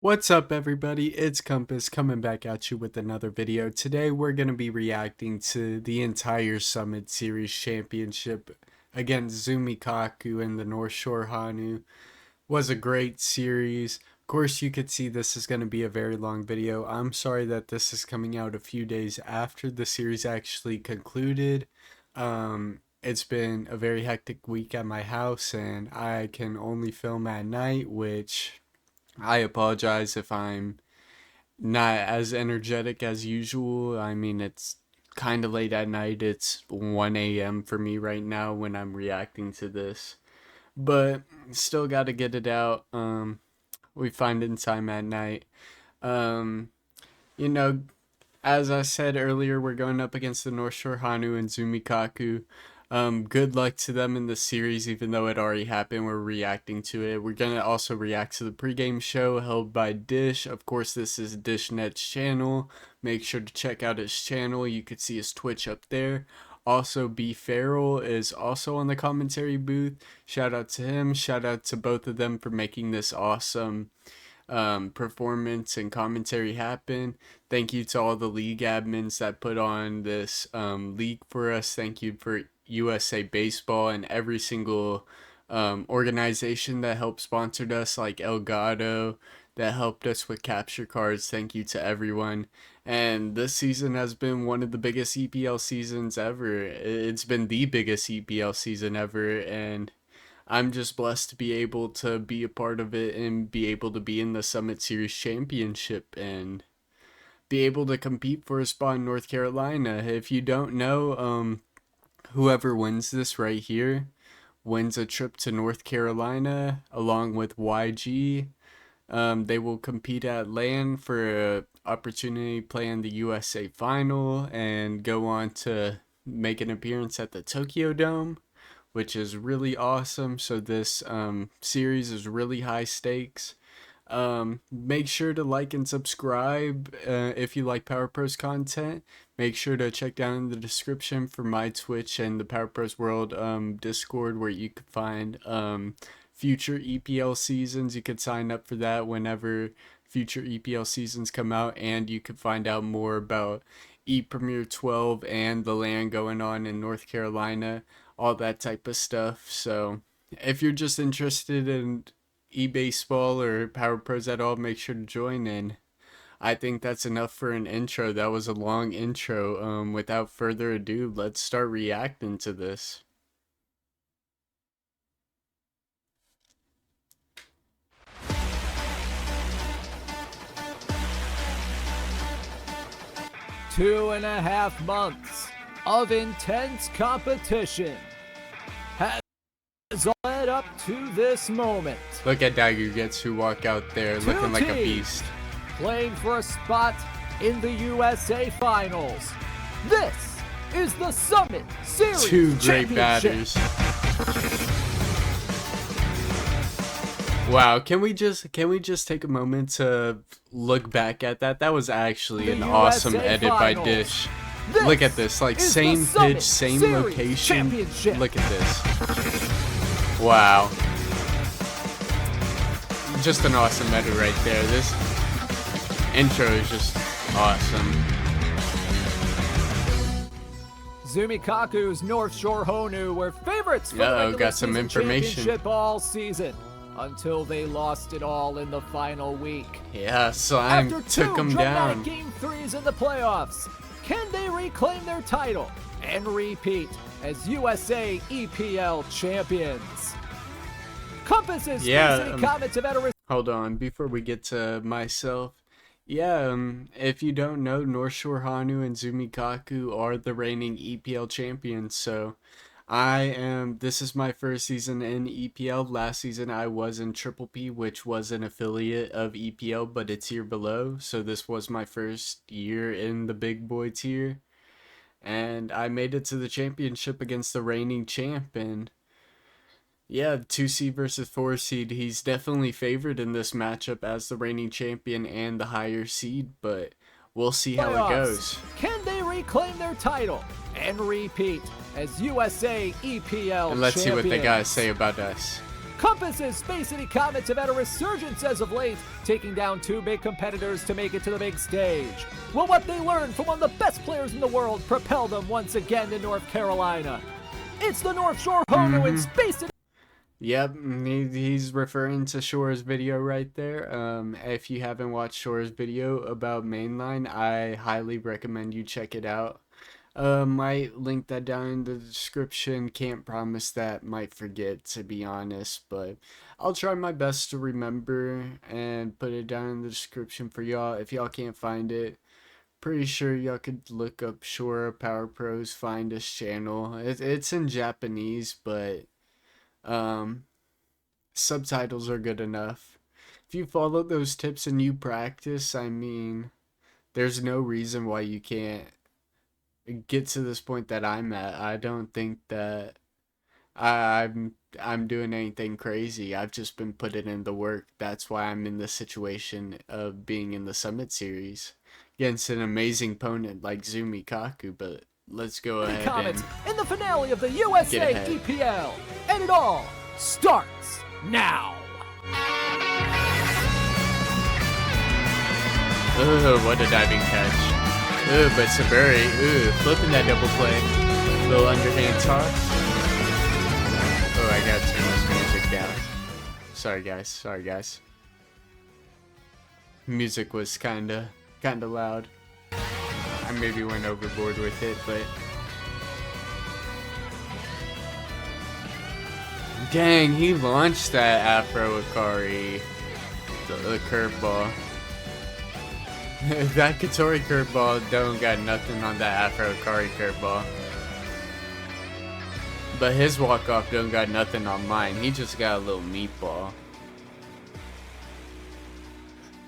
What's up everybody, it's Compass coming back at you with another video. Today we're going to be reacting to the entire Summit Series Championship against Zumikaku and the North Shore Honu. Was a great series. Of course you could see this is going to be a very long video. I'm sorry that this is coming out a few days after the series actually concluded. It's been a very hectic week at my house and I can only film at night, which I apologize if I'm not as energetic as usual. I mean, it's kind of late at night. It's 1 a.m. for me right now when I'm reacting to this. But still got to get it out. We find in time at night. Um, you know, as I said earlier, we're going up against the North Shore Honu and Zumikaku. Good luck to them in the series, even though it already happened. We're reacting to it. We're going to also react to the pregame show held by Dish. Of course, this is DishNet's channel. Make sure to check out his channel. You could see his Twitch up there. Also, B. Farrell is also on the commentary booth. Shout out to him. Shout out to both of them for making this awesome performance and commentary happen. Thank you to all the league admins that put on this league for us. Thank you for USA Baseball and every single organization that helped sponsored us, like Elgato that helped us with capture cards. Thank you to everyone. And this season has been one of the biggest EPL seasons ever. It's been the biggest EPL season ever, and I'm just blessed to be able to be a part of it and be able to be in the Summit Series Championship and be able to compete for a spot in North Carolina. If you don't know, whoever wins this right here wins a trip to North Carolina along with YG. They will compete at LAN for an opportunity to play in the USA Final and go on to make an appearance at the Tokyo Dome, which is really awesome. So this series is really high stakes. Make sure to like and subscribe if you like Power Pros content. Make sure to check down in the description for my Twitch and the Power Pros World Discord, where you can find future EPL seasons. You could sign up for that whenever future EPL seasons come out, and you could find out more about Premier 12 and the LAN going on in North Carolina, all that type of stuff. So if you're just interested in eBaseball or Power Pros at all, make sure to join in. I think that's enough for an intro. That was a long intro. Without further ado, let's start reacting to this. Two and a half months of intense competition has led up to this moment. Look at Dagger gets who walk out there looking like a beast, playing for a spot in the USA Finals. This is the Summit Series. Two great batters. Wow, can we just take a moment to look back at that? That was actually an awesome edit by Dish. Look at this, like same pitch, same location. Look at this. Wow. Just an awesome edit right there. This intro is just awesome. Zumikaku's North Shore Honu were favorites for the regular got some season information championship all season, until they lost it all in the final week. Yeah, Slime took them down. After 2 Game 3s in the playoffs, can they reclaim their title and repeat as USA EPL champions? Compass's Comets have had a... Hold on, before we get to myself. Yeah, if you don't know, North Shore Honu and Zumikaku are the reigning EPL champions, so this is my first season in EPL. Last season I was in Triple P, which was an affiliate of EPL, but it's here below. So this was my first year in the big boy tier. And I made it to the championship against the reigning champ. And yeah, 2 seed versus 4 seed. He's definitely favored in this matchup as the reigning champion and the higher seed, but we'll see how it goes. Can they reclaim their title and repeat as USA EPL and let's champions? see what they gotta say about us. Compass's Space City Comets have had a resurgence as of late, taking down 2 big competitors to make it to the big stage. Will what they learned from one of the best players in the world propel them once again to North Carolina? It's the North Shore Honu and Space City. Yep, he's referring to Shore's video right there. If you haven't watched Shore's video about Mainline, I highly recommend you check it out. Might link that down in the description. Can't promise that, might forget, to be honest, but I'll try my best to remember and put it down in the description for y'all. If y'all can't find it, pretty sure y'all could look up Shore Power Pros, find his channel. It's in Japanese, but subtitles are good enough. If you follow those tips and you practice, I mean, there's no reason why you can't get to this point that I'm at. I don't think that I'm doing anything crazy. I've just been putting in the work. That's why I'm in the situation of being in the Summit Series against an amazing opponent like Zumikaku. But let's go ahead Comets in the finale of the USA EPL, and it all starts now. Oh, what a diving catch. Ooh, but Saburi, flipping that double play. Little underhand toss. Oh, I got too much music down. Sorry guys. Music was kinda loud. I maybe went overboard with it, but dang, he launched that Afro Akari, the curveball. That Katori curveball don't got nothing on that Afro Akari curveball. But his walk-off don't got nothing on mine. He just got a little meatball.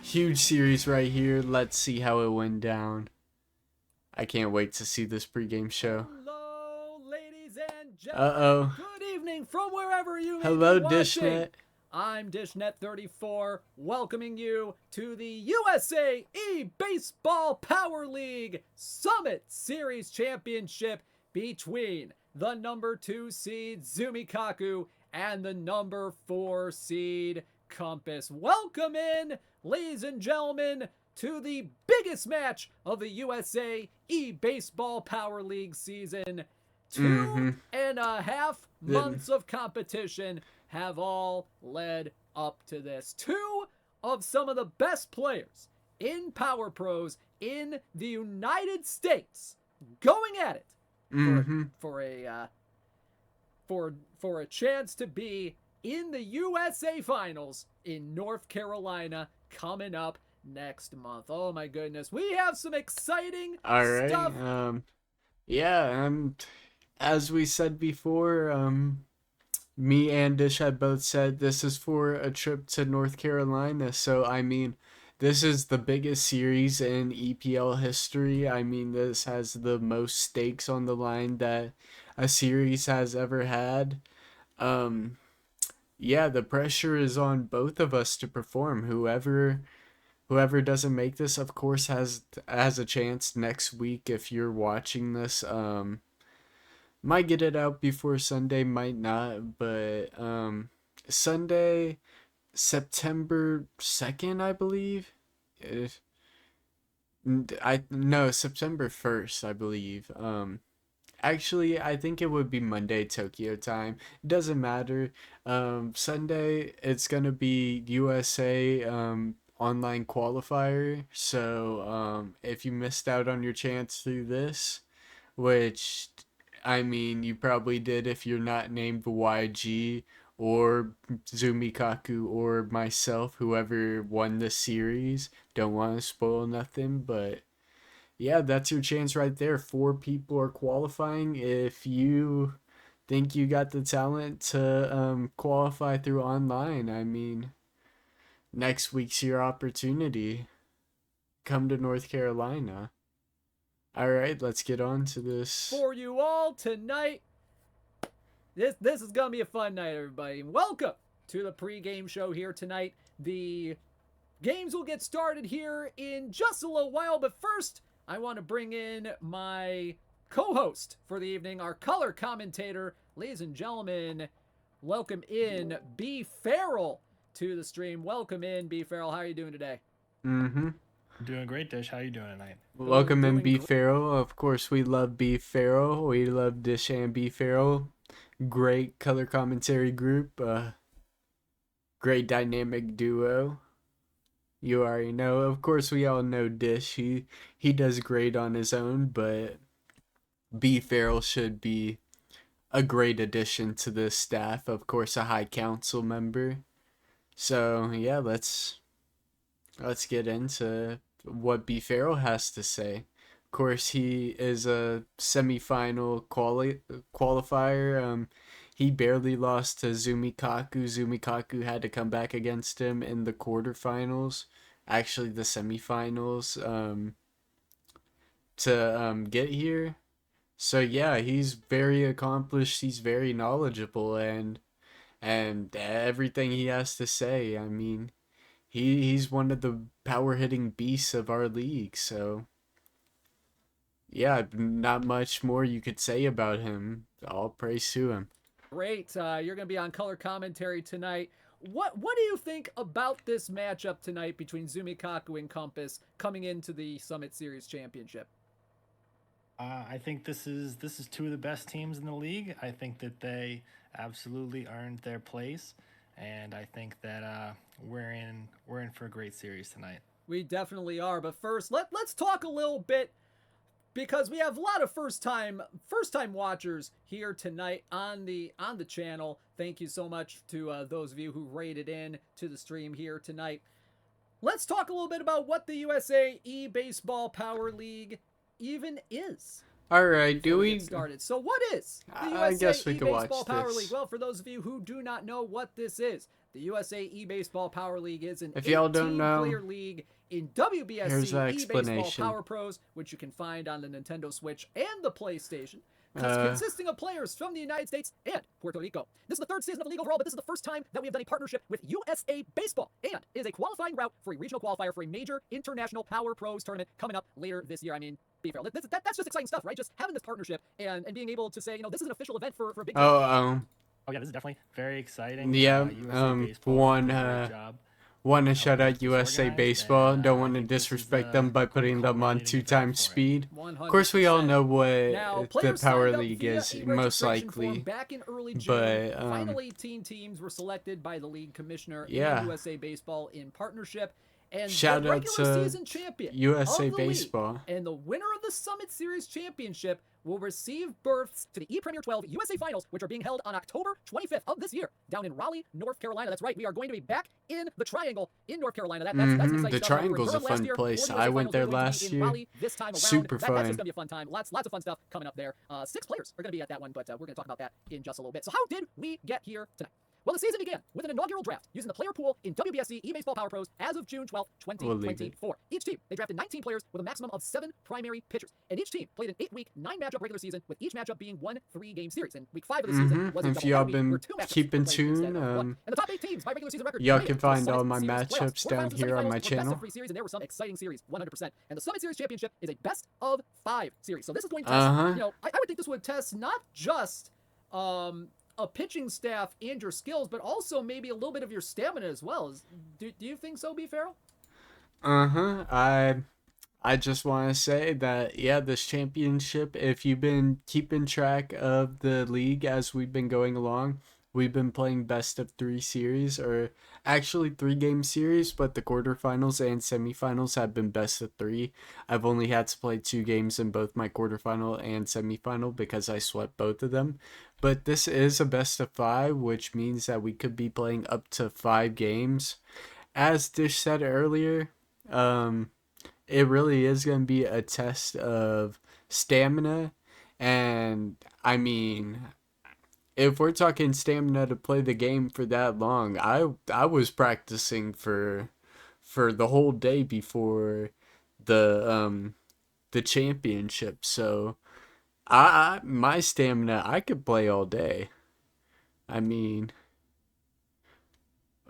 Huge series right here. Let's see how it went down. I can't wait to see this pregame show. Hello, ladies and gentlemen. Good evening from wherever you may Hello, be watching. Dishnet. I'm Dishnet34, welcoming you to the USA E-Baseball Power League Summit Series Championship between the number 2 seed Zumikaku and the number 4 seed Compass. Welcome in, ladies and gentlemen, to the biggest match of the USA E-Baseball Power League season. 2.5 months of competition have all led up to this. 2 of some of the best players in Power Pros in the United States going at it for a chance to be in the USA Finals in North Carolina coming up next month. Oh my goodness, we have some exciting stuff. As we said before, me and Dish had both said this is for a trip to North Carolina. So, I mean, this is the biggest series in EPL history. I mean, this has the most stakes on the line that a series has ever had. The pressure is on both of us to perform. Whoever doesn't make this, of course, has a chance next week. If you're watching this, might get it out before Sunday, might not, but Sunday, September 2nd, I believe. September 1st, I believe. Actually, I think it would be Monday Tokyo time. Doesn't matter. Sunday, it's gonna be USA online qualifier. So if you missed out on your chance through this, which I mean, you probably did if you're not named YG or Zumikaku or myself, whoever won the series. Don't want to spoil nothing, but yeah, that's your chance right there. 4 people are qualifying. If you think you got the talent to qualify through online, I mean, next week's your opportunity. Come to North Carolina. All right, let's get on to this. For you all tonight, this is going to be a fun night, everybody. Welcome to the pregame show here tonight. The games will get started here in just a little while, but first, I want to bring in my co-host for the evening, our color commentator, ladies and gentlemen, welcome in B Farrell to the stream. Welcome in, B Farrell. How are you doing today? Mm-hmm. Doing great, Dish. How you doing tonight? Welcome in, B Farrell. Of course, we love B Farrell. We love Dish and B Farrell. Great color commentary group. Great dynamic duo. You already know. Of course, we all know Dish. He does great on his own, but B Farrell should be a great addition to the staff. Of course, a high council member. So yeah, let's get into what B Farrell has to say. Of course, he is a semifinal qualifier. He barely lost to Zumikaku. Zumikaku had to come back against him in the quarterfinals, actually the semifinals, to get here. So yeah, he's very accomplished. He's very knowledgeable, and everything he has to say. I mean, he's one of the power hitting beasts of our league. So yeah, not much more you could say about him. All praise to him. Great. You're going to be on color commentary tonight. What do you think about this matchup tonight between Zumikaku and Compass coming into the Summit Series Championship? I think this is two of the best teams in the league. I think that they absolutely earned their place, and I think that we're in for a great series tonight. We definitely are. But first, let's talk a little bit, because we have a lot of first time watchers here tonight on the channel. Thank you so much to those of you who rated in to the stream here tonight. Let's talk a little bit about what the USA E-Baseball Power League even is. All right, do we get started? So what is the I guess we USA could watch E-Baseball Power this. League? Well, for those of you who do not know what this is, the USA E-Baseball Power League is an If y'all don't know, 18-player league in here's WBSC the E-Baseball Power Pros, which you can find on the Nintendo Switch and the PlayStation, consisting of players from the United States and Puerto Rico. This is the third season of the league overall, but this is the first time that we have done a partnership with USA Baseball, and it is a qualifying route for a regional qualifier for a major international Power Pros tournament coming up later this year. I mean, that's just exciting stuff, right? Just having this partnership and being able to say, this is an official event for a big Oh yeah, this is definitely very exciting. Yeah, job. Want to shout out USA Baseball. Don't want to disrespect them by putting them on 2x speed. 100%. Of course, we all know what now, the Power League is, most likely. Back in early June, but final 18 teams were selected by the league commissioner and USA Baseball in partnership. And shout the regular out to season champion USA of the Baseball. League and the winner of the Summit Series Championship will receive berths to the E-Premier 12 USA Finals, which are being held on October 25th of this year down in Raleigh, North Carolina. That's right, we are going to be back in the Triangle in North Carolina. That's exciting the stuff. Triangle's a fun place. I went there last year. This time around. Super fun. That's just going to be a fun time. Lots of fun stuff coming up there. 6 players are going to be at that one, but we're going to talk about that in just a little bit. So how did we get here tonight? Well, the season began with an inaugural draft using the player pool in WBSC E-Baseball Power Pros as of June 12, 2024. Each team, they drafted 19 players with a maximum of 7 primary pitchers. And each team played an 8-week, 9-matchup regular season, with each matchup being 1 3-game series. And week 5 of the season was a if y'all been keeping tune, and the top 8 teams by regular season record, y'all can find all my matchups down here on my channel. Series, and there were some exciting series, 100%. And the Summit Series Championship is a best of 5 series. So this is going to test, I would think this would test not just a pitching staff and your skills, but also maybe a little bit of your stamina as well. Do you think so, B. Farrell? I just want to say that, yeah, this championship, if you've been keeping track of the league as we've been going along, we've been playing best of 3 series, or actually 3-game series, but the quarterfinals and semifinals have been best of 3. I've only had to play 2 games in both my quarterfinal and semifinal because I swept both of them. But this is a best of 5, which means that we could be playing up to 5 games. As Dish said earlier, it really is going to be a test of stamina. And I mean, if we're talking stamina to play the game for that long, I was practicing for the whole day before the championship. So my stamina, I could play all day. I mean,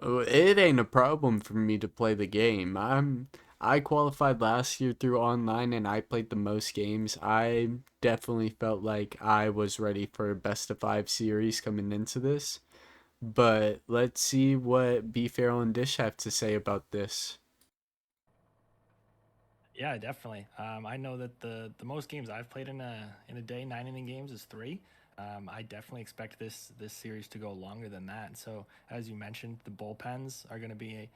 it ain't a problem for me to play the game. I qualified last year through online and I played the most games. I definitely felt like I was ready for a best of 5 series coming into this. But let's see what B Farrell and Dish have to say about this. Yeah, definitely. I know that the most games I've played in a day, 9 inning games, is 3. I definitely expect this series to go longer than that. So as you mentioned, the bullpens are going to be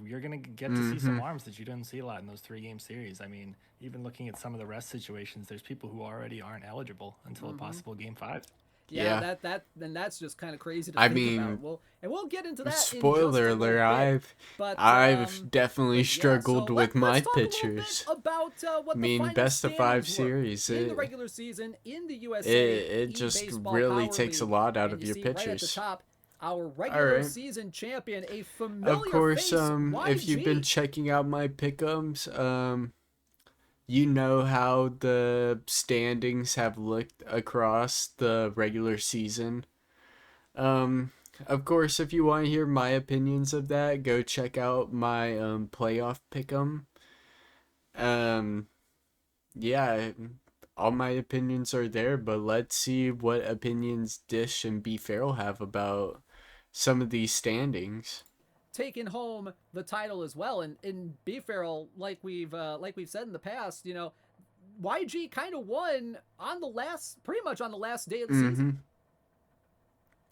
you're going to get to see some Mm-hmm. arms that you didn't see a lot in those 3 game series. I mean, even looking at some of the rest situations, there's people who already aren't eligible until a Mm-hmm. possible game 5. Yeah, Yeah. then that's just kind of crazy to I think about. mean, We'll get into that in just spoiler a little alert, bit. But I've definitely yeah, so struggled with let's my talk a little bit pitchers. about I what the mean, final best of 5 standings were series, in the regular season in the it USA it just E-Baseball really Power takes a League. lot out And of you your see right at the pitchers. top, our All regular right. season champion, a Of familiar course, face, if you've been YG. checking out my pick'ems, you know how the standings have looked across the regular season. Um, of course, if you want to hear my opinions of that, go check out my playoff pick'em. Um, yeah, all my opinions are there, but let's see what opinions Dish and B Farrell have about some of these standings. Taking home the title as well, and in B Farrell, like we've said in the past, YG kind of won on the last, pretty much on the last day of the season. Mm-hmm.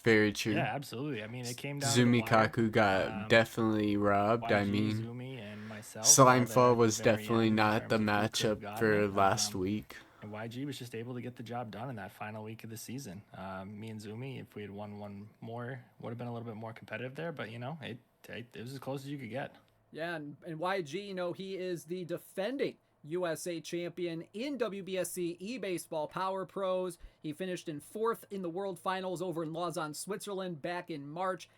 Very true. Yeah, absolutely. I mean, it came down to the wire. Zumikaku got definitely robbed. I YG, mean, Zumi, and myself all there Slimefall at the was very definitely end in not the terms of who could matchup have gotten for it. last week. And YG was just able to get the job done in that final week of the season. Me and Zumi, if we had won one more, would have been a little bit more competitive there. But it was as close as you could get. Yeah, and YG, he is the defending USA champion in WBSC E-Baseball Power Pros. He finished in 4th in the World Finals over in Lausanne, Switzerland back in March.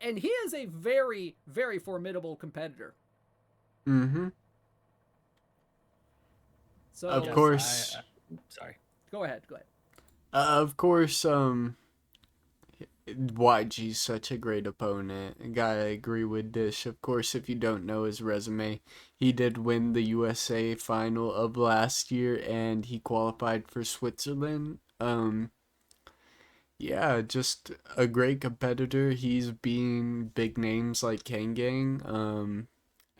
And he is a very, very formidable competitor. Mm-hmm. So, Of Yes, course. Sorry. Go ahead. Of course, YG's such a great opponent. Gotta agree with Dish. Of course, if you don't know his resume, he did win the USA final of last year and he qualified for Switzerland. Yeah, just a great competitor. He's beaten big names like Kangang,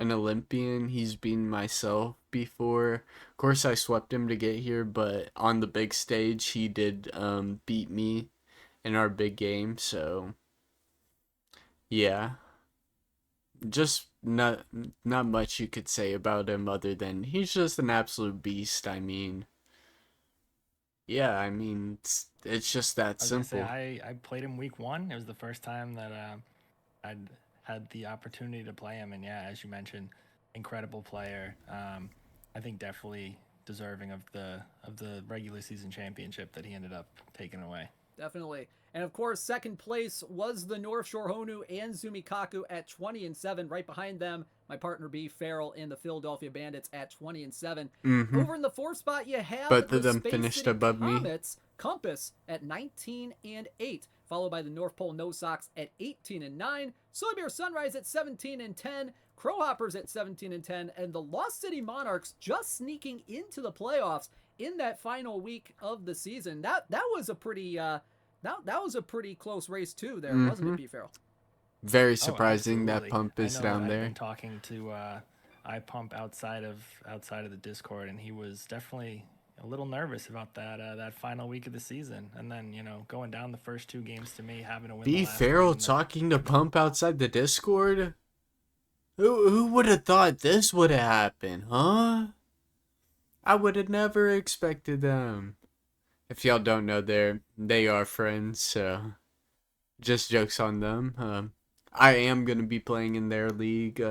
an Olympian. He's been myself before. Of course, I swept him to get here, but on the big stage, he did beat me in our big game. So yeah, just not much you could say about him other than he's just an absolute beast. I mean, yeah, I mean it's just that I was gonna say simple. I played him week 1. It was the first time that I'd had the opportunity to play him, and yeah, as you mentioned, incredible player. I think definitely deserving of the regular season championship that he ended up taking away. Definitely. And of course, second place was the North Shore Honu and Zumikaku at 20-7. Right behind them, my partner B Farrell and the Philadelphia Bandits at 20-7. Mm-hmm. Over in the 4th spot, you have Both of the them Space finished City above me. Comets Compass at 19-8, followed by the North Pole No Sox at 18-9, Soybeer Sunrise at 17-10, Crowhoppers at 17-10, and the Lost City Monarchs just sneaking into the playoffs in that final week of the season. That was a pretty that was a pretty close race too there, wasn't it, Mm-hmm. B Farrell? Very Oh, surprising that absolutely. Pump I is know down I've there. been talking to iPump outside of the Discord, and he was definitely a little nervous about that final week of the season, and then going down the first 2 games to me having to win the B last Farrell one. talking to Pump outside the Discord? Who would have thought this would have happened, huh? I would have never expected them. If y'all don't know, they are friends, so just jokes on them. I am gonna be playing in their league.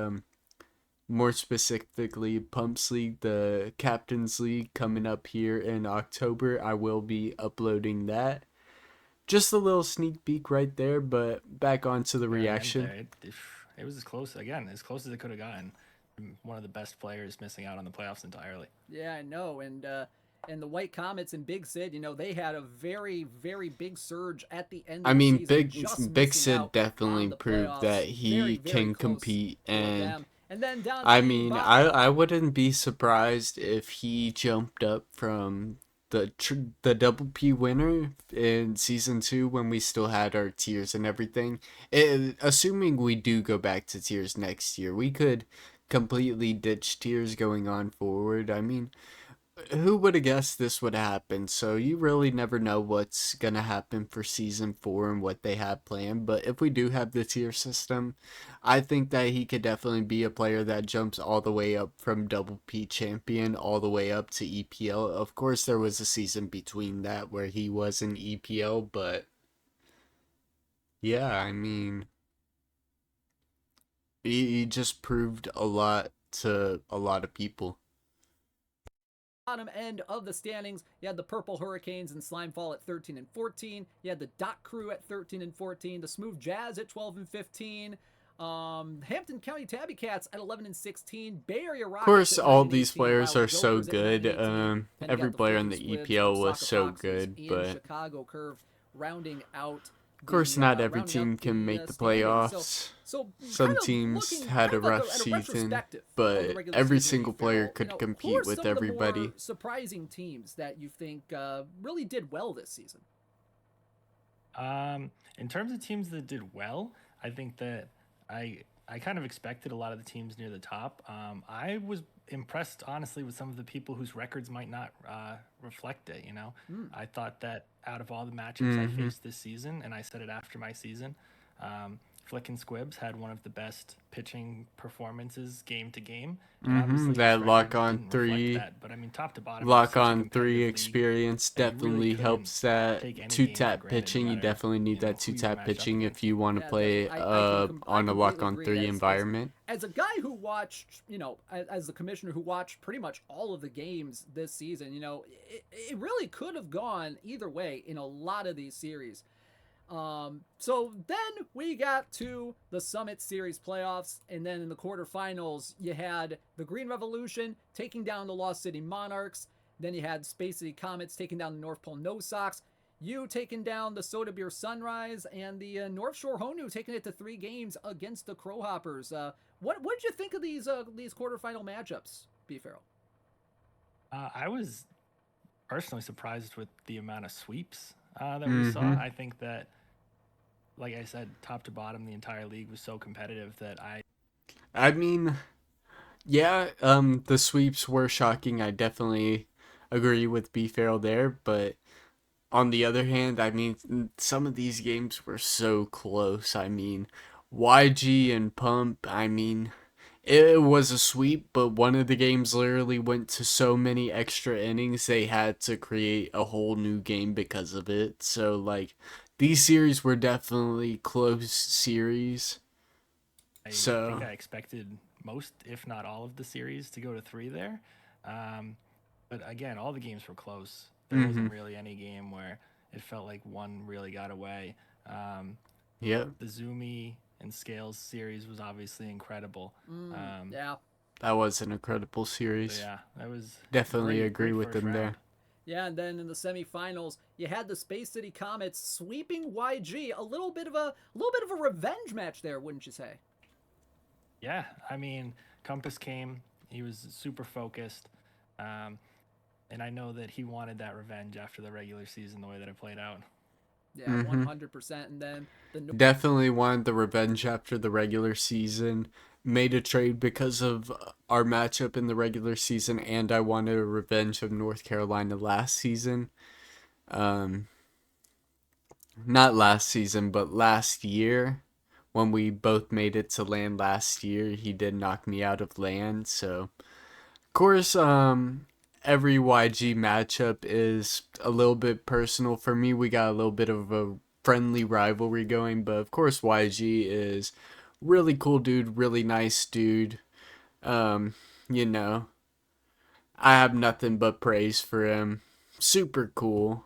More specifically, Pump's League, the Captain's League, coming up here in October. I will be uploading that. Just a little sneak peek right there, but back onto the Very end reaction. there. It was as close as it could have gotten. One of the best players missing out on the playoffs entirely. Yeah, I know. And the White Comets and Big Sid, they had a very, very big surge at the end I of the mean, season, just Big missing Sid out on definitely the proved playoffs. that Very, he very can close compete, for and them. And then down to I the mean, bottom. I wouldn't be surprised if he jumped up from the double P winner in season 2 when we still had our tiers and everything. Assuming we do go back to tiers next year, we could completely ditch tiers going on forward. I mean, who would have guessed this would happen? So you really never know what's gonna happen for season 4 and what they have planned. But if we do have the tier system, I think that he could definitely be a player that jumps all the way up from double P champion all the way up to EPL. Of course, there was a season between that where he was in EPL, but yeah, I mean, he just proved a lot to a lot of people. Bottom end of the standings, you had the Purple Hurricanes and Slimefall at 13 and 14. You had the Dot Crew at 13 and 14. The Smooth Jazz at 12 and 15. Hampton County Tabby Cats at 11 and 16. Bay Area Rockets. Of course, at all 9 and these 18, players Wild are so Jokers at 9 and good. 18. Then Every you got player the in the Flippin' Squibs EPL from was Soccer so Foxes good, in but Chicago Curve rounding out. of course, not every team can make the playoffs. So Some kind of teams looking had a kind of rough at a season, retrospective of the but regular every season, single Beef player Barrel, could who compete are with some of the everybody. more surprising teams that you think really did well this season? In terms of teams that did well, I think that I kind of expected a lot of the teams near the top. I was impressed, honestly, with some of the people whose records might not reflect it. I thought that out of all the matchups I faced this season, and I said it after my season, Flickin' Squibs had one of the best pitching performances game to game, and obviously his That lock record on didn't reflect 3, that. But I mean, top to bottom, it was lock such a on 3 competitive league experience that you really definitely couldn't helps that take any two game for tap granted, no pitching. You matter definitely need that two who you tap matched up pitching if against. you want to Yeah, play definitely. I on a lock completely on agree. 3 environment. As a guy who watched, as the commissioner who watched pretty much all of the games this season, it really could have gone either way in a lot of these series. So then we got to the Summit Series playoffs, and then in the quarterfinals, you had the Green Revolution taking down the Lost City Monarchs. Then you had Space City Comets taking down the North Pole No Sox. You taking down the Soda Beer Sunrise, and the North Shore Honu taking it to 3 games against the Crowhoppers. What did you think of these quarterfinal matchups, B. Farrell? I was personally surprised with the amount of sweeps that we saw. I think that, like I said, top to bottom, the entire league was so competitive that I mean, yeah, the sweeps were shocking. I definitely agree with B Farrell there, but on the other hand, I mean, some of these games were so close. I mean, YG and Pump, I mean, it was a sweep, but one of the games literally went to so many extra innings, they had to create a whole new game because of it. So, like, these series were definitely close series. I So, think I expected most, if not all, of the series to go to 3 there. But again, all the games were close. There wasn't really any game where it felt like one really got away. yep, The Zumi and Scales series was obviously incredible. Yeah. that was an incredible series. Yeah, that was Definitely agree great with first them there. round. Yeah, and then in the semifinals, you had the Space City Comets sweeping YG. A little bit of a revenge match there, wouldn't you say? Yeah, I mean, Compass came. He was super focused. And I know that he wanted that revenge after the regular season, the way that it played out. Yeah, 100%. And then Definitely wanted the revenge after the regular season. Made a trade because of our matchup in the regular season, and I wanted a revenge of North Carolina last season. Not last season, but last year. When we both made it to land last year, he did knock me out of land. So, of course, every YG matchup is a little bit personal for me. We got a little bit of a friendly rivalry going, but of course, YG is really cool dude, really nice dude. You know, I have nothing but praise for him. Super cool.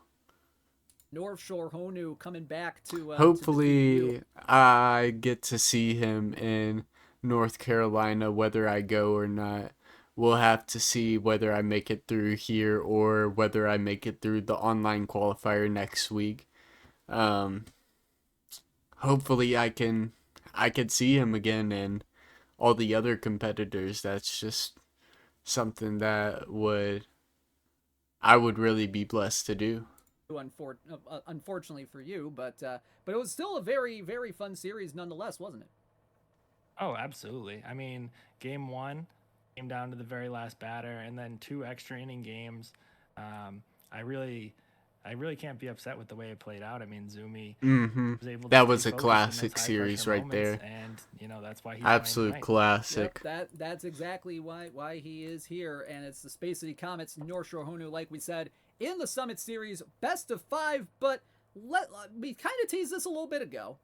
North Shore Honu coming back to defeat you. Hopefully, I get to see him in North Carolina, whether I go or not. We'll have to see whether I make it through here or whether I make it through the online qualifier next week. Hopefully, I can see him again and all the other competitors. That's just something that would I would really be blessed to do. Unfortunately for you, but it was still a very, very fun series nonetheless, wasn't it? Oh, absolutely. I mean, game one came down to the very last batter, and then 2 extra inning games. Um, I really, I really can't be upset with the way it played out. I mean, Zumi Mm-hmm. was able to That stay was a focused in those classic high pressure series right moments, there. and that's why he's playing Absolute tonight. Yep, classic. that's exactly why he is here, and it's the Space City Comets, North Shore Honu, like we said, in the Summit Series, best of 5. But we kind of teased this a little bit ago.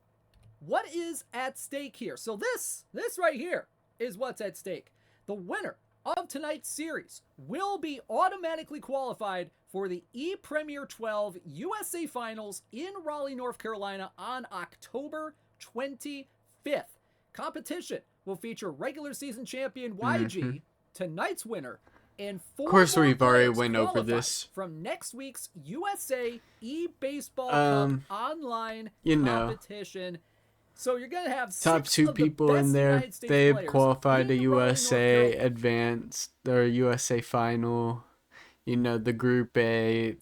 What is at stake here? So this right here is what's at stake. The winner of tonight's series will be automatically qualified for the E-Premier 12 USA Finals in Raleigh, North Carolina on October 25th. Competition will feature regular season champion YG, Mm-hmm. tonight's winner, and 4 Of course, more we've already players went over qualified this. from next week's USA E-Baseball Cup online competition. So you're going to have top 6 two of the people best in there. United States They've players qualified to in Raleigh, North USA Carolina. Advanced or USA Final. The Group A,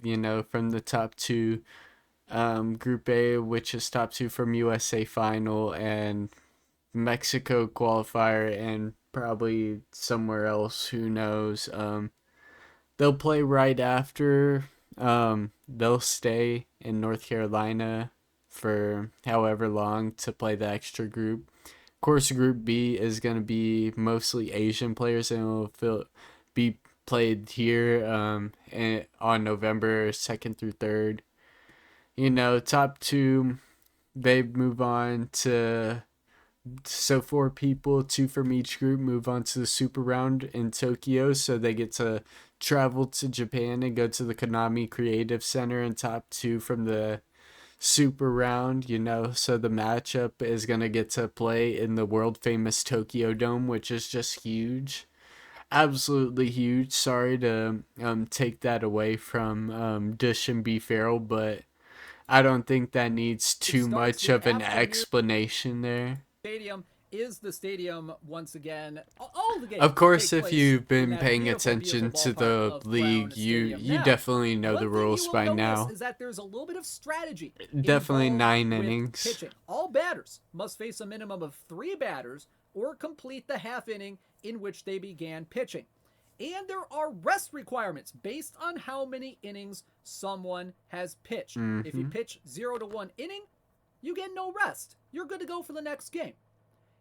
from the top two. Group A, which is top two from USA Final, and Mexico qualifier, and probably somewhere else. Who knows? They'll play right after. They'll stay in North Carolina for however long to play the extra group. Of course, Group B is going to be mostly Asian players, and it will be played here on November 2nd through 3rd. Top two, they move on to. So 4 people, 2 from each group, move on to the Super Round in Tokyo. So they get to travel to Japan and go to the Konami Creative Center, and top 2 from the Super Round, so the matchup is going to get to play in the world famous Tokyo Dome, which is just huge. Absolutely huge. Sorry to take that away from Dish and B Farrell, but I don't think that needs too much of an explanation there. Stadium is the stadium once again. All the games. Of course, if you've been paying attention to the league, you definitely know the rules by now. Is that there's a little bit of strategy. Definitely 9 innings. Pitching. All batters must face a minimum of 3 batters or complete the half inning in which they began pitching. And there are rest requirements based on how many innings someone has pitched. Mm-hmm. If you pitch 0 to 1 inning, you get no rest. You're good to go for the next game.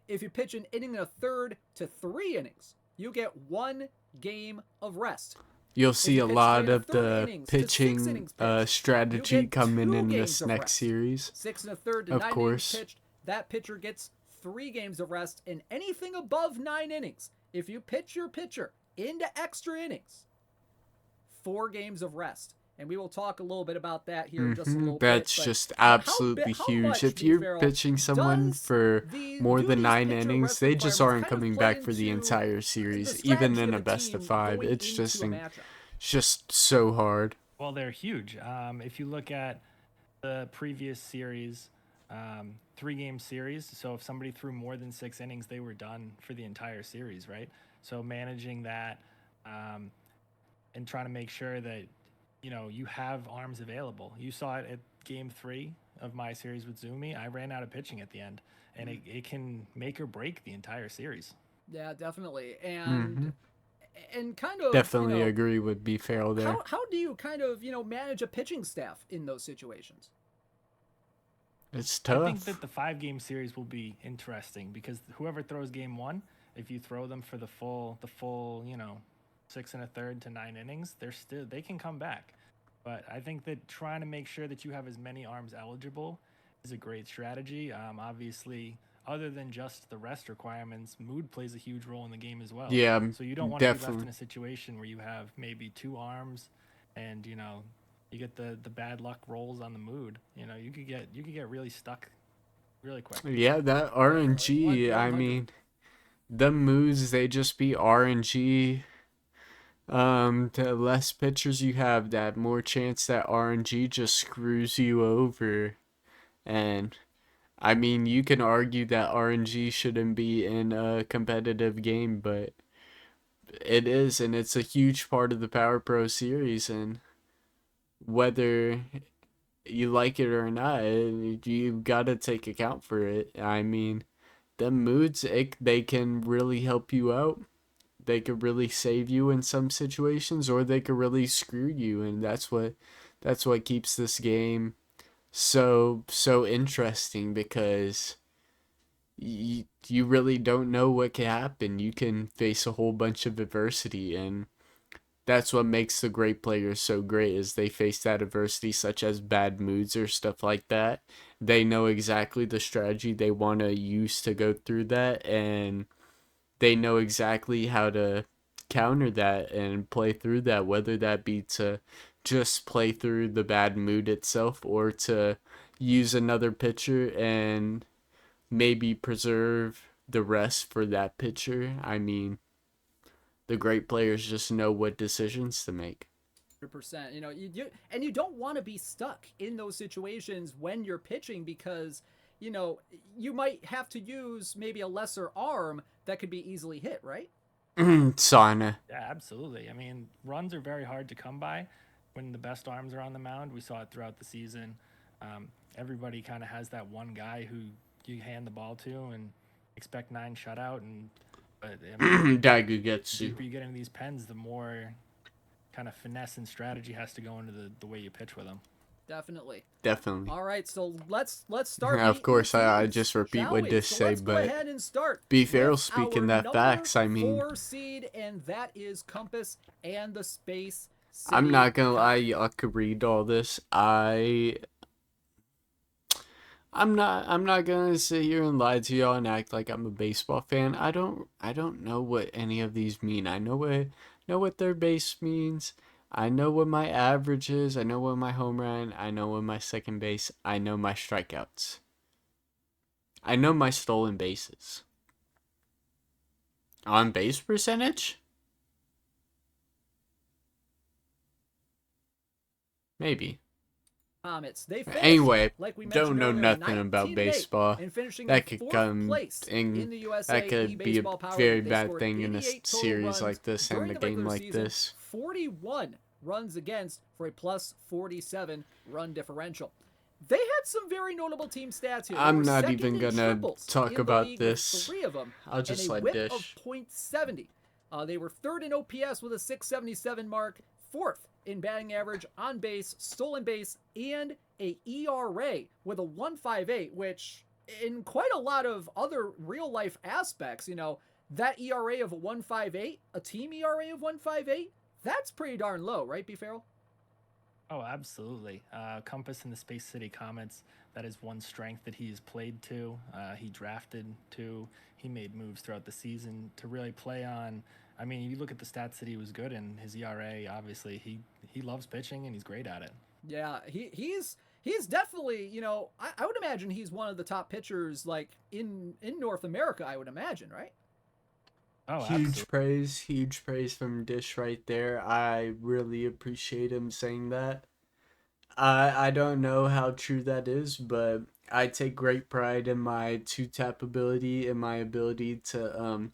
If you pitch an inning and a third to 3 innings, you get 1 game of rest. You'll see a lot of the pitching strategy coming in this next series. 6 1/3 to 9 innings pitched, that pitcher gets 3 games of rest, and anything above 9 innings, if you pitch your pitcher into extra innings, 4 games of rest. And we will talk a little bit about that here in just a little bit. That's just absolutely huge. If you're pitching someone for more than 9 innings, they just aren't coming back for the entire series, even in a best of 5. It's just so hard. Well, they're huge. If you look at the previous series, 3-game series, so if somebody threw more than 6 innings, they were done for the entire series, right? So managing that and trying to make sure that you have arms available. You saw it at game 3 of my series with Zumi. I ran out of pitching at the end, and it can make or break the entire series. Yeah, definitely. And kind of definitely agree with B Farrell there. How do you kind of manage a pitching staff in those situations? It's tough. I think that the 5-game series will be interesting because whoever throws game 1, if you throw them for the full 6 1/3 to 9 innings, they can come back. But I think that trying to make sure that you have as many arms eligible is a great strategy. Obviously, other than just the rest requirements, mood plays a huge role in the game as well. Yeah, so you don't want to be left in a situation where you have maybe 2 arms, and you get the bad luck rolls on the mood. You could get really stuck really quick. Yeah, that RNG. I mean, the moves, they just be RNG. The less pitchers you have, that more chance that RNG just screws you over. And I mean, you can argue that RNG shouldn't be in a competitive game, but it is, and it's a huge part of the Power Pro series. And whether you like it or not, you got to take account for it. I mean, them moods, they can really help you out. They could really save you in some situations, or they could really screw you, and that's what keeps this game so interesting, because you really don't know what can happen. You can face a whole bunch of adversity, and that's what makes the great players so great, is they face that adversity, such as bad moods or stuff like that. They know exactly the strategy they want to use to go through that, and they know exactly how to counter that and play through that, whether that be to just play through the bad mood itself, or to use another pitcher and maybe preserve the rest for that pitcher. I mean, the great players just know what decisions to make. 100%. And you don't want to be stuck in those situations when you're pitching, because you might have to use maybe a lesser arm that could be easily hit, right? Sauna. Yeah, absolutely. I mean, runs are very hard to come by when the best arms are on the mound. We saw it throughout the season. Everybody kind of has that one guy who you hand the ball to and expect 9 shutout. But I mean, Daigu the gets you. deeper you get into these pens, the more kind of finesse and strategy has to go into the way you pitch with them. Definitely. Definitely. All right, so let's start. Of course, I teams, just repeat what Dish so say, let's go but ahead and start Be Feral with speaking our that facts. I mean, 4 seed, and that is Compass and the Space City. I'm not gonna lie, I could read all this. I'm not gonna sit here and lie to y'all and act like I'm a baseball fan. I don't know what any of these mean. I know what third base means. I know what my average is. I know what my home run. I know what my second base. I know my strikeouts. I know my stolen bases. On base percentage? Maybe. Comets. They finished, Anyway, like we don't know earlier, nothing about 19-8, baseball. and finishing That in could 4th come place in the USA that could be a E-Baseball Power very League. They bad scored thing in a 88 total series runs like this and during a the game regular like season, this. 41 runs against for a plus 47 run differential. They had some very notable team stats here. I'm not even gonna talk about this. 3 of them, I'll just and a let whip Dish. of .70. They were 3rd in OPS with a .677 mark, 4th in batting average, on base, stolen base, and a ERA with a 1.58, which in quite a lot of other real life aspects, that ERA of a 1.58, a team ERA of 1.58, that's pretty darn low, right, B. Farrell? Oh, absolutely. Compass and the Space City Comets, that is one strength that he's played to. He drafted to. He made moves throughout the season to really play on. I mean, you look at the stats that he was good in, his ERA, obviously, he loves pitching and he's great at it. Yeah, he's definitely, I would imagine he's one of the top pitchers, like, in North America, I would imagine, right? Oh, huge praise from Dish right there. I really appreciate him saying that. I don't know how true that is, but I take great pride in my 2-tap ability and my ability to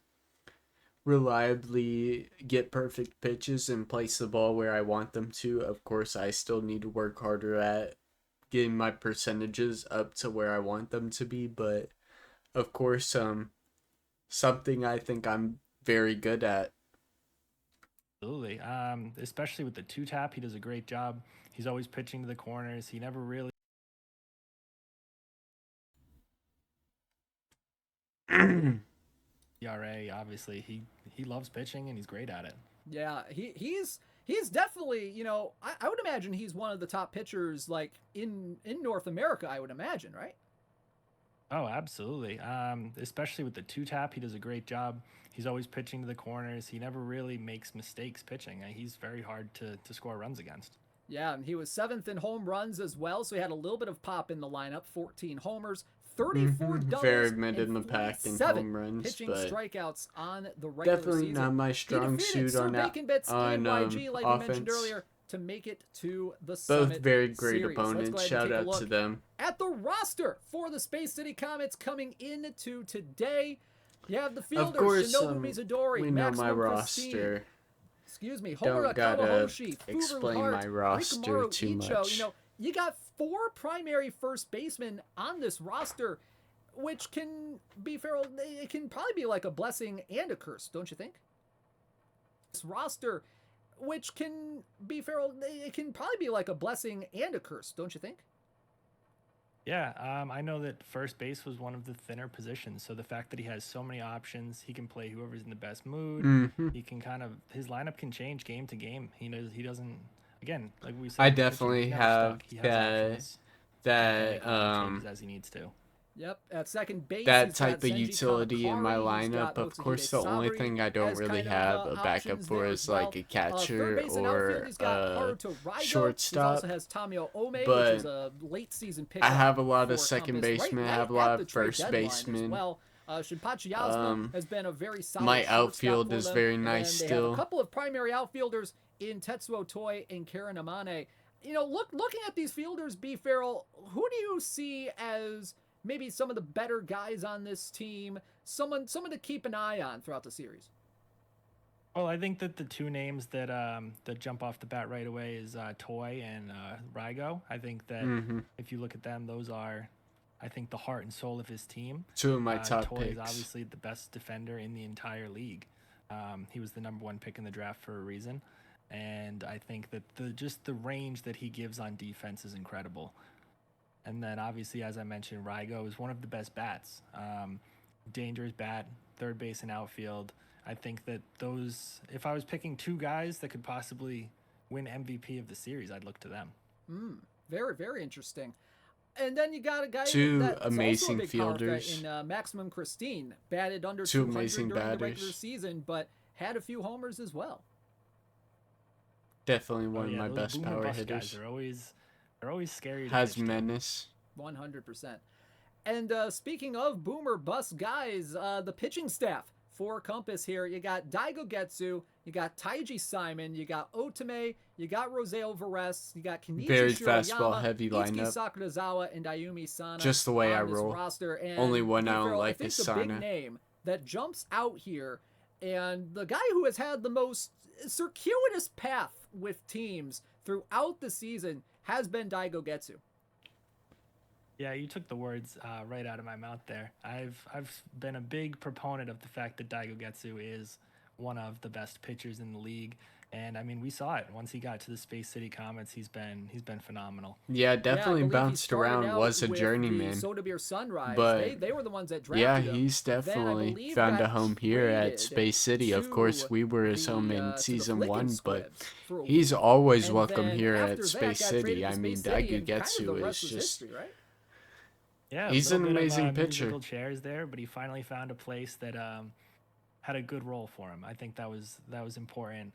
reliably get perfect pitches and place the ball where I want them to. Of course, I still need to work harder at getting my percentages up to where I want them to be, but of course, something I think I'm very good at. Absolutely. Especially with the 2-tap, he does a great job. He's always pitching to the corners. He never really ERA, obviously, he loves pitching and he's great at it. Yeah, he's definitely, I would imagine he's one of the top pitchers, like, in North America, I would imagine, right? Oh, absolutely. Especially with the 2-tap, he does a great job. He's always pitching to the corners. He never really makes mistakes pitching. He's very hard to score runs against. Yeah, and he was 7th in home runs as well, so he had a little bit of pop in the lineup. 14 homers, 34 doubles, very mid in the and pack in 47 home runs, pitching but strikeouts on the regular definitely season. not my strong suit on that on YG, like we mentioned offense. earlier, to make it to the Both Summit very great series. opponents. Shout out to them. At the roster for the Space City Comets coming into today, you have the fielders, Of course, Shinobu Mizudori, we know my Maximum roster. Christine, excuse me, Homer don't gotta Akawahoshi, explain Furuhart, my roster Rikamaru too Icho. much. You know, you got 4 primary first basemen on this roster, which can be Farrell. It can probably be like a blessing and a curse, don't you think? This roster, which can be Farrell. It can probably be like a blessing and a curse, don't you think? Yeah, I know that first base was one of the thinner positions, so the fact that he has so many options, he can play whoever's in the best mood. Mm-hmm. He can his lineup can change game to game. He doesn't. Again, like we said, I pitching, definitely he's never have stuck. He has that options to make a lot of changes as he needs to. Yep, at second base, that he's type got of Senji utility in my Kamakari, he's lineup. got Of Motohide course, the only Sabri thing I don't as really kind of, have a backup options for there is as well. like a Third catcher base and outfield, or he's got a Haruto Raigo. He shortstop. also has Tamio Ome, which But is a late season pickup. I have a lot of for second Compass. basemen. Right I have a lot at the of trade first deadline basemen. as well. Shinpachi Yasuma has been a very solid My shortstop outfield for is them, very nice and they have a still. couple of primary outfielders in Tetsuo Toi and Karen Amane. You know, looking at these fielders, B. Farrell, who do you see as maybe some of the better guys on this team, someone to keep an eye on throughout the series? Well, I think that the 2 names that that jump off the bat right away is Toy and Raigo. I think that if you look at them, those are, I think, the heart and soul of his team. 2 of my top Toy picks. is obviously the best defender in the entire league. He was the #1 pick in the draft for a reason, and I think that the range that he gives on defense is incredible. And then obviously, as I mentioned, Raigo is one of the best bats. Dangerous bat, third base and outfield. I think that if I was picking 2 guys that could possibly win MVP of the series, I'd look to them. Very, very interesting. And then you got a guy 2 that's amazing also a big power fielders. threat in Maximum Christine, batted under 2 200 amazing during the regular batters. season, but had a few homers as well. Definitely one of my those best boomer power bust hitters. Guys, they're always scary. Has menace. 100%. And speaking of boomer bust guys, the pitching staff for Compass here, you got Daigo Getsu, you got Taiji Simon, you got Otome, you got Roseo Vares, you got Kenichi Very Shirayama, fastball heavy Itsuki lineup. Sakurazawa, and Ayumi Sana. Just the way I on this roll. roster. And Only one I don't Farrell, like I think is the Sana. big name that jumps out here, and the guy who has had the most circuitous path with teams throughout the season has been Daigo Getsu. Yeah, you took the words right out of my mouth there. I've been a big proponent of the fact that Daigo Getsu is one of the best pitchers in the league, and I mean we saw it once he got to the Space City Comets. He's been phenomenal. Yeah, definitely I bounced around. Was a with journeyman. The Soda Beer Sunrise. But they were the ones that drafted yeah, him. he's Then I definitely believe found a got home here at traded Space City. Of course, we were his the, home in to the season Flickin' 1, but Squibs for a he's week. always And welcome then here after at that, Space got City. traded to I mean, Space City, Daigo and kind of the Getsu is rest was just history, right? Yeah, he's a an little bit amazing of, pitcher. musical chairs there, but he finally found a place that had a good role for him. I think that was important.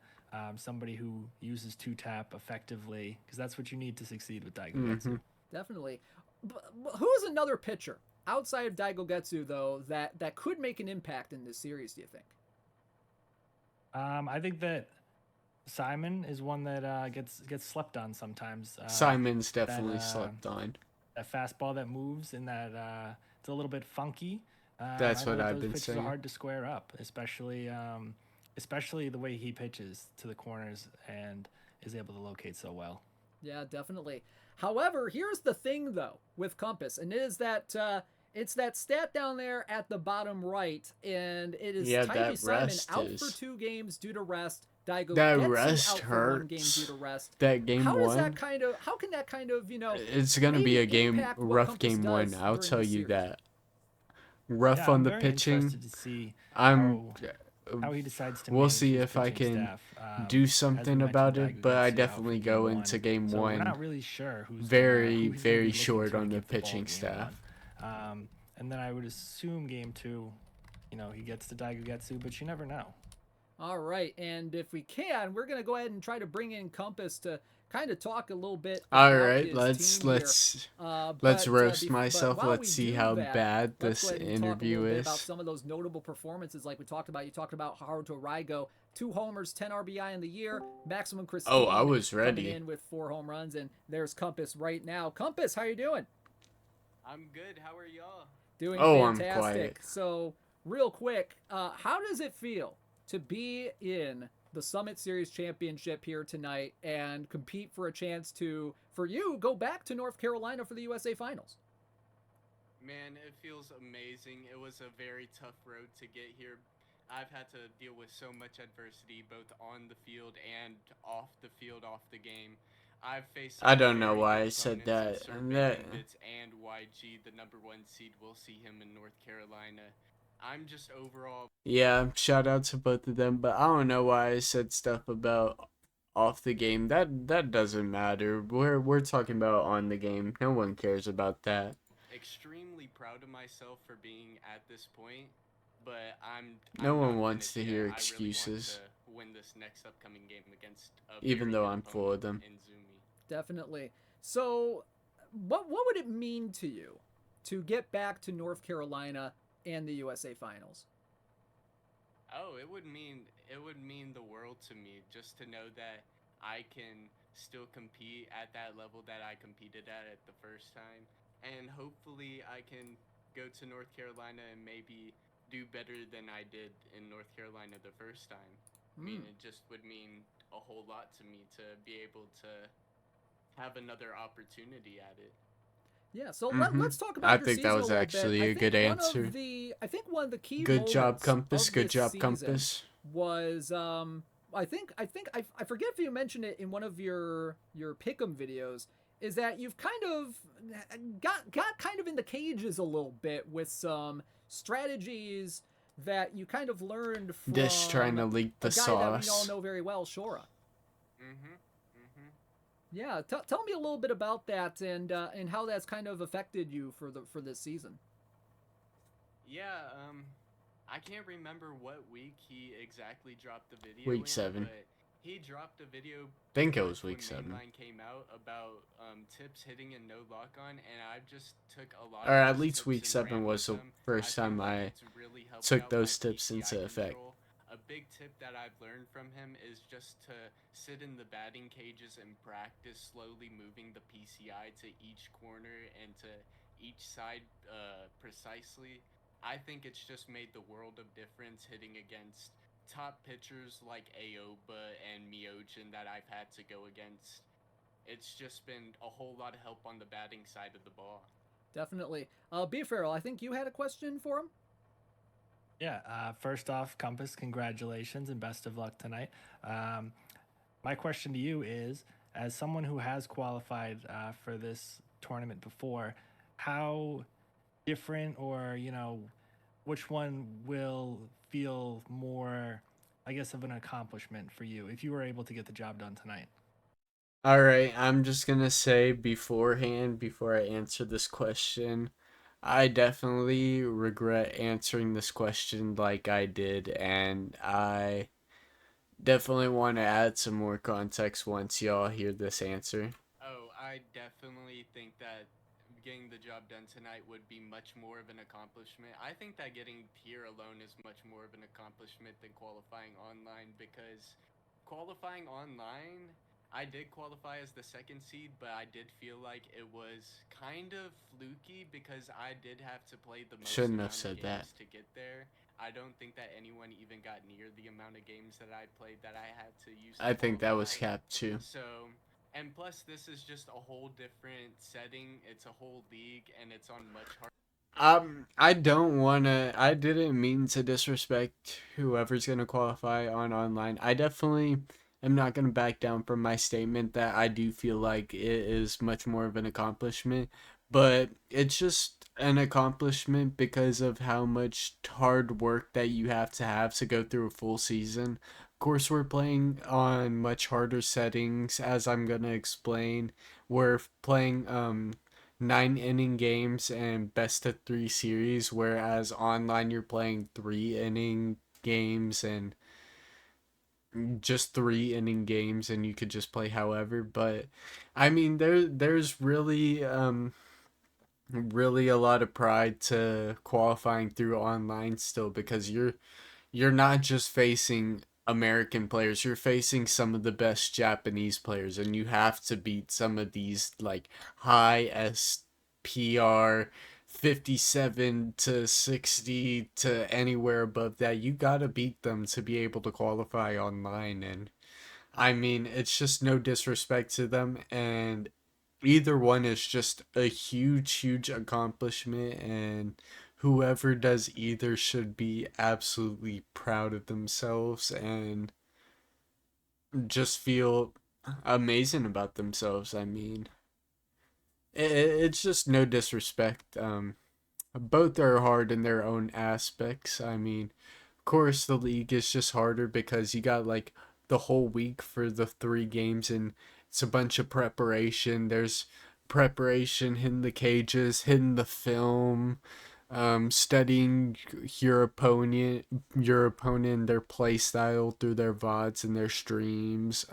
Somebody who uses 2-tap effectively, because that's what you need to succeed with Daigo Getsu. Definitely. But who's another pitcher outside of Daigo Getsu, though, that could make an impact in this series, do you think? I think that Simon is one that gets slept on sometimes. Simon's definitely slept on. That fastball that moves and that it's a little bit funky. That's I know what that I've those been pitches saying. are hard to square up, especially the way he pitches to the corners and is able to locate so well. Yeah, definitely. However, here's the thing, though, with Compass, and it is that it's that stat down there at the bottom right, and it is Taiji Simon out for 2 games due to rest. Daigo That Getsu rest out for 1 game hurts. due to rest. That game How one. can that kind of, It's gonna be a maybe game, impact what rough Compass game does 1. I'll during tell the you series? that. Rough Yeah, on I'm the very pitching. interested to see How he decides to. we'll manage see his if I pitching can staff. do As we something mentioned, about Daigo it, but I Getsu out definitely for go game into 1. game So we're 1 not really sure who's very, who he's gonna be very looking short to on the give the ball pitching game staff. 1. And then I would assume game 2, he gets to Daigo Getsu, but you never know. All right, and if we can, we're gonna go ahead and try to bring in Compass to kind of talk a little bit. All about right, his let's team here. let's roast but myself. while we Let's see do how that, bad let's this go ahead and interview talk a little bit about is. some of those notable performances, like we talked about. You talked about Haruto Raigo, 2 homers, 10 RBI in the year. Maximum Christine. Oh, I was ready. Coming in with 4 home runs, and there's Compass right now. Compass, how you doing? I'm good. How are y'all? Doing I'm fantastic. quiet. So, real quick, how does it feel to be in the Summit Series championship here tonight and compete for a chance to, for you, go back to North Carolina for the USA Finals? Man, it feels amazing. It was a very tough road to get here. I've had to deal with so much adversity, both on the field and off the field, off the game. I've faced I some don't know very why good I said opponents in that. Sir And that Bacon Bits and YG, the #1 seed. We'll see him in North Carolina. I'm just overall. yeah, shout out to both of them, but I don't know why I said stuff about off the game. That doesn't matter. We're talking about on the game. No one cares about that. Extremely proud of myself for being at this point, but No I'm one not wants finished to yet. hear I really want to excuses, win this next upcoming game against a even very though good I'm full opponent of them. in Zumi. Definitely. So, what would it mean to you to get back to North Carolina and the USA Finals? Oh, it would mean the world to me just to know that I can still compete at that level that I competed at the first time, and hopefully I can go to North Carolina and maybe do better than I did in North Carolina the first time. I mean, Mm. it just would mean a whole lot to me to be able to have another opportunity at it. Yeah, so Mm-hmm. let's talk I about your think that season a was little bit. actually a good answer. I think one of the key Good job, moments Compass. of Good this job, season Compass. was I forget if you mentioned it in one of your pick'em videos, is that you've kind of got kind of in the cages a little bit with some strategies that you kind of learned Dish trying from to leak a the guy that we all sauce. know very well, Shora. Mhm. Mhm. Yeah, tell me a little bit about that and how that's kind of affected you for this season. Yeah, I can't remember what week he exactly dropped the video Week in, 7. but he dropped a video Think pretty it was much week when 7. mainline came out about tips hitting and no lock on, and I just took a lot Or of at those least tips week and 7 ran was with the them. I first feel time like I it's really helped took out my those tips PCI into effect. control. A big tip that I've learned from him is just to sit in the batting cages and practice slowly moving the PCI to each corner and to each side precisely. I think it's just made the world of difference hitting against top pitchers like Aoba and Miojin that I've had to go against. It's just been a whole lot of help on the batting side of the ball. Definitely. B Farrell, I think you had a question for him. Yeah. First off, Compass, congratulations and best of luck tonight. Um, my question to you is, as someone who has qualified for this tournament before, how different, or which one will feel more, I guess, of an accomplishment for you if you were able to get the job done tonight? Alright, I'm just gonna say beforehand, before I answer this question, I definitely regret answering this question like I did, and I definitely want to add some more context once y'all hear this answer. Oh, I definitely think that getting the job done tonight would be much more of an accomplishment. I think that getting here alone is much more of an accomplishment than qualifying online, because qualifying online, I did qualify as the second seed, but I did feel like it was kind of fluky because I did have to play the most Shouldn't have amount of said that. games to get there. I don't think that anyone even got near the amount of games that I played that I had to use to I think that was qualify. capped too. So, and plus, this is just a whole different setting. It's a whole league, and it's on much harder. I don't wanna. I didn't mean to disrespect whoever's gonna qualify on online. I definitely am not gonna back down from my statement that I do feel like it is much more of an accomplishment, but it's just an accomplishment because of how much hard work that you have to go through a full season. Of course, we're playing on much harder settings, as I'm gonna explain. We're playing 9 inning games and best of 3 series, whereas online you're playing 3 inning games and just 3 inning games, and you could just play however. But I mean, there's really a lot of pride to qualifying through online still, because you're not just facing American players, you're facing some of the best Japanese players, and you have to beat some of these like high SPR 57 to 60 to anywhere above that, you gotta beat them to be able to qualify online. And I mean, it's just no disrespect to them, and either one is just a huge, huge accomplishment, and whoever does either should be absolutely proud of themselves and just feel amazing about themselves. I mean, it's just no disrespect. Both are hard in their own aspects. I mean, of course, the league is just harder because you got like the whole week for the 3 games, and it's a bunch of preparation. There's preparation, hitting the cages, hitting the film, studying your opponent, their play style through their VODs and their streams.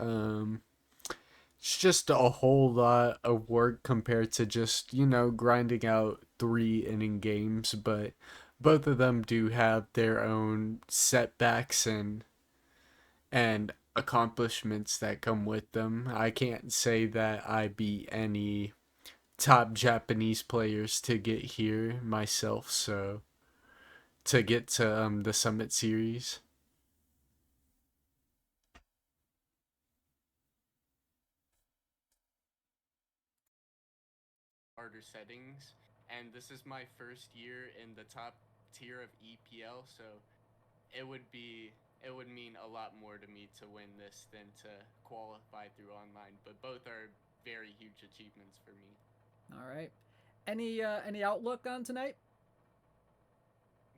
It's just a whole lot of work compared to just, grinding out 3 inning games, but both of them do have their own setbacks and accomplishments that come with them. I can't say that I beat any top Japanese players to get here myself, so to get to the Summit Series. Harder settings, and this is my first year in the top tier of EPL, so it would mean a lot more to me to win this than to qualify through online, but both are very huge achievements for me. All right. Any outlook on tonight?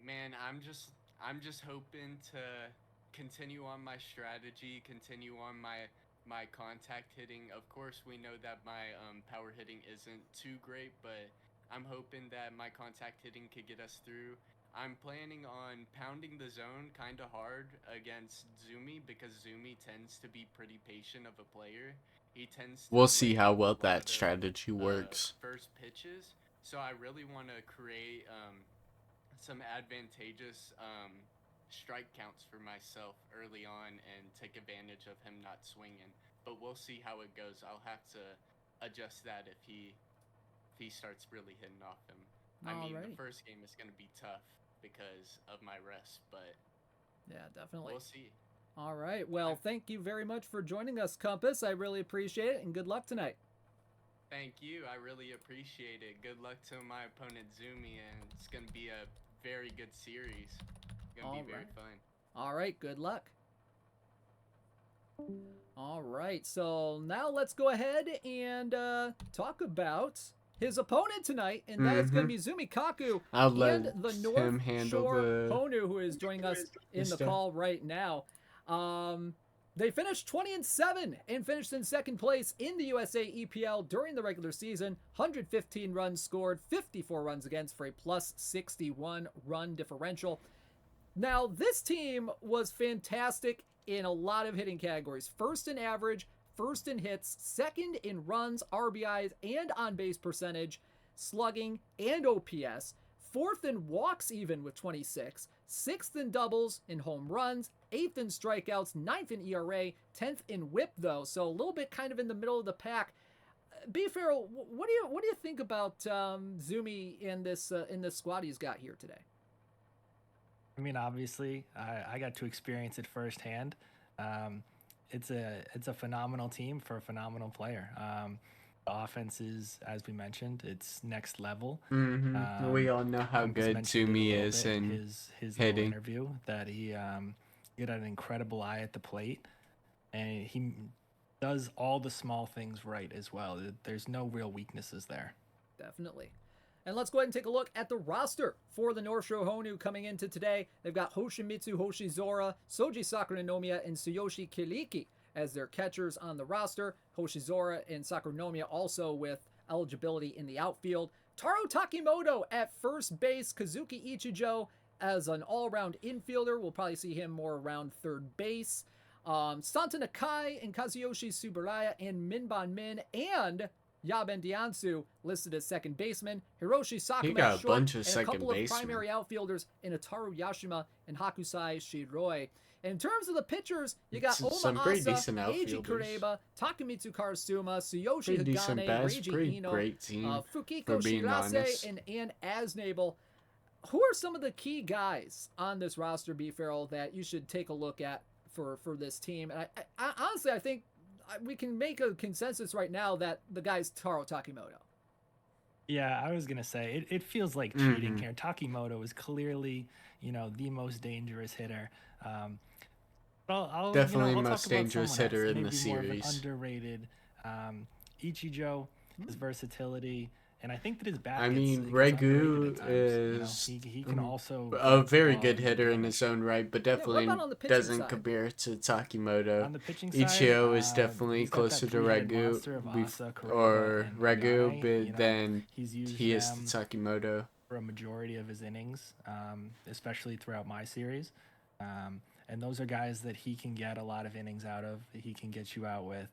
Man, I'm just hoping to continue on my strategy, continue on my contact hitting. Of course, we know that my power hitting isn't too great, but I'm hoping that my contact hitting could get us through. I'm planning on pounding the zone kind of hard against Zumi because Zumi tends to be pretty patient of a player. He tends to We'll lay see how out a well lot that of strategy works. first pitches. So I really want to create some advantageous strike counts for myself early on and take advantage of him not swinging. But we'll see how it goes. I'll have to adjust that if he starts really hitting off him. I mean, the first game is going to be tough because of my rest, but yeah, definitely. We'll see. All right. Well, thank you very much for joining us, Compass. I really appreciate it, and good luck tonight. Thank you. I really appreciate it. Good luck to my opponent, Zumi, and it's going to be a very good series. It's going to be very fun. All right. Good luck. All right. So now let's go ahead and talk about his opponent tonight, and that is going to be Zumikaku and the North Shore Honu, who is joining us in the call right now. They finished 20-7 and finished in second place in the USA EPL during the regular season. 115 runs scored, 54 runs against for a plus 61 run differential. Now, this team was fantastic in a lot of hitting categories. First in average, first in hits, second in runs, RBIs, and on-base percentage, slugging, and OPS. Fourth in walks even with 26. Sixth in doubles, in home runs. Eighth in strikeouts. Ninth in ERA. 10th in whip, though. So a little bit kind of in the middle of the pack. B. Farrell, what do you think about Zumi in this squad he's got here today? I mean, obviously, I got to experience it firsthand. It's a phenomenal team for a phenomenal player. The offense is, as we mentioned, it's next level. We all know how good Zumi is in his hitting. Interview that he had an incredible eye at the plate, and he does all the small things right as well. There's no real weaknesses there. Definitely. And let's go ahead and take a look at the roster for the North Shore Honu coming into today. They've got Hoshimitsu Hoshizora, Soji Sakuranomiya, and Tsuyoshi Kiriki as their catchers on the roster. Hoshizora and Sakuranomiya also with eligibility in the outfield. Taro Takimoto at first base. Kazuki Ichijo as an all-around infielder. We'll probably see him more around third base. Santa Nakai and Kazuyoshi Tsuburaya and Minban Min and Yaben Diansu listed as second baseman. Hiroshi Sakuma got a short, bunch of and second a couple basemen. of primary outfielders in Ataru Yashima and Hakusai Shiroi. In terms of the pitchers, you got Some Oma pretty Asa, decent Eiji outfielders. Kureba, Takemitsu Karasuma, Tsuyoshi Pretty decent Hagane, bats, Reiji pretty Hino, great team, for Fukiko being Shirase, honest. and Ann Asnable. Who are some of the key guys on this roster, B. Farrell, that you should take a look at for this team? And I honestly, I think we can make a consensus right now that the guy's Taro Takimoto. Yeah, I was gonna say it feels like cheating here. Takimoto is clearly, the most dangerous hitter. I'll Definitely I'll most talk about dangerous someone hitter else, in the maybe more of an series. underrated Ichijo, his versatility, and I think that his bat. I mean, gets Regu underrated at times. is He can also a get the very ball good and do hitter in damage. his own right, but Yeah, what definitely about on the pitching doesn't side? compare to Takimoto. On the pitching side, Ichio is definitely he's got that closer to three-headed Regu, monster of Asa, Kureba, or and Regu, Hagane. but then He's used he is them Takimoto. for a majority of his innings, especially throughout my series. And those are guys that he can get a lot of innings out of. That he can get you out with,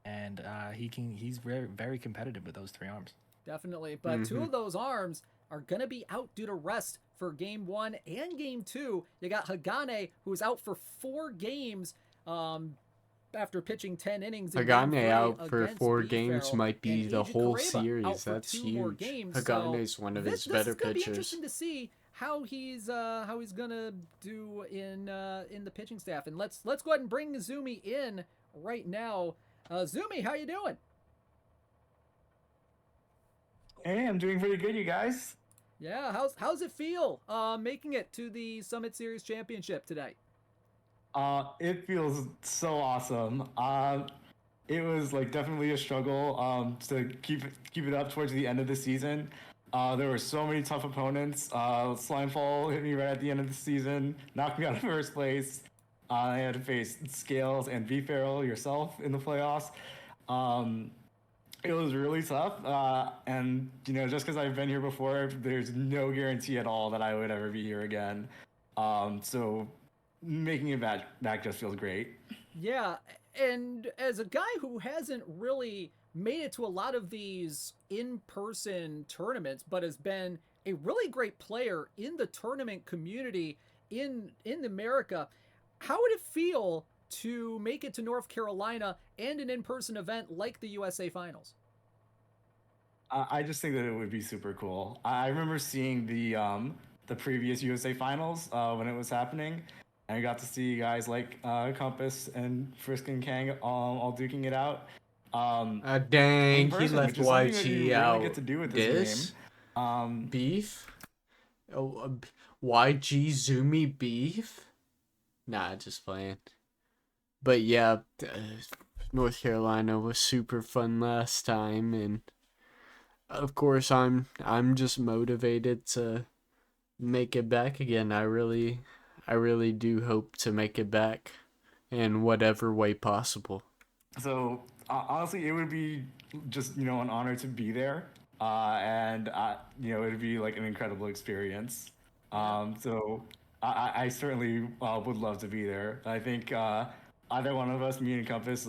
and he's very, very competitive with those three arms. Definitely, but two of those arms are going to be out due to rest for Game 1 and Game 2. You got Hagane, who is out for 4 games after pitching 10 innings. Hagane out for 4 B. games Farrell, might be and the Eiji whole Kureba series. out for That's 2 more huge. games. Hagane is one of his better This is going to be pitchers. interesting to see how he's gonna do in the pitching staff. And let's go ahead and bring Zumi in right now. Zumi, how you doing? Hey, I'm doing pretty good, you guys. Yeah, how's it feel making it to the Summit Series Championship today? It feels so awesome. It was like definitely a struggle to keep it up towards the end of the season. There were so many tough opponents. Slimefall hit me right at the end of the season, knocked me out of first place. I had to face Scales and V Farrell yourself in the playoffs. It was really tough, and just because I've been here before, there's no guarantee at all that I would ever be here again. So making it back just feels great. Yeah, and as a guy who hasn't really made it to a lot of these in-person tournaments, but has been a really great player in the tournament community in America, how would it feel to make it to North Carolina and an in-person event like the USA Finals? I just think that it would be super cool. I remember seeing the previous USA Finals when it was happening, and I got to see guys like Compass and Frisk and Kang all duking it out. Dang, person, he left which is something that you YG really out. get to do with this game. Beef? YG Zumi beef? Nah, just playing. But yeah, North Carolina was super fun last time, and of course I'm just motivated to make it back again. I really do hope to make it back in whatever way possible. So honestly, it would be just an honor to be there, and it would be like an incredible experience. So I certainly would love to be there. I think either one of us, me and Compass,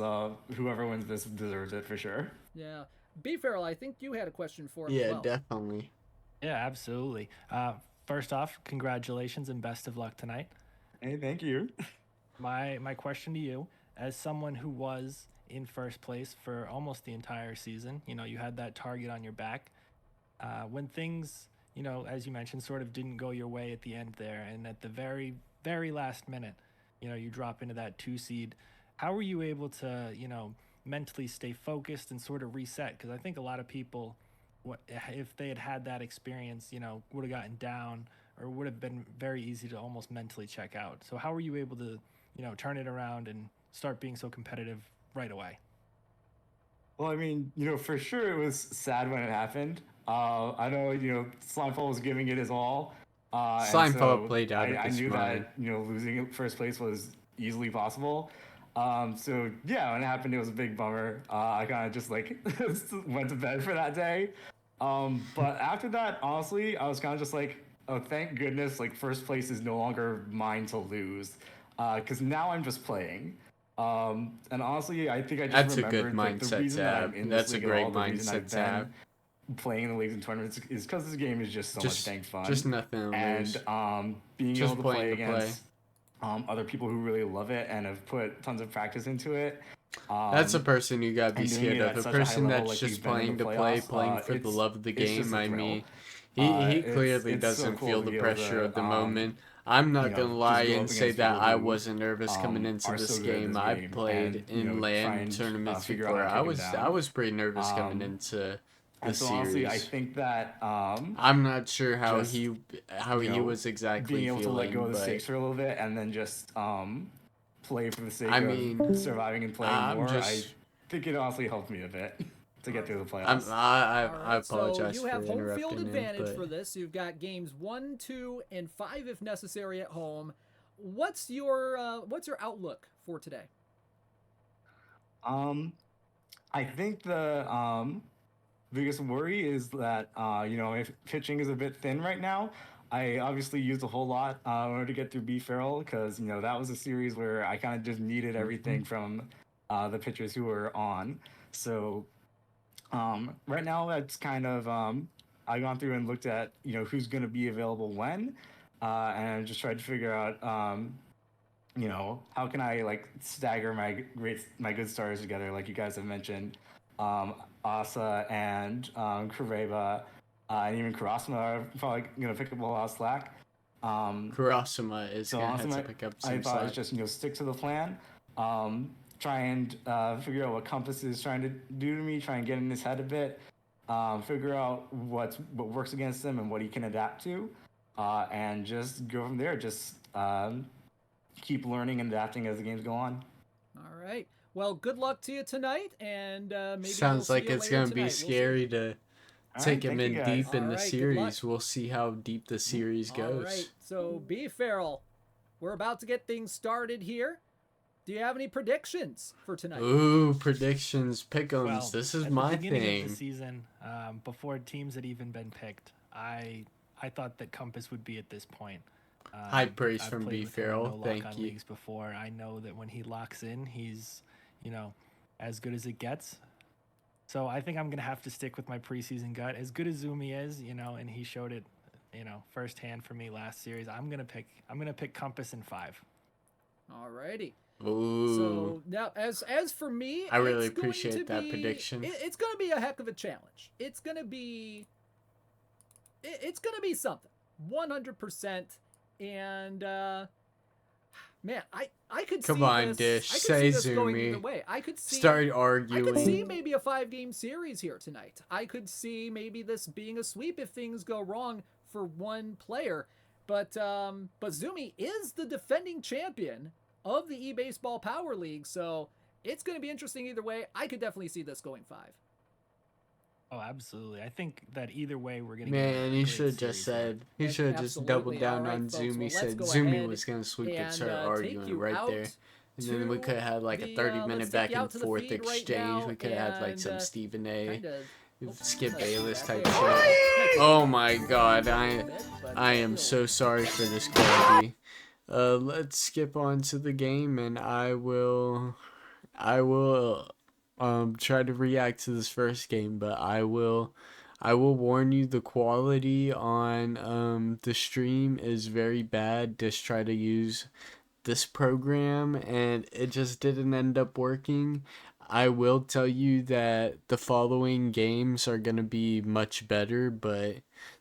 whoever wins this deserves it for sure. Yeah. B. Farrell, I think you had a question for him Yeah, as well. definitely. Yeah, absolutely. First off, congratulations and best of luck tonight. Hey, thank you. My question to you, as someone who was in first place for almost the entire season, you had that target on your back. When things, as you mentioned, sort of didn't go your way at the end there, and at the very, very last minute, you drop into that 2 seed. How were you able to, mentally stay focused and sort of reset? Because I think a lot of people, if they had that experience, would have gotten down, or would have been very easy to almost mentally check out. So how were you able to, turn it around and start being so competitive right away? Well, I mean, for sure it was sad when it happened. I know, Slimefall was giving it his all. Slimefall played out of I his knew mind. that, losing first place was easily possible. So yeah, when it happened, it was a big bummer. I kind of just like went to bed for that day. But after that, honestly, I was kind of just like, oh, thank goodness, like first place is no longer mine to lose. Because now I'm just playing. And honestly, I think I just That's a remembered good like, the mindset reason to that have. I'm in That's this a league at great all, the reason mindset I've to been have. playing in the leagues and tournaments is because this game is just so much dang fun. Just nothing to lose. And being Just able to playing play to play. against other people who really love it and have put tons of practice into it. That's a person you gotta be and doing scared it of. at A such a high person level, that's like just we've been in playing the to play, playoffs, playing for the love of the it's just game. a I thrill. mean, he clearly It's so doesn't cool feel to the be able pressure to, at the moment. I'm you not know, gonna lie just go and up say against that people I who wasn't nervous coming into are this so good at game. this I've game, played and you in know, try LAN and tournaments figure out before. how to I take them was down. pretty nervous coming Um, into the and so honestly, I series. think that I'm not sure how just you he know, was exactly being able to let go feeling, of the but stakes for a little bit and then just play for the I sake of mean, surviving and playing I'm more, I just think it honestly helped me a bit to get through the I'm playoffs. All I right, so apologize you for have home field interrupting him, advantage but for this. You've got games 1, 2, and 5 if necessary at home. What's your outlook for today? Um, I think the biggest worry is that you know, if pitching is a bit thin right now. I obviously used a whole lot in order to get through B Farrell because you know that was a series where I kind of just needed everything from the pitchers who were on. So right now that's kind of I've gone through and looked at you know who's going to be available when, and just tried to figure out you know, how can I like stagger my good stars together, like you guys have mentioned, Asa and Kureva, and even Kurasuma are probably gonna pick up a lot of slack. Kurasuma is So gonna honestly, have to pick up I some thought slack. it's just you know stick to the plan, try and figure out what Compass is trying to do to me, try and get in his head a bit, figure out what works against him and what he can adapt to, and just go from there. Just keep learning and adapting as the games go on. All right. Well, good luck to you tonight, and maybe we'll Sounds see like you it's later gonna tonight. be We'll see. scary to All take right, him thank you in guys. deep in All the right, good luck. series. We'll see how deep the series All goes. right. So, B Farrell, we're about to get things started here. Do you have any predictions for tonight? Ooh, predictions, pick'ems. Well, This is at my the beginning of thing. the season, before teams had even been picked, I thought that Compass would be at this point. High praise I've from played B with him in Farrell. no Thank lock-on you. leagues before. I know that when he locks in, he's, you know, as good as it gets. So I think I'm gonna have to stick with my preseason gut. As good as Zumi is, you know, and he showed it, you know, firsthand for me last series. I'm gonna pick Compass in 5. All righty. Ooh, So now, as for me, I really it's going to appreciate that be, prediction. It's going to be a heck of a challenge. It's going to be something, 100%. And man, I could Come see on, this. Dish, I could say see this going either Zumi. way. I could Start see arguing. maybe a 5-game series here tonight. I could see maybe this being a sweep if things go wrong for one player. But Zumi is the defending champion of the eBaseball Power League, so it's going to be interesting either way. I could definitely see this going 5. Oh, absolutely. I think that either way we're gonna Man, get he a should great have just series here. said, he should have just doubled Absolutely. down All right, on folks. Zumi, Well, let's said go Zumi ahead was going to sweep and and start take arguing you right out there. And then we could have had like a the, 30-minute let's back take you out and to the forth feed right exchange. now We could have had like and, some Stephen A, kind of Skip let's Bayless see, type okay. shit. Oh my god, But, I am so sorry for this quality. Let's skip on to the game and I will try to react to this first game, but I will warn you the quality on the stream is very bad. Just try to use this program and it just didn't end up working. I will tell you that the following games are going to be much better, but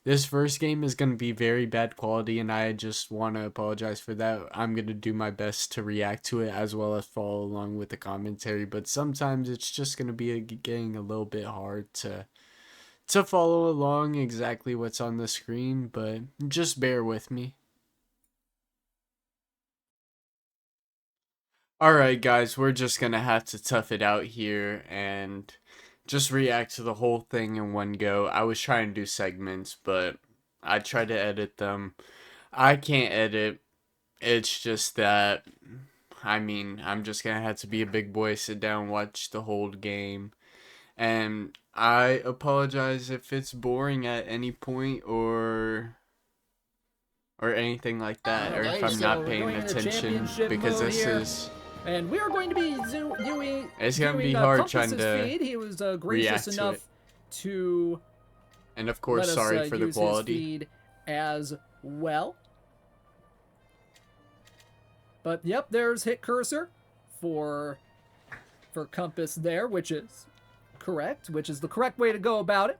this first game is going to be very bad quality and I just want to apologize for that. I'm going to do my best to react to it as well as follow along with the commentary, but sometimes it's just going to be getting a little bit hard to follow along exactly what's on the screen, but just bear with me. Alright guys, we're just gonna have to tough it out here and just react to the whole thing in one go. I was trying to do segments, but I tried to edit them. I can't edit. It's just that, I mean, I'm just gonna have to be a big boy, sit down, watch the whole game. And I apologize if it's boring at any point or anything like that, or if Alright, I'm so not we're paying going into attention, championship because mode this here. is... And we are going to be viewing. It's gonna be viewing, hard trying Compass's to feed. He was gracious react to enough it. to And of let course, us sorry for the use his quality. feed as well. But yep, there's hit cursor for Compass there, which is correct, which is the correct way to go about it.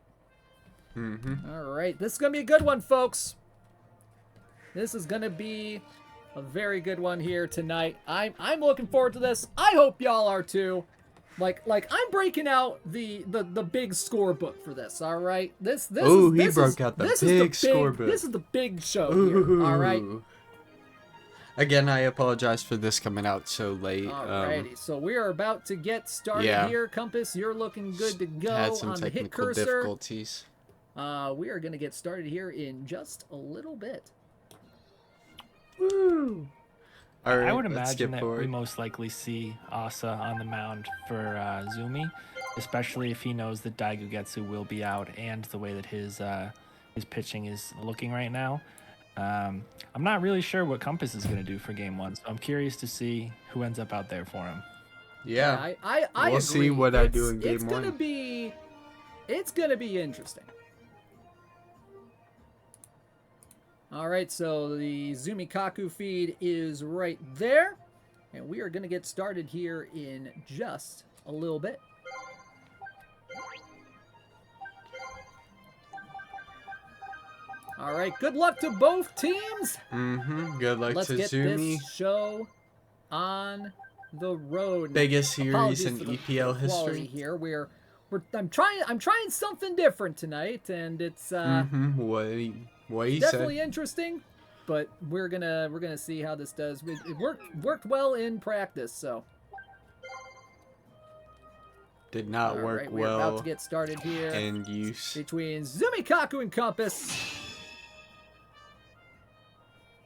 All right, this is going to be a good one, folks. This is going to be a very good one here tonight. I'm looking forward to this. I hope y'all are too. Like I'm breaking out the big scorebook for this. All right, he broke out the big scorebook. This is the big show here. All right. Again, I apologize for this coming out so late. Alrighty, so we are about to get started here. Compass, you're looking good to go had some on the hit technical cursor. difficulties. We are going to get started here in just a little bit. Woo! All right, I would let's imagine skip that forward. we most likely see Asa on the mound for Zumi, especially if he knows that Daigugetsu will be out and the way that his pitching is looking right now. I'm not really sure what Compass is going to do for Game 1, so I'm curious to see who ends up out there for him. Yeah, I we'll agree. see what I do in Game 1. It's gonna be interesting. All right, so the Zumikaku feed is right there, and we are gonna get started here in just a little bit. All right, good luck to both teams. Good luck Let's to get Zumi. this show on the road. Biggest series Apologies in for the EPL quality history. here. I'm trying something different tonight, and it's What he definitely said. interesting. But we're gonna see how this does. It worked well in practice, so. Did not All work right, we're about well to get started here in use. between Zumikaku and Compass.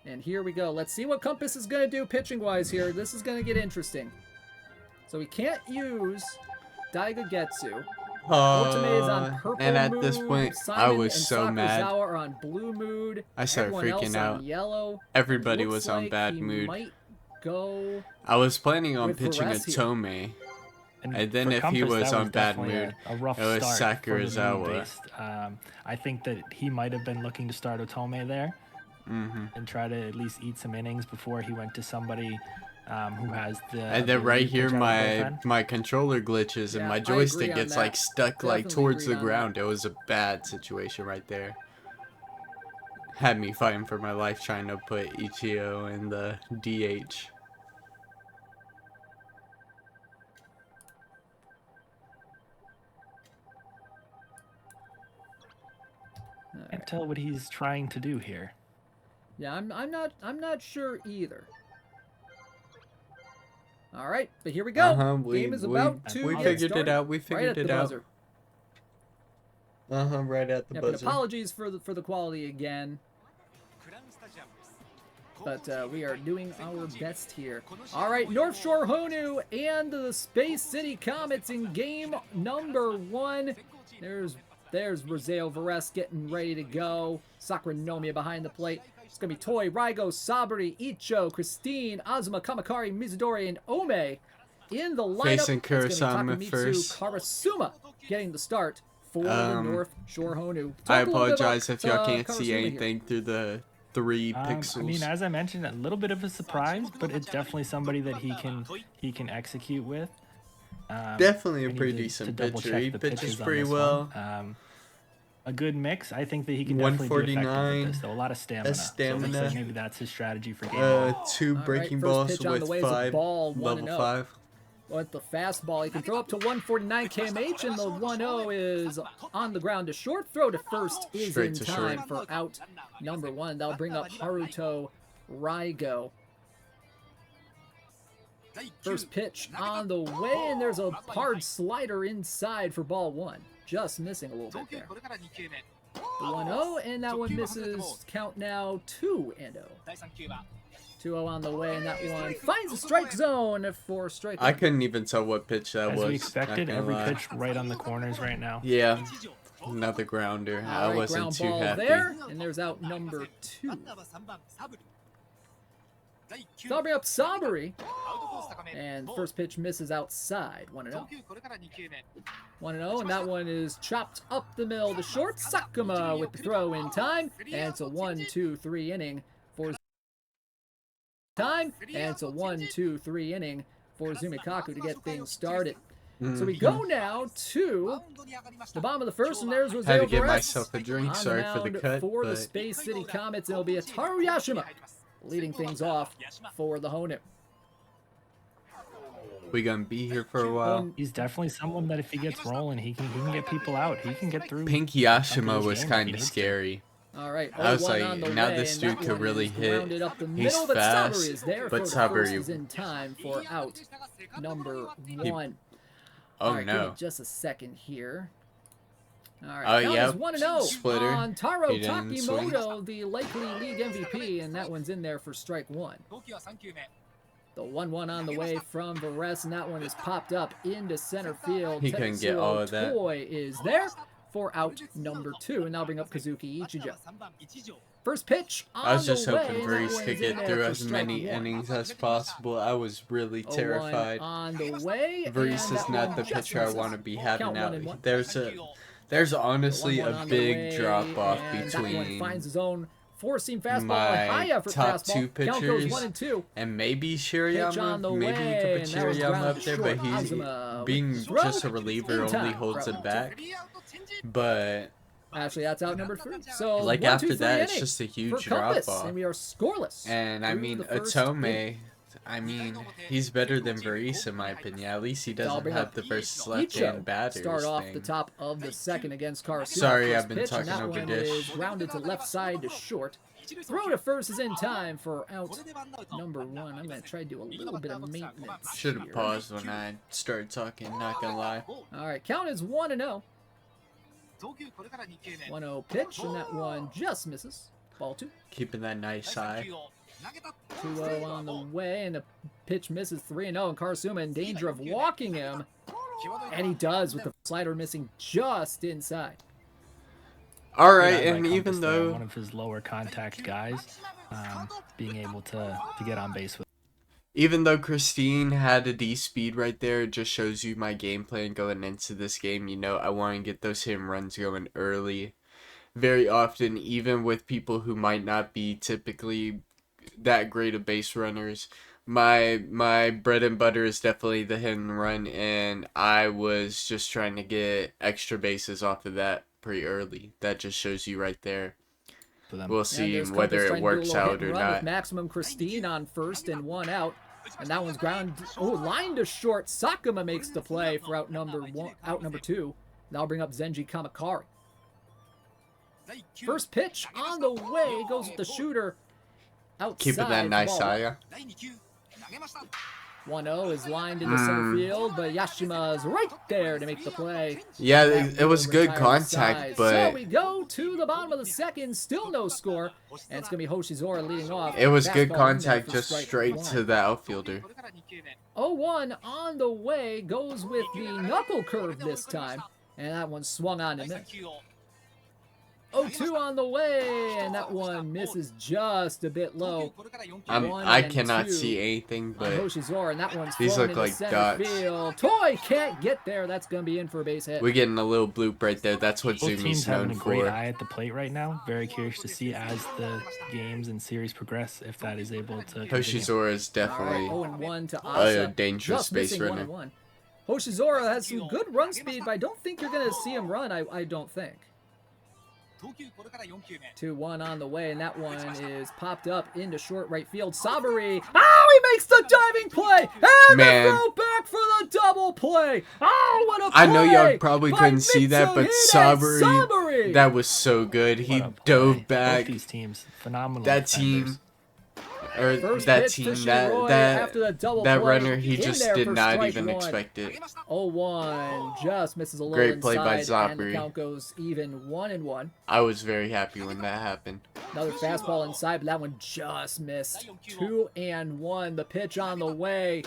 And here we go. Let's see what Compass is going to do pitching-wise here. This is going to get interesting. So we can't use Daigagetsu. Otome is on purple and at mood. this point, Simon I was and so mad. Sakuzawa are on blue mood. I started Everyone else freaking on out. yellow. Everybody Looks was on like bad he mood. Might go I was planning on with pitching Varese here. Otome. And then for if he Compass, was that on bad definitely mood, a rough it was start for the Sakuzawa. mood-based. I think that he might have been looking to start Otome there and try to at least eat some innings before he went to somebody who has the. And then right ability to here, pitch out of the bullpen. my controller glitches and Yeah, my I agree joystick on gets that. like stuck like Definitely towards agree the on ground. It was a bad situation right there. Had me fighting for my life trying to put Ichio in the DH. Can't tell what he's trying to do here. Yeah, I'm not sure either. All right, but here we go. Game is about to we get figured started. it out. We Right figured at the it out. buzzer. Right at the Yeah, but buzzer. apologies for the quality again. But we are doing our best here. All right, North Shore Honu and the Space City Comets in game number 1. There's Roseo Varese getting ready to go. Sakura Nomiya behind the plate. It's going to be Toy, Raigo, Saburi, Icho, Christine, Azuma, Kamakari, Mizudori, and Ome in the lineup. Facing It's gonna be Kurosama Takamitsu first. Karasuma getting the start for the North Shore Honu. I Talk a little bit apologize about, if y'all can't Karasuma see here. anything through the 3 pixels. I mean, as I mentioned, a little bit of a surprise, but it's definitely somebody that he can execute with. Definitely a I need pretty to decent double pitcher. check He the pitches pitches on pretty this well. one. A good mix. I think that he can definitely be effective 149. with this. So a lot of stamina. That's stamina. So it looks like maybe that's his strategy for game 1. 2 All breaking right, first balls pitch on the with way is a 5, ball, level 1-0. 5. With the fastball, he can throw up to 149 kmh, and the 1-0 is on the ground to short. Throw to first is Straight in to time short. for out number 1. That'll bring up Haruto Raigo. First pitch on the way, and there's a hard slider inside for ball 1. Just missing a little bit there. The 1-0, and that one misses. Count now 2-0. 2-0 on the way, and that one finds a strike zone for strike. I couldn't even tell what pitch that As was. we expected, not gonna every lie. pitch right on the corners right now. Yeah. Another grounder. All I right, wasn't ground too ball happy. there, and there's out number 2. That'll bring up Saburi, and first pitch misses outside. 1-0. 1-0, and that one is chopped up the middle to short. Sakuma with the throw in time, and it's a 1-2-3 inning for time, and it's a 1-2-3 inning for Zumikaku to get things started. So we go now to the bottom of the first, and there's Had to Roseo get Perez myself a drink. on Sorry the for the mound cut, for the but Space City Comets, and it'll be Ataru Yashima leading things off for the Honu. we gonna be here for a while. He's definitely someone that if he gets rolling, he can get people out. He can get through. Pink Yashima was kind of scary. All right, I was 0-1 like, on the now way, this and dude that could one really is hit. grounded up the He's middle, but fast, Saburi is there but for the first Saburi- is in time for out number 1. Oh All right, give me no. just a second here. All right, Oh, count yep. is 1-0 Splitter. on Taro He didn't swing. Takimoto, the likely league MVP, and that one's in there for strike 1. The 1-1 on the way from Veres, and that one is popped up into center field. He couldn't get Tetsuo all of that. Toy is there for out number 2, and that'll bring up Kazuki Ichijo. First pitch on I was just the way, hoping and that Breeze one's could in get there through for as strike many 1. innings as possible. I was really 0-1 terrified. on the way, Breeze and is that not one the just pitcher I misses. want to be Count having out. 1-1. There's honestly 1-1 a on the big way, drop off and that one between finds his own four-seam fastball, my a high-effort top fastball. two Count goes pitchers 1-2. and maybe Pitch Shirayama. on the Maybe you way, could put and that was Shirayama grounded up there, but short. he's Azuma being with the throw. just a reliever In only time. holds it back. But Actually, that's out number 3. So like 1, after 2, 3 that, it's innings just a for huge Compass, drop off. and we are scoreless. And I through mean, the first Otome, inning. I mean, he's better than Veris in my opinion. At least he I'll doesn't bring have up the versus Icho left-hand batters start off thing. the top of the second against Karasuma. Sorry, First I've been pitch, talking and that over one Dish. is grounded to left side to short. Throw to first is in time for out number 1. I'm going to try to do a little bit of maintenance. Should have here. paused when I started talking, not gonna lie. All right, count is 1-0. 1-0 pitch, and that one just misses. Ball 2. Keeping that nice high. 2-0 on the way, and the pitch misses 3-0, and Karasuma in danger of walking him. And he does, with the slider missing just inside. All right, Yeah, and like even Compass there, though one of his lower contact guys, being able to get on base with. Even though Christine had a D speed right there, it just shows you my game plan going into this game. You know, I want to get those hit and runs going early. Very often, even with people who might not be typically that great of base runners, my bread and butter is definitely the hit and run, and I was just trying to get extra bases off of that pretty early. That just shows you right there. We'll see whether it works out or not. Maximum Christine on first and 1 out. And that one's ground. Oh, line to short. Sakuma makes the play for out number 2. That'll bring up Zenji Kamakari. First pitch on the way goes with the shooter outside. Keeping that nice ball. eye. 1-0 is lined into center field, but Yashima's right there to make the play. Yeah, That it was will good retire contact, inside. but So we go to the bottom of the second, still no score, and it's going to be Hoshizora leading off. it was good Fastball in there contact, for just strike straight 1. to the outfielder. 0-1 on the way, goes with the knuckle curve this time, and that one swung on and missed. 0-2 on the way, and that one misses just a bit low. 1 I and cannot 2 see anything, on but Hoshizora, and that one's these flown look into like center dots. field. Toy can't get there. That's going to be in for a base hit. we're getting a little bloop right there. That's what Both teams Zumi's having known a great for. eye at the plate right now. Very curious to see as the games and series progress if that is able to continue. Hoshizora is definitely 0-1 to a Asa. dangerous Just base missing runner. 1-1. Hoshizora has some good run speed, but I don't think you're going to see him run. I don't think. 2-1 on the way, and that one is popped up into short right field. Saburi. Oh, he makes the diving play! And Man. the throw back for the double play! Oh, what a play! I know y'all probably by couldn't see that, but Mitsuhide Saburi, that was so good. He What a play. dove back. Both these teams, phenomenal. That defenders. team, or First that pitch team, to that Shiroi that after the double that play. runner, he In just there did for not strike even 1. expect it. 0-1, just misses a little Great play by inside, and the Zabri. count goes even 1-1. I was very happy when that happened. Another fastball inside, but that one just missed. 2-1. The pitch on the way.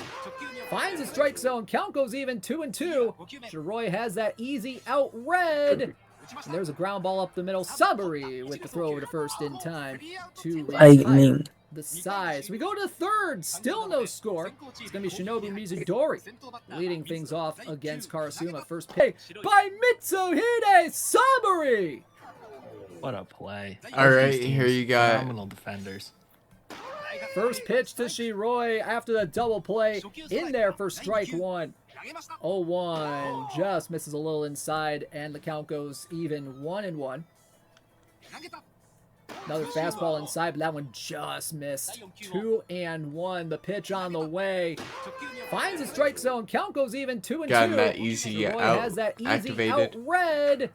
Finds the strike zone. Count goes even 2-2. Shiroi has that easy out red. And there's a ground ball up the middle. Saburi with the throw over to first in time to retire the size. We go to third. Still no score. It's going to be Shinobu Mizudori leading things off against Karasuma. First pitch by Mitsuhide Saburi. What a play. All right, These here teams, you got phenomenal defenders. First pitch to Shiroi after the double play. In there for strike one. 0-1. Just misses a little inside, and the count goes even 1-1. Another fastball inside, but that one just missed. 2-1. The pitch on the way. Finds the strike zone. Count goes even 2-2. Got that easy out. Has that easy activated. out red.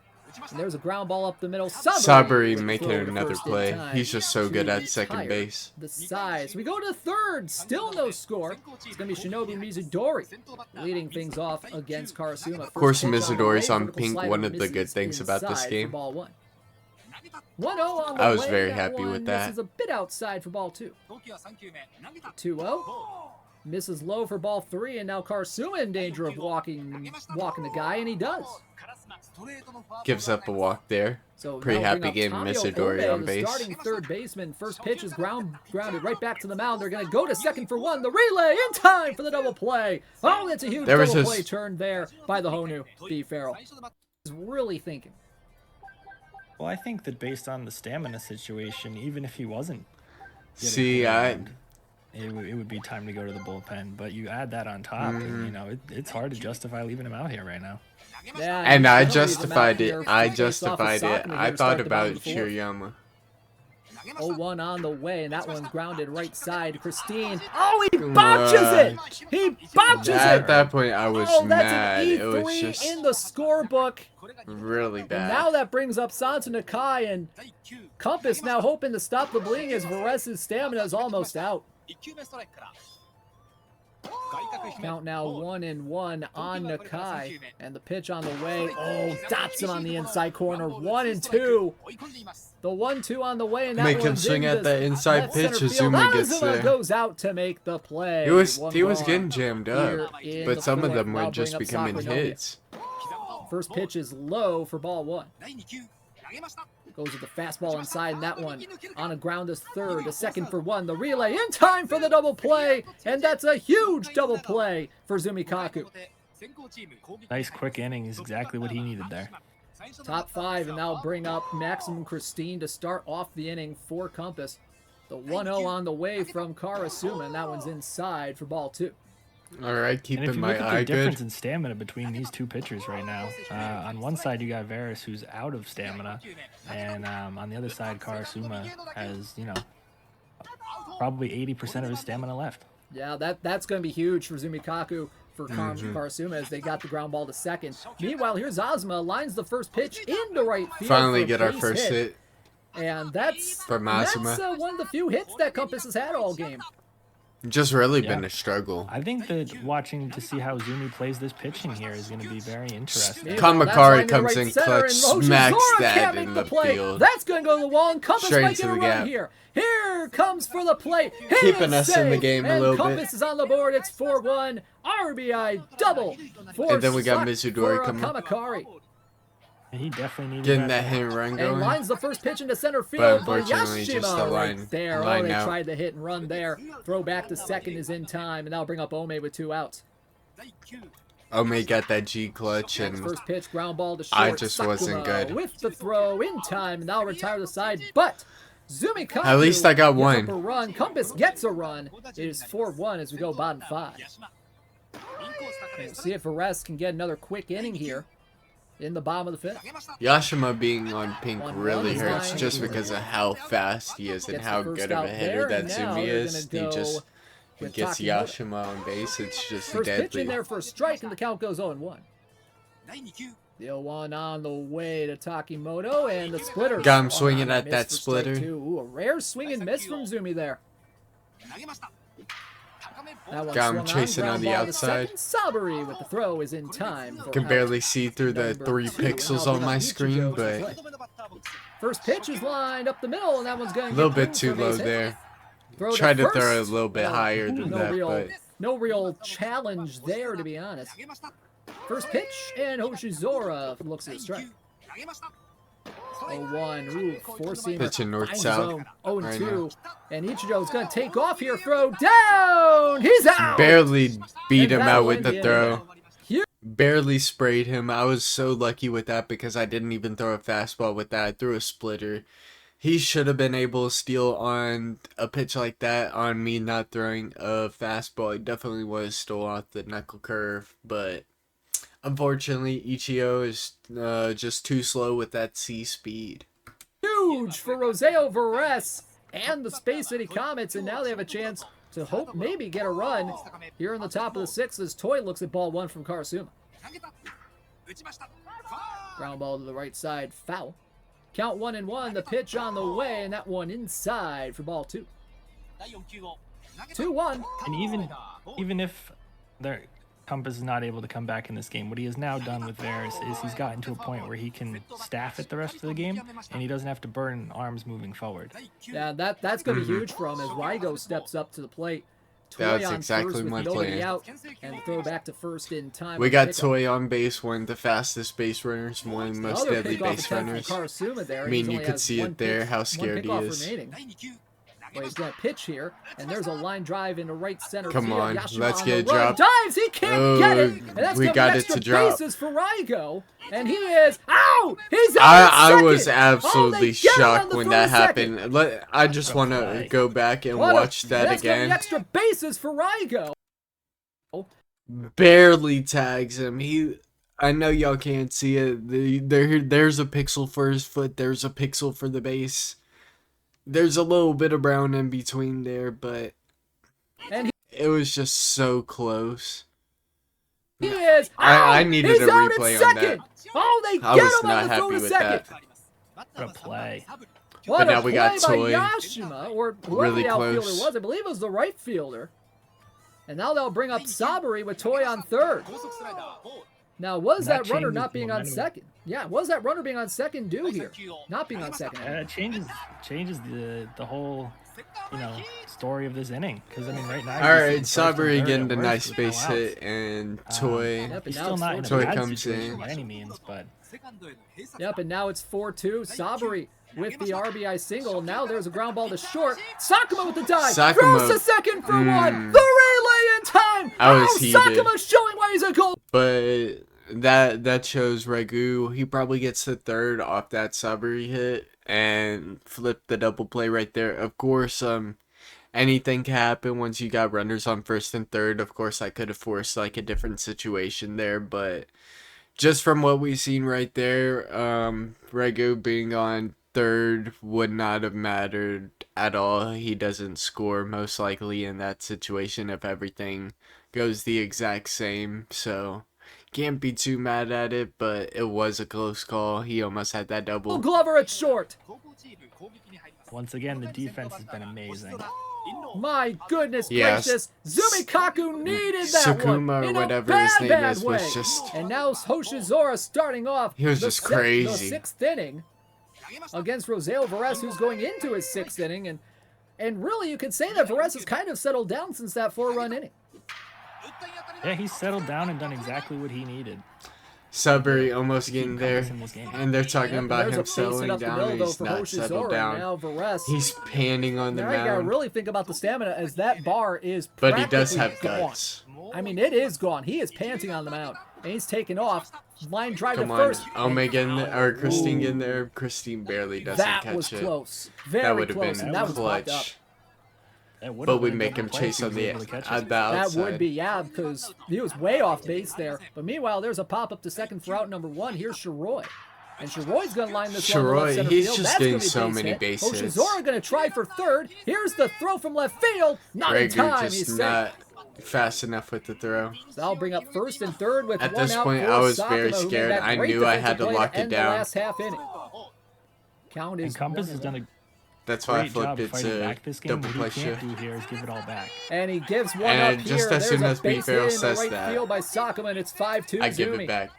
And there's a ground ball up the middle. Saburi making another play. He's just so good at second base. The size. We go to third. Still no score. It's going to be Shinobu Mizudori leading things off against Karasuma. Of course, Mizudori's on pink. One of the good things about this game. 1-0 on the I was way. very That happy one with that. misses a bit outside for ball 2. 2-0. Misses low for ball 3, and now Karasuma in danger of walking the guy, and he does. Gives up a walk there. So Pretty now happy bring up getting Tommy Mizudori Ohbe, on the base. starting third baseman. First pitch is grounded right back to the mound. They're going to go to second for one. The relay in time for the double play. Oh, that's a huge double play turned there by the Honu. Steve Farrell is really thinking. Well, I think that based on the stamina situation, even if he wasn't See, it would be time to go to the bullpen. But you add that on top, and, you know, it's hard to justify leaving him out here right now. Yeah, and I you can't leave him out justified here it. I based off of justified it. Sakura I here to thought start the about bottom fourth. Chiriyama. 0-1 on the way, and that one's grounded right side. Christine. Oh, he botches it! He botches At it! that point, I was Oh, that's mad. an It E3 was just in the scorebook. really And bad. now that brings up Santo Nakai, and Compass now hoping to stop the bleeding as Varez's stamina is almost out. Count now 1-1 on Nakai, and the pitch on the way. Oh, dots him on the inside corner. 1-2. The 1-2 on the way, and that Make him one's swing in at the that inside left pitch. center field. Azuma gets Azuma there. goes out to make the play. He was One getting gone jammed here up, in but the some of fourth. them Now were just bring up becoming Sakura. hits. First pitch is low for ball 1. Goes with the fastball inside, and that one on a ground is third. A second for 1. The relay in time for the double play, and that's a huge double play for Zumikaku. Nice quick inning is exactly what he needed there. Top 5, and now bring up Maximum Christine to start off the inning for Compass. The 1-0 on the way from Karasuma, and that one's inside for ball 2. All right, And if keeping you my look at eye the difference good. in stamina between these two pitchers right now, on one side you got Varus who's out of stamina, and on the other side Karasuma has, you know, probably 80% of his stamina left. Yeah, that's going to be huge for Zumikaku for Karasuma as they got the ground ball to second. Meanwhile, here's Ozma, lines the first pitch into right field. Finally for a get our base first hit. And that's From Azuma. one of the few hits that Compass has had all game. Just really Yeah. been a struggle. I think that watching to see how Zumi plays this pitching here is going to be very interesting. Meanwhile, that's Kamakari lined to comes right in center, clutch, and Moshizora smacks that can't in make the play. field. That's going to go to the wall, and Compass Straight might into get a the run gap. here. Here comes for the play. Hit Keeping and us in the save, game a and little bit. Compass is on the board. It's 4-1. RBI double. And then we got Mizudori for coming. Kamakari. He definitely needed Getting that. that hit and run And going. lines the first pitch into center field. But unfortunately, Yashima just the line- right there. line Oh, they out. tried the hit and run there. Throw back to second is in time, and that'll bring up Ome with 2 outs. Ome got that G clutch, and First pitch, ground ball to short. I just wasn't Sakuma good. with the throw in time, and now retire the side. But Zumikaku At least I got gives one. up a run. Compass gets a run. It is 4-1 as we go bottom 5. And see if Varese can get another quick inning here in the bottom of the 5th. Yashima being on pink 1-1 really is hurts fine. just because of how fast he is and Gets how the first good of a out hitter there, that and now Zumi they're is. He gonna go just with gets Takimoto. Yashima on base. It's just First pitch in deadly. there for a strike, and the count goes 0-1. The 0-1 on the way to Takimoto, and the splitter. Got him swinging at Missed that for strike splitter. 2. Ooh, a rare swing and miss from Zumi there. That one Got him swung chasing on ground the ball to outside. second. Saburi with the throw is in time. for Can out barely see through the number 3 2. pixels Now on bring my up screen, Ichigo to but play. First pitch is lined up the middle, and that one's going a to little bit too low there. Tried to throw it a little bit higher than that, but no real challenge there, to be honest. First pitch, and Hoshizora looks at the strike. 0-1. Ooh, four-seamer. Pitching Finds north-south zone. 0-2. right now. And Ichigo's going to take off here. Throw down. He's out. barely beat him And out that'll with end the the throw. inning. Huge. Barely sprayed him. I was so lucky with that because I didn't even throw a fastball with that. I threw a splitter. He should have been able to steal on a pitch like that on me not throwing a fastball. He definitely was stole off the knuckle curve, but unfortunately, Ichio is just too slow with that C speed. Huge for Roseo Varese and the Space City Comets, and now they have a chance to hope maybe get a run here in the top of the sixth as Toy looks at ball one from Karasuma. Ground ball to the right side, foul. Count 1-1, the pitch on the way, and that one inside for ball two. 2-1. And even if their Compass is not able to come back in this game, what he has now done with Varus is he's gotten to a point where he can staff it the rest of the game, and he doesn't have to burn arms moving forward. Yeah, that's going to be huge for him as Rygo steps up to the plate. Toy That's on exactly first with my nobody plan. out, and throw back to first in time. We got Toy on base, one of the fastest base runners, one of the most Another deadly pickoff base attempt runners. from Karasuma there. I mean, He you only could has see one it there, pitch, how one scared he pickoff is. remaining. Well, he's going to pitch here, and there's a line drive into right center. Come field. on, Yashima let's on get the a run. drop. Dives, he can't get it, and that's we gonna got be it extra to drop. bases for Rygo, and he is. Ow! He's out I in was second. absolutely they get him on shocked the when throw that to second. happened. I just want to go back and What watch that that's gonna be again. extra bases for Rygo. Barely tags him. I know y'all can't see it. There's a pixel for his foot. There's a pixel for the base. There's a little bit of brown in between there, but it was just so close. He is. I needed he's a out at replay on that. second. Oh, they I get was him not on the throw happy to with second. that. What a play. What But a now we play got by Toy. Yashima, or whoever Really the outfielder close. was. I believe it was the right fielder. And now they'll bring up Saburi with Toy on third. Now, was that runner changes not the being on momentum. second? Yeah, was that runner being on second do here? Not being on second. It changes the whole story of this inning, because I mean right now. All right, Sabri getting a nice base hit, and Toy. Yep, and He's now still it's not in a 4-2. Toy bad comes situation in. by any means, but Yep, and now it's 4-2. Saburi with the RBI single. Now there's a ground ball to short. Sakuma with the dive. Sakuma. Throws to second for one. The relay in time. I was heated. Sakuma showing why he's a goal. But that shows Regu. He probably gets the third off that Sabri hit and flip the double play right there. Of course, anything can happen once you got runners on first and third. Of course, I could have forced like a different situation there, but just from what we've seen right there, Regu being on third would not have mattered at all. He doesn't score most likely in that situation if everything goes the exact same, so can't be too mad at it, but it was a close call. He almost had that double. Glover at short. once again the defense has been amazing. My goodness Yes. gracious. Zumikaku needed that Sakuma one or in whatever a his bad, name bad is way. was just... And now Hoshizora starting off He was the just the crazy. sixth inning against Roseo Varese, who's going into his sixth inning. And really, you could say that Varese has kind of settled down since that 4-run inning. Yeah, he's settled down and done exactly what he needed. Sudbury almost getting there, in this game. and they're talking about There's him a pace settling up the down, middle, and though, he's for not settled Hoshizora. down. Now Varese. He's panning on the Now you gotta mound, really think about the stamina, as that bar is but he does practically have gone. guts. I mean, it is gone. He is panting on the mound, and he's taking off. Line drive Come to on, first. Omega in there, or Christine in there. Christine barely doesn't That catch was it. close. That Very would have close, been and that was popped up. clutch. That would've But we been a make double him play chase if he on was the able to catch it. outside. That would be, yeah, because he was way off base there. But meanwhile, there's a pop up to second for out number one. Here's Shiroy. And Shiroy's going to line this one to Shiroy, left center he's field. just That's getting gonna be so base many hit. base hits. Hoshizora going to try for third. Here's the throw from left field. Not in Rager time. just He's safe. not fast enough with the throw. So I'll bring up first and third with At one this out point, for I was Sakuma, very who made scared. that I great knew I defensive had to play lock it end the down. last half inning. Count is And Compass 1-1. has done a That's why I great job flipped it fighting to back this game. double What play he can't shift. do here is give it all back. And he gives one And up just here. as There's soon a as base Beat Barrel hit in the says right that, field by Sakuma, and it's 5-2 I give Zumi. it back.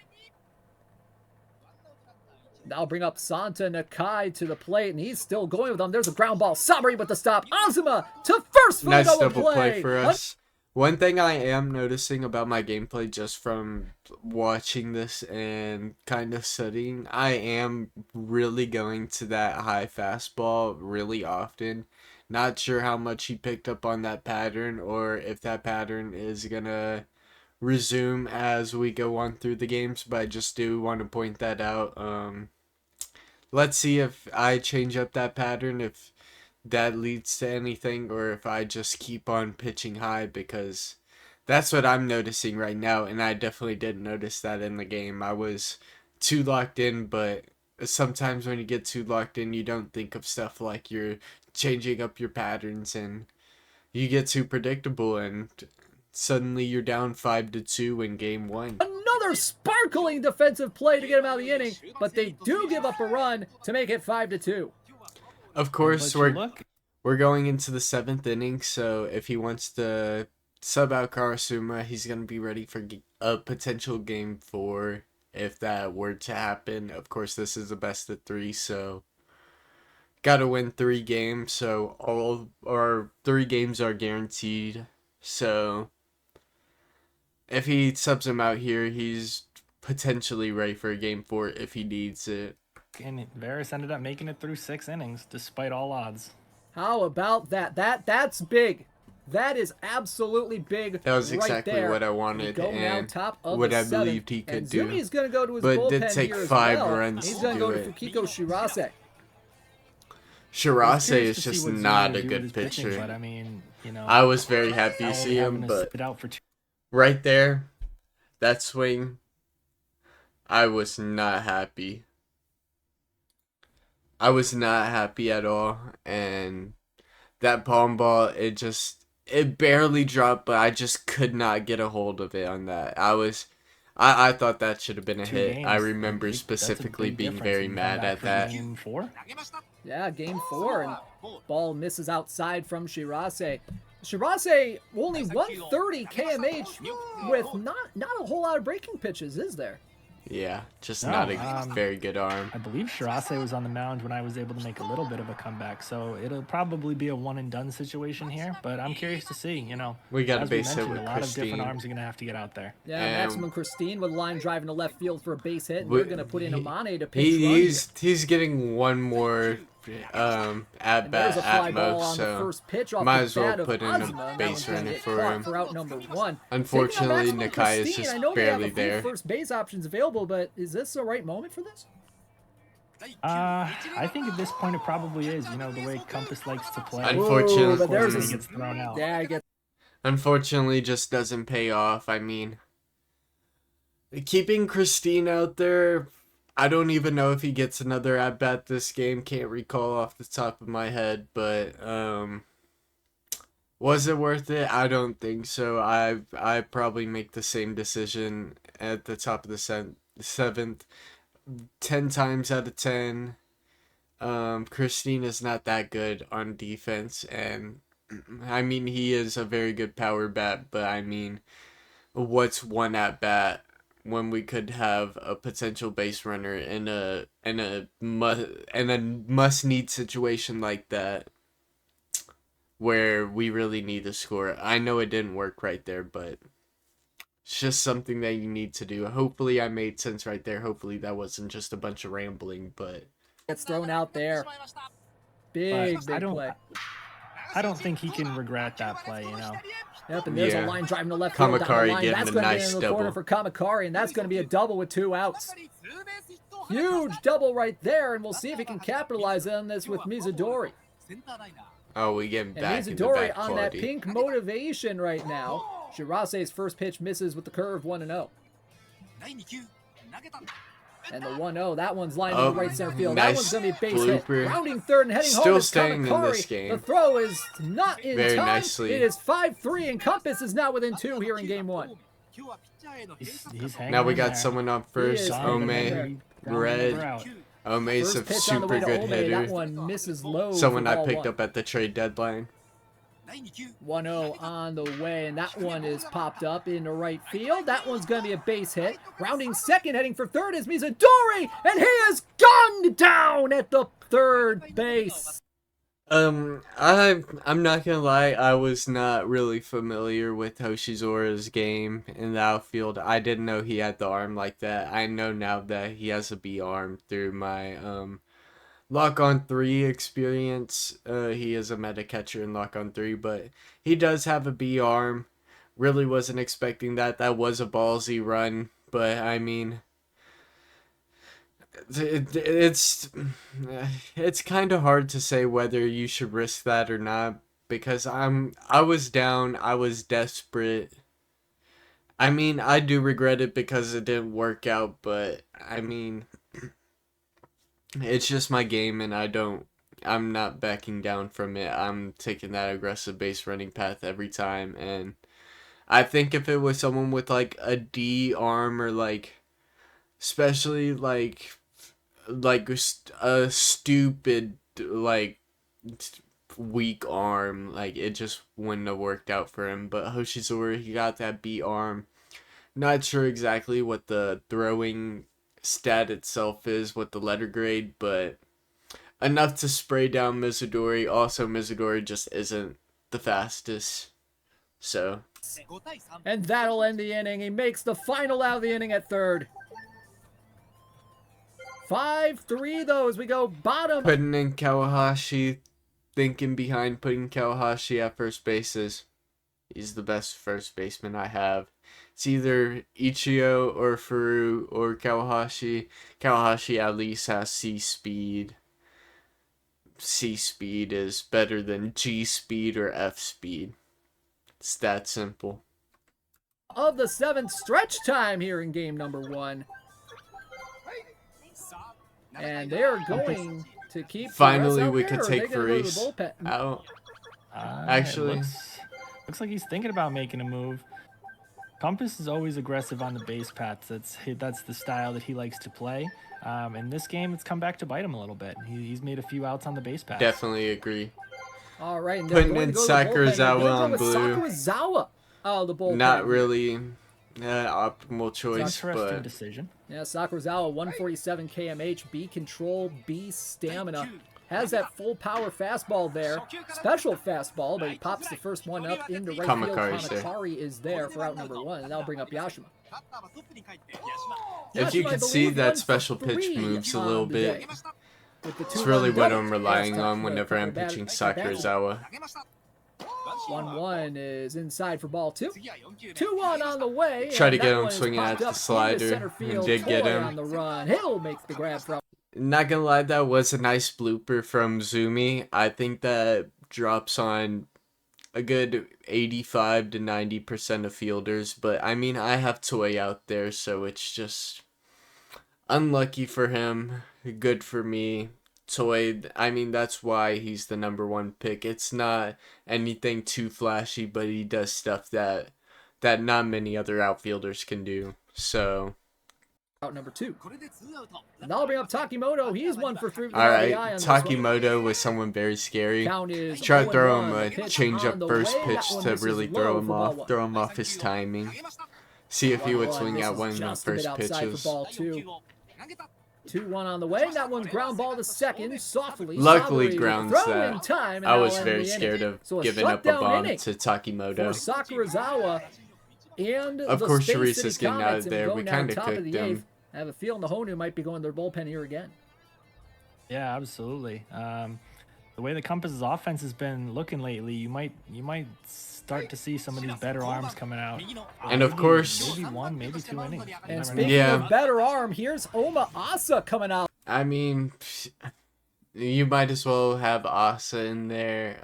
Now bring up Santa Nakai to the plate, and he's still going with them. There's a ground ball. Sabri with the stop. Azuma to first for Nice the double play for us. One thing I am noticing about my gameplay just from watching this and kind of studying, I am really going to that high fastball really often. Not sure how much he picked up on that pattern or if that pattern is going to resume as we go on through the games, but I just do want to point that out. let's see if I change up that pattern, if that leads to anything, or if I just keep on pitching high, because that's what I'm noticing right now, and I definitely didn't notice that in the game. I was too locked in, but sometimes when you get too locked in, you don't think of stuff like you're changing up your patterns, and you get too predictable, and suddenly you're down 5-2 in game 1. Another sparkling defensive play to get him out of the inning, but they do give up a run to make it 5-2. Of course, we're going into the 7th inning, so if he wants to sub out Karasuma, he's going to be ready for a potential game 4 if that were to happen. Of course, this is a best of 3, so got to win 3 games, so all our 3 games are guaranteed. So if he subs him out here, he's potentially ready for a game 4 if he needs it. And Varys ended up making it through 6 innings, despite all odds. How about that? That's big. That is absolutely big. That was exactly right there. what I wanted and top of what I believed he could do. Zumi's going to go to his but bullpen it did take here 5 as well. runs He's to going to do go to it. Fukiko Shirase. Shirase is just not a good pitcher. Pitching, but I mean, I was very happy to see him, but right there, that swing, I was not happy. I was not happy at all, and that palm ball, it barely dropped, but I just could not get a hold of it on that. I thought that should have been a hit. Games. I remember specifically being very mad at that. Game 4? Yeah, game 4, and ball misses outside from Shirase. Shirase only 130 kmh with not a whole lot of breaking pitches, is there? Yeah, just not a very good arm. I believe Shirase was on the mound when I was able to make a little bit of a comeback, so it'll probably be a one and done situation here. But I'm curious to see. We got a as we base hit mentioned, with a lot of Christine. different arms are gonna have to get out there. Yeah, Maximum Christine with a line drive into left field for a base hit. And We- they're going to put in Amane to pitch He's getting one more at bat at most, so might as well put in a base runner for him. For out number 1. Unfortunately, Maximum Nakai is Christine, just I know barely they have a there. few first base options available, but is this the right moment for this? I think at this point it probably is. The way Compass likes to play. Unfortunately, but there's he gets thrown out. Yeah, I get. Unfortunately, just doesn't pay off. I mean, keeping Christine out there, I don't even know if he gets another at bat this game. Can't recall off the top of my head, but was it worth it? I don't think so. I probably make the same decision at the top of the 7th. 10 times out of 10. Christine is not that good on defense, and I mean, he is a very good power bat, but I mean, what's one at bat when we could have a potential base runner in a must need situation like that, where we really need to score. I know it didn't work right there, but it's just something that you need to do. Hopefully I made sense right there. Hopefully that wasn't just a bunch of rambling, but Gets thrown out there. Big play. I don't think he can regret that play, Yep, and there's a line driving to left field down the Kamakari line. getting That's a going to nice be in the corner double. for Kamakari, and that's going to be a double with 2 outs. Huge double right there, and we'll see if he can capitalize on this with Mizudori. oh, we get And back into Mizudori back on that quality. pink motivation right now. Shirase's first pitch misses with the curve 1-0. And the 1-0, that one's lined in the right center field. That one's going to be a base hit. blooper. Rounding third and heading Still home is staying in Kamakari. this game. The throw is not in Very time. nicely. It is 5-3, and Compass is now within 2 here in game 1. He's hanging Now we in got there. someone on first. is Ome, hanging Red. Ome's a First pitch on the way super to good Ome, hitter. that one misses low. Someone for I ball picked 1. up at the trade deadline. 1-0 on the way, and that one is popped up into right field. That one's going to be a base hit. Rounding second, heading for third is Mizudori, and he is gunned down at the third base. I'm not gonna lie, I was not really familiar with Hoshizura's game in the outfield. I didn't know he had the arm like that. I know now that he has a B arm through my Lock on 3 experience. He is a meta catcher in Lock on 3, but he does have a B arm. Really wasn't expecting that. That was a ballsy run, but I mean, it's kind of hard to say whether you should risk that or not, because I was down, I was desperate. I mean, I do regret it because it didn't work out, but I mean, it's just my game, and I'm not backing down from it. I'm taking that aggressive base running path every time, and I think if it was someone with like a D arm, or like, especially like a stupid, like, weak arm, like, it just wouldn't have worked out for him. But Hoshizuru, he got that B arm. Not sure exactly what the throwing stat itself is, what the letter grade, but enough to spray down Mizudori. Also, Mizudori just isn't the fastest, so. And that'll end the inning. He makes the final out of the inning at third. 5-3 though as we go bottom. Putting in Kawahashi, thinking behind putting Kawahashi at first bases. He's the best first baseman I have. It's either Ichio or Furu or Kawahashi. Kawahashi at least has C speed. C speed is better than G speed or F speed. It's that simple. Of the 7th, stretch time here in game number 1. And they're going to keep. Finally, we could take Faris out. Actually, looks like he's thinking about making a move. Compass is always aggressive on the base paths. That's the style that he likes to play. In this game, it's come back to bite him a little bit. He's made a few outs on the base paths. Definitely agree. All right, and putting in Sakurazawa on blue. Sakurazawa out of the bullpen. Not really optimal choice, but decision. Yeah, Sakurazawa, 147 kmh, B control, B stamina. Has that full power fastball there. Special fastball, but he pops the first one up into right field. Kamakari is there for out number 1, and that'll bring up Yashima. If you can see that special pitch moves a little bit, it's really what I'm relying on whenever I'm pitching Sakurazawa. 1-1 is inside for ball 2. 2-1 on the way. Try to get him swinging at the slider, and did get him. On the run. He'll make the grab from. Not gonna lie, that was a nice blooper from Zumi. I think that drops on a good 85 to 90% of fielders, but I mean, I have Toy out there, so it's just unlucky for him, good for me. Toy, I mean, that's why he's the number 1 pick. It's not anything too flashy, but he does stuff that not many other outfielders can do. So out number 2. And that'll bring up Takimoto. He's 1 for 3. All right, Takimoto was someone very scary. Try to throw him a change-up first pitch to really throw him off his timing. See if he would swing out one of the first pitches. 2-1 on the way. That one's ground ball to second. Softly. Luckily grounds that. I was very scared of giving up a bomb to Takimoto. For Sakurazawa. And of course, Sharisa's getting out of there. We kind of cooked him. I have a feeling the Honu might be going to their bullpen here again. Yeah, absolutely. The way the Compass's offense has been looking lately, you might start to see some of these better arms coming out. And of course, maybe 1, maybe 2 innings. And speaking of better arm, here's Oma Asa coming out. I mean, you might as well have Asa in there.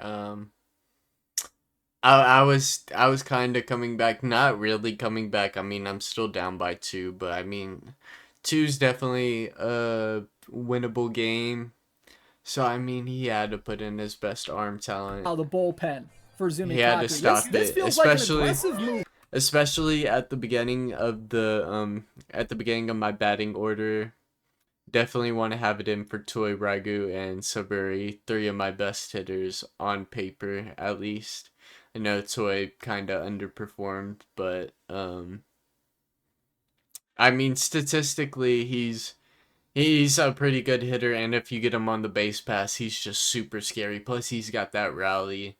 I was kind of coming back, not really coming back. I mean, I'm still down by 2, but I mean, 2's definitely a winnable game. So I mean, he had to put in his best arm talent. The bullpen for Zumikaku. He had to stop it, especially at the beginning of my batting order. Definitely want to have it in for Toy, Ragu, and Saburi, 3 of my best hitters on paper, at least. I know Toy kind of underperformed, but I mean, statistically, he's a pretty good hitter, and if you get him on the base pass, he's just super scary. Plus, he's got that rally.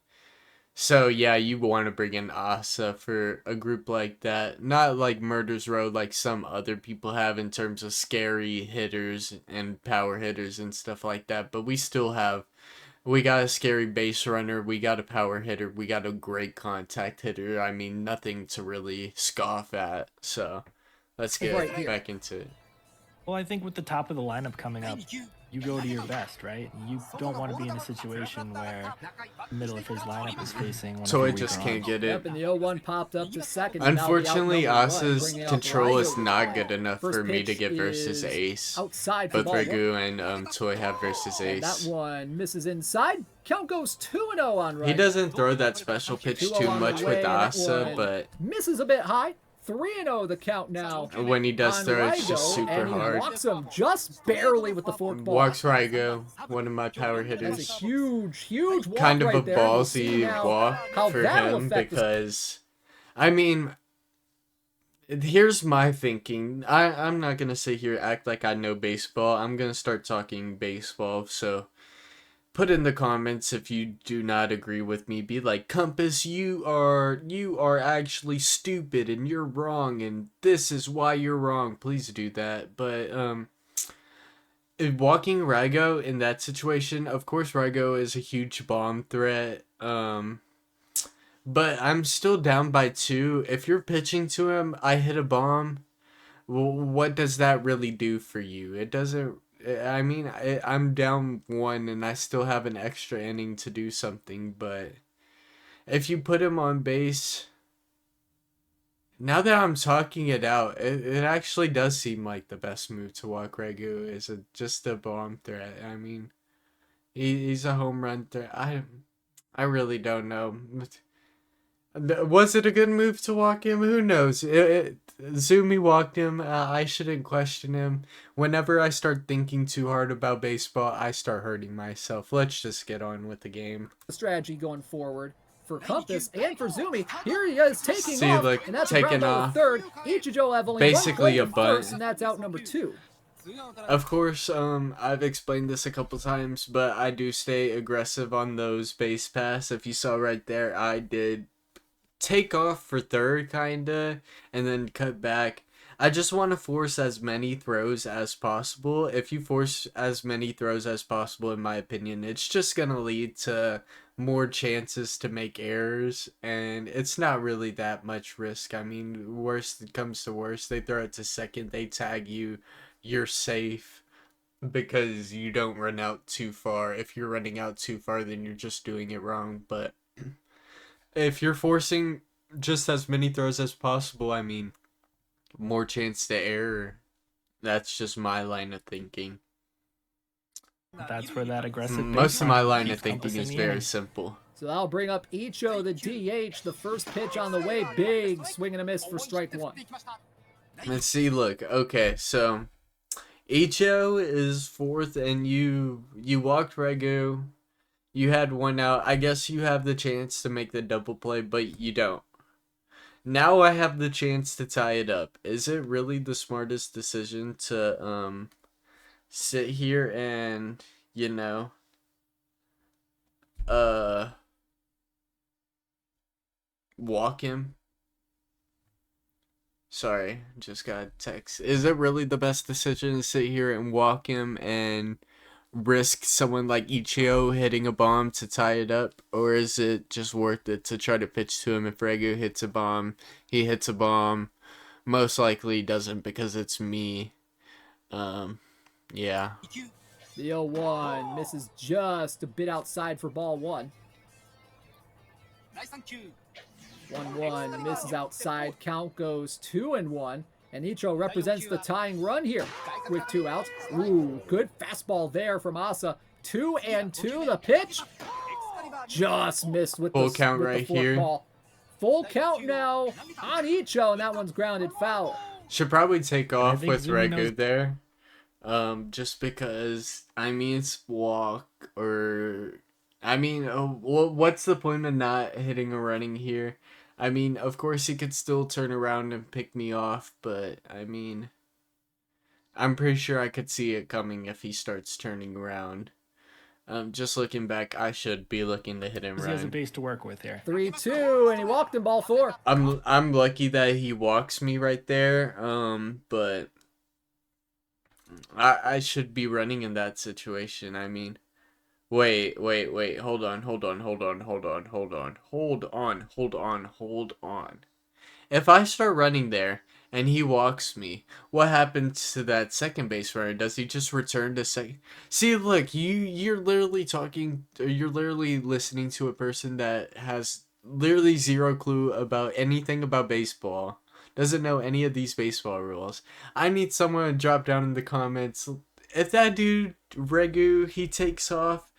So yeah, you want to bring in Asa for a group like that. Not like Murder's Row like some other people have in terms of scary hitters and power hitters and stuff like that. But we got a scary base runner, we got a power hitter, we got a great contact hitter. I mean, nothing to really scoff at. So let's get back into it. Well, I think with the top of the lineup coming up, you go to your best, right? You don't want to be in a situation where the middle of his lineup is facing one of Toy your just weaker can't arms. get it. Yep, and the 0-1 popped up to second. And Unfortunately, now the out number one, Asa's bringing up control is Raigo. not good enough First for me to pitch get versus is Ace. outside for Both ball one. Ragu and Toy have versus And that Ace. one misses inside. Count goes 2-0 on Raigo. He doesn't throw that special pitch 2-0 too on the much way, with and that Asa, one but misses a bit high. 3-0 the count now. when he does on throw, it's just Raigo, super and he hard. walks him just barely with the forkball. Walks Raigo, one of my power That's a hitters. huge walk Kind of right a there. We'll see ballsy now walk how for that'll him affect because, I mean, here's my thinking. I'm not going to sit here act like I know baseball. I'm going to start talking baseball, so put in the comments if you do not agree with me. Be like, Compass, you are actually stupid and you're wrong and this is why you're wrong. Please do that. But walking Raigo in that situation, of course Raigo is a huge bomb threat. But I'm still down by 2. If you're pitching to him, I hit a bomb. Well, what does that really do for you? It doesn't. I mean, I'm down 1 and I still have an extra inning to do something, but if you put him on base, now that I'm talking it out, it actually does seem like the best move to walk Regu is just a bomb threat. I mean, he's a home run threat. I really don't know. Was it a good move to walk him? Who knows? Zumi walked him. I shouldn't question him. Whenever I start thinking too hard about baseball, I start hurting myself. Let's just get on with the game. Strategy going forward for Compass and for Zumi. Here he is taking off, look, and that's taking ground out off. to third. Ichijo have only Basically one a play bunt. first, and that's out number 2. Of course, I've explained this a couple times, but I do stay aggressive on those base pass. If you saw right there, I did take off for third, kinda, and then cut back. I just want to force as many throws as possible. If you force as many throws as possible, in my opinion, it's just gonna lead to more chances to make errors, and it's not really that much risk. I mean, worst comes to worst, they throw it to second, they tag you, you're safe because you don't run out too far. If you're running out too far, then you're just doing it wrong. But if you're forcing just as many throws as possible, I mean, more chance to error. That's just my line of thinking. That's where that aggressive. Most of my line of keeps Compass thinking in is the very inning. simple. So that'll bring up Icho, the DH. The first pitch on the way. Big swing and a miss for strike 1. Let's see, look. Okay, so Icho is 4th, and you walked Regu. You had 1 out. I guess you have the chance to make the double play, but you don't. Now I have the chance to tie it up. Is it really the smartest decision to sit here and, you know, walk him? Sorry, just got a text. Is it really the best decision to sit here and walk him and risk someone like Ichio hitting a bomb to tie it up? Or is it just worth it to try to pitch to him? If Regu hits a bomb, he hits a bomb. Most likely he doesn't because it's me. Yeah. The 0-1 misses just a bit outside for ball 1. 1-1 misses outside. Count goes 2-1. And Icho represents the tying run here with 2 outs. Ooh, good fastball there from Asa. 2-2. The pitch just missed with Full the count with right the fork here. ball. Full count now on Icho, and that one's grounded foul. Should probably take off think with Zumi knows- Regu there. Just because, I mean, it's walk or, I mean, what's the point of not hitting a running here? I mean, of course he could still turn around and pick me off, but, I mean, I'm pretty sure I could see it coming if he starts turning around. Just looking back, I should be looking to hit him He has a run. base to work with here. 3-2, and he walked in ball 4. I'm lucky that he walks me right there, but I should be running in that situation. I mean, wait, hold on. If I start running there and he walks me. What happened to that second base runner? Does he just return to second? See, look, you're literally talking, you're literally listening to a person that has literally zero clue about anything about baseball. Doesn't know any of these baseball rules. I need someone to drop down in the comments. If that dude, Regu, he takes off,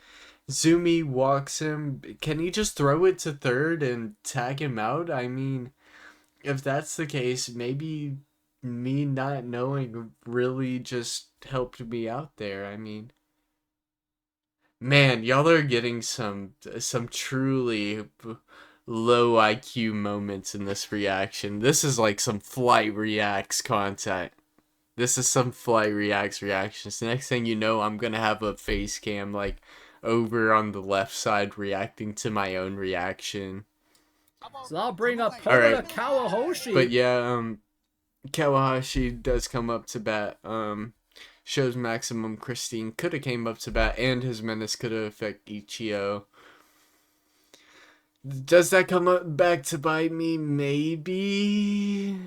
Zumi walks him, can he just throw it to third and tag him out? I mean, if that's the case, maybe me not knowing really just helped me out there. I mean, man, y'all are getting some truly low IQ moments in this reaction. This is like some Flight Reacts content. This is some Flight Reacts reactions. The next thing you know, I'm gonna have a face cam like over on the left side reacting to my own reaction. So I'll bring up Alright. Kawahoshi. But yeah, Kawahashi does come up to bat. Shows maximum Christine could have came up to bat, and his menace could have affected Ichio. Does that come up back to bite me? Maybe.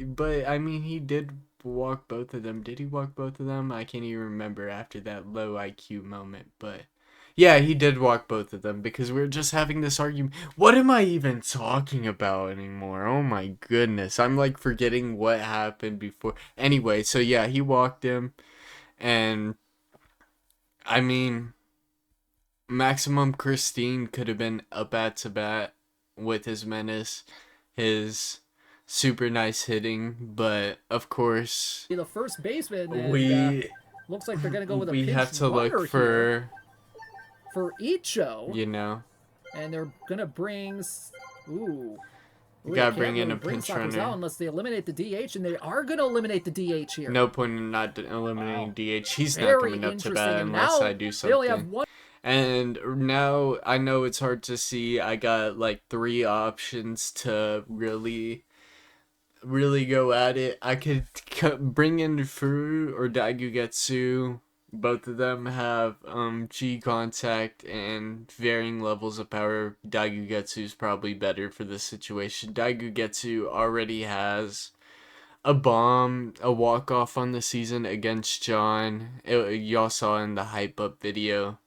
But I mean, he did walk both of them. Did he walk both of them? I can't even remember after that low IQ moment, but yeah, he did walk both of them because we were just having this argument. What am I even talking about anymore? Oh my goodness. I'm like forgetting what happened before. Anyway, so yeah, he walked him, and I mean, maximum Christine could have been a bat to bat with his menace, his super nice hitting, but of course the first baseman. And, we looks like they're gonna go with a we pinch have to look for Icho, you know, and they're gonna bring. Ooh. you gotta bring in a pinch runner unless they eliminate the DH, and they are gonna eliminate the DH here. No point in not eliminating DH. He's not Very coming up to interesting, bat and unless now I do they only have something. one. And now I know it's hard to see. I got like 3 options to really go at it. I could bring in Furu or Daigugetsu. Both of them have G contact and varying levels of power. Daigugetsu is probably better for this situation. Daigugetsu already has a bomb, a walk-off on the season against John. Y'all saw in the hype up video.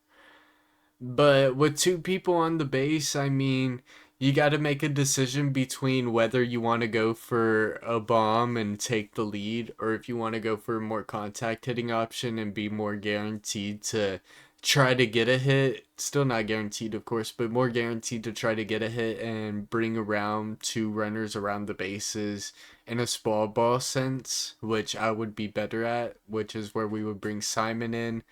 But with 2 people on the base, I mean, you got to make a decision between whether you want to go for a bomb and take the lead, or if you want to go for a more contact hitting option and be more guaranteed to try to get a hit. Still not guaranteed, of course, but more guaranteed to try to get a hit and bring around 2 runners around the bases in a small ball sense, which I would be better at, which is where we would bring Simon in.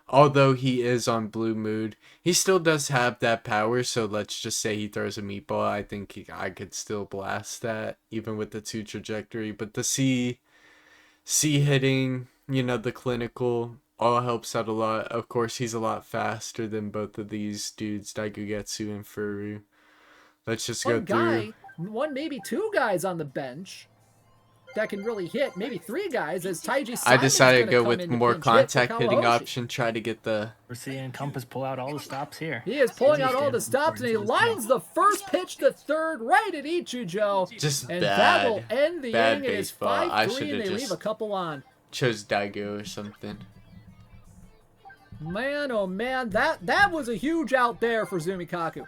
Although he is on blue mood, he still does have that power, so let's just say he throws a meatball. I think I could still blast that, even with the 2 trajectory. But the C hitting, you know, the clinical, all helps out a lot. Of course, he's a lot faster than both of these dudes, Daigugetsu and Furu. Let's just go through. One, maybe 2 guys on the bench that can really hit, maybe 3 guys, as Taiji Simon I decided to go with more contact hitting option, try to get the... We're seeing Compass pull out all the stops here. He is pulling out all the stops, and he lines the first pitch to third right at Ichijo. Just and bad. That will end the bad inning. It is 5-3, and they leave a couple on. Chose Daigo or something. Man, oh man, that was a huge out there for Zumikaku.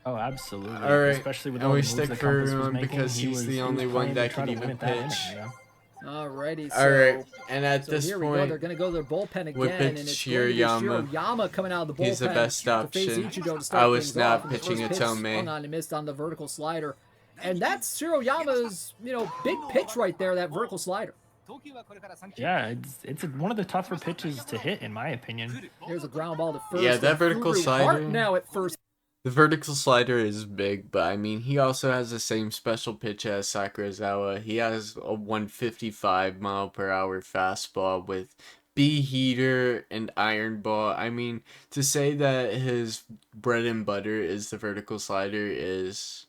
Oh, absolutely. All right, especially with and all we the moves stick that for Compass was him making. because he's the only one that can even pitch. Alrighty, so, all right, and at so this here point, we go. They're going to go to their bullpen again, and it's Shiroyama coming out of the bullpen. He's the best option. I was not pitching a Tomei. Hung on, he missed on the vertical slider, and that's Shiroyama's, big pitch right there. That vertical slider. Yeah, it's one of the tougher pitches to hit, in my opinion. There's a ground ball to first. Yeah, that vertical slider. Now at first. The vertical slider is big, but I mean, he also has the same special pitch as Sakurazawa. He has a 155 mile per hour fastball with B heater and iron ball. I mean, to say that his bread and butter is the vertical slider is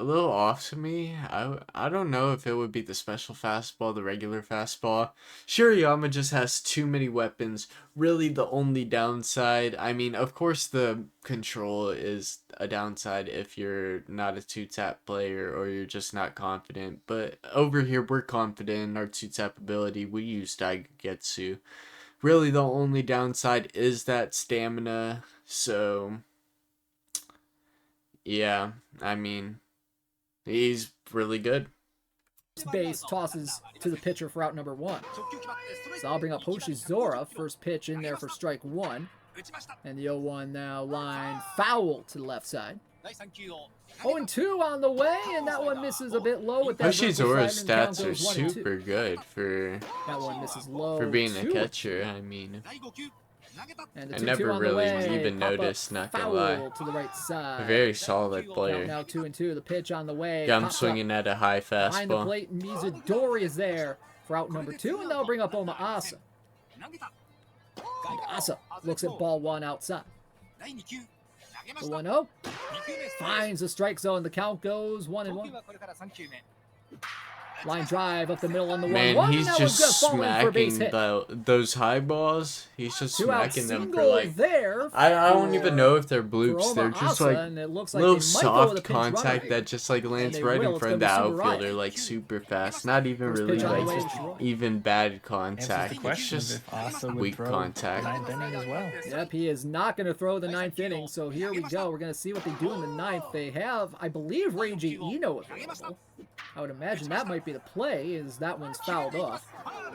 a little off to me. I don't know if it would be the special fastball, the regular fastball. Shirayama just has too many weapons. Really, the only downside, I mean, of course the control is a downside if you're not a two-tap player or you're just not confident. But over here, we're confident in our two-tap ability. We use Daigetsu. Really, the only downside is that stamina. So, yeah, I mean, he's really good. Base tosses to the pitcher for out number 1. So I'll bring up Hoshizora. First pitch in there for strike 1. And the 0-1 now line foul to the left side. 0-2 on the way, and that one misses a bit low with that. Hoshizora's stats are super good for that one misses low for being a catcher. I mean, and I never really even noticed, not gonna lie. To the right side. A very solid player. Now 2-2, the pitch on the way. Yeah, I'm swinging at a high fastball. Behind the plate, Mizudori is there for out number 2, and they'll bring up Omaasa. And Asa looks at ball 1 outside. The 1-0 finds the strike zone. The count goes 1-1. Line drive up the middle on the 1-1. Man, he's just smacking for those high balls. He's just smacking them for like there. I don't even know if they're bloops. They're just like little soft contact that just like lands right in front of the outfielder, like super fast. Not even really like even bad contact. It's just weak contact. As well. Yep, he is not going to throw the 9th inning. So here we go. We're going to see what they do in the 9th. They have, I believe, Reiji Ino available. I would imagine that might be the play, is that one's fouled off.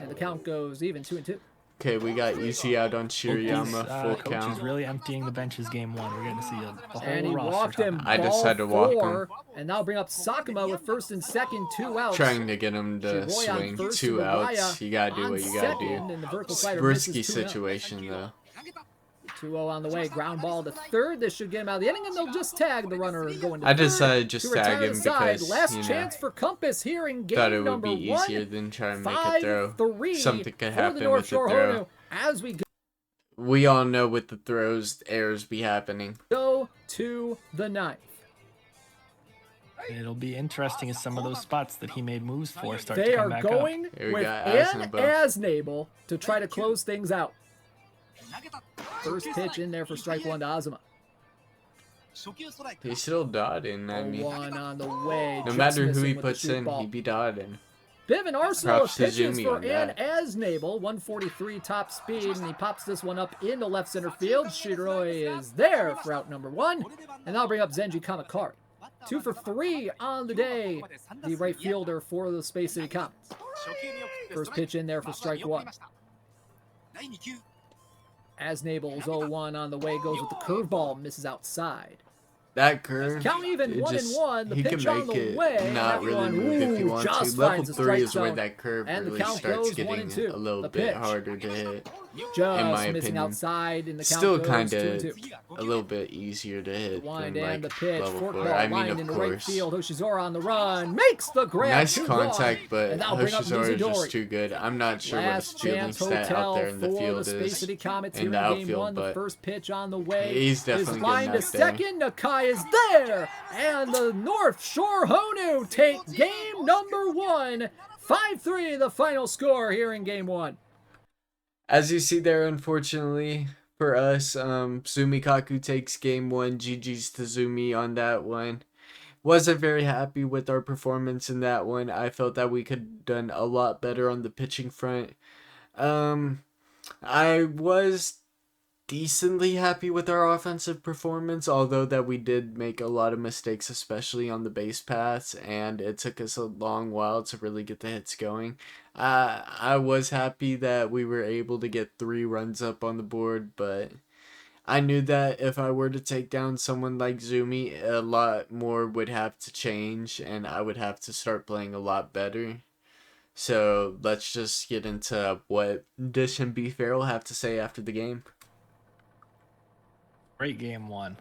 And the count goes even 2-2. Okay, we got easy out on Shirayama, full coach count. Is really emptying the benches game 1. We're going to see a whole and he roster walked him. I just had to walk him. And now bring up Sakuma with first and second, 2 outs. Trying to get him to swing 2 outs. You gotta do what you gotta do. Risky situation though. 2-0 on the way. Ground ball to third. This should get him out of the inning, and they'll just tag the runner going to I third. decided just tag him because, last chance for Compass here in game thought it would number be easier 1. than trying to make a throw. Something could happen with the throw. Honu, as we all know with the throws, errors be happening. Go to the 9th. It'll be interesting as some of those spots that he made moves for start they to come back up. They are going with Asnable to try to close things out. First pitch in there for strike 1 to Azuma. He's still dodging. I mean, 1 on the way. No matter who he puts in, he'd be dodging. Bit of an arsenal of pitches for An Asnable. 143 top speed, and he pops this one up into left center field. Shiroi is there for out number 1, and I'll bring up Zenji Kamakari. 2 for 3 on the day. The right fielder for the Space City Comets. First pitch in there for strike 1. Asnable's 0-1 on the way, goes with the curveball, misses outside. That curve, count even 1-1. The he pitch can on make the way. it not really move if you want to. Level 3 is where that curve and really starts getting a little bit harder to hit. Just in my missing opinion. Outside, and the count Still goes kind of 2-2. a little bit easier to hit than like the pitch. level 4. I mean, of right course. field. Hoshizora on the run, makes the grab. Nice contact, but Hoshizora is just too good. I'm not sure what his fielding stat out there in the field is in the outfield, but the first pitch on the way. He's definitely line good to second. Nakai is there, and the North Shore Honu take game number 1. 5-3 the final score here in game 1. As you see there, unfortunately for us, Zumikaku takes game 1. GG's to Zumi on that one. Wasn't very happy with our performance in that one. I felt that we could have done a lot better on the pitching front. I was decently happy with our offensive performance, although that we did make a lot of mistakes, especially on the base paths, and it took us a long while to really get the hits going. I was happy that we were able to get 3 runs up on the board, but I knew that if I were to take down someone like Zumi, a lot more would have to change, and I would have to start playing a lot better. So let's just get into what Dish and B Farrell have to say after the game. Great game 1.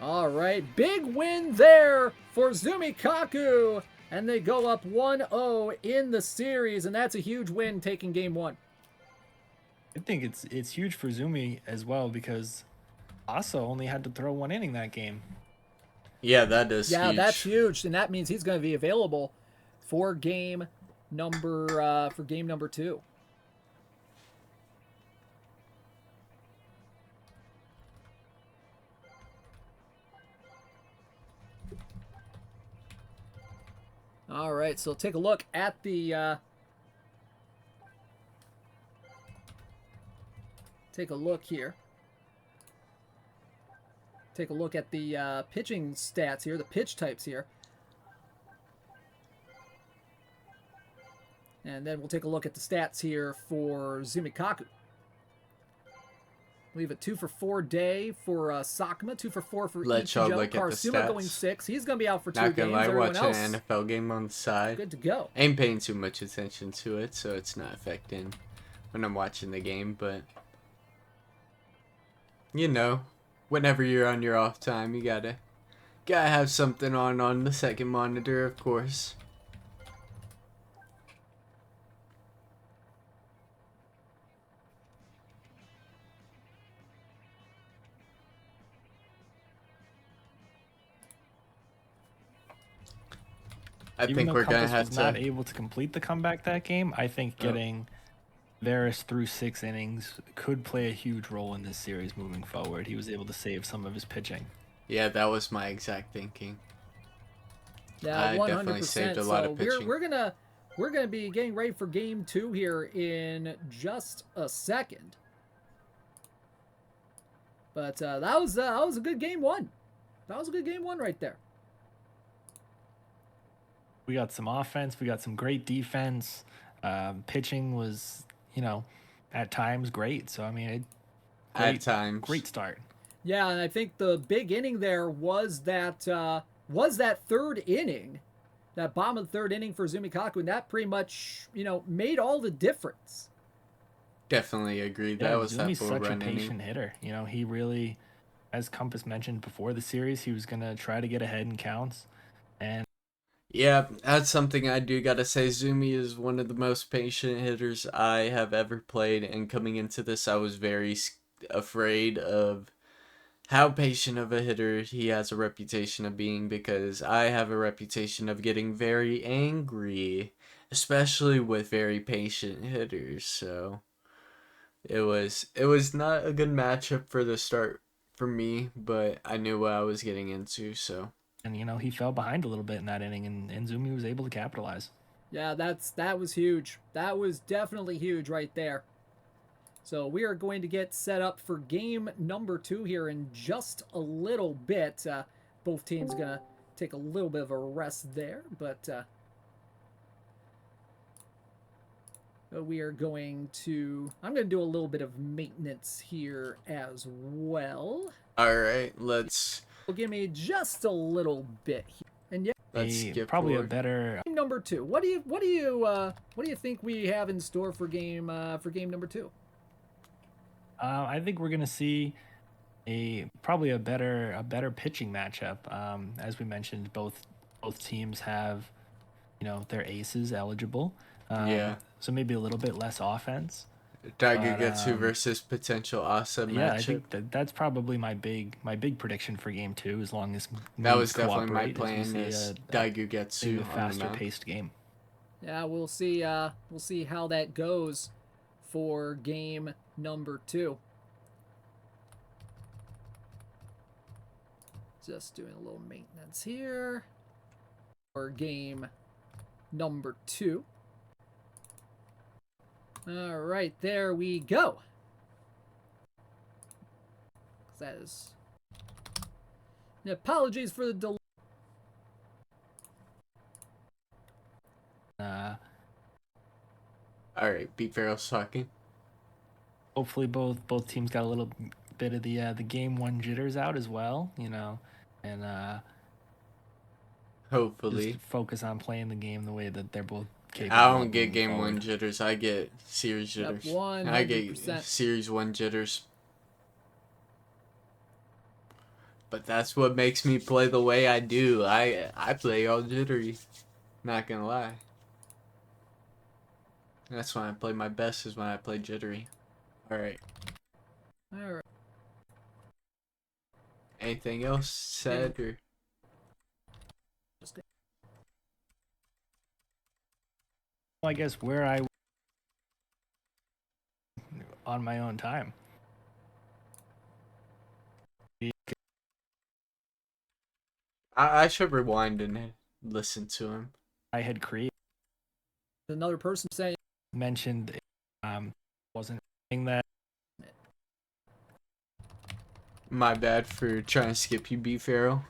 All right, big win there for Zumikaku, and they go up 1-0 in the series, and that's a huge win taking game 1. I think it's huge for Zumi as well because Asa only had to throw 1 inning that game. Yeah, that is Yeah, huge. that's huge, and that means he's going to be available for game number 2. All right, so take a look at the take a look here. Take a look at the pitching stats here, the pitch types here. And then we'll take a look at the stats here for Zumikaku. We have a 2 for 4 day for Sakuma, 2 for 4 for Let y'all Ichijo. look at the Karsuma stats. going 6. He's going to be out for 2 Not games. gonna lie, Everyone watching else, an NFL game on the side. good to go. Ain't paying too much attention to it, so it's not affecting when I'm watching the game, but you know, whenever you're on your off time, you gotta have something on the second monitor, of course. I Even think though we're gonna Compass have was to. not able to complete the comeback that game, I think Oh. getting Varys through 6 innings could play a huge role in this series moving forward. He was able to save some of his pitching. Yeah, that was my exact thinking. Yeah, I 100%. definitely saved a lot So of pitching. we're gonna be getting ready for game 2 here in just a second. But that was a good game 1. That was a good game 1 right there. We got some offense. We got some great defense. Pitching was, at times great. So, I mean, At times. great start. Yeah, and I think the big inning there was that third inning, that bottom of the third inning for Zumikaku, and that pretty much made all the difference. Definitely agree. That was that Zumi's full such a run patient inning. hitter. He really, as Compass mentioned before the series, he was gonna try to get ahead in counts, and Yeah, that's something I do gotta say. Zumi is one of the most patient hitters I have ever played, and coming into this, I was very afraid of how patient of a hitter he has a reputation of being, because I have a reputation of getting very angry, especially with very patient hitters. So it was not a good matchup for the start for me, but I knew what I was getting into, so. and he fell behind a little bit in that inning, and Zumi was able to capitalize. Yeah, that was huge. That was definitely huge right there. So we are going to get set up for game number 2 here in just a little bit. Both teams gonna take a little bit of a rest there, but we are going to. I'm going to do a little bit of maintenance here as well. All right, let's. Well, give me just a little bit here, and yeah, Let's skip probably forward. a better. game number 2. What do you think we have in store for game number 2? I think we're gonna see probably a better pitching matchup. As we mentioned, both teams have their aces eligible. Yeah. So maybe a little bit less offense. Daigetsu versus potential Asa matchup. Yeah, I think that's probably my big prediction for game 2. As long as That moves was definitely my cooperate, as we plan. see Is maybe Daigetsu a on the faster mound. paced game. Yeah, we'll see how that goes for game number 2. Just doing a little maintenance here for game number 2. All right, there we go. That is. Apologies for the delay. All right, Pete Farrell's talking. Hopefully, both teams got a little bit of the game 1 jitters out as well. And Hopefully. just focus on playing the game the way that they're both capable. I don't of get moving game forward. 1 jitters. I get series Yep, jitters. 100%. I get series 1 jitters. But that's what makes me play the way I do. I play all jittery. Not gonna lie. That's when I play my best, is when I play jittery. Alright. All right. Anything else said? Or I guess where I on my own time. I should rewind and listen to him. I had created. Another person saying Mentioned wasn't saying that. My bad for trying to skip you, B Pharaoh.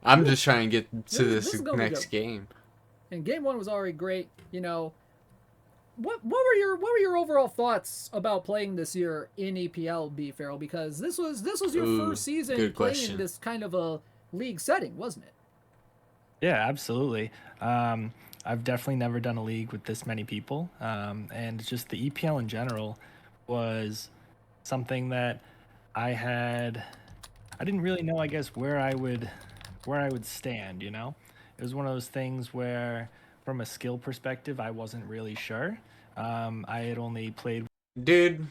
I'm just trying to get to this next game. And game 1 was already great. You know, what were your overall thoughts about playing this year in EPL, B Pharaoh? Because this was your first season playing in this kind of a league setting, wasn't it? Yeah, absolutely. I've definitely never done a league with this many people, and just the EPL in general was something that I didn't really know, I guess, where I would stand. You know, it was one of those things where, from a skill perspective, I wasn't really sure. I had only played. Dude,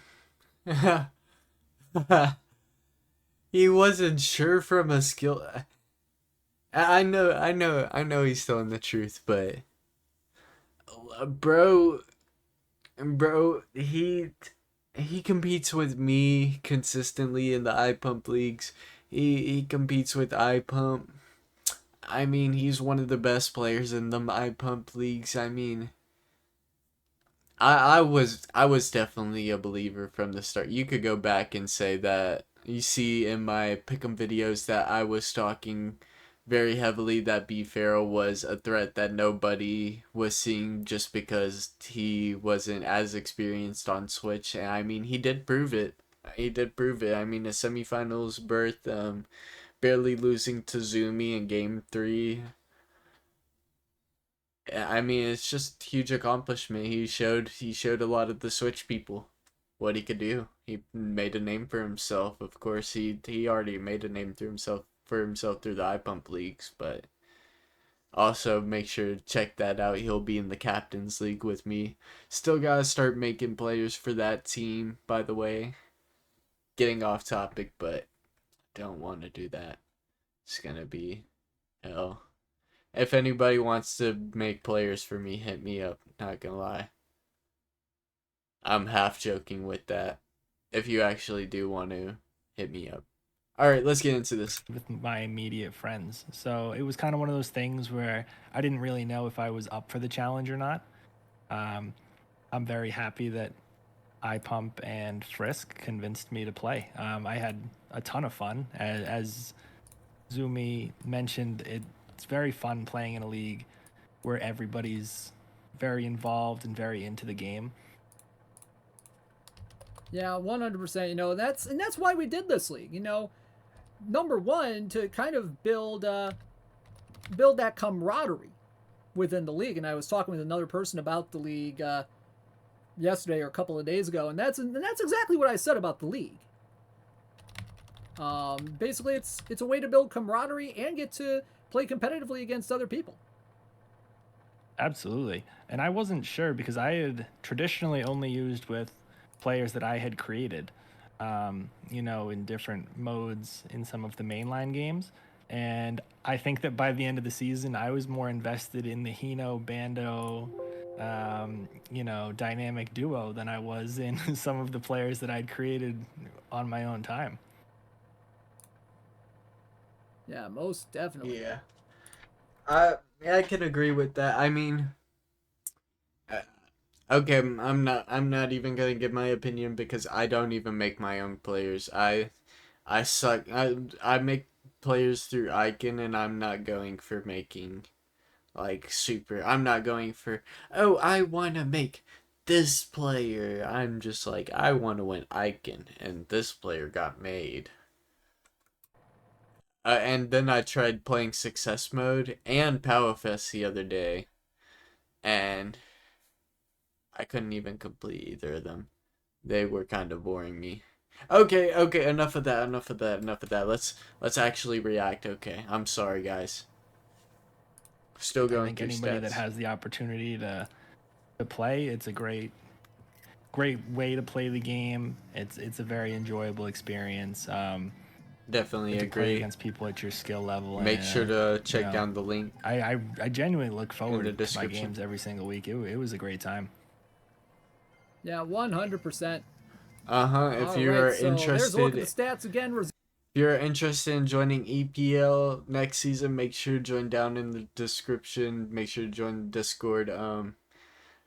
he wasn't sure from a skill. I know he's telling the truth, but bro, he competes with me consistently in the iPump leagues. He competes with iPump. I mean, he's one of the best players in the iPump leagues. I mean, I was definitely a believer from the start. You could go back and say that you see in my pick'em videos that I was talking very heavily that B Pharaoh was a threat that nobody was seeing just because he wasn't as experienced on Switch. And I mean, he did prove it. He did prove it. I mean, a semifinals berth, barely losing to Zumi in game 3. I mean, it's just huge accomplishment. He showed a lot of the Switch people what he could do. He made a name for himself. Of course, he already made a name through himself through the iPump leagues, but also make sure to check that out. He'll be in the Captains League with me. Still gotta start making players for that team, by the way. Getting off topic, but don't want to do that. It's gonna be hell. If anybody wants to make players for me, hit me up. Not gonna lie. I'm half joking with that. If you actually do want to, hit me up. Alright, let's get into this. With my immediate friends. So it was kind of one of those things where I didn't really know if I was up for the challenge or not. I'm very happy that iPump and Frisk convinced me to play. I had a ton of fun. As Zumi mentioned, it's very fun playing in a league where everybody's very involved and very into the game. Yeah, 100%. You know, that's why we did this league. You know, number one, to kind of build that camaraderie within the league. And I was talking with another person about the league yesterday or a couple of days ago, and that's exactly what I said about the league. Basically, it's a way to build camaraderie and get to play competitively against other people. Absolutely. And I wasn't sure because I had traditionally only used with players that I had created, you know, in different modes in some of the mainline games. And I think that by the end of the season, I was more invested in the Hino Bando, you know, dynamic duo than I was in some of the players that I'd created on my own time. Yeah, most definitely. Yeah. I can agree with that. I mean, okay, I'm not even gonna give my opinion because I don't even make my own players. I suck. I make players through Icon, and I'm not going for making like super. I'm not going for, oh, I want to make this player. I'm just like, I want to win Icon, and this player got made. And then I tried playing Success Mode and Powerfest the other day, and I couldn't even complete either of them. They were kind of boring me. Okay, enough of that, enough of that. Let's actually react. Okay, I'm sorry, guys. Still going I think through anybody stats. that has the opportunity to play, it's a great way to play the game. It's a very enjoyable experience. Definitely to play agree. against people at your skill level. Make and, sure to check you know, down the link. I genuinely look the forward to my description. games every single week. It was a great time. Yeah, 100%. If you are interested, there's a look at the stats again. if you're interested in joining EPL next season, make sure to join down in the description. Make sure to join the Discord.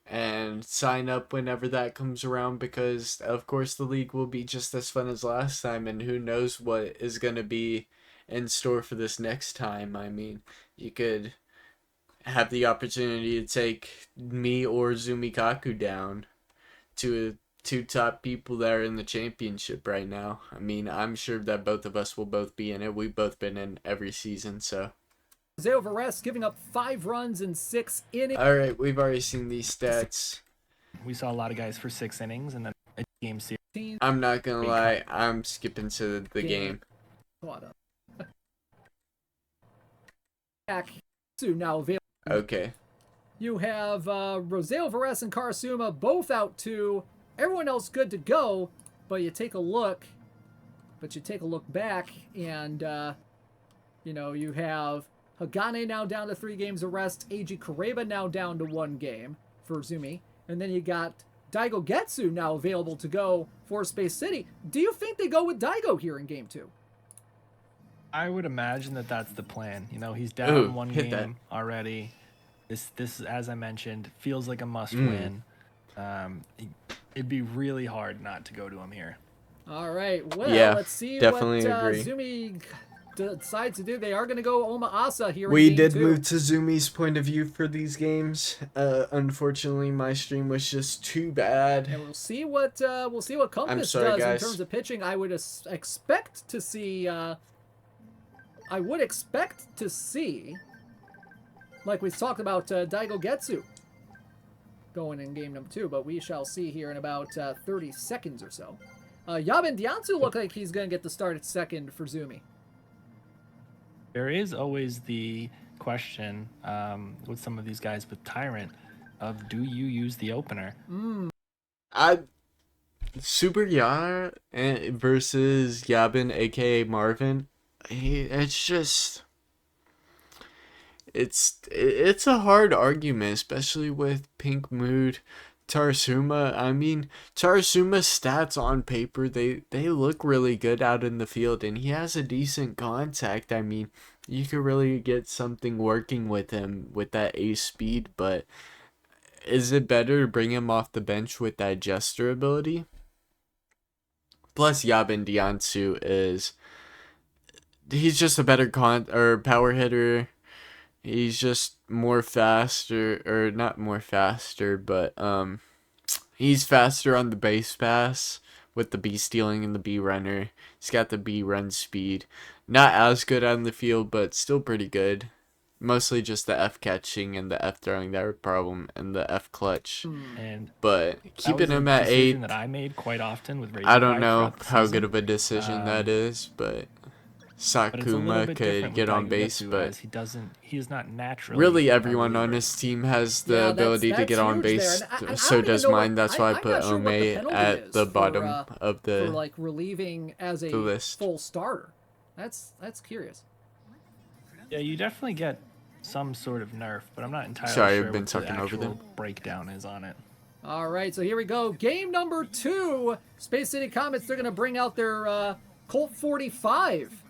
And sign up whenever that comes around, because of course the league will be just as fun as last time, and who knows what is going to be in store for this next time. I mean, you could have the opportunity to take me or Zumikaku down, to two top people that are in the championship right now. I mean, I'm sure that both of us will both be in it. We've both been in every season, so. Roseo Varese giving up 5 runs in 6 innings. All right, we've already seen these stats. We saw a lot of guys for 6 innings and then a game series. I'm not gonna lie, I'm skipping to the game. Now available. Okay. You have Roseo Varese and Karasuma both out too. Everyone else good to go, but you take a look back, and you have Hagane now down to 3 games of rest. Eiji Kareba now down to 1 game for Zumi. And then you got Daigo Getsu now available to go for Space City. Do you think they go with Daigo here in game 2? I would imagine that that's the plan. He's down 1 game already. This, as I mentioned, feels like a must-win. It'd be really hard not to go to him here. All right. Well, let's see definitely what agree. Zumi decides to do. They are going to go Oma Asa here. We in game did 2. move to Zumi's point of view for these games. Unfortunately, my stream was just too bad. And we'll see what Compass does in terms of pitching. I would expect to see. Like we talked about, Daigo Getsu going in game number 2, but we shall see here in about 30 seconds or so. Yabin Diansu look like he's going to get the start at second for Zumi. There is always the question with some of these guys with Tyrant of, do you use the opener? Super Yar versus Yabin, aka Marvin. It's a hard argument, especially with Pink Mood, Tarsuma. I mean, Tarsuma's stats on paper, they look really good out in the field, and he has a decent contact. I mean, you could really get something working with him with that ace speed, but is it better to bring him off the bench with that jester ability? Plus, Yabin Diansu he's just a better power hitter. He's just more faster, or not more faster, but he's faster on the base pass with the B stealing and the B runner. He's got the B run speed. Not as good on the field, but still pretty good. Mostly just the F catching and the F throwing that were a problem, and the F clutch. But keeping him at 8, that I made quite often with I don't know how good of a decision that is, but Sakuma could get on base, but he is not naturally. Really, everyone on his team has the ability to get on base. So does mine. That's why I put Ome at the bottom of the for like relieving as a list. Full starter. That's curious. Yeah, you definitely get some sort of nerf, but I'm not entirely Sorry, sure I've been what talking the over them. breakdown is on it. All right, so here we go. Game number 2. Space City Comets, they're going to bring out their Colt 45.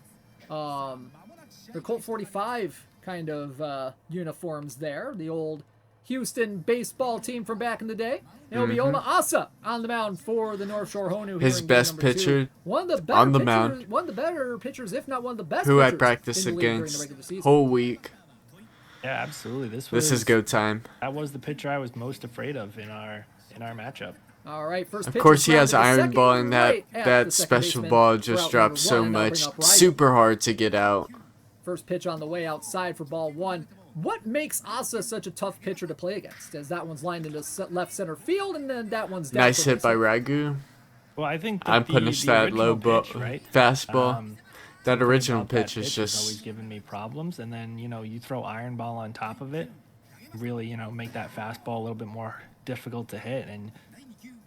Their Colt 45 kind of uniforms there. The old Houston baseball team from back in the day. It'll be Oma Asa on the mound for the North Shore Honu. His best pitcher on the mound. One of the better pitchers, if not one of the best who I pitchers practiced in the league during the against regular season. whole week. Yeah, absolutely. This is go time. That was the pitcher I was most afraid of in our matchup. All right, first Of pitch course, is he has grounded to iron second, ball, and right at that the second special baseman ball for just out drops number so 1, and that'll much. bring up Ryder. Super hard to get out. First pitch on the way outside for ball 1. What makes Asa such a tough pitcher to play against? As that one's lined into left center field, and then that one's down. Nice hit by Ragu. Well, I think I punished that low pitch, right? fastball. That original pitch is always just giving me problems, and then you throw iron ball on top of it, really make that fastball a little bit more difficult to hit, and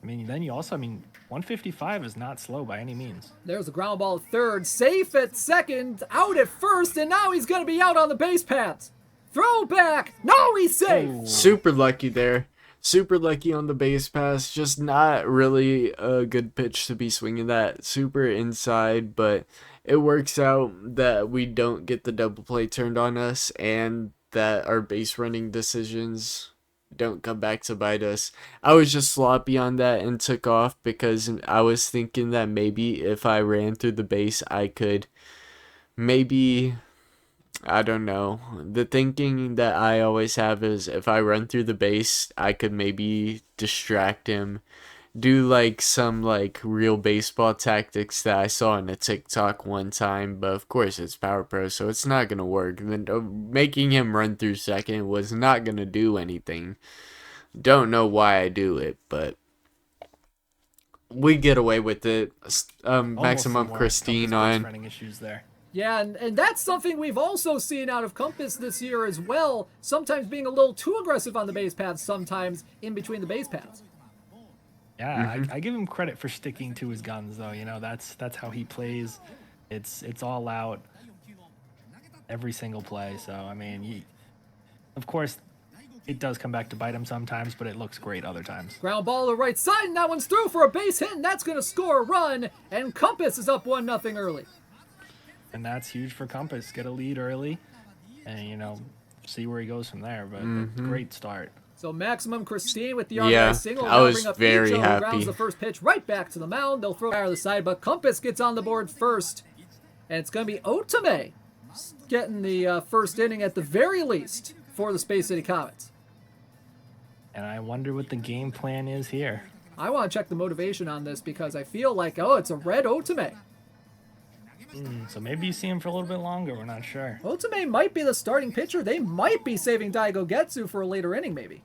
I mean, then you also, 155 is not slow by any means. There's a ground ball at third, safe at second, out at first, and now he's going to be out on the base paths. Throw back. No, he's safe. Oh. Super lucky there. Super lucky on the base pass. Just not really a good pitch to be swinging that super inside, but it works out that we don't get the double play turned on us and that our base running decisions don't come back to bite us. I was just sloppy on that and took off because I was thinking that maybe if I ran through the base, I could maybe, I don't know. The thinking that I always have is if I run through the base, I could maybe distract him. Do like some like real baseball tactics that I saw on a TikTok one time, but of course it's Power Pro, so it's not gonna work. And then making him run through second was not gonna do anything. Don't know why I do it, but we get away with it. Maximum Christine on. Running issues there. Yeah, and that's something we've also seen out of Compass this year as well. Sometimes being a little too aggressive on the base paths, sometimes in between the base paths. Yeah, I give him credit for sticking to his guns, though. That's how he plays. It's all out every single play. So of course, it does come back to bite him sometimes, but it looks great other times. Ground ball to the right side, and that one's through for a base hit, and that's going to score a run. And Compass is up 1-0 early. And that's huge for Compass. Get a lead early, and see where he goes from there. But great start. So Maximum Christine with the RBI single. I was bring up very Icho, happy. who grounds the first pitch right back to the mound. They'll throw it out of the side, but Compass gets on the board first. And it's going to be Otome getting the first inning at the very least for the Space City Comets. And I wonder what the game plan is here. I want to check the motivation on this because I feel like, it's a red Otome. So maybe you see him for a little bit longer. We're not sure. Otome might be the starting pitcher. They might be saving Daigo Getsu for a later inning, maybe.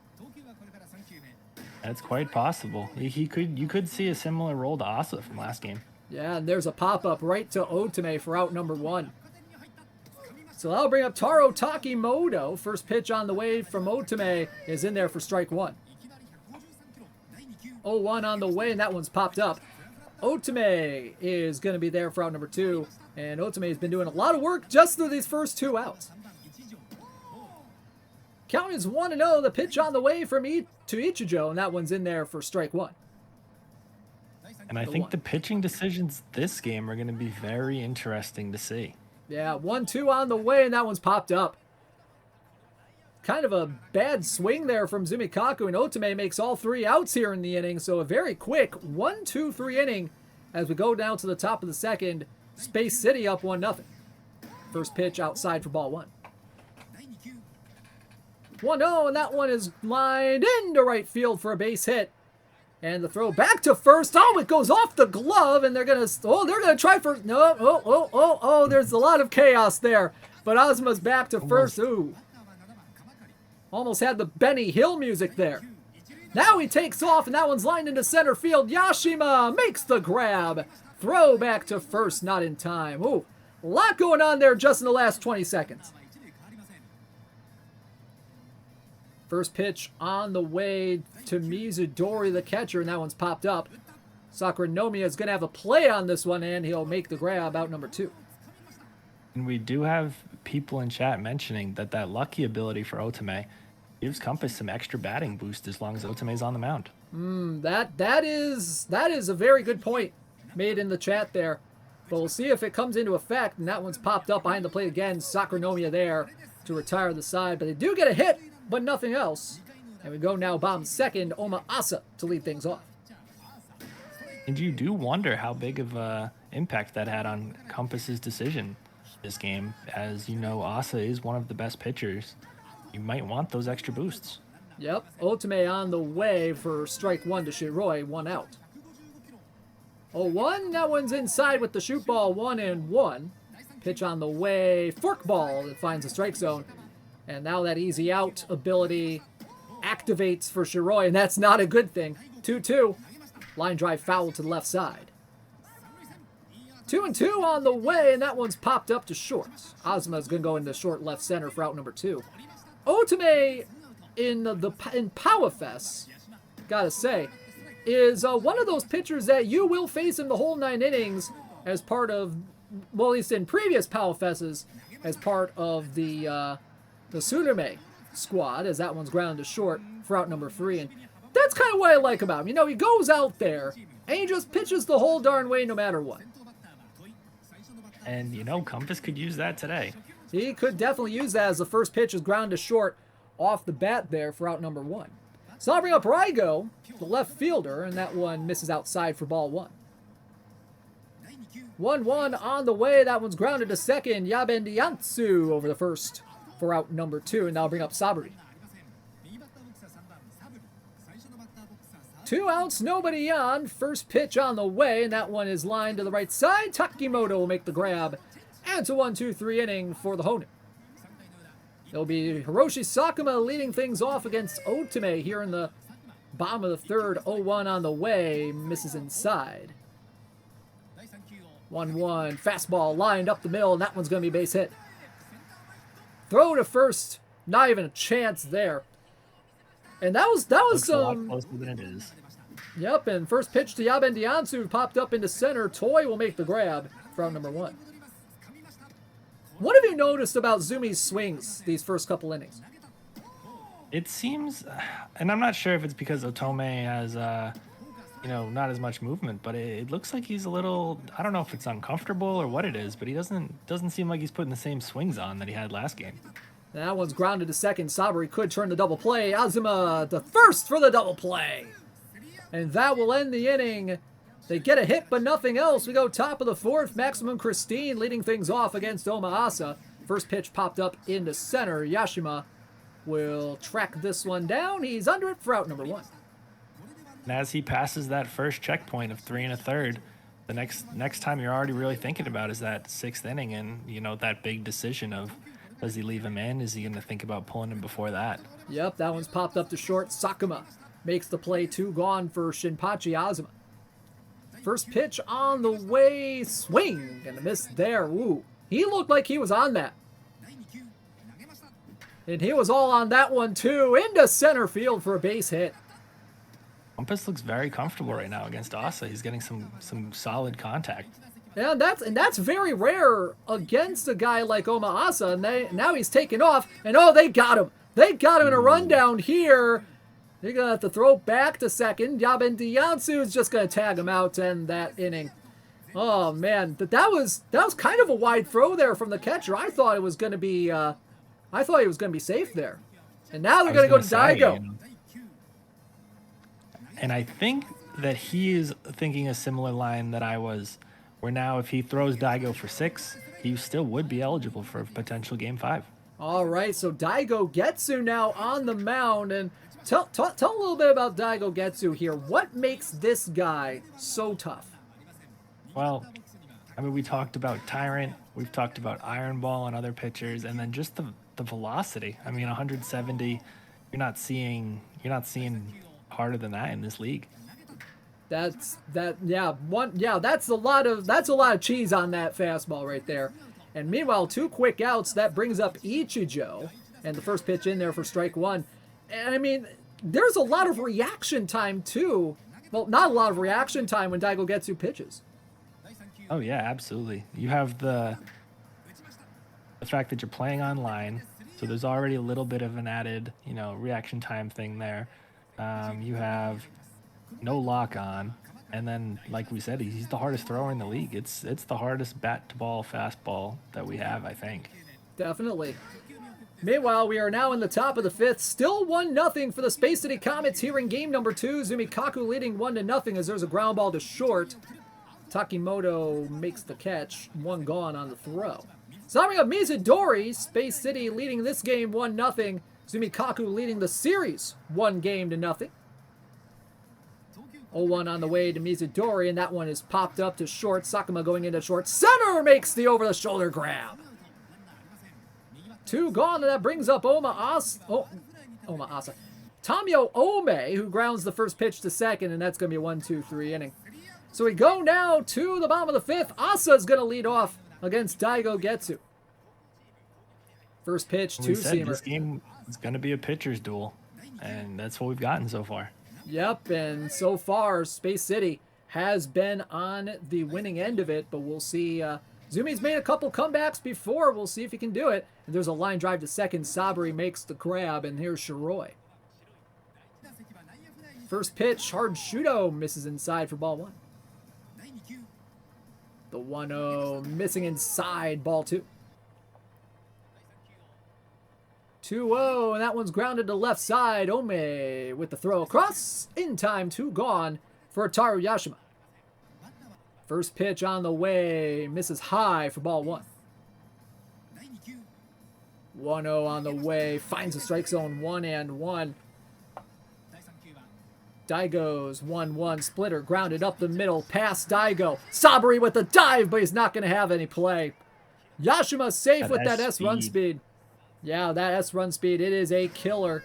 That's quite possible. You could see a similar role to Asa from last game. Yeah, and there's a pop-up right to Otome for out number 1. So that'll bring up Taro Takimoto. First pitch on the way from Otome is in there for strike 1. 0-1 on the way, and that one's popped up. Otome is going to be there for out number 2. And Otome has been doing a lot of work just through these first 2 outs. Count is 1-0. The pitch on the way from to Ichijo, and that one's in there for strike 1. And I think the pitching decisions this game are going to be very interesting to see. Yeah, 1-2 on the way, and that one's popped up. Kind of a bad swing there from Zumikaku, and Otome makes all 3 outs here in the inning. So a very quick 1-2-3 inning as we go down to the top of the second. Space City up 1-0. First pitch outside for ball 1. 1-0, and that one is lined into right field for a base hit. And the throw back to first. Oh, it goes off the glove, and they're gonna try for no. There's a lot of chaos there. But Ozma's back to first. Ooh. Almost had the Benny Hill music there. Now he takes off, and that one's lined into center field. Yashima makes the grab. Throw back to first, not in time. Ooh, a lot going on there just in the last 20 seconds. First pitch on the way to Mizudori, the catcher, and that one's popped up. Sakuranomiya is going to have a play on this one, and he'll make the grab out number 2. And we do have people in chat mentioning that lucky ability for Otome gives Compass some extra batting boost as long as Otome's on the mound. That is a very good point made in the chat there. But we'll see if it comes into effect, and that one's popped up behind the plate again. Sakuranomiya there to retire the side, but they do get a hit, but nothing else. And we go now bottom second, Oma Asa to lead things off. And you do wonder how big of an impact that had on Compass's decision this game. As you know, Asa is one of the best pitchers. You might want those extra boosts. Yep, Otome on the way for strike 1 to Shiroi, 1 out. 0-1, that one's inside with the shoot ball, 1-1. Pitch on the way, fork ball that finds the strike zone. And now that easy out ability activates for Shiroi, and that's not a good thing. 2-2, line drive foul to the left side. 2-2 on the way, and that one's popped up to short. Ozma's going to go into short left center for out number 2. Otome in Power Fest, gotta say, is one of those pitchers that you will face in the whole 9 innings as part of, well, at least in previous Pal Fesses, as part of the Tsurume squad, as that one's grounded to short for out number 3. And that's kind of what I like about him. You know, he goes out there and he just pitches the whole darn way no matter what. And, you know, Compass could use that today. He could definitely use that as the first pitch is ground to short off the bat there for out number 1. So I'll bring up Raigo, the left fielder, and that one misses outside for ball 1. 1-1 on the way. That one's grounded to second. Yabendiantsu over the first for out number 2, and now I'll bring up Saburi. 2 outs, nobody on. First pitch on the way, and that one is lined to the right side. Takimoto will make the grab. And it's a 1-2-3 inning for the Honu. It'll be Hiroshi Sakuma leading things off against Otome here in the bottom of the third. 0-1 on the way, misses inside. 1-1, fastball lined up the middle, and that one's going to be base hit. Throw to first, not even a chance there. And that was Looks a lot closer than it is. Yep, and first pitch to Yabendiantsu popped up into center. Toy will make the grab for out number 1. What have you noticed about Zumi's swings these first couple innings? It seems, and I'm not sure if it's because Otome has, you know, not as much movement, but it looks like he's a little, I don't know if it's uncomfortable or what it is, but he doesn't seem like he's putting the same swings on that he had last game. That one's grounded to second. Saburi could turn the double play. Azuma the first for the double play. And that will end the inning. They get a hit, but nothing else. We go top of the 4th. Maximum Christine leading things off against Omaasa. First pitch popped up into center. Yashima will track this one down. He's under it for out number 1. And as he passes that first checkpoint of 3 1/3, the next time you're already really thinking about is that 6th inning, and you know that big decision of does he leave him in? Is he going to think about pulling him before that? Yep, that one's popped up to short. Sakuma makes the play. 2 gone for Shinpachi Azuma. First pitch on the way. Swing and a miss there. Ooh, he looked like he was on that. And he was all on that one too. Into center field for a base hit. Compass looks very comfortable right now against Asa. He's getting some solid contact. Yeah, that's very rare against a guy like Omaasa. And now he's taken off. And oh, they got him. They got him in a rundown here. They're going to have to throw back to second. Yabendiantsu is just going to tag him out to end that inning. Oh, man. That was kind of a wide throw there from the catcher. I thought it was going to be I thought he was going to be safe there. And now they're going to go to Daigo. You know, and I think that he is thinking a similar line that I was, where now if he throws Daigo for 6, he still would be eligible for a potential Game 5. All right, so Daigo Getsu now on the mound. And tell a little bit about Daigo Getsu here. What makes this guy so tough? Well, I mean, we talked about Tyrant, we've talked about Iron Ball and other pitchers, and then just the velocity. I mean, 170, you're not seeing harder than that in this league. That's a lot of cheese on that fastball right there. And meanwhile, 2 quick outs, that brings up Ichijo, and the first pitch in there for strike 1. And I mean, there's a lot of reaction time too. Well, not a lot of reaction time when Daigo Getsu pitches. Oh yeah, absolutely. You have the fact that you're playing online, so there's already a little bit of an added, reaction time thing there. You have no lock on, and then, like we said, he's the hardest thrower in the league. It's the hardest bat to ball fastball that we have, I think. Definitely. Meanwhile, we are now in the top of the 5th. Still 1-0 for the Space City Comets here in game number 2. Zumikaku leading 1-0 as there's a ground ball to short. Takimoto makes the catch. 1 gone on the throw. Summing up Mizudori, Space City leading this game 1-0. Zumikaku leading the series 1-0. 0-1 on the way to Mizudori, and that one is popped up to short. Sakuma going into short. Center makes the over-the-shoulder grab. 2 gone, and that brings up Omaasa. Tamio Ome, who grounds the first pitch to second, and that's going to be a 1-2-3 inning. So we go now to the bottom of the 5th. Asa's going to lead off against Daigo Getsu. First pitch, 2-seamer. This game is going to be a pitcher's duel, and that's what we've gotten so far. Yep, and so far, Space City has been on the winning end of it, but we'll see. Zumi's made a couple comebacks before. We'll see if he can do it. And there's a line drive to second. Sabri makes the grab, and here's Shiroi. First pitch, hard Shudo misses inside for ball 1. The 1-0 missing inside, ball 2. 2-0, and that one's grounded to left side. Ome with the throw across. In time, 2 gone for Ataru Yashima. First pitch on the way. Misses high for ball 1. 1-0 on the way. Finds the strike zone 1-1. Daigo's 1-1 splitter. Grounded up the middle. Past Daigo. Sabri with the dive, but he's not going to have any play. Yashima safe with that S run speed. Yeah, that S run speed, it is a killer.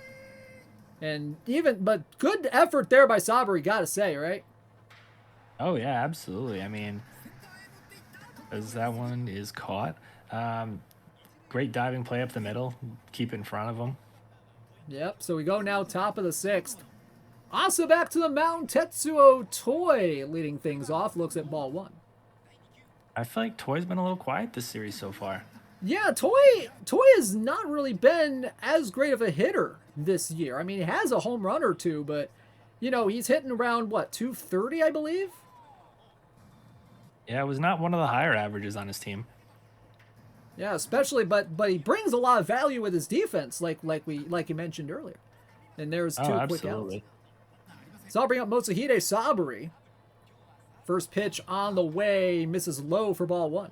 But good effort there by Sabri, gotta say, right? Oh yeah, absolutely. I mean, as that one is caught. Great diving play up the middle. Keep it in front of him. Yep, so we go now top of the 6th. Asa back to the mound. Tetsuo Toy leading things off. Looks at ball 1. I feel like Toy's been a little quiet this series so far. Yeah, Toy has not really been as great of a hitter this year. I mean, he has a home run or 2, but, you know, he's hitting around, what, 230, I believe? Yeah, it was not one of the higher averages on his team. Yeah, especially, but he brings a lot of value with his defense, like you mentioned earlier. And there's 2 quick outs. So I'll bring up Motohide Sabri. First pitch on the way, misses low for ball 1.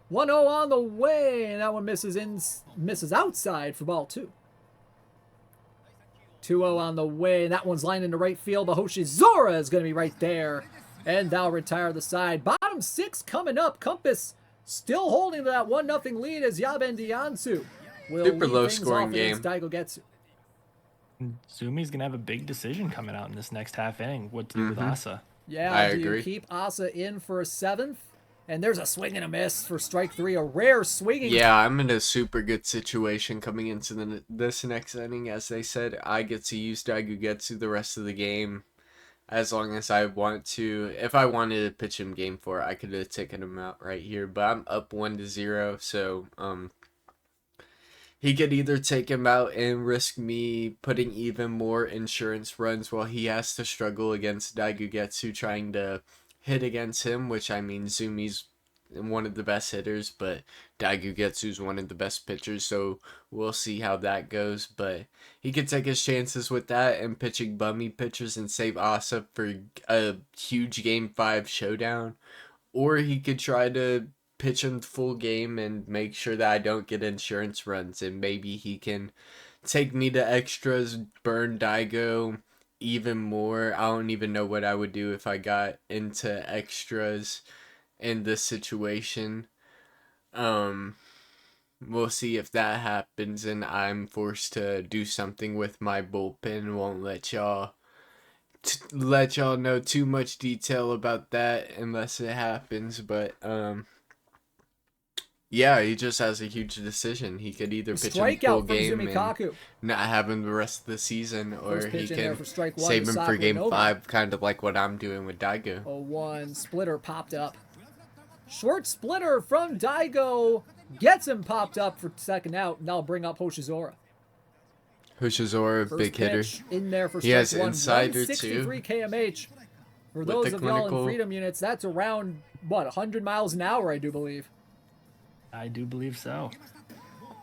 1-0 on the way, and that one misses outside for ball 2. 2-0 on the way, and that one's lined into right field, but Hoshizora is going to be right there, and that'll retire the side. Bottom 6 coming up. Compass still holding to that 1-0 lead as Yaben Diansu will Super low things scoring off game. Daigo Getsu. Zumi's going to have a big decision coming out in this next half inning. What to do with Asa? Yeah, I do agree. you keep Asa in for a 7th? And there's a swing and a miss for strike 3, a rare swinging. Yeah, I'm in a super good situation coming into this next inning. As they said, I get to use Daigugetsu the rest of the game as long as I want to. If I wanted to pitch him game 4, I could have taken him out right here. But I'm up 1-0, so he could either take him out and risk me putting even more insurance runs while he has to struggle against Daigugetsu trying to hit against him, which, I mean, Zumi's one of the best hitters, but Daigugetsu's one of the best pitchers, so we'll see how that goes. But he could take his chances with that and pitching bummy pitchers and save Asa for a huge Game 5 showdown, or he could try to pitch him full game and make sure that I don't get insurance runs, and maybe he can take me to extras, burn Daigo even more. I don't even know what I would do if I got into extras in this situation. We'll see if that happens and I'm forced to do something with my bullpen. Won't let y'all know too much detail about that unless it happens, but yeah, he just has a huge decision. He could either pitch him full game and not have him the rest of the season, or he can save him for Game 5, kind of like what I'm doing with Daigo. 0-1 splitter popped up. Short splitter from Daigo gets him popped up for second out, and that'll bring up Hoshizora. Hoshizora, big hitter. In there for he has one. insider 163 too. kmh. For those of y'all in Freedom units, that's around, what, 100 miles an hour, I do believe. I do believe so.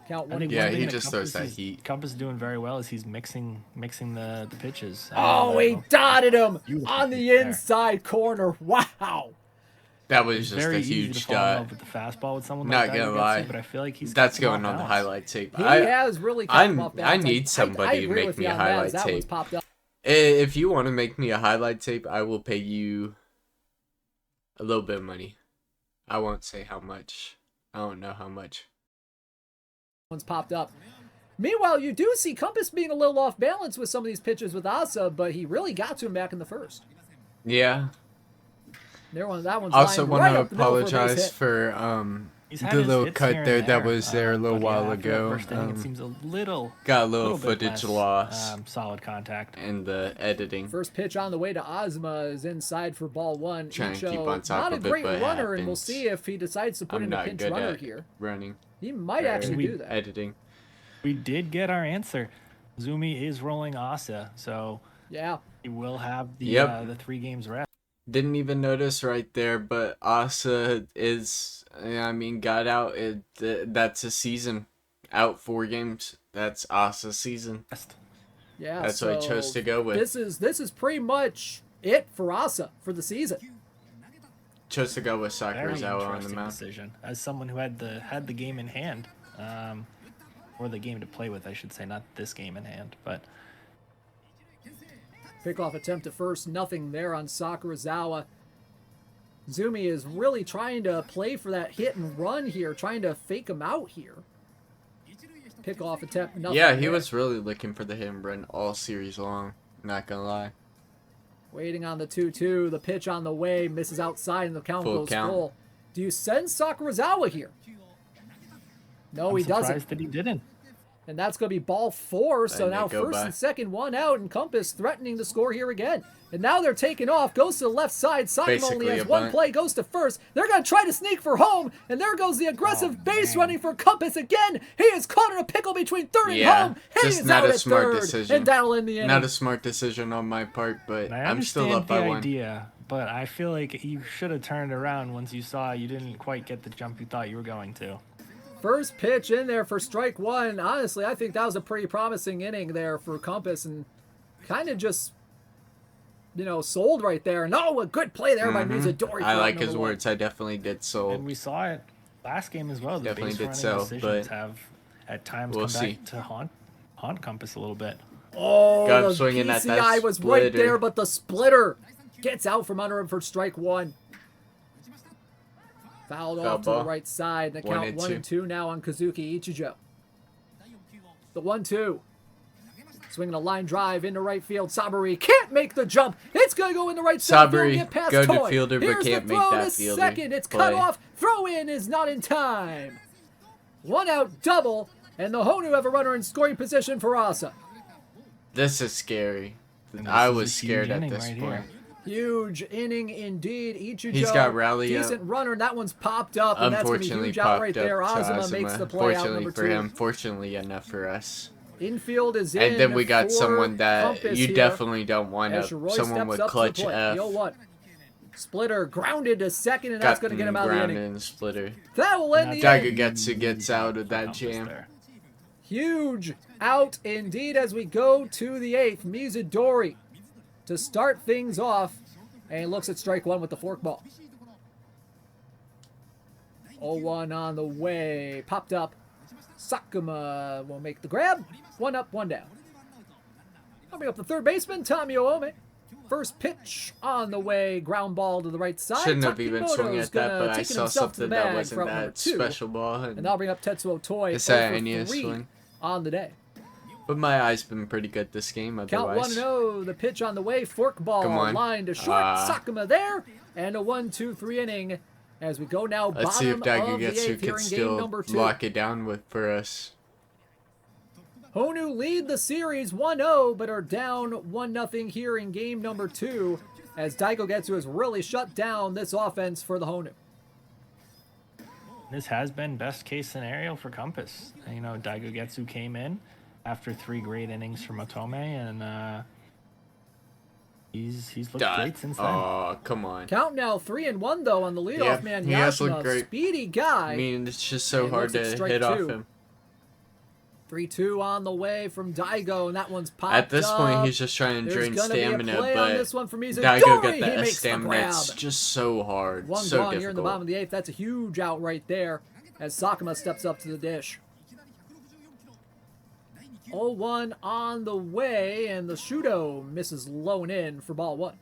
Count one. Yeah, he just throws that heat. Compass is doing very well as he's mixing the pitches. Oh, he dotted him on the inside corner. Wow. That was just a huge dot. With the fastball with someone Not like gonna lie, but I feel like that's going on the highlight tape. He has really come off balance. I need somebody to make me a highlight tape. If you want to make me a highlight tape, I will pay you a little bit of money. I won't say how much. I don't know how much. One's popped up. Meanwhile, you do see Compass being a little off balance with some of these pitches with Asa, but he really got to him back in the first. Yeah. That one's also want right to up the middle apologize for He's had the his little hits cut here there and that was there a little but yeah, while after that ago. first inning, it seems a little Got a little bit footage less, loss solid contact. in the editing. First pitch on the way to Ozma is inside for ball one. Trying to Icho, keep on top not of a it, great but it runner, and we'll happens. see if he decides to put I'm in a not pinch good runner at here. running. He might actually do that. Editing. We did get our answer. Zumi is rolling Asa, so Yeah. he will have the Yep. the 3 games rest. Didn't even notice right there, but Asa is, I mean, got out. That's a season. Out 4 games. That's Asa's season. Yeah, That's what I chose to go with. This is pretty much it for Asa for the season. Chose to go with Very Sakurazawa on the interesting mound. decision. As someone who had the game in hand, or the game to play with, I should say, not this game in hand, but Pickoff attempt at first, nothing there on Sakurazawa. Zumi is really trying to play for that hit and run here, trying to fake him out here. Pickoff attempt, nothing Yeah, he there. was really looking for the hit and run all series long. Not gonna lie. Waiting on the 2-2, the pitch on the way, misses outside, and the count Full goes count. full. Do you send Sakurazawa here? No, I'm he surprised doesn't. that he didn't. And that's going to be ball 4. So And they now go first by. and second, one out, and Compass threatening to score here again. And now they're taking off. Goes to the left side. Sakuma only Basically has a one bunt. play. Goes to first. They're going to try to sneak for home. And there goes the aggressive base running for Compass again. He is caught in a pickle between third and Yeah, home. He just is not out a at smart third. decision. And that'll end the inning. Not a smart decision on my part, but I I'm still up by the 1. idea, but I feel like you should have turned around once you saw you didn't quite get the jump you thought you were going to. First pitch in there for strike 1. Honestly, I think that was a pretty promising inning there for Compass, and kind of just, sold right there. No, a good play there by Mizudori. I like his words. I definitely did And sold. we saw it last game as well. The Definitely base did running so, decisions but have at times we'll come see. back to haunt Compass a little bit. Oh, Got him the swinging at that PCI was right splitter. there, but the splitter gets out from under him for strike 1. Fouled Foul off to the ball. right side. The count 1 and 2 now on Kazuki Ichijo. The 1-2. Swinging a line drive into right field. Saburi can't make the jump. It's going to go in the right center field. Saburi, Get past go to Toy. fielder, but Here's can't the make throw that to fielder second. It's cut play. off. Throw in is not in time. 1 out double. And the Honu have a runner in scoring position for Asa. This is scary. And I this is was a huge scared at inning this right point. here. Huge inning indeed. Ichijo, He's got rally decent runner. That one's popped up, and that's going to be Unfortunately, huge out popped right up there. to Azuma makes the play out Fortunately number for 2. him, fortunately enough for us. Infield is in. And then we got for someone that Compass you here definitely don't want as to. Roy Someone steps with up to the clutch plate. F. The 0-1. Splitter grounded to second, and that's going to get him out of the grounded inning. in the splitter. That will end the inning. Daigo gets out of that Compass jam. there. Huge out indeed as we go to the 8th. Mizudori to start things off, and he looks at strike 1 with the forkball. 0-1 on the way. Popped up. Sakuma will make the grab. 1 up, 1 down. Coming up the third baseman, Tommy Ome. First pitch on the way. Ground ball to the right side. Shouldn't have even swung Takimoto's at that, gonna but I take saw himself to the something that bag wasn't from number that 2. special ball. And that'll bring up Tetsuo Toi It's that 0 Anya for 3 swing. on the day. But my eye's been pretty good this game, Count otherwise. 1-0. The pitch on the way. Forkball Come on. line to short. Sakuma there. And a 1-2-3 inning as we go now Let's see if bottom of the 8th Daigo here can in game still number 2. lock it down for us. Honu lead the series 1-0, but are down 1-0 here in game number 2 as Daigo has really shut down this offense for the Honu. This has been best case scenario for Compass. Daigo Getsu came in after 3 great innings from Otome, and he's looked great since then. Oh, come on. Count now 3-1 though on the leadoff Yeah, man. he has looked Yashima, great. speedy guy. I mean, it's just so And hard looks at to strike hit off 2. him. 3-2 on the way from Daigo, and that one's popped At this up. point, he's just trying to There's drain gonna be a stamina, play on but this one from Mizudori. Daigo got He that makes the stamina. It's grab. just so hard. One so gone difficult. here in the bottom of the 8th. That's a huge out right there as Sakuma steps up to the dish. 0-1 on the way, and the Shudo misses low and in for ball 1.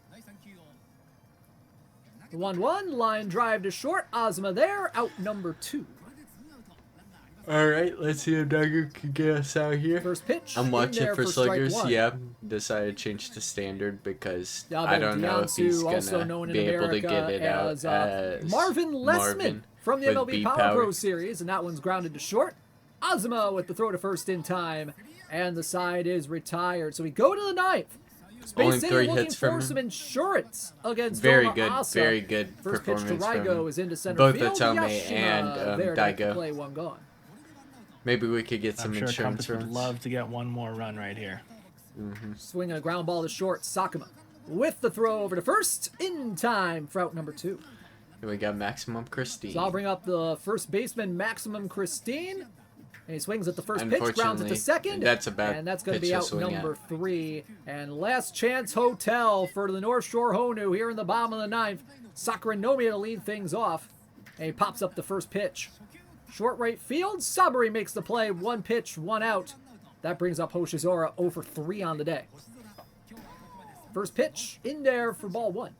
The 1-1, line drive to short. Ozma there, out number 2. Alright, let's see if Daigo can get us out here. First pitch. I'm in watching there for strike sluggers. 1. Yeah, decided to change to standard because Now I don't know if Deonsu, he's also gonna known in be able to America get it out as, as Marvin Lessman. Marvin. from the with MLB B Power power. Pro Series, and that one's grounded to short. Azuma with the throw to first in time, and the side is retired. So we go to the ninth. Space Only City 3 looking hits for from some him. insurance against Very Doma good, Asa. very good First pitch to performance from Raigo him. is into center Both field. Otome Yashima and there to make the Daigo. play, one gone. Maybe we could get I'm some sure insurance Compass would runs. love to get one more run right here. Swinging a ground ball to short, Sakuma with the throw over to first in time for out number 2. Here we got Maximum Christine. So I'll bring up the first baseman, Maximum Christine. And he swings at the first pitch, grounds at the Unfortunately, second. that's a bad and that's going to pitch be to out swing number at. 3. And last chance hotel for the North Shore Honu here in the bottom of the ninth. Sakura Nomiya to lead things off. And he pops up the first pitch. Short right field. Saburi makes the play. 1 pitch, 1 out. That brings up Hoshizora 0 for 3 on the day. First pitch in there for ball 1.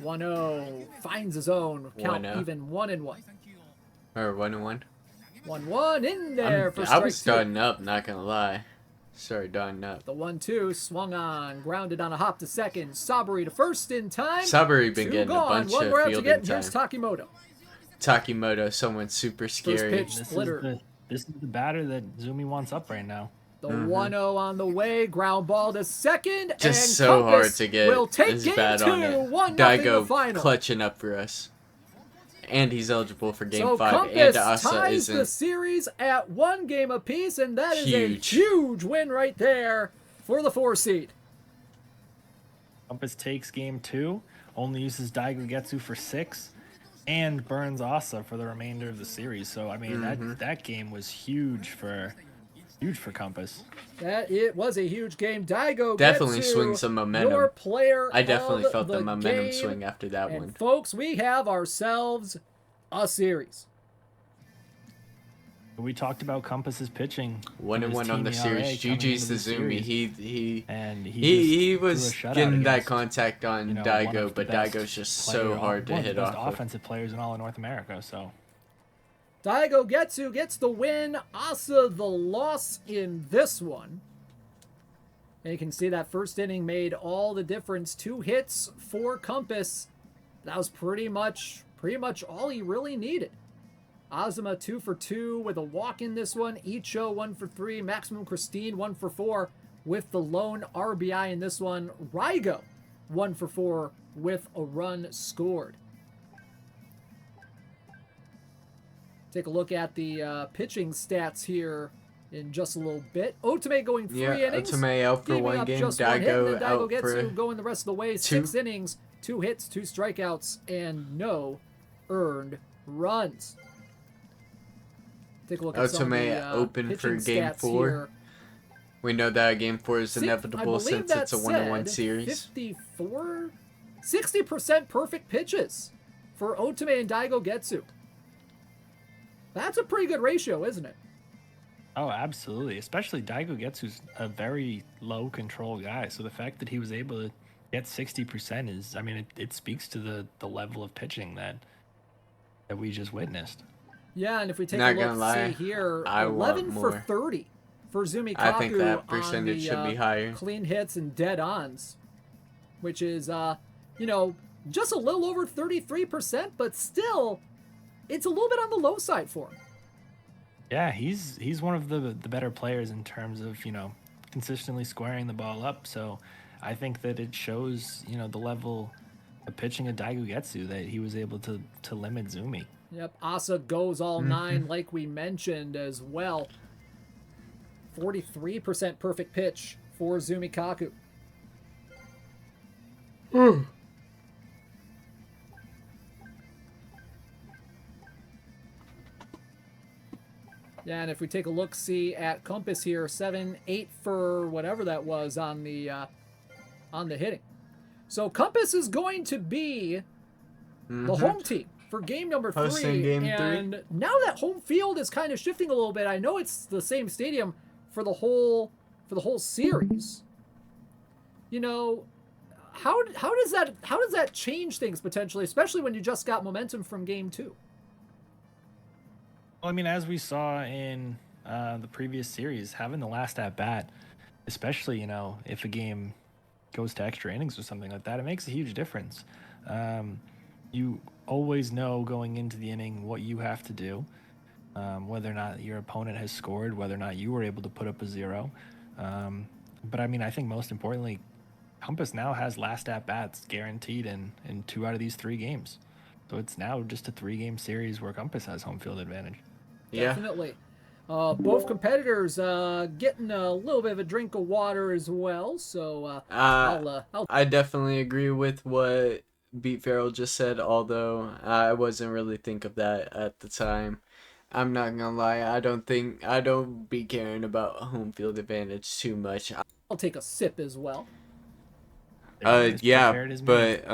1-0. Finds his own. Count 1-0. even 1-1. Or 1-1. 1-1 in there for I strike was 2. dotting up, not gonna lie. Sorry, dotting up. The 1-2 swung on, grounded on a hop to second. Saburi to first in time. Saburi been 2 getting gone. a bunch One of more out to fielding get. time. Here's Takimoto. Takimoto, someone super scary. pitch. This Splitter. this is the batter that Zumi wants up right now. The 1-0 on the way. Ground ball to second. Just and so Compass hard to get will take his game bat 2. on it. 1-0 the Daigo final. clutching up for us. And he's eligible for game So 5. Compass And Asa ties the isn't. series at 1 game apiece, and that is a Huge. huge win right there for the 4 seed. Compass takes game 2, only uses Daigo Getsu for 6, and burns Asa for the remainder of the series. So I mean that game was huge for Compass. That it was a huge game. Daigo Definitely Getsu, swing some momentum. Your player I definitely of felt the momentum game. swing after that And one. folks, we have ourselves a series. We talked about Compass's pitching. 1-1 on the series. GG's to Zumi. He was getting that contact on Daigo, but Daigo's just so hard to hit one of off the of. best offensive players in all of North America. So Daigo Getsu gets the win. Asa the loss in this one. And you can see that first inning made all the difference. 2 hits for Compass. That was pretty much all he really needed. Azuma 2 for 2 with a walk in this one. Icho 1 for 3. Maximum Christine 1 for 4 with the lone RBI in this one. Raigo 1 for 4 with a run scored. Take a look at the pitching stats here in just a little bit. Otome going 3 innings. Otome out for giving 1 up game. just 1 hit, and then Daigo out Daigo for Getsu going the rest of the way. 6 innings, 2 hits, 2 strikeouts, and no earned runs. Take a look at some of Otome the open for pitching game stats 4. here. We know that game 4 is I inevitable believe since it's a that 1-1 said series. 60% perfect pitches for Otome and Daigo Getsu. That's a pretty good ratio, isn't it? oh, absolutely. Especially Daigo Getsu's a very low control guy. So the fact that he was able to get 60% is, I mean, it speaks to the level of pitching that we just witnessed. Yeah, and if we take Not a gonna look, lie, see here, I 11 want for more. 30 for Zumikaku I think that on percentage the, should be higher. clean hits and dead ons, which is, just a little over 33%, but still, it's a little bit on the low side for him. Yeah, he's one of the better players in terms of, consistently squaring the ball up. So I think that it shows, the level of pitching of Daigo Getsu that he was able to limit Zumi. Yep, Asa goes all 9 like we mentioned as well. 43% perfect pitch for Zumikaku. Yeah, and if we take a look-see at Compass here, 7-8 for whatever that was on the hitting. So Compass is going to be the home team for game number 3. Hosting game 3. And now that home field is kind of shifting a little bit, I know it's the same stadium for the whole series. How does that change things potentially, especially when you just got momentum from game 2? Well, I mean, as we saw in the previous series, having the last at bat, especially if a game goes to extra innings or something like that, it makes a huge difference. You always know going into the inning what you have to do, whether or not your opponent has scored, whether or not you were able to put up a zero. But I mean, I think most importantly, Compass now has last at bats guaranteed in 2 out of these 3 games. So it's now just a 3-game series where Compass has home field advantage. Yeah. Definitely. Both competitors getting a little bit of a drink of water as well. So I definitely agree with what Beat Farrell just said, although I wasn't really think of that at the time. I'm not gonna lie, I don't be caring about home field advantage too much. I'll take a sip as well. Yeah, but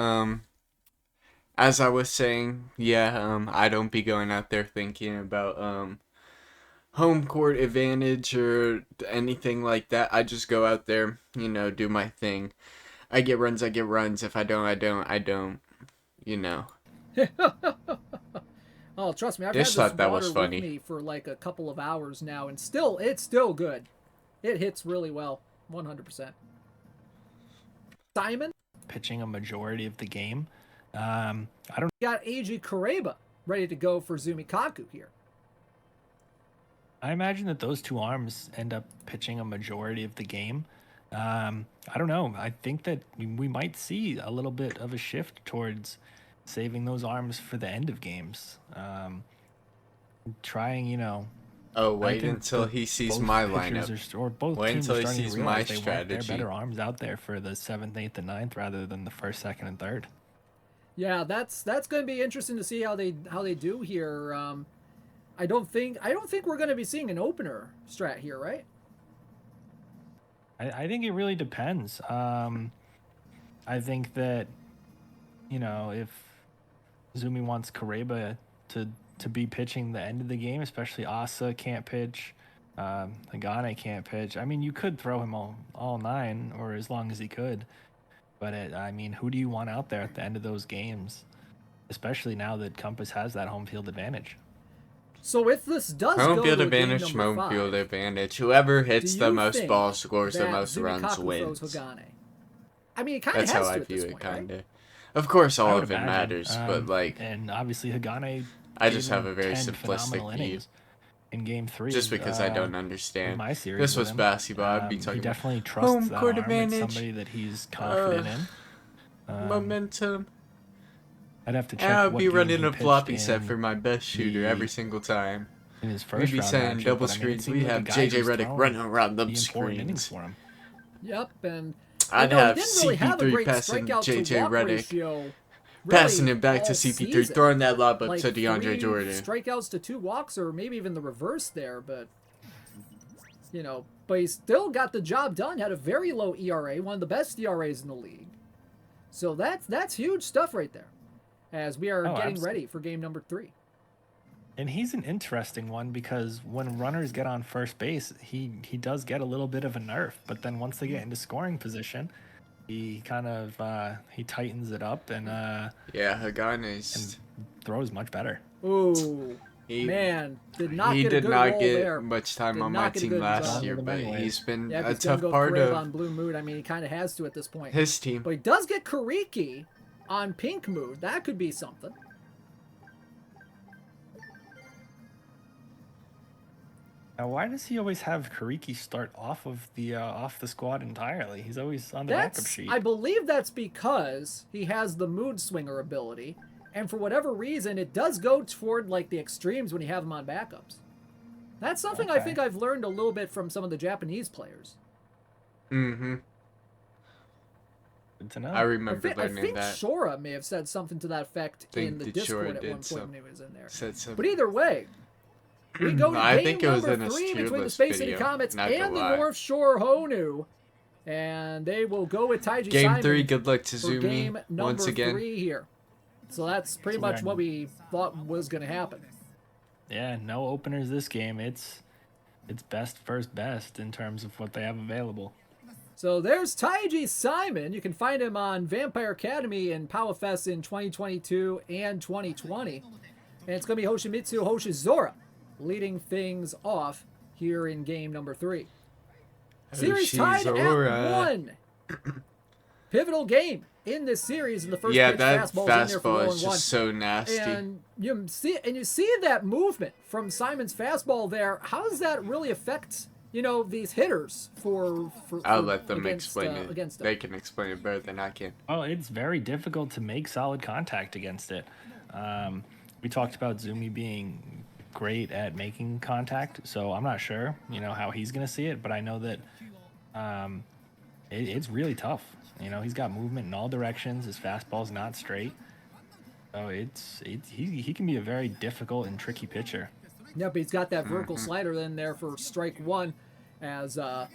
as I was saying, I don't be going out there thinking about home court advantage or anything like that. I just go out there, do my thing. I get runs. If I don't, I don't. Oh, trust me, I've had this water with me for like a couple of hours now, and it's still good. It hits really well, 100%. Simon? Pitching a majority of the game. I don't. Got Eiji Kureba ready to go for Zumikaku here. I imagine that those 2 arms end up pitching a majority of the game. I don't know. I think that we might see a little bit of a shift towards saving those arms for the end of games. Trying, Oh, wait until he sees my lineup. Wait until he sees my strategy. They're better arms out there for the 7th, 8th, and 9th rather than the 1st, 2nd, and 3rd. Yeah, that's going to be interesting to see how they do here. I don't think we're going to be seeing an opener strat here, right? I think it really depends. I think that, if Zumi wants Kureba to be pitching the end of the game, especially Asa can't pitch, Hagane can't pitch. I mean, you could throw him all 9 or as long as he could. But, who do you want out there at the end of those games, especially now that Compass has that home field advantage? So if this does home field advantage, whoever hits the most balls scores the most runs wins. I mean, it kind of has to. That's how I view it, kind of. Right? Of course, all of it matters, but and obviously Hagane. I just have a very simplistic view. In Game 3, just because I don't understand. My series this was basketball. I'd be talking. He definitely trusts home court advantage. Somebody that he's confident in. Momentum. I'd have to check. I'll be running a floppy set for my best shooter every single time. In his first We'd be saying double screens. We have JJ Redick running around them screens. For him. Yep, and I'd have CP3 passing JJ Redick, passing it back to CP3, throwing that lob up to DeAndre Jordan. Strikeouts to 2 walks, or maybe even the reverse there, but but he still got the job done. Had a very low ERA, one of the best ERAs in the league. So that's huge stuff right there. As we are getting ready for game number 3. And he's an interesting one because when runners get on first base, he does get a little bit of a nerf. But then once they get into scoring position, he kind of he tightens it up and Hagane throws much better. Ooh, man, did not get much time on my team last year, but he's been a tough part of on Blue Mood. I mean, he kind of has to at this point. His team, but he does get Kariki on Pink Mood. That could be something. Now, why does he always have Kariki start off the squad entirely? He's always on the backup sheet. I believe that's because he has the Mood Swinger ability, and for whatever reason, it does go toward like the extremes when you have him on backups. That's something I think I've learned a little bit from some of the Japanese players. Mm-hmm. Good to know. I remember learning that. I think Shora may have said something to that effect in the Discord at one point when he was in there. But either way, we go to game number 3 between the Space City Comets and the North Shore Honu. And they will go with Taiji Simon. Game 3, good luck to Zumi game once again. 3 here. So that's pretty much what we thought was going to happen. Yeah, no openers this game. It's best first best in terms of what they have available. So there's Taiji Simon. You can find him on Vampire Academy and PowerFest in 2022 and 2020. And it's going to be Hoshimitsu Hoshizora leading things off here in game number 3. Series tied at 1. pivotal game in this series. In the first Yeah, pitch, that fastball's in there for fastball 0-1. is just so nasty. And you see that movement from Simon's fastball there. How does that really affect, these hitters I'll let them against, explain it. against them? They can explain it better than I can. Well, it's very difficult to make solid contact against it. We talked about Zumi being great at making contact, so I'm not sure, how he's going to see it, but I know that it's really tough. He's got movement in all directions. His fastball's not straight. So he can be a very difficult and tricky pitcher. Yep, he's got that vertical slider in there for strike one, as that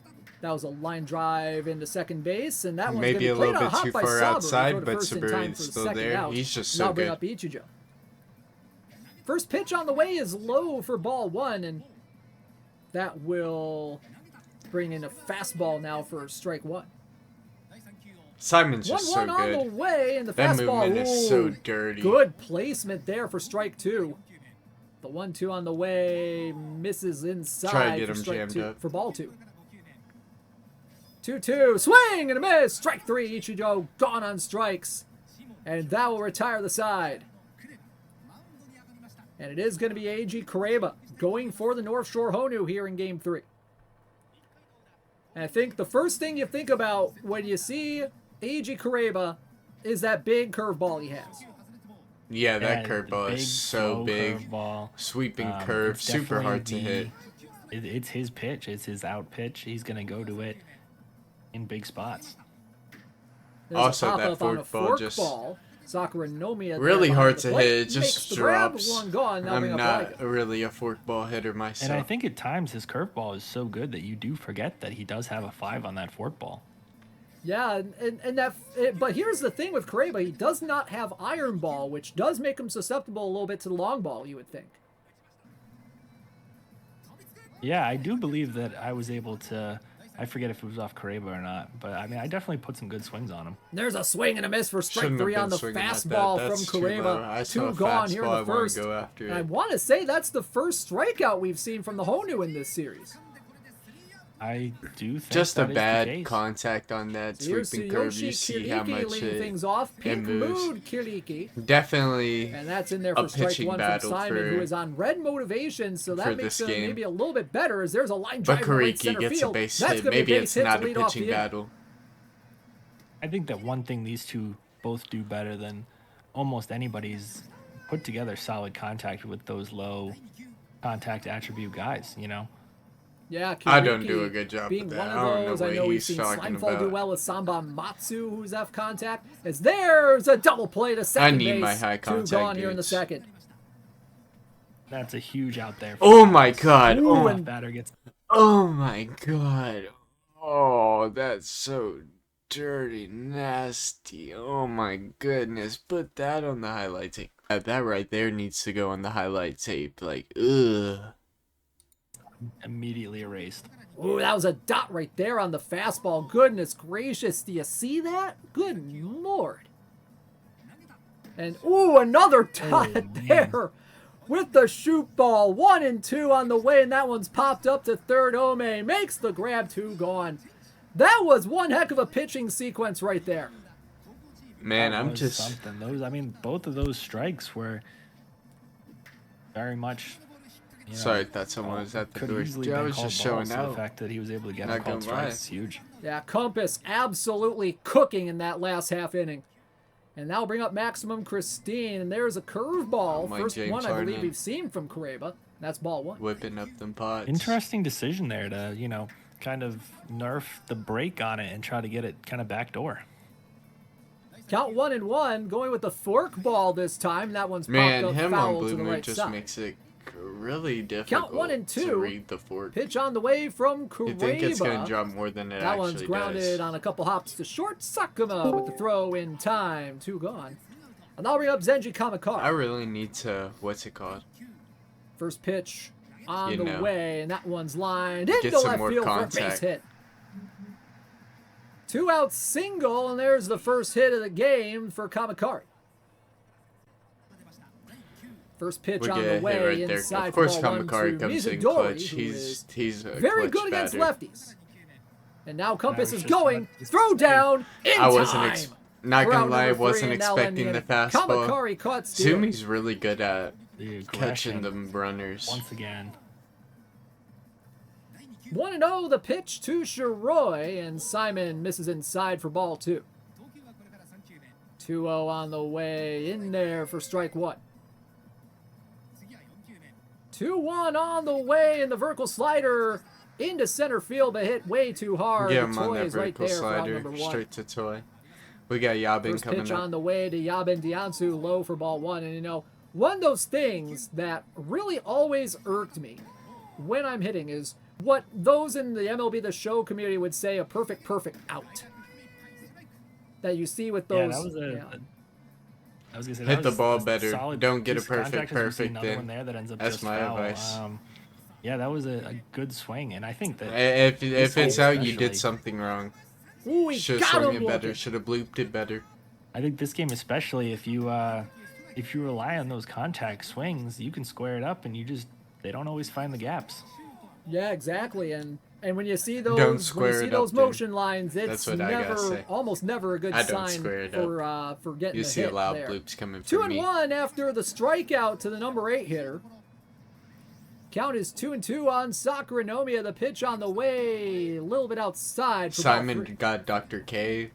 was a line drive into second base, and that one's maybe going to be a played little on bit hot too by far Saburo, outside, go to but first in time Saburi's for the still second there. out. He's just And so I'll bring good. up Ichijo. First pitch on the way is low for ball one, and that will bring in a fastball now for strike one. Simon's just so 1-1 on the good. way, and the That fastball. movement is so Ooh, dirty. Good placement there for strike two. The 1-2 on the way misses inside. Try to get for him strike jammed two, up. for ball two. 2-2, swing and a miss. Strike three. Ichijo gone on strikes, and that will retire the side. And it is going to be Eiji Kureba going for the North Shore Honu here in Game 3. And I think the first thing you think about when you see Eiji Kureba is that big curveball he has. Yeah, that Yeah, curveball big, is so slow big. curveball. Sweeping curve, It's super hard to definitely hit. It's his pitch. It's his out pitch. He's going to go to it in big spots. There's Also, a that pop-up on a forkball fork just ball. Sakura Nomiya really there hard behind to the plate, hit. It just makes the grab, drops. one gone. Now bring I'm up not Liga. really a forkball hitter myself. And I think at times his curveball is so good that you do forget that he does have a 5 on that forkball. Yeah, but here's the thing with Kureba, he does not have iron ball, which does make him susceptible a little bit to the long ball, you would think. Yeah, I do believe that I was able to. I forget if it was off Kureba or not, but I mean, I definitely put some good swings on him. There's a swing and a miss for strike Shouldn't have three been on the swinging like that. fastball That's from too low. I Kureba. saw Two a gone here in fastball, I the wanna first. go after And I it. want to say that's the first strikeout we've seen from the Honu in this series. I do think Just a that is the bad case. contact on that Here's sweeping curve. Tsuyoshi You see how Kiriki much leading it things off. Pink moves. mood Kiriki. Definitely And that's in there a for strike pitching one from battle Simon, for- who is on red motivation, so for that makes this him game. maybe a little bit better as there's a line But drive to right Kiriki center gets a field. base That's hit. gonna be Maybe base it's hit to not a lead off pitching the inning. battle. I think that one thing these two both do better than almost anybody's put together solid contact with those low contact attribute guys, Yeah, I don't Kiriki do a good job being with that. one I of don't know those. I what know we've he's seen talking Slimefall do about. well with Samba Matsu, who's F contact. As there's a double play to second need base. my high Two contact gone here in the dudes. second. That's a huge out there. Oh my god. Ooh, Oh, and Batter gets oh my god. Oh, that's so dirty, nasty. Oh my goodness. Put that on the highlight tape. That right there needs to go on the highlight tape. Like, ugh. immediately erased. Ooh, that was a dot right there on the fastball. Goodness gracious. Do you see that? Good lord. And, ooh, another dot there with the shoot ball. 1 and 2 on the way, and that one's popped up to third. Ome makes the grab, 2 gone. That was one heck of a pitching sequence right there. Man, That I'm was just... something. Both of those strikes were very much. Sorry, I thought someone was at the could door. easily I been was called just balls, showing so the out. fact that he was able to get Not a called gonna lie. strikes is huge. Yeah, Compass absolutely cooking in that last half inning. And now bring up Maximum Christine, and there's a curveball. Mike First James one I believe Harden. we've seen from Kureba. That's ball 1. Whipping up them pots. Interesting decision there to kind of nerf the brake on it and try to get it kind of backdoor. Count 1 and 1, going with the fork ball this time. That one's popped Man, up him foul on to Blue the Moon right just side. makes it really difficult 1 and to 2. read the fork. Pitch on the way from Kureba. You think it's going to drop more than it That actually one's grounded does. on a couple hops to short. Sakuma with the throw in time. 2 gone. And now bring up Zenji Kamakara. I really need to, what's it called? First pitch on You the know. way, and that one's lined into Get some left more field for a base contact. hit. 2 out single, and there's the first hit of the game for Kamakari. First pitch We on get the a way hit right there. inside Of course, for ball 1 Kamakari to comes in Mizudori, clutch. who He's is a very clutch good against batter. lefties. And now Compass is just going. about to Throw say. down in I wasn't time. not For gonna out lie, I number wasn't three, and now expecting ending the in fastball. Kamakari caught steal. Zumi's really good at The catching aggression, the runners. once again. 1-0 the pitch to Shiroi, and Simon misses inside for ball 2. 2-0 on the way, in there for strike 1. 2-1 on the way, and the vertical slider into center field, but hit way too hard. Get The him on Toy that is right vertical there for out slider, number 1. straight to Toy. We got Yabin First coming pitch up. on the way to Yabin Diansu, low for ball 1. And, you know, one of those things that really always irked me when I'm hitting is what those in the MLB The Show community would say a perfect out. That you see with those. Yeah, that was I was gonna say Hit that the was ball a better. solid Don't get a piece of contact, 'cause we see perfect another then. one there that ends up That's just my foul. advice. Yeah, that was a good swing, and I think that If it's out, you especially- did something wrong. Ooh, he Should have got swung him it better. looking. Should have blooped it better. I think this game, especially if you rely on those contact swings, you can square it up, and they don't always find the gaps. Yeah, exactly. And when you see Don't those, when square you see it those up, dude. motion lines, it's That's what I gotta never, say. almost never a good I don't sign square it for getting You the see hit a lot there. of bloops coming 2 from and me. 1 after the strikeout to the number 8 hitter. Count is 2-2 on Sakuranomiya. The pitch on the way, a little bit outside. For Simon ball 3. got Dr. K.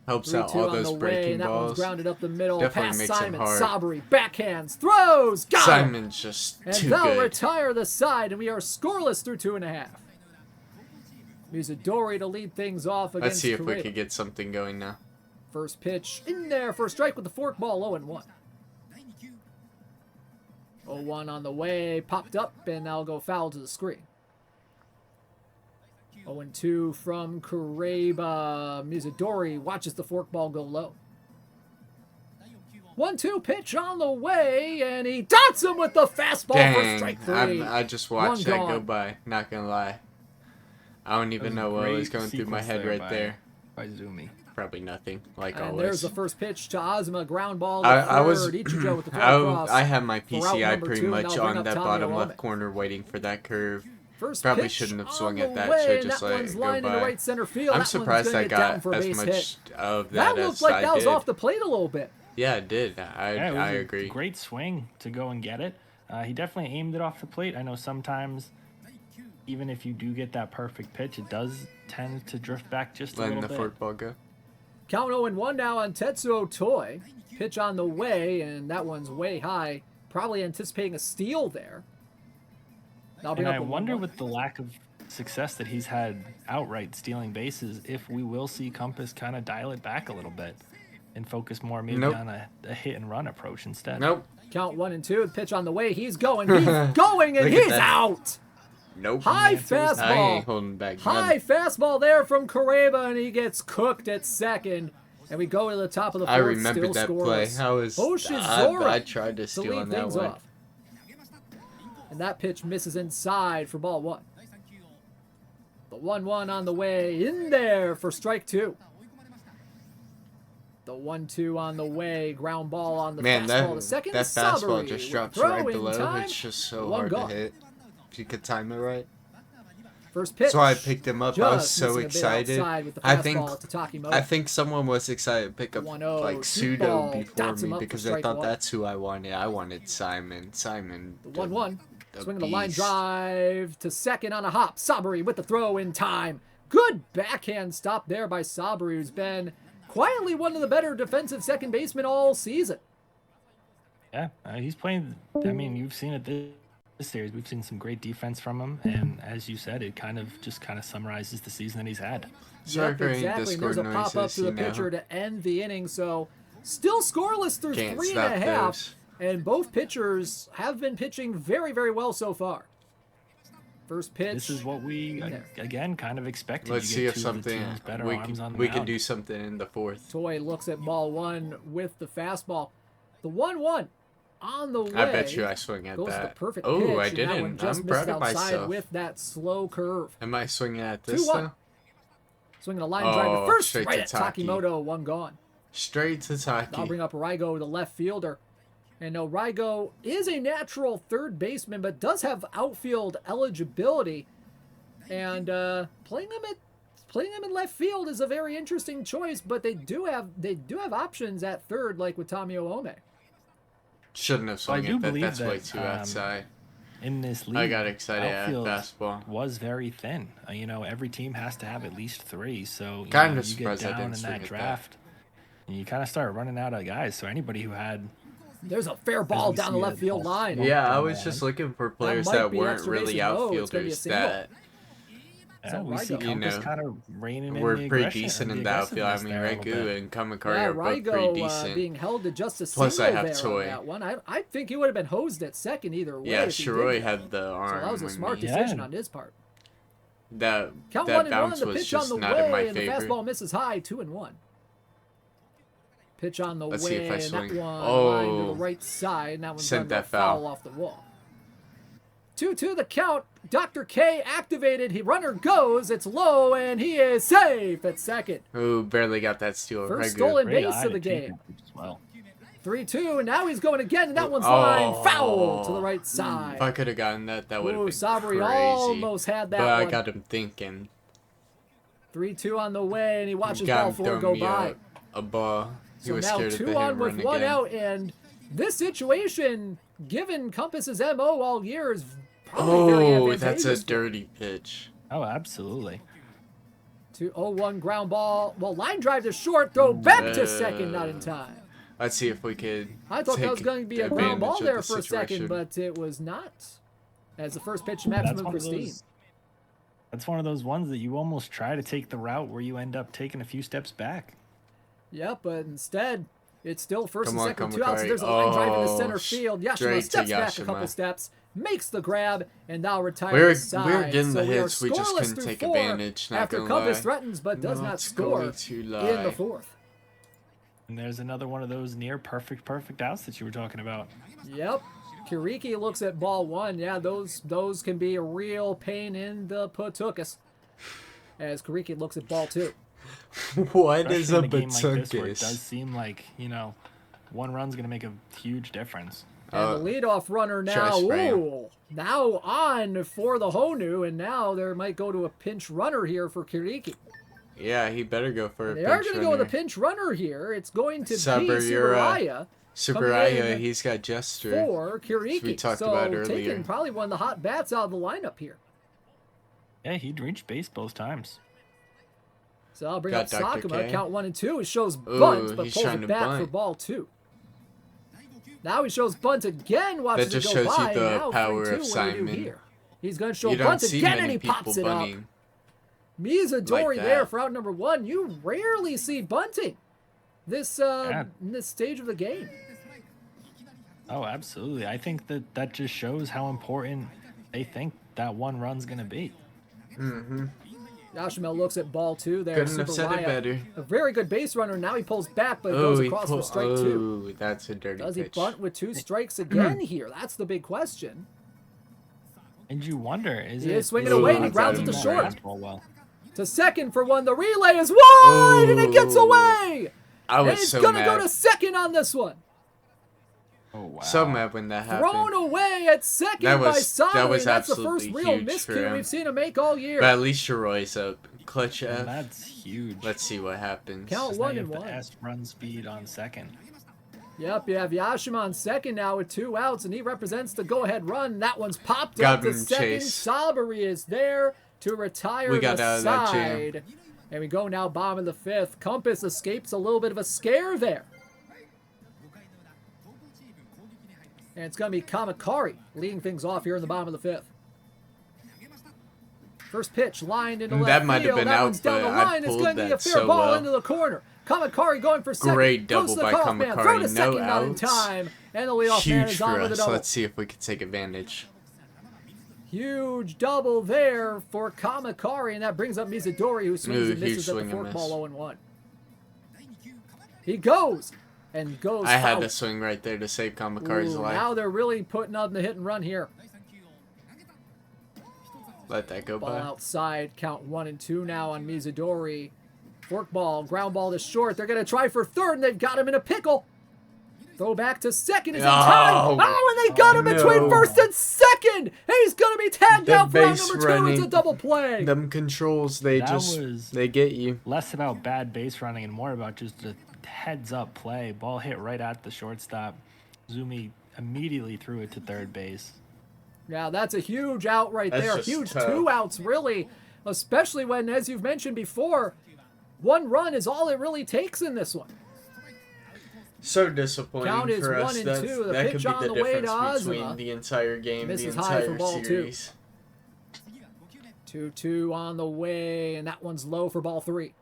Helps out 3-2 all on those the way, breaking and that one's balls. grounded up the middle. Definitely Past makes him Simon. hard. Sabri backhands, throws, got him. Simon's just And too they'll good. retire the side, and we are scoreless through 2.5. Musadori to lead things off against Let's see if we Kuwait. could get something going now. First pitch in there for a strike with the fork ball, 0-1. 0-1 on the way, popped up, and that'll go foul to the screen. 0-2 from Kureba. Musadori watches the fork ball go low. 1-2 pitch on the way, and he dots him with the fastball for Dang, strike 3. I just watched One that go gone. by. Not gonna lie. I don't even know what was going through my head right there. By Zumi. Probably nothing, like And always. there's the first pitch to Ozma, ground ball to I was third. Ichijo with the throw across. I had my for out PCI number pretty 2, and much that'll bring on up that Tommy bottom Owame. left corner waiting for that curve. First Probably pitch shouldn't have on swung the at that. way, Should and just that let one's it go lined into by. right center field. I'm That one's surprised gonna I get down got for a as base much hit. of That that looked as like I that was did. off the plate a little bit. Yeah, it did. Yeah, it was I a agree. great swing to go and get it. He definitely aimed it off the plate. I know sometimes, even if you do get that perfect pitch, it does tend to drift back just a Letting little the bit. fork ball go. Count 0-1 now on Tetsuo Toy. Pitch on the way, and that one's way high. Probably anticipating a steal there. That'll bring And up I a wonder 1-1. with the lack of success that he's had outright stealing bases, if we will see Compass kind of dial it back a little bit and focus more maybe Nope. on a hit and run approach instead. Nope. Count 1-2. The pitch on the way. He's going. He's going, and Look at he's that. out. Nope. High I fastball. ain't holding back. High none. fastball there from Kureba, and he gets cooked at second. And we go to the top of the fourth. I remember still that play. scoreless. I was. Hoshizora I tried to to steal lead on that things one. off. And that pitch misses inside for ball 1. The 1-1 on the way, in there for strike 2. The 1-2 on the way, ground ball on the Man, fastball to second. that fastball Sabri just with drops throw right in below. time. It's just so One hard gone. to hit. If you could time it right. First pitch. That's why I picked him up. I was Just so missing a bit excited. outside with the I think fastball to Takimoto. I think someone was excited to pick up 1-0, like deep Pseudo ball, before dots him me up for because I strike thought 1. that's who I wanted. I wanted Simon. Simon. The 1-1. the Swinging the line beast. drive to second on a hop. Sabri with the throw in time. Good backhand stop there by Sabri, who's been quietly one of the better defensive second basemen all season. Yeah, he's playing. I mean, you've seen it this series. We've seen some great defense from him, and as you said, it kind of summarizes the season that he's had. Sorry for any exactly. And there's Discord a pop up noises, to the you know. pitcher to end the inning. So still scoreless through Can't 3.5. stop those. And both pitchers have been pitching very, very well so far. First pitch. This is what we again kind of expected. Let's You see get if two of the something team's better we arms on can, the we can mound. do something in the fourth. Toy looks at ball 1 with the fastball. The 1-1 on the way. I bet you I swing at goes to the that. perfect Oh, pitch, I and that one didn't. just I'm missed proud of outside myself. with that slow curve. Am I swinging at this 2-1. though? Swinging a line drive to Oh, first, straight right to at Taki. Takimoto, 1 gone. Straight to I'll Taki. bring up Raigo, the left fielder. And no, Raigo is a natural third baseman, but does have outfield eligibility. And playing him at putting him in left field is a very interesting choice, but they do have options at third, like with Tommy Ome. Shouldn't have swung it, but that's way too outside. In this league, I got excited at outfield fastball. was very thin. You know, every team has to have at least 3. So you Kind know, of you get surprised I down didn't in swing that at draft, and you kind of start running out of guys. So anybody who had There's a fair ball we down the see left it field all line. Yeah, I down was the just line. looking for players might that be weren't extra really bases low. It's gonna be a outfielders single. that Yeah, we Rigo. see Compass know, kind of reining in were the pretty aggression, decent the in the outfield. I aggressiveness mean, there a little Regu bit. and Kamakari Yeah, are both pretty Rigo decent. being held to just a Plus, single I have there Toy. on that one. I think he would have been hosed at second either way. Yeah, if he did Shiroi that. had the arm. So that was a when smart he- decision Yeah. on his part. That Count that 1-1. bounce The was pitch on just the not in my way, and the favor. fastball misses high. 2-1. Pitch on the Let's see if way, I and that swing. one Oh. line to the right side, and that one's Sent done that a foul foul. off the wall. 2-2 the count. Dr. K activated. He runner goes. It's low, and he is safe at second. Ooh, barely got that steal. First Regu. stolen Great base eye of the to keep game. it as well. 3-2, and now he's going again, and that one's Oh. line foul to the right side. If I could have gotten that, that would have Ooh, been Sabri crazy. almost had that but I one. got him thinking. 3-2 on the way, and he watches Got ball him 4 throwing go me by. a ball. He So was now scared of the 2 hit on and with run 1 again. out, and this situation, given Compass's MO all year, is probably very Oh, advantageous. that's a dirty pitch. Oh, absolutely. 2-0-1 ground ball. Well, line drive to short, throw back to second, not in time. Let's see if we could. I thought that was take going to be a ground ball advantage of there the for a second, situation. but it was not. As the first pitch to Maximum Christine. That's one of those ones that you almost try to take the route where you end up taking a few steps back. Yep, but instead, it's still first Come and on, second, 2 outs. Kamakari. There's a line drive in the Oh, center field. Yashima straight to steps back a couple Yashima. steps, makes the grab, and now retires We're side. getting the So we are hits, we just scoreless couldn't through take 4 advantage, not after gonna Compass lie. threatens but does not score going to in lie. the 4th. And there's another one of those near perfect outs that you were talking about. Yep. Kiriki looks at ball 1. Yeah, those can be a real pain in the patukas. As Kiriki looks at ball 2. What is a Especially in a game like this where it does batunkus? seem like, you know, one run's going to make a huge difference. And the leadoff runner now, spray 'em. ooh, now on for the Honu, and now there might go to a pinch runner here for Kiriki. Yeah, he better go for a They pinch are going to go with a runner. pinch runner here. It's going to be Saburaya. Subaraya Subaraya, in he's got Jester. for Kiriki. we talked so about earlier. taking probably one of the hot bats out of the lineup here. Yeah, he'd reached base both times. So I'll bring Got up Dr. Sakuma. K. Count 1 and 2. It shows Ooh, bunt, but he's pulls trying it to back bunt. for ball 2. Now he shows bunt again. Watches That just it go shows you by. the now power 3-2. of What do we do Simon. here? He's going to show You don't bunt see again, many and he people pops it up. bunting. Mizadori like there that. for out number 1. You rarely see bunting this in this stage of the game. Oh, absolutely. I think that just shows how important they think that one run's going to be. Yashimel looks at ball 2 there. Couldn't have said it Subaraya, better. a very good base runner. Now he pulls back, but it Oh, goes he across for strike 2. Ooh, that's a dirty Does he pitch. bunt with 2 strikes again here? That's the big question. And you wonder, is He it... is swinging away, and he grounds it to not short. fastball well? To second for 1. The relay is wide, and it gets Ooh. away. I And was he's so going to mad. go to second on this one. Oh, wow. So mad when that happened. Thrown away at second That by was- Sabri. that was That's the first absolutely real huge for miscue him. we've seen him make all year. But at least Shiroi's up. Clutch F. And that's huge. Let's see what happens. Count Now 1 you and have the 1. S run speed on second. Yep, you have Yashima on second now with 2 outs, and he represents the go-ahead run. That one's popped Got up to him, second. Chase. Sabri is there to retire We got the out of that jam. side. And we go now bottom of the 5th. Compass escapes a little bit of a scare there. And it's going to be Kamakari leading things off here in the bottom of the 5th. First pitch lined into left That might have field. been That out, one's down the but I line. It's pulled going to be a that fair so ball well. into the corner. Kamakari going for second. Great Goes double to the by cutoff man. Throw Kamakari. to second, No not in outs. time. And the leadoff man Huge is on for with a us. double. Let's see if we can take advantage. Huge double there for Kamakari, and that brings up Mizadori, who swings Ooh, and misses huge at the swing and fork miss. ball 0-1. He goes and goes I had foul. to swing right there to save Kamakari's Ooh, life. now they're really putting up the hit and run here. Let that go Ball by. outside, count 1 and 2 now on Mizadori. Fork ball, ground ball to short. They're going to try for third, and they've got him in a pickle. Throw back to second is in time. Oh, and they got him between first and second. He's going to be tagged out for out number 2. It's a double play. Them controls, they get you. Less about bad base running and more about just a heads-up play. Ball hit right at the shortstop. Zumi immediately threw it to third base. Yeah, that's a huge out right there. Huge tough. 2 outs, really, especially when, as you've mentioned before, 1 run is all it really takes in this one. So disappointing Count is for us. 1 and 2. The that pitch could on be the the way to difference between Azuma. the entire game, Misses the high for entire ball series. 2-2 on the way, and that one's low for ball 3.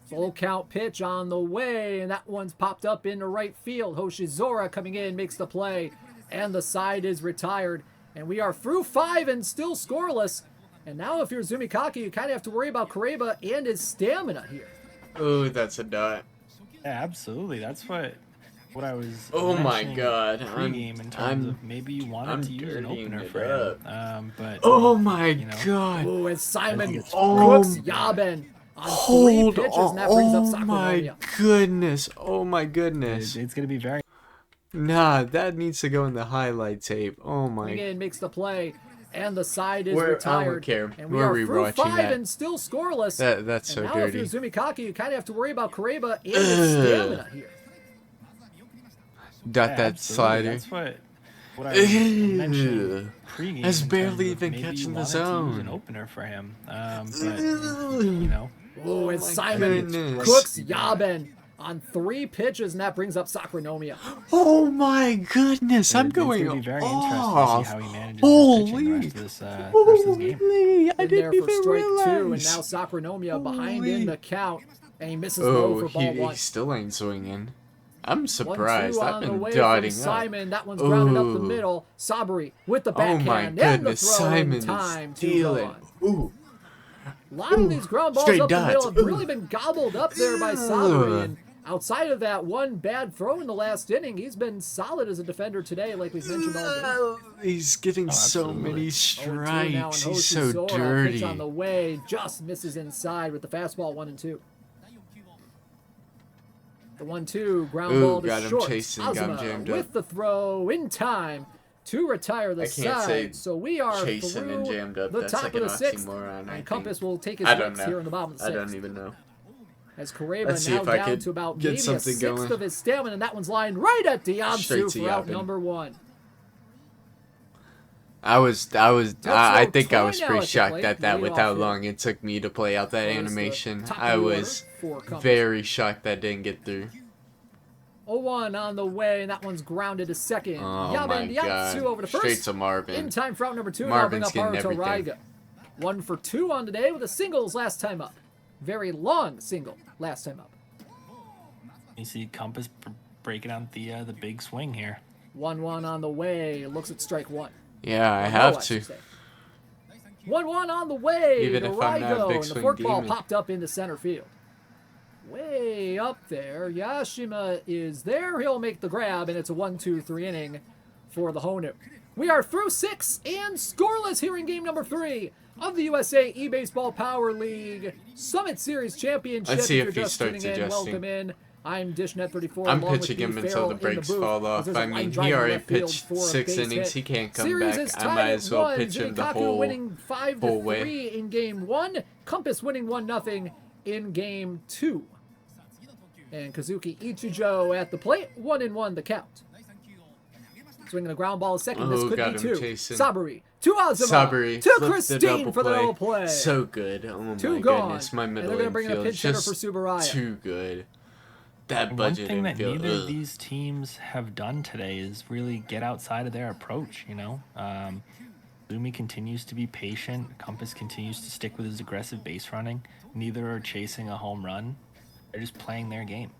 Full count pitch on the way, and that one's popped up into right field. Hoshizora coming in, makes the play, and the side is retired. And we are through 5 and still scoreless. And now if you're Zumikaku, you kind of have to worry about Kareba and his stamina here. Oh, that's a dot. Yeah, absolutely. That's what I was. Oh my God! Pregame in terms of maybe you wanted to use an opener for him, but oh my God! Oh, and Simon cooks Yaben on 3 pitches, and that brings up Sakunomiya. Oh my goodness! Oh my goodness! It's gonna be very. Nah, that needs to go in the highlight tape. Oh my! Again, makes the play. And the side is retired. I don't care. And we We're are through rewatching 5 that. And still scoreless. That's so now dirty. if you're Zumikaku, you kind of have to worry about Kareba and his stamina here. Got that slider. That's what I mentioned pregame. That's barely even catching the zone. To use an opener for him, but you know. Oh, and Simon cooks Yaben on 3 pitches, and that brings up Sakunomiya. Oh my goodness! I'm going It's going to be very off. interesting to see how he manages his pitching the rest of this game. I didn't there for even strike realize. 2, and now Sakunomiya behind in the count, and he misses low for ball 1. He still ain't swinging. I'm surprised. 1-2 I've on the been way dotting from up. Simon. That one's grounded up the middle. Sabri with the backhand. Oh my And the goodness! throw Simon in time is to stealing. go on. A lot of these ground balls Straight up the middle dots. have really been gobbled up there by Sabri. And outside of that one bad throw in the last inning, he's been solid as a defender today, like we've mentioned all day. He's getting so many strikes. He's so dirty. Pitch on the way, just misses inside with the fastball 1-2. The 1-2 ground ball to got him short. chasing, got him Azuma jammed with up. the throw in time to retire the side. So we are chasing through and jammed up. the That's top like of an the 6th. oxymoron, And Compass will take his I don't licks know. here in the bottom of the 6th. I don't even know. As Kareba Let's see now if I down could to about get maybe a something 6th going. of his stamina, and that one's lined right at Straight Diansu to for out Yaben. number 1. I think I was Toy now pretty at the shocked plate, at that with leadoff how hit. long it took me to play out that That was the animation. top of I the order was for Compass. very shocked that didn't get through. 0-1 on the way, and that one's grounded to second. Oh Yaben my Diansu God! over to first. Straight to Marvin. In time for out number 2, Marvin's now bring up getting Haruto everything. Raiga. 1 for 2 on today with a singles last time up. Very long single last time up. You see Compass breaking out the big swing here. 1-1 on the way. Looks at strike 1. Yeah, I Or have no, to. should say. 1-1 on the way Even to if I'm not a Raigo, big and the swing forkball demon. popped up into center field. Way up there, Yashima is there. He'll make the grab, and it's a 1-2-3 inning for the Honu. We are through 6 and scoreless here in game number 3 of the USA eBaseball Power League Summit Series Championship. Let's see If if you're he just starts tuning in, adjusting. welcome in. I'm DishNet34. I'm along with pitching B. him until Farrell the in brakes booth, fall off. as there's a I line mean, drive he to already left field pitched for a 6 base innings. hit. He can't come Series back. is I tied might at as well 1. pitch him the Zumikaku winning whole way. 5-3 in game 1. Compass winning 1-0 in game 2. And Kazuki Ichijo at the plate, 1-1 the count. Swinging a ground ball second. This Oh, could got be him 2. chasing. Saburi to Azuma Saburi to flipped the Christine double for the double play. So good. Oh my 2 gone. goodness. My And middle they're going to bring in a infield pinch hitter just for Subaraya. too good. That One budget thing that infield. neither of these teams have done today is really get outside of their approach, you know? Lumi continues to be patient. Compass continues to stick with his aggressive base running. Neither are chasing a home run. They're just playing their game.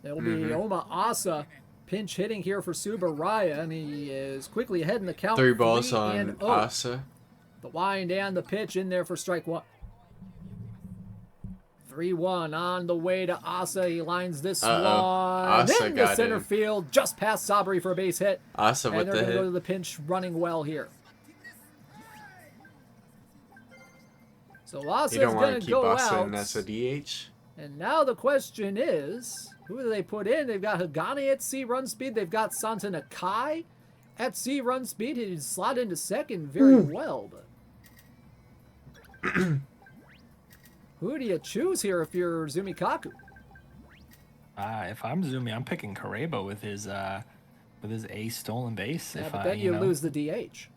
It'll be Oma Asa pinch hitting here for Subaraya, and he is quickly ahead in the count. 3 balls on 3-0. Asa. The wind and the pitch in there for strike 1. 3-1 on the way to Asa. He lines this one Asa in the got center him. field, just past Sabri for a base hit. Asa And with they're the going to go to hit. the pinch running well here. So Asa You is don't going want to to keep go Asa out. in as a DH. And now the question is, Who do they put in? They've got Hagane at C run speed. They've got Santa Nakai at C run speed. He'd slot into second very well. But who do you choose here if you're Zumikaku? If I'm Zumi, I'm picking Kareba with his ace stolen base. Yeah, if but then you lose the DH.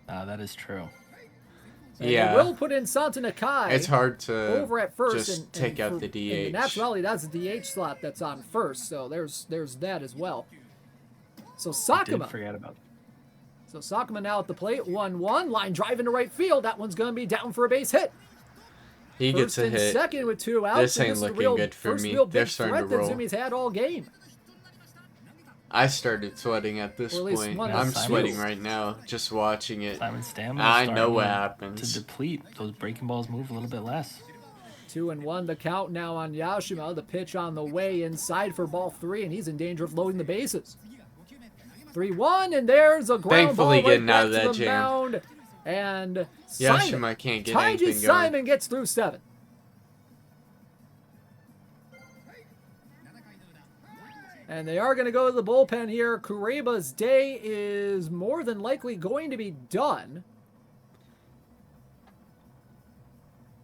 That is true. And they will put in Santa Nakai. It's hard to over at first just take out the DH. In naturality, that's the DH slot that's on first, so there's that as well. So Sakuma. Did forget about. So Sakuma now at the plate, 1-1. Line drive into right field. That one's going to be down for a base hit. He gets a hit. Second with 2 outs. This ain't looking good for me. They're starting to roll. That Zumi's had all game. I started sweating at this point. I'm sweating right now just watching it. Simon's stamina. I know what happens. To deplete, those breaking balls move a little bit less. 2-1 the count now on Yashima. The pitch on the way inside for ball 3, and he's in danger of loading the bases. 3-1, and there's a ground Thankfully ball right getting out of back that to the jam. mound. And Yashima can't get anything going. Simon gets through 7. And they are going to go to the bullpen here. Kureba's day is more than likely going to be done.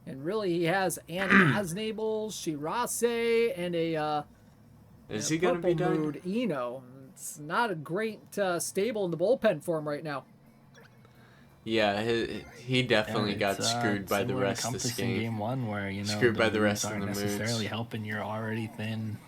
And really, he has an Asnable, Shirase, and Is he going to be done? Eno. It's not a great stable in the bullpen for him right now. Yeah, he definitely got screwed by the rest of this game. Game 1, where screwed by the rest of the aren't necessarily helping your already thin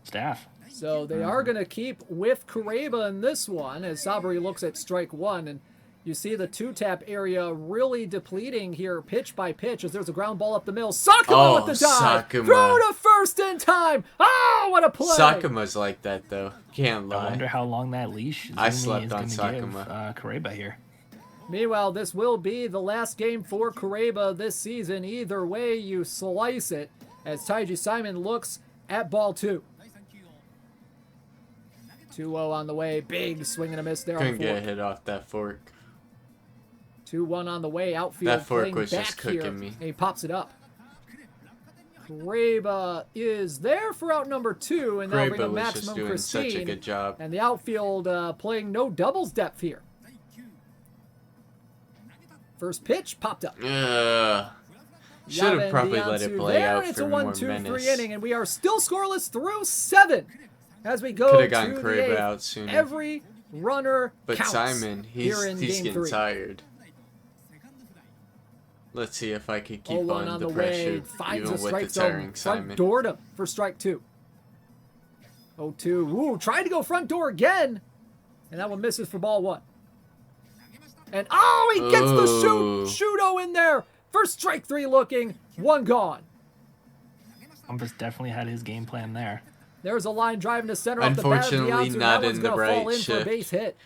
staff. So they are going to keep with Kureba in this one as Sabri looks at strike 1. And you see the 2-tap area really depleting here pitch by pitch as there's a ground ball up the middle. Sakuma with the dive. Sakuma. Throw to first in time. Oh, what a play. Sakuma's like that, though. Can't lie. I wonder how long that leash I Zumi slept is on gonna Sakuma. give Kureba here. Meanwhile, this will be the last game for Kureba this season. Either way you slice it as Taiji Simon looks at ball 2. 2-0 on the way. Big swing and a miss there. Couldn't on the fork. get a hit off that fork. 2-1 on the way. Outfield That fork playing was back just cooking here. me. And he pops it up. Kureba is there for out number 2, and they'll bring a Kureba was just maximum doing Christine. such a good job. And the outfield playing no doubles depth here. First pitch popped up. Should have probably let it play out it's for a more 1-2-3 menace. inning, and we are still scoreless through 7 as we go Could to have gotten the Kureba 8th. out sooner. Every runner But counts Simon, here in he's game getting 3. tired. Let's see if I could keep 0-1 on the the pressure, way. Finds even a with strike the zone. tiring Front Simon. door to for strike 2. 0-2. Ooh, tried to go front door again. And that one misses for ball 1. And he gets the shoot-o in there for strike 3 looking. 1 gone. Compass definitely had his game plan there. There's a line driving to center off the bat. Unfortunately, not in the right fall in for a shift. base hit.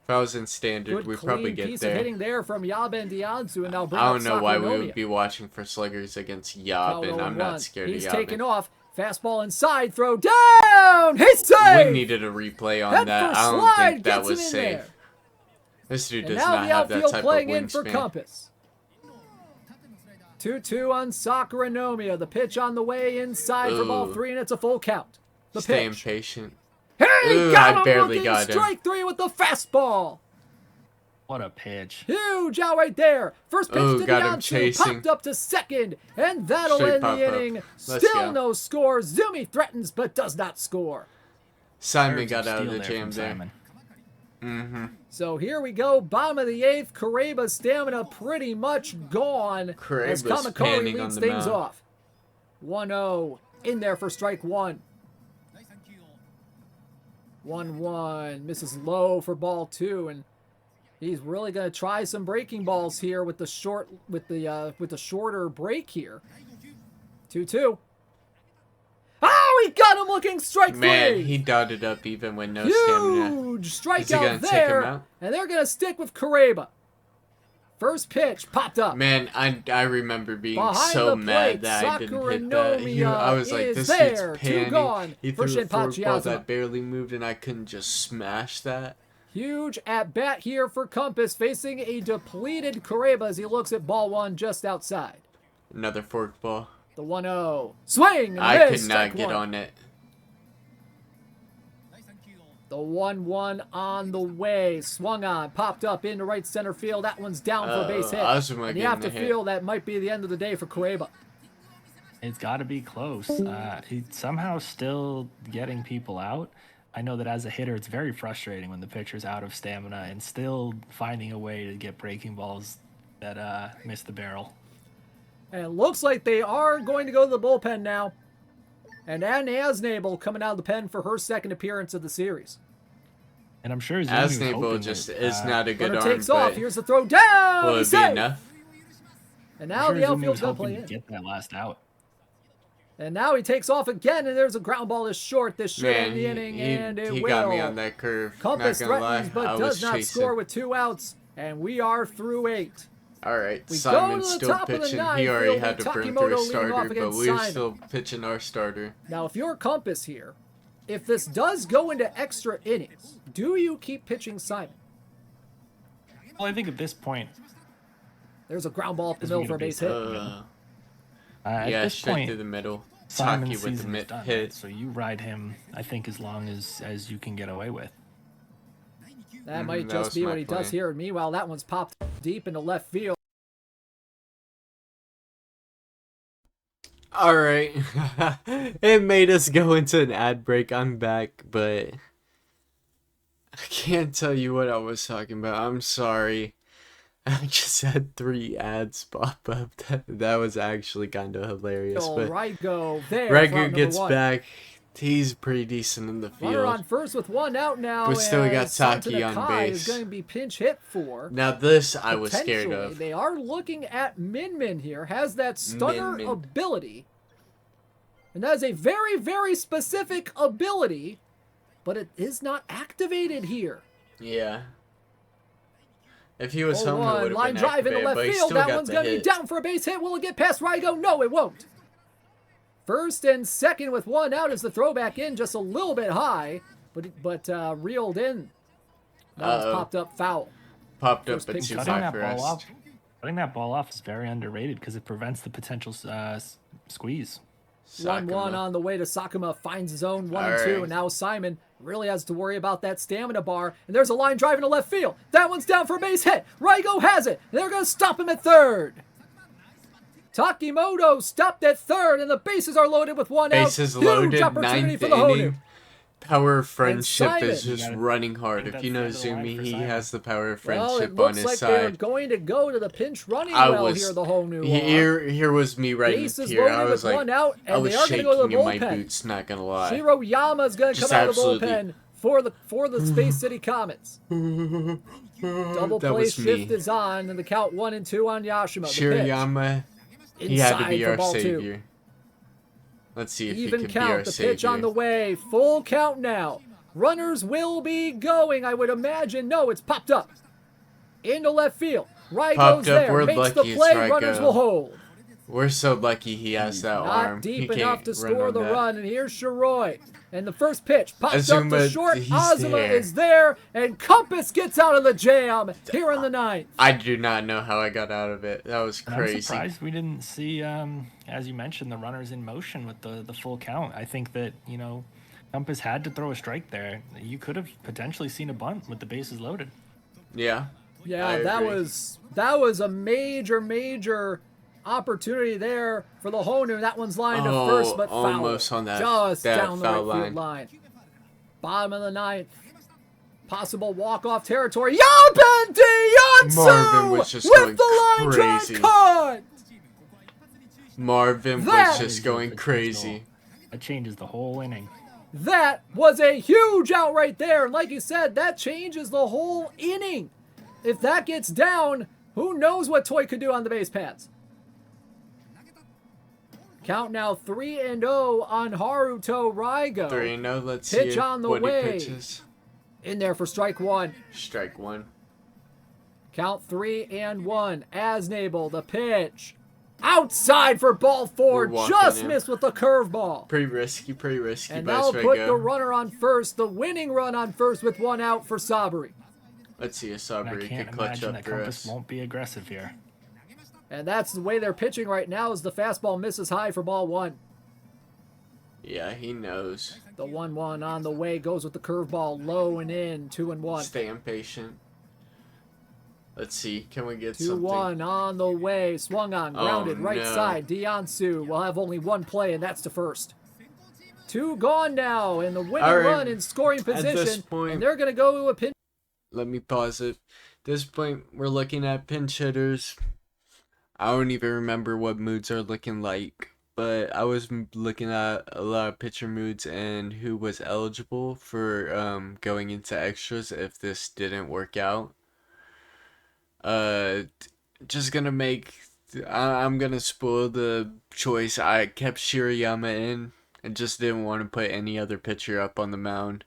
If I was in standard, Good we'd clean probably piece get of hitting there. there from Yaben Dianzu, and now bring I up don't know why we Sakanomiya. would be watching for sluggers against Count Yabin. I'm 0-1. not scared He's of Yabin. taking off. Fastball inside, throw down. He's safe. We needed a replay on Head that. first I don't slide think that gets was him in safe. there. This dude And does now not the have that outfield type of playing in for wingspan. Compass. 2-2 on Sakuranomiya. The pitch on the way inside for ball Ooh. 3, and it's a full count. The Stay pitch. impatient. Hey, Ooh, got I him barely looking. got him. Strike 3 with the fastball. What a pitch. Huge out right there. First pitch Ooh, to got him Dianzu, chasing. popped up to second, and that'll Straight end pop the up. inning. Let's Still go. no score. Zumi threatens but does not score. Simon Nerves got out of steel the there jam from there. Simon. Mm-hmm. So here we go. Bottom of the 8th. Kureba's stamina pretty much gone as Kureba's Kamakari panning on leads the things mound. off. 1-0 in there for strike 1. 1-1 misses low for ball 2, and he's really going to try some breaking balls here with the shorter break here. 2-2. Oh, he got him looking strike 3. Man, he dotted up even with no stamina. Huge Is he gonna strikeout take him there, out? and they're going to stick with Kureba. First pitch popped up. Man, I remember being Behind so the mad plate, that I didn't hit that. Sakuranomiya I was like, is this there. dude's 2 panning. gone He for threw a forkball Shinpachi that barely moved, and I couldn't just smash that. Huge at bat here for Compass, facing a depleted Kureba as he looks at ball 1 just outside. Another forkball. The 1-0 swing. And I miss, could not strike get 1. on it. The 1-1 on the way. Swung on. Popped up into right center field. That one's down for a base hit. And you have to feel that might be the end of the day for Cueva. It's got to be close. He's somehow still getting people out. I know that as a hitter, it's very frustrating when the pitcher's out of stamina and still finding a way to get breaking balls that miss the barrel. And it looks like they are going to go to the bullpen now. And Ann Asnable coming out of the pen for her second appearance of the series. And I'm sure Asnable just is not a good arm. Takes off. Here's the throw down. Will it be enough? And now the outfield's going to play in. Get that last out. And now he takes off again, and there's a ground ball this short in the inning, and it will. He got me on that curve. Compass threatens, but does not score with 2 outs, and we are through 8. All right, Simon's still pitching. He already had to burn through a starter, but we're still pitching our starter. Now, if you're Compass here, if this does go into extra innings, do you keep pitching Simon? Well, I think at this point, there's a ground ball up the middle for a base hit. Yeah, straight through the middle. Taki with the mid hit. So you ride him, I think, as long as you can get away with. That might just be what he does here. And meanwhile, that one's popped deep into left field. All right. It made us go into an ad break. I'm back, but I can't tell you what I was talking about. I'm sorry. I just had 3 ads pop up. That was actually kind of hilarious. But Raigo gets back. He's pretty decent in the field. Runner on first with 1 out now. But still, we got Taki on base. Is going to be pinch hit for. Now this I was scared of. They are looking at Min here. Has that stunner ability. And that is a very, very specific ability. But it is not activated here. Yeah. If he was home, it would have line been drive in the activated, left field. That one's going to be down for a base hit. Will it get past Raigo? No, it won't. First and second with 1 out as the throw back in, just a little bit high, but reeled in. That one's popped up foul. Popped up, but too high for us. Cutting that ball off is very underrated because it prevents the potential squeeze. 1-1 on the way to Sakuma, finds his own 1-2, and now Simon really has to worry about that stamina bar. And there's a line drive into left field. That one's down for a base hit. Raigo has it. And they're going to stop him at third. Takimoto stopped at third, and the bases are loaded with 1 out. Bases loaded, 9th inning. Power of friendship is just running hard. If you know Zumi, he has the power of friendship on his side. They're going to go to the pinch running well here, the Honu. Here was me right here. I was like, I was shaking in my boots, not gonna lie. Shiroyama is going to come out of the bullpen for the Space City Comets. Double play shift is on, and the count 1-2 on Yashima. Shiroyama, he had to be our savior. Let's see if he can be our savior. The pitch on the way. Full count now. Runners will be going, I would imagine. No, it's popped up. Into left field. Raigo's there. We're makes the play. Runners will hold. We're so lucky he has that arm. Not deep enough to score the run. And here's Shiroi. And the first pitch pops up to short. Azuma is there. And Compass gets out of the jam here in the 9th. I do not know how I got out of it. That was crazy. I'm surprised we didn't see, as you mentioned, the runners in motion with the full count. I think that, Compass had to throw a strike there. You could have potentially seen a bunt with the bases loaded. Yeah. Yeah, that was a major opportunity there for the Honu. That one's lined to first, but foul. Almost on that. Just that down the right field line. Bottom of the 9th. Possible walk-off territory. Yaben Diyatsu Marvin was just with going the line crazy. drive cut. Marvin was just going crazy. That changes the whole inning. That was a huge out right there. And like you said, that changes the whole inning. If that gets down, who knows what Toy could do on the base paths. Count now 3-0 on Haruto Raigo. 3-0, let's pitch see on the what way. he pitches. In there for strike 1. Strike 1. Count 3-1. Asnable, the pitch. Outside for ball 4. Just missed with the curveball. Pretty risky and by now Raigo. Put the runner on first. The winning run on first with 1 out for Sabri. Let's see if Sabri can clutch up for us. Won't be aggressive here. And that's the way they're pitching right now, as the fastball misses high for ball 1. Yeah, he knows. The The 1-1 on the way goes with the curveball low and in. 2-1. Stay impatient. Let's see. Can we get 2-1 something? on the way. Swung on. Grounded right no. side. Deonsu will have only one play, and that's to first. 2 gone now, and the winning run in scoring position. Point, and they're going to go to a pinch. Let me pause it. At this point, we're looking at pinch hitters. I don't even remember what moods are looking like, but I was looking at a lot of pitcher moods and who was eligible for going into extras if this didn't work out. Just gonna make. I'm gonna spoil the choice. I kept Shirayama in and just didn't want to put any other pitcher up on the mound.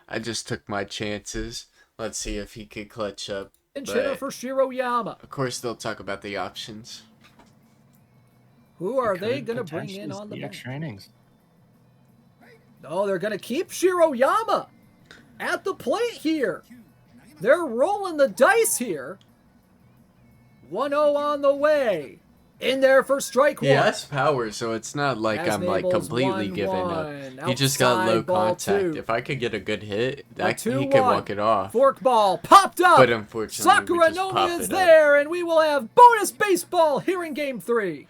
I just took my chances. Let's see if he could clutch up. Hitter for Shiroyama. Of course, they'll talk about the options. Who are they going to bring in on the extra innings? No, they're going to keep Shiroyama at the plate here. They're rolling the dice here. 1-0 on the way. In there for strike one. Yeah, that's power, so it's not like I'm like completely giving up. He just got low contact. If I could get a good hit, he could walk it off. Fork ball popped up. But unfortunately, Sakura Nomi is there, and we will have bonus baseball here in Game 3.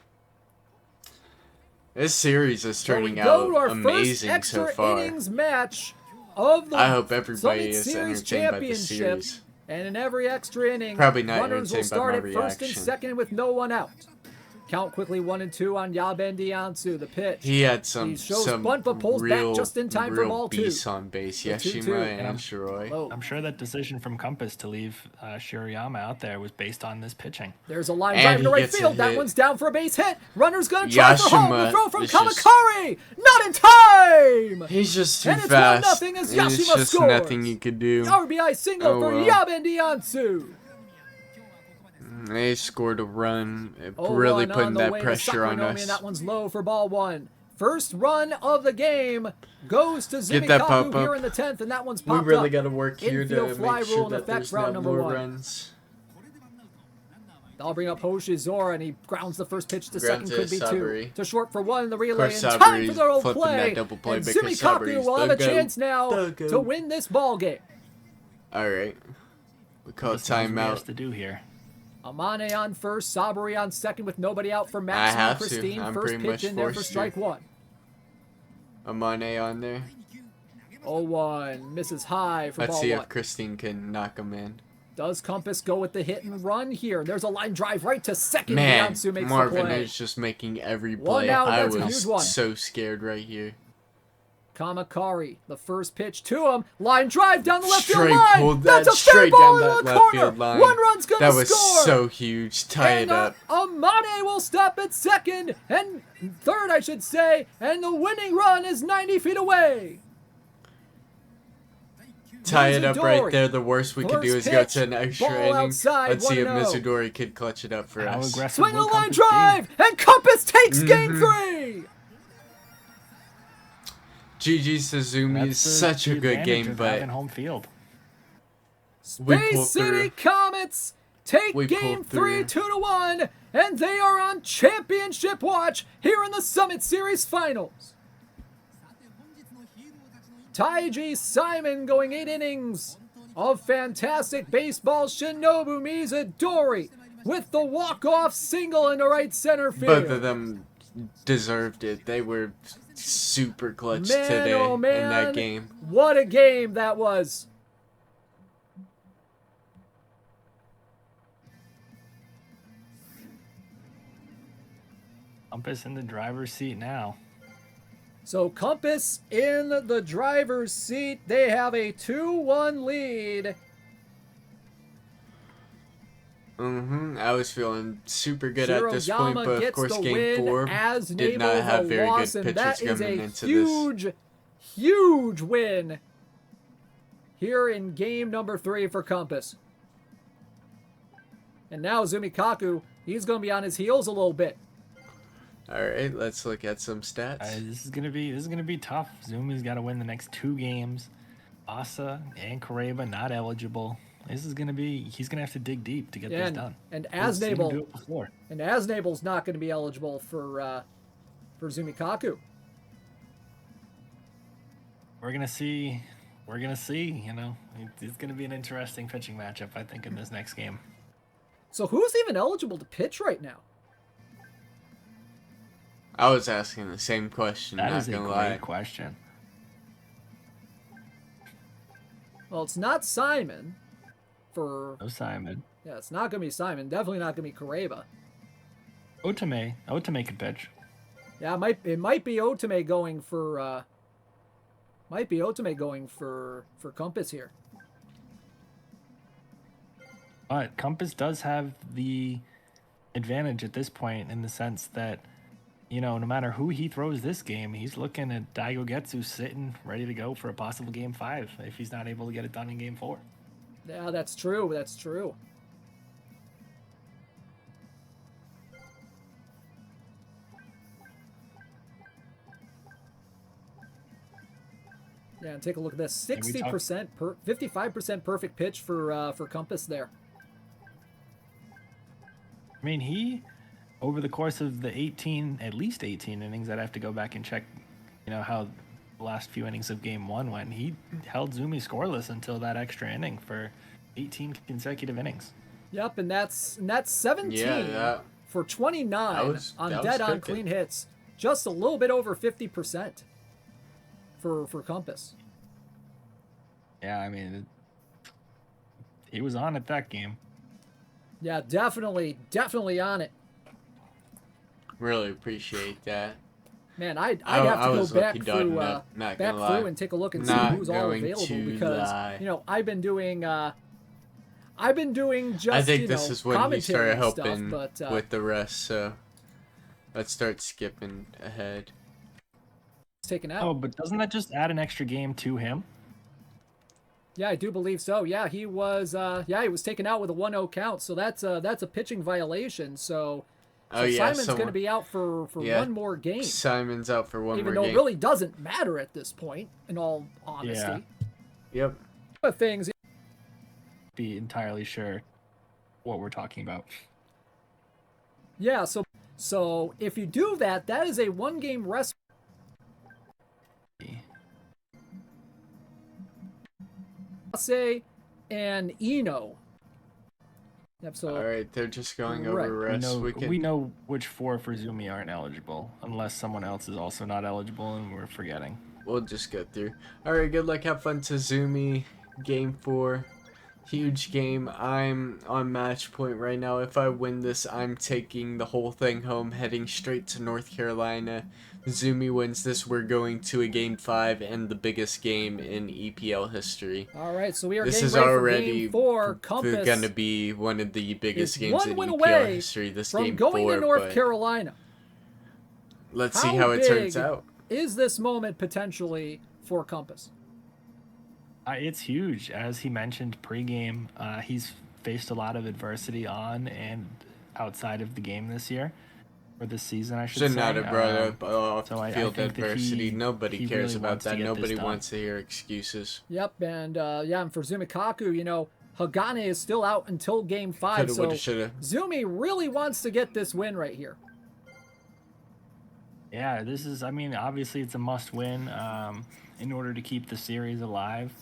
This series is turning out amazing so far. Innings match of the I hope everybody is Series entertained by the series. And in every extra inning, Probably not runners will entertained by my start at first and reaction. second with no one out. Count quickly 1-2 on Yaben Diansu. The pitch. He had some bunt, but pulls real, back just in time for ball two. beasts on base. Yashima and Shiroi. I'm sure that decision from Compass to leave Shirayama out there was based on this pitching. There's a line drive to right field. That one's down for a base hit. Runner's gonna try for home. The throw from Kamakari. Not in time. He's just too and fast. And it's 1-0 as There's Yashima just scores. nothing you could do. RBI single for Yaben Diansu. They scored a run, really putting that pressure on us. And that one's low for ball one. First run of the game goes to Zumikaku here in the 10th, and that one's popped up. We really got to work here to make sure that there's not more runs. I'll bring up Hoshizora, and he grounds the first pitch to second, could be Saburi. 2. To short for 1 in the relay, and time for their old play. And Zumikaku will have a chance now to win this ball game. All right. We call timeout. To do here. Amane on first, Saburi on second with nobody out for Maximo Christine. First pitch in there for strike one. Amane on there. 0-1, misses high for ball one. Let's see if Christine can knock him in. Does Compass go with the hit and run here? There's a line drive right to second. Man, makes Marvin the play. is just making every play. I was so scared right here. Kamakari, the first pitch to him. Line drive down the left field line. That's a fair ball in the corner. Line. One run's going to score. That was so huge. Tie it up. Amane will stop at second and third, I should say. And the winning run is 90 feet away. Tie it up right there. The worst we could do is go to an extra inning. Outside, Let's see if Mizudori could clutch it up for us. Swing a line drive, and Compass takes game 3. GG Suzumi is such a good game, but home field. Space City Comets take game 3 2-1, and they are on championship watch here in the Summit Series Finals. Taiji Simon going 8 innings of fantastic baseball. Shinobu Mizudori with the walk-off single in the right center field. Both of them deserved it. They were super clutch today in that game. What a game that was. Compass in the driver's seat now. So Compass in the driver's seat. They have a 2-1 lead. I was feeling super good at this point, but of course game 4 did not have very good pitchers coming into this. Huge win here in game number 3 for Compass. And now Zumikaku, he's going to be on his heels a little bit. All right, let's look at some stats. This is gonna be tough. Zumi's got to win the next 2 games. Asa and Kareba not eligible. He's gonna have to dig deep to get this done. And Asnabel's not going to be eligible for Zumikaku. we're gonna see. We're gonna see. You know, it's gonna be an interesting pitching matchup, I think, in this next game. So who's even eligible to pitch right now? I was asking the same question. That not is a gonna great lie. question. Well, it's not Simon. No Simon. Yeah, it's not gonna be Simon. Definitely not gonna be Kareba. Otame could pitch. Yeah, it might be Otame going for Compass here. But Compass does have the advantage at this point in the sense that, you know, no matter who he throws this game, he's looking at Daigo Getsu sitting ready to go for a possible game 5 if he's not able to get it done in game 4. Yeah, that's true. That's true. Yeah, and take a look at this. 60%, 55% perfect pitch for Compass there. I mean, he, over the course of the at least 18 innings, I'd have to go back and check, you know, how the last few innings of game 1 went. He held Zumi scoreless until that extra inning for 18 consecutive innings. Yep, and that's 17 for 29 on dead-on clean hits. Just a little bit over 50% for Compass. Yeah, I mean, he was on at that game. Yeah, definitely on it. Really appreciate that. Man, I'd have to go back through and take a look and see who's all available because you know I've been doing just I think this is when he started helping but, with the rest. So let's start skipping ahead. It's taken out. Oh, but doesn't that just add an extra game to him? Yeah, I do believe so. Yeah, he was taken out with a 1-0 count, so that's a pitching violation. So Simon's going to be out for one more game. Simon's out for one more game. Even though it really doesn't matter at this point, in all honesty. Yeah. Yep. But things. Be entirely sure what we're talking about. Yeah, so if you do that, that is a 1-game rest. Say and Eno. Yep, so all right, they're just going over rest. We know which 4 for Zumi aren't eligible, unless someone else is also not eligible and we're forgetting. We'll just go through. All right, good luck. Have fun to Zumi. Game 4. Huge game. I'm on match point right now. If I win this, I'm taking the whole thing home, heading straight to North Carolina. Zumi wins this, we're going to a game 5 and the biggest game in EPL history. All right, so we are this getting is ready already for game 4. Compass going to be one of the biggest games in win EPL away history. This from game going 4, to North but Carolina. let's see how it turns out. Is this moment potentially for Compass? It's huge. As he mentioned pregame, he's faced a lot of adversity on and outside of the game this year, or this season, I should say. Should not have brought up off-field adversity. Nobody cares really about that. Nobody done. wants to hear excuses. Yep, and and for Zumikaku, you know, Hagane is still out until game 5, Coulda, woulda, shoulda. Zumi really wants to get this win right here. Yeah, this is, I mean, obviously it's a must-win in order to keep the series alive.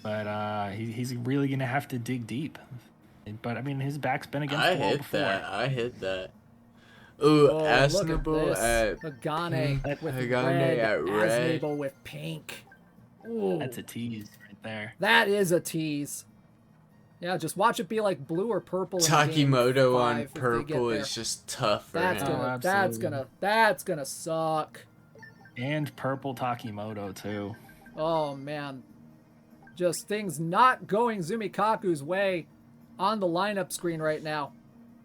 But he's really going to have to dig deep. But, I mean, his back's been against the wall before. I hit that. Ooh, Asnable at Hagane pink. with Hagane at red. Asnable with pink. Ooh. That's a tease right there. That is a tease. Yeah, just watch it be like blue or purple. Takimoto on purple is just tough for him. That's gonna suck. And purple Takimoto too. Oh man. Just things not going Zumikaku's way on the lineup screen right now.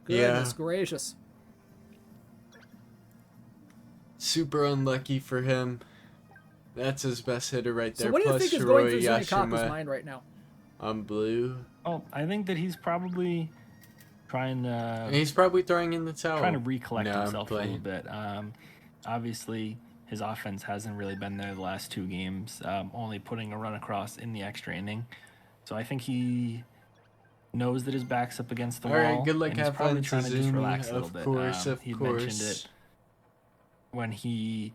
Goodness gracious. Super unlucky for him. That's his best hitter right there. So what do you Plus think is going Shiroi through Zumikaku's Yashima mind right now? on blue. Oh, I think that he's probably trying to... And he's probably throwing in the towel. Trying to recollect himself a little bit. Obviously, his offense hasn't really been there the last 2 games, only putting a run across in the extra inning. So I think he knows that his back's up against the wall. All right, good luck. And he's have probably fun trying to just relax a little of bit. Course, he of course. mentioned it when he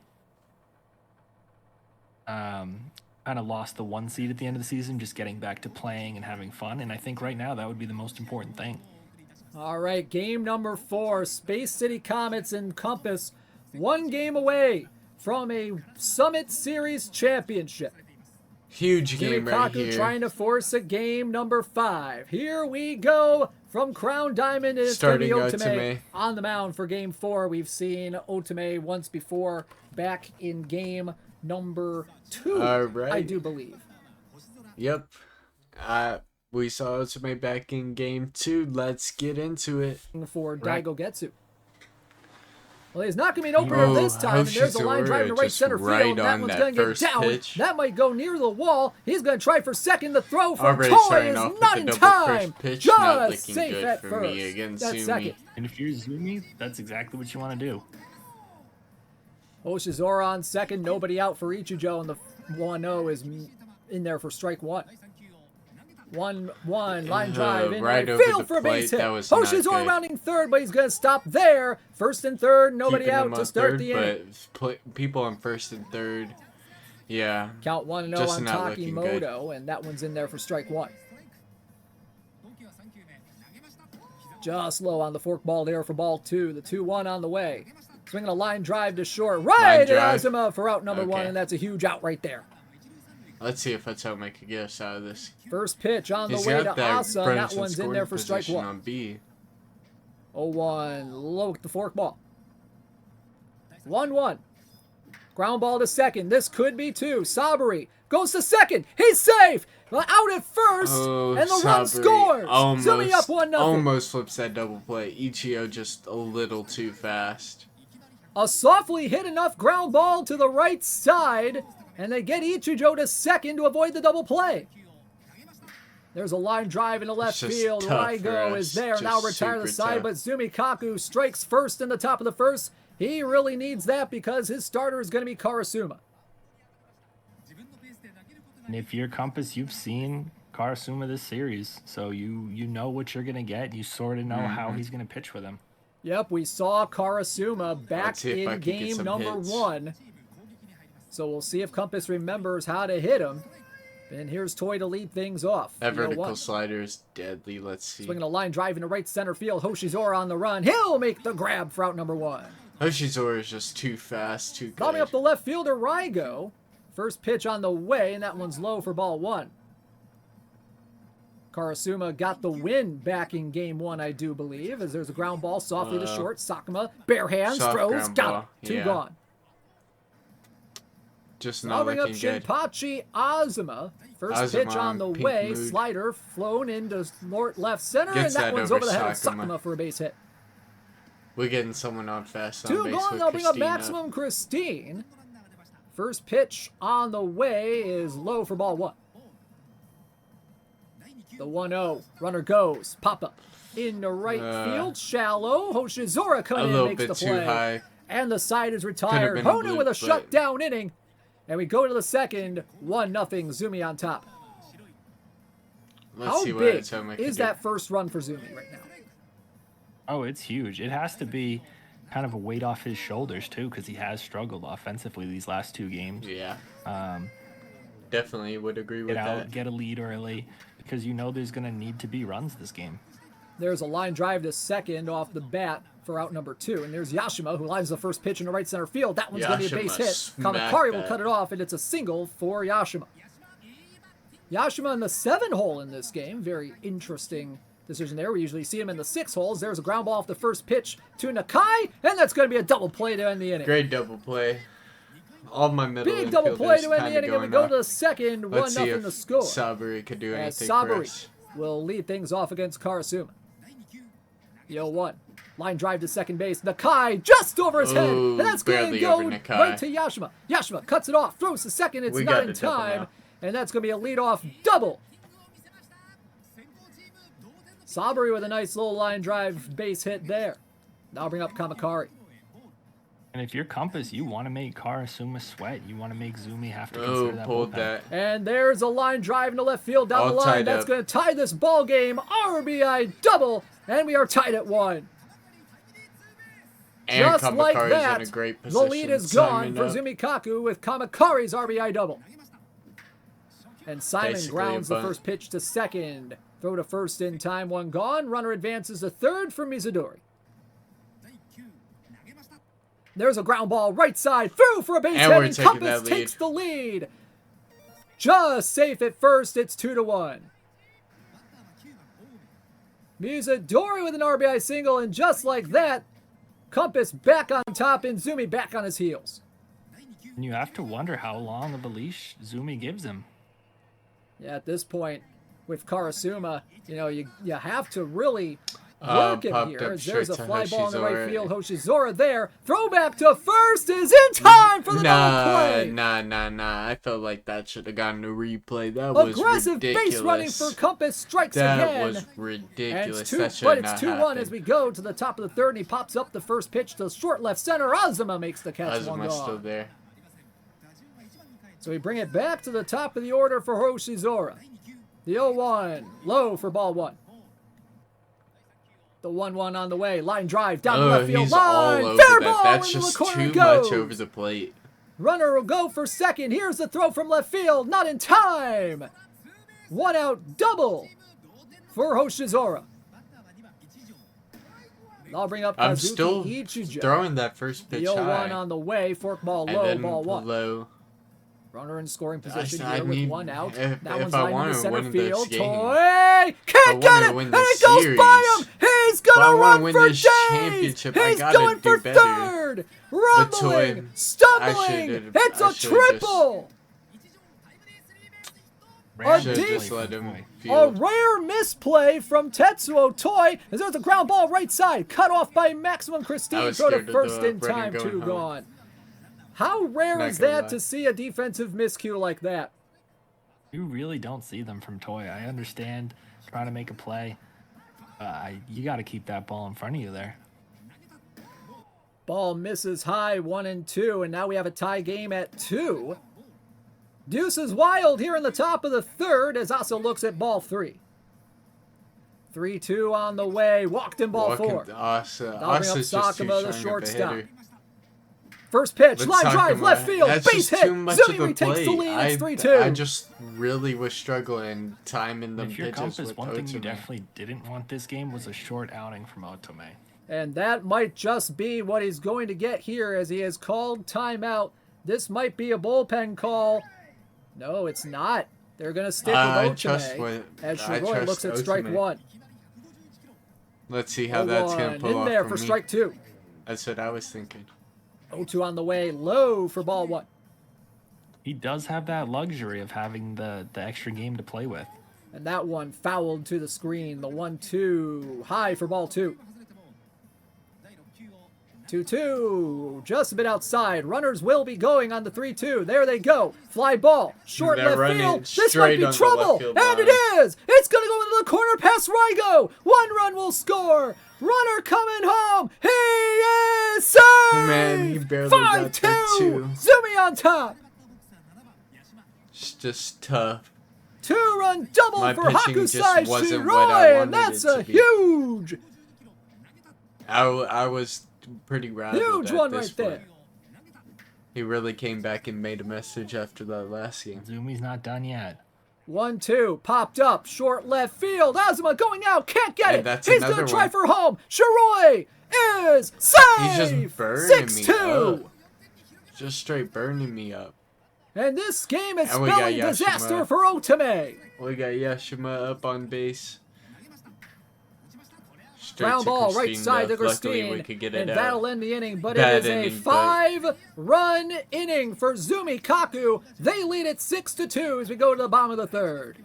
kind of lost the 1 seed at the end of the season, just getting back to playing and having fun. And I think right now that would be the most important thing. All right, game number 4, Space City Comets and Compass, 1 game away from a Summit Series championship. Huge game right Zumikaku here. trying to force a game number 5. Here we go from Crown Diamond. It's going to be Otome on the mound for game 4. We've seen Otome once before back in game number 2, I do believe. Yep. We saw Otome back in game 2. Let's get into it. For Daigo Getsu. Well, he's not going to be an opener this time. And there's a line drive to right center field. That one's going to get down. Pitch. That might go near the wall. He's going to try for second. The throw from Already Toy is not in time. Pitch, just safe at first. That's second. And if you're Zumi, that's exactly what you want to do. Oshizora on second. Nobody out for Ichijo. And the 1-0 is in there for strike 1. 1-1, line drive in right field for a base hit. Hoshizora rounding third, but he's going to stop there. First and third, nobody out to start the inning. But people on first and third, yeah. Count 1-0 on Takimoto, and that one's in there for strike 1. Just low on the fork ball there for ball 2. The 2-1 on the way. Swinging a line drive to short. Right at Azuma for out number 1, and that's a huge out right there. Let's see if Otome can get us out of this. First pitch on the way to Asa, and that one's in there for strike 1. On B. 0-1, low at the fork ball. 1-1. Ground ball to second. This could be 2. Saburi goes to second. He's safe. Out at first, and the run scores. Zumi up 1-0. Almost flips that double play. Ichio just a little too fast. A softly hit enough ground ball to the right side. And they get Ichijo to second to avoid the double play. There's a line drive in the left field. Raigo is there. Now retire the side, but Zumikaku strikes first in the top of the first. He really needs that because his starter is going to be Karasuma. And if you're Compass, you've seen Karasuma this series, so you know what you're going to get. You sort of know how he's going to pitch with him. Yep, we saw Karasuma back in game number 1. So we'll see if Compass remembers how to hit him. And here's Toy to lead things off. That vertical slider is deadly. Let's see. Swinging a line drive into right center field. Hoshizora on the run. He'll make the grab for out number 1. Hoshizora is just too fast, too good. Coming up the left fielder, Raigo. First pitch on the way, and that one's low for ball 1. Karasuma got the win back in game 1, I do believe, as there's a ground ball softly to short. Sakuma, bare hands, throws, got it. 2 gone. Just not bring up looking good. Shinpachi Azuma. First pitch on the way. Mood. Slider flown into left center, and that one's over the head of Sakuma for a base hit. We're getting someone on fast on 2 base. gone. They'll bring up Maximum Christine. First pitch on the way is low for ball 1. The 1-0. Runner goes. Pop-up into right field. Shallow. Hoshizora coming in, makes the play. Too high. And the side is retired. Honu with a shutdown inning. And we go to the second. 1-0. Zumi on top. How big is that first run for Zumi right now? Oh, it's huge. It has to be kind of a weight off his shoulders, too, because he has struggled offensively these last 2 games. Yeah. Definitely would agree with that. Get a lead early, because you know there's going to need to be runs this game. There's a line drive to second off the bat for out number 2. And there's Yashima, who lines the first pitch in the right center field. That one's going to be a base hit. Kamakari will cut it off, and it's a single for Yashima. Yashima in the 7 hole in this game. Very interesting decision there. We usually see him in the 6 holes. There's a ground ball off the first pitch to Nakai, and that's going to be a double play to end the inning. Great double play. All my middle big double play to end the inning, and we go to the second. 1-0 the score. Saburi could do anything for us. Will lead things off against Karasuma. The 0-1. Line drive to second base. Nakai just over his head. And that's going to go right to Yashima. Yashima cuts it off. Throws to second. It's not in time. And that's going to be a leadoff double. Saburi with a nice little line drive base hit there. Now bring up Kamakari. And if you're Compass, you want to make Karasuma sweat. You want to make Zumi have to consider that bullpen. And there's a line drive into left field down the line. That's going to tie this ball game. RBI double. And we are tied at 1. And just Kamakari's like that, in a great the lead is gone for Zumikaku with Kamakari's RBI double. And Simon Basically grounds the first pitch to second. Throw to first in time, one gone. Runner advances to third for Mizudori. There's a ground ball right side through for a base hit, and Compass takes the lead. Just safe at first. It's 2-1. Mizudori with an RBI single, and just like that, Compass back on top and Zumi back on his heels. And you have to wonder how long of a leash Zumi gives him. Yeah, at this point, with Karasuma, you know, you have to really work it here. There's a fly ball in the right field. Hoshizora there. Throwback to first is in time for the double play. Nah. I felt like that should have gotten a replay. That was aggressive ridiculous. base running for Compass strikes again. That was ridiculous. But it's 2-1 as we go to the top of the third, and he pops up the first pitch to short left center. Azuma makes the catch. Azuma's still there. So we bring it back to the top of the order for Hoshizora. The 0-1, low for ball one. The 1-1 on the way. Line drive down the left field line. Fair ball That's into just the corner too goes. much over the plate. Runner will go for second. Here's the throw from left field. Not in time. 1 out double for Hoshizora. I'll bring up Kazuki I'm still Ichijo. throwing that first pitch the 0-1 high. on the way. Fork ball low, and then ball one. Low. Runner in scoring position I here need, with 1 out. If That one's I lined want into to center win field. this game, Toy can't get it, and it goes series, by him. He's gonna run win for this days. championship, I He's gotta going do for better. third. Rumbling, Toy, stumbling. It's a triple. A rare misplay from Tetsuo Toy, as there's a ground ball right side, cut off by Maximum Christine. Throw to first in time, 2 gone. How rare is that to see a defensive miscue like that? You really don't see them from Toy. I understand trying to make a play. You got to keep that ball in front of you there. Ball misses high, 1-2, and now we have a tie game at 2. Deuce is wild here in the top of the third as Asa looks at ball 3. 3-2 on the way. Walked in ball 4. Asa. I'll bring up Asa's just too Sakuma, the strong shortstop. of a hitter. First pitch, But line drive, Sakuma, left field, that's base just hit. too much Zumi of the retakes the plate. lead. It's 3-2. I just really was struggling timing them If you're pitches Compass, with one thing you Otome. definitely didn't want this game was a short outing from Otome. And that might just be what he's going to get here as he has called timeout. This might be a bullpen call. No, it's not. They're going to stick with Otome as Shiroi looks at strike 1. Let's see how that's going to pull in off there for for me. strike 2. That's what I was thinking. 0-2 on the way, low for ball 1. He does have that luxury of having the extra game to play with. And that one fouled to the screen. The 1-2, high for ball 2. 2-2, just a bit outside. Runners will be going on the 3-2. There they go. Fly ball, short They're left field. This might straight be on the trouble, left field and line. it is. It's going to go into the corner past Rigo. 1 run will score. Runner coming home. He is safe. Man, he barely got that 2. Zumi on top. It's just tough. 2-run double My for pitching just Hakusai wasn't what I Shiroi, wanted and that's it to a be. huge I was pretty rattled at one this right there. point. He really came back and made a message after that last game. Zumi's not done yet. 1-2, popped up, short left field. Azuma going out, can't get And it. that's He's another gonna try one. for home. Shiroi is safe. He's just burning 6-2. me up. Just straight burning me up. And this game is And we got spelling Yashima. disaster for Otome. We got Yashima up on base. Straight Ground to ball right Christine, side to though. Luckily, we Christine, could get and it that'll out. end the inning. But Bad it is inning, a but- 5-run inning for Zumikaku. They lead it 6-2 as we go to the bottom of the third.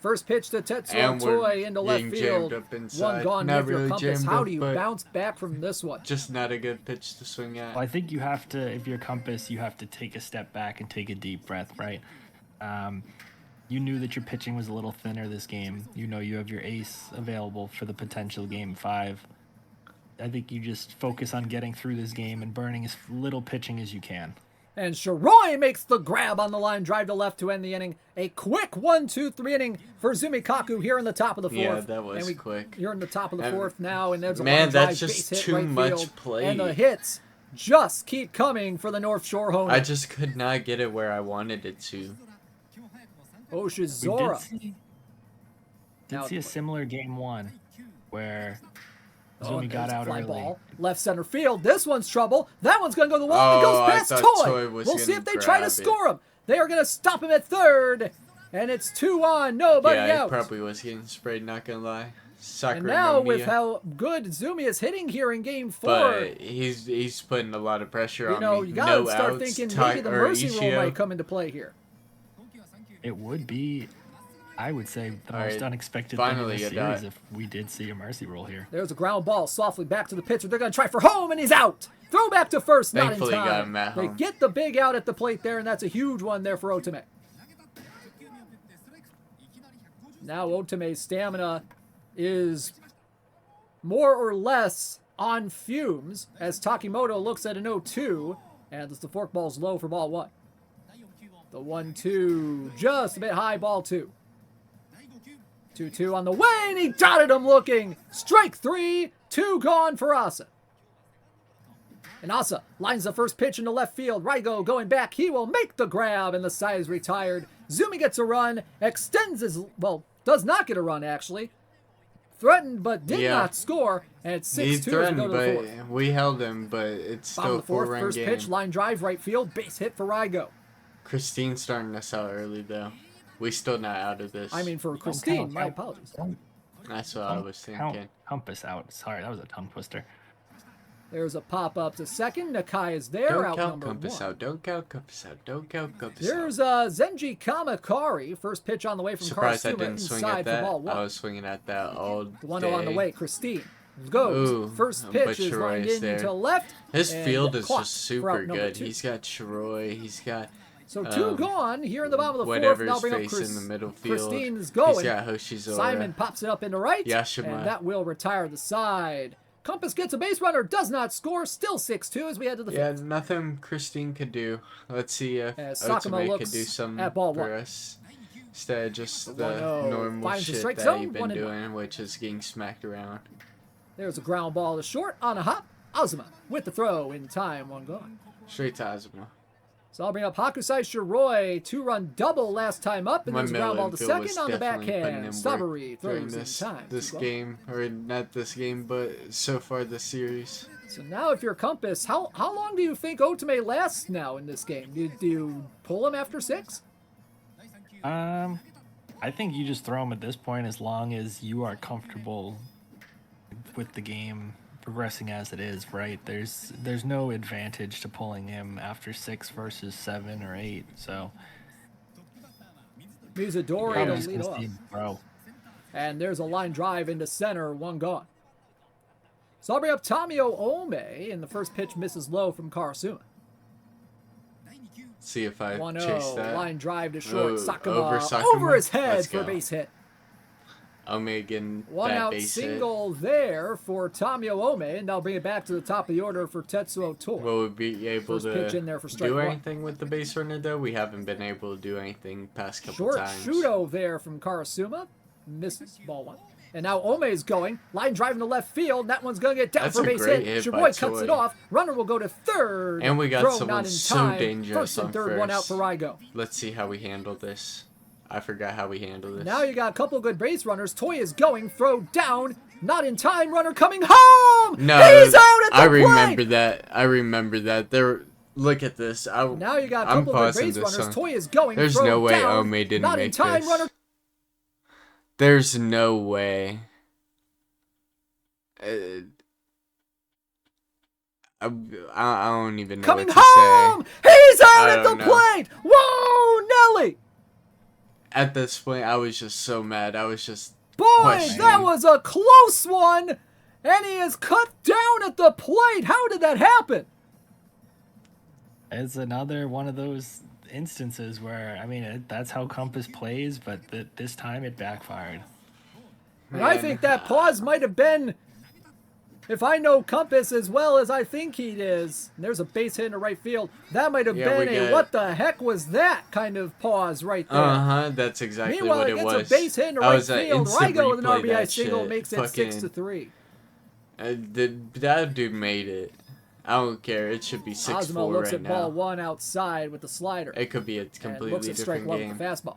First pitch to Tetsuo And we're Toy into left getting field. jammed up 1 inside. gone Not near your really compass. jammed How up, do you but bounce back from this one? Just not a good pitch to swing at. Well, I think you have to, if you're Compass, you have to take a step back and take a deep breath, right? You knew that your pitching was a little thinner this game. You know you have your ace available for the potential game 5. I think you just focus on getting through this game and burning as little pitching as you can. And Shiroi makes the grab on the line, drive to left to end the inning. A quick 1-2-3 inning for Zumikaku here in the top of the 4th. Yeah, that was quick. You're in the top of the And 4th now, and there's a man, line drive, that's just base hit, too right much field, play. and the hits just keep coming for the North Shore Honu. I just could not get it where I wanted it to. Oshizora. Did see a similar game 1 where Zumi got there's a out fly early. ball. Left center field. This one's trouble. That one's going to go to the wall. It goes past Toy. We'll see if they try to score him. They are going to stop him at third. And it's 2 on. Nobody out. Yeah, he probably was getting sprayed, not going to lie. And now with how good Zumi is hitting here in game 4. But he's putting a lot of pressure on me. You got to start thinking maybe the mercy rule might come into play here. It would be, I would say, the most unexpected thing in the series if we did see a mercy rule here. There's a ground ball softly back to the pitcher. They're going to try for home, and he's out. Throw back to first, Thankfully, not in time. got him at home. They get the big out at the plate there, and that's a huge one there for Otome. Now Otome's stamina is more or less on fumes as Takimoto looks at an 0-2, and the forkball's low for ball 1. The 1-2, just a bit high, ball 2. 2-2 on the way, and he dotted him looking. Strike 3, 2 gone for Asa. And Asa lines the first pitch into left field. Raigo going back, he will make the grab, and the side is retired. Zumi gets a run, extends his, well, does not get a run actually. Threatened but did not score, and it's 6-2 as we go to the fourth. We held him, but it's still a 4-run first game. Pitch, line drive, right field, base hit for Raigo. Christine's starting us out early, though. We still not out of this. I mean, for Christine, my apologies. That's what I was thinking. Compass out. Sorry, that was a tongue twister. There's a pop-up to second. Nakai is there, Don't out count number Compass 1. out. Don't count Compass out. Don't count Compass There's out. Zenji Kamakari. First pitch on the way from Surprised I Karasuma didn't swing inside at that. for ball 1. I was swinging at that all day. The 1-0 on the way. Christine goes. Ooh, First pitch is lined in there. to left. His field is clocked just for super out number good. 2. He's got Chiroi. He's got... So 2 gone here in the bottom of the whatever fourth. Now bring up face in the middle field. Christine's going. He's got Hoshizora. Simon pops it up into right. Yashima. And that will retire the side. Compass gets a base runner, does not score, still 6-2 as we head to the fifth. Yeah, nothing Christine could do. Let's see if Sakuma Otome looks could do something at ball for 1. us. Instead of just the 1-0 normal finds the shit strike that zone, you've been 1-0. doing, which is getting smacked around. There's a ground ball to short on a hop. Azuma with the throw in time, 1 gone. Straight to Azuma. So I'll bring up Hakusai Shiroi, 2-run double last time up, and there's a ground ball to second on the backhand. Saburi throws in time. This game, or not this game, but so far this series. So now if you're Compass, how long do you think Otome lasts now in this game? Do you pull him after 6? I think you just throw him at this point as long as you are comfortable with the game progressing as it is, right? There's no advantage to pulling him after 6 versus 7 or 8, so Mizudori to lead off. Bro. And there's a line drive into center, 1 gone. So I'll bring up Tamio Ome, and the first pitch misses low from Karasuma. See if I 1-0, chase that. line drive to short. Ooh, Sakuma over over his head Let's for a go. base hit. Ome getting 1 that out base single there for Tamio Ome, and I'll bring it back to the top of the order for Tetsuo Toy. hit. Will we be able First pitch to in there for strike do 1. anything with the base runner, though? We haven't been able to do anything past couple Short times. Shudo there from Karasuma. Misses, ball 1. And now Ome is going. Line driving to left field. That one's going to get down That's for a base great hit. hit by Shiroi cuts Toy. it off. Runner will go to third. And we got Throw someone not in so time. dangerous First and on third, 1 out first. for Raigo. Let's see how we handle this. I forgot how we handle this. Now you got a couple good base runners. Toy is going. Throw down. Not in time. Runner coming home. No, He's out at the I remember plate. that. I remember that. There. Look at this. Now you got a I'm couple of good pausing base this runners. song. Toy is going. There's Throw no way down. Ome didn't Not make in time. this. Runner. There's no way. I don't even know Coming what to home. He's out I at the don't know. plate. Whoa, Nelly. say. At this point, I was just so mad. I was just Boy, questioning. that was a close one. And he is cut down at the plate. How did that happen? It's another one of those instances where, I mean, that's how Compass plays, but this time it backfired. And I think that pause might have been, if I know Compass as well as I think he is, and there's a base hit in the right field, that might have Yeah, been we a got- what the heck was that kind of pause right there. Uh-huh, that's exactly Meanwhile, what it it gets was. a base hit in the I right was field. instant Raigo with an replay RBI that single shit. makes it Fucking- 6-3. That dude made it. I don't care. It should be 6-4 Ozma looks right at ball now. 1 outside with the slider. It could be a And completely looks at strike different one game. with the fastball.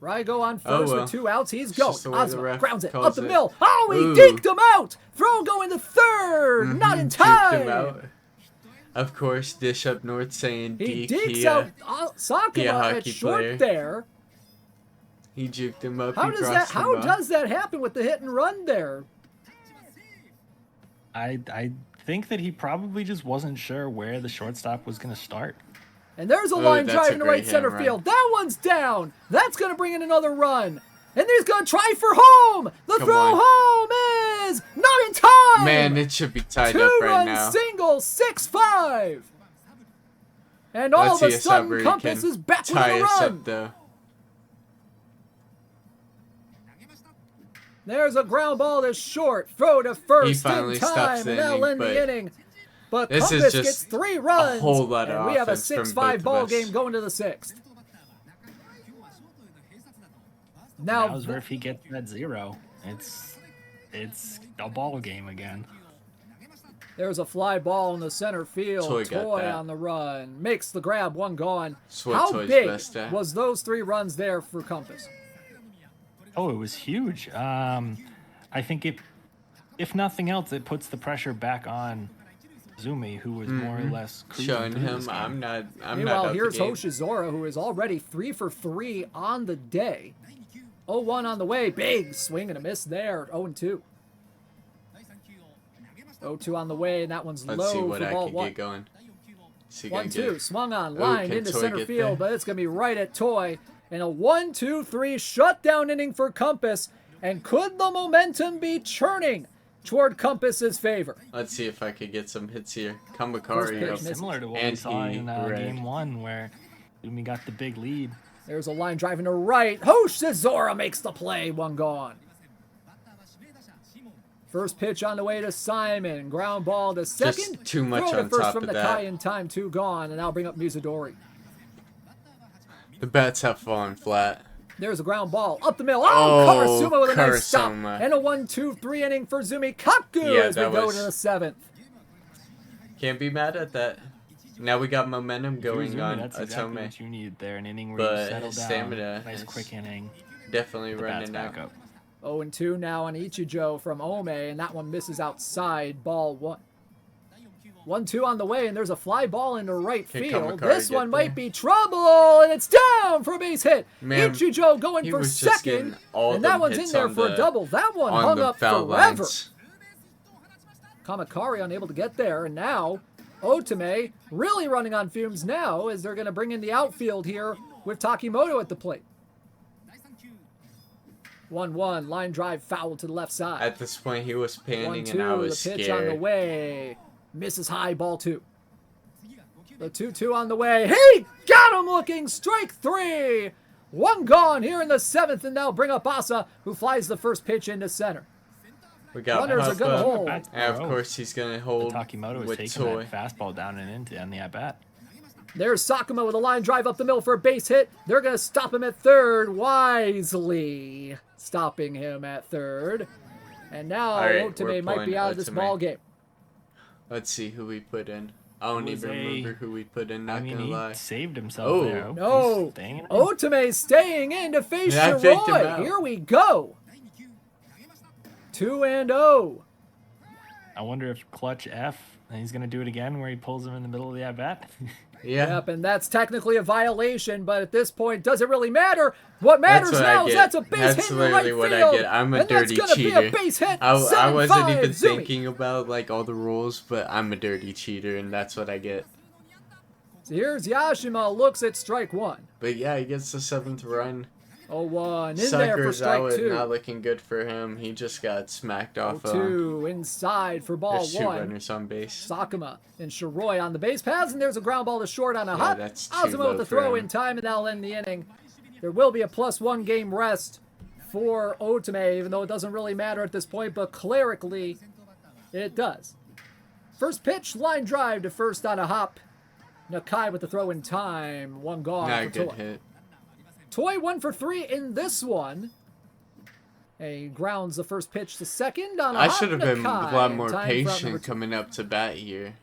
Rygo on first with 2 outs. He's going. just the way the Ozma ref grounds it up calls the it. middle. Oh, he Ooh. deked him out. Throw going to third. Not in Juked him time. out. Of course, Dish Up North saying He Deke. dekes out Sakuma at hockey short player. there. He juked him up. How he does crossed that? him How up. does that happen with the hit and run there? I think that he probably just wasn't sure where the shortstop was going to start. And there's a Oh, line that's drive a into great right hit center and run. field. That one's down. That's going to bring in another run. And he's going to try for home. The Come throw on. home is not in time. Man, it should be tied up right Two-run now. single, 6-5. And all Let's of a see if sudden, Sabri Compass can is back with tie a us run. up, though. There's a ground ball to short. Throw to first finally in stops time. the And that'll inning, end but the inning. But this is Compass just gets 3 runs. whole lot of and we have a offense from 6-5 both of ball us. game going to the 6th. Now, Now, if he gets that 0, it's a ball game again. there's a fly ball in the center field. Toy got that. on the run. Makes the grab, 1 gone. That's what How Toy's big best at. was those 3 runs there for Compass? Oh, it was huge. I think if nothing else, it puts the pressure back on Zumi, who was more or less cruising Showing through him this game. I'm not Meanwhile, out here's the game. Hoshizora, who is already 3 for 3 on the day. 0-1 on the way. Big swing and a miss there. 0-2. 0-2 on the way, and that one's Let's low see what for I ball can 1. get going. Is he gonna 1-2, get- swung on, Oh, lined can into Toy center get field, there? but it's going to be right at Toy. And a 1-2-3 shutdown inning for Compass. And could the momentum be churning toward Compass's favor? Let's see if I could get some hits here. First Kamakari pitch up. misses. Similar to what we And saw he in read. game 1, where Zumi got the big lead. There's a line driving to right. Hoshizora makes the play. 1 gone. First pitch on the way to Simon. Ground ball to second. Just too much Throw to on first top from of Nakai that. in time. 2 gone. And that'll bring up Mizudori. The bats have fallen flat. There's a ground ball up the middle. Oh, Oh, Karasuma with a nice stop. Karasuma. And a 1-2-3 inning for Zumikaku Yeah, as we that go was- to the 7th. Can't be mad at that. Now we got momentum going Zumi, on that's exactly Atome. what you need there. An inning where But you settle down. stamina Nice is quick inning. Definitely The bats running back out. up. 0-2 now on Ichijo from Ome, and that one misses outside. Ball 1. 1-2 on the way, and there's a fly ball into right Can field. Kamakari This get one there? might be trouble, and it's down for a base hit. Man, Ichijo going he for was just second, getting all and them that one's in hits there on for a the- double. That one on hung the up foul forever. lines. Kamakari unable to get there, and now Otome really running on fumes now as they're going to bring in the outfield here with Takimoto at the plate. 1-1, line drive foul to the left side. At this point, he was panning, and I 1-2, was the pitch on the scared. way. Misses high, ball 2. The 2-2 on the way. He got him looking, strike 3. 1 gone here in the 7th, and now bring up Asa, who flies the first pitch into center. We got Runners are gonna Puffa, hold. Bats and of grow. course he's gonna hold Takimoto is with taking Toy. that fastball down and into on the at bat. There's Sakuma with a line drive up the middle for a base hit. They're going to stop him at third, wisely stopping him at third. And now All right, we're Otome might pulling be out of this Otome. ball game. Let's see who we put in. I don't was even a- remember who we put in. Not I mean, gonna he lie. saved himself Oh. there. No. He's staying in it. Otome staying in to face Yeah, I faked him Shiroi. out. Here we go. 2-0. I wonder if clutch F, and he's going to do it again where he pulls him in the middle of the at bat. Yeah. Yep, and that's technically a violation, but at this point, does it really matter? What matters That's what I now is get. that's a base That's hit in the right literally what I field. get. I'm a and dirty that's gonna cheater. be a base hit. I wasn't 7-5, even Zumi. thinking about like all the rules, but I'm a dirty cheater, and that's what I get. So here's Yashima, looks at strike 1. But yeah, he gets the 7th run. 0-1, in there for Sucker's strike out, 2. not looking good for him. He just got smacked off. 0-2, inside for ball There's 2 1. runners on base. Sakuma and Shiroi on the base paths, and there's a ground ball to short on a Yeah, hop. that's too Azuma low with the for throw him. in time, and that'll end the inning. There will be a +1 game rest for Otome, even though it doesn't really matter at this point, but clerically, it does. First pitch, line drive to first on a hop. Nakai with the throw in time. 1 gone Not a for good Toy. hit. Toy 1 for 3 in this one. He grounds the first pitch to second on a I hop. should have been a Nakai lot in more time for out number patient 2. coming up to bat here.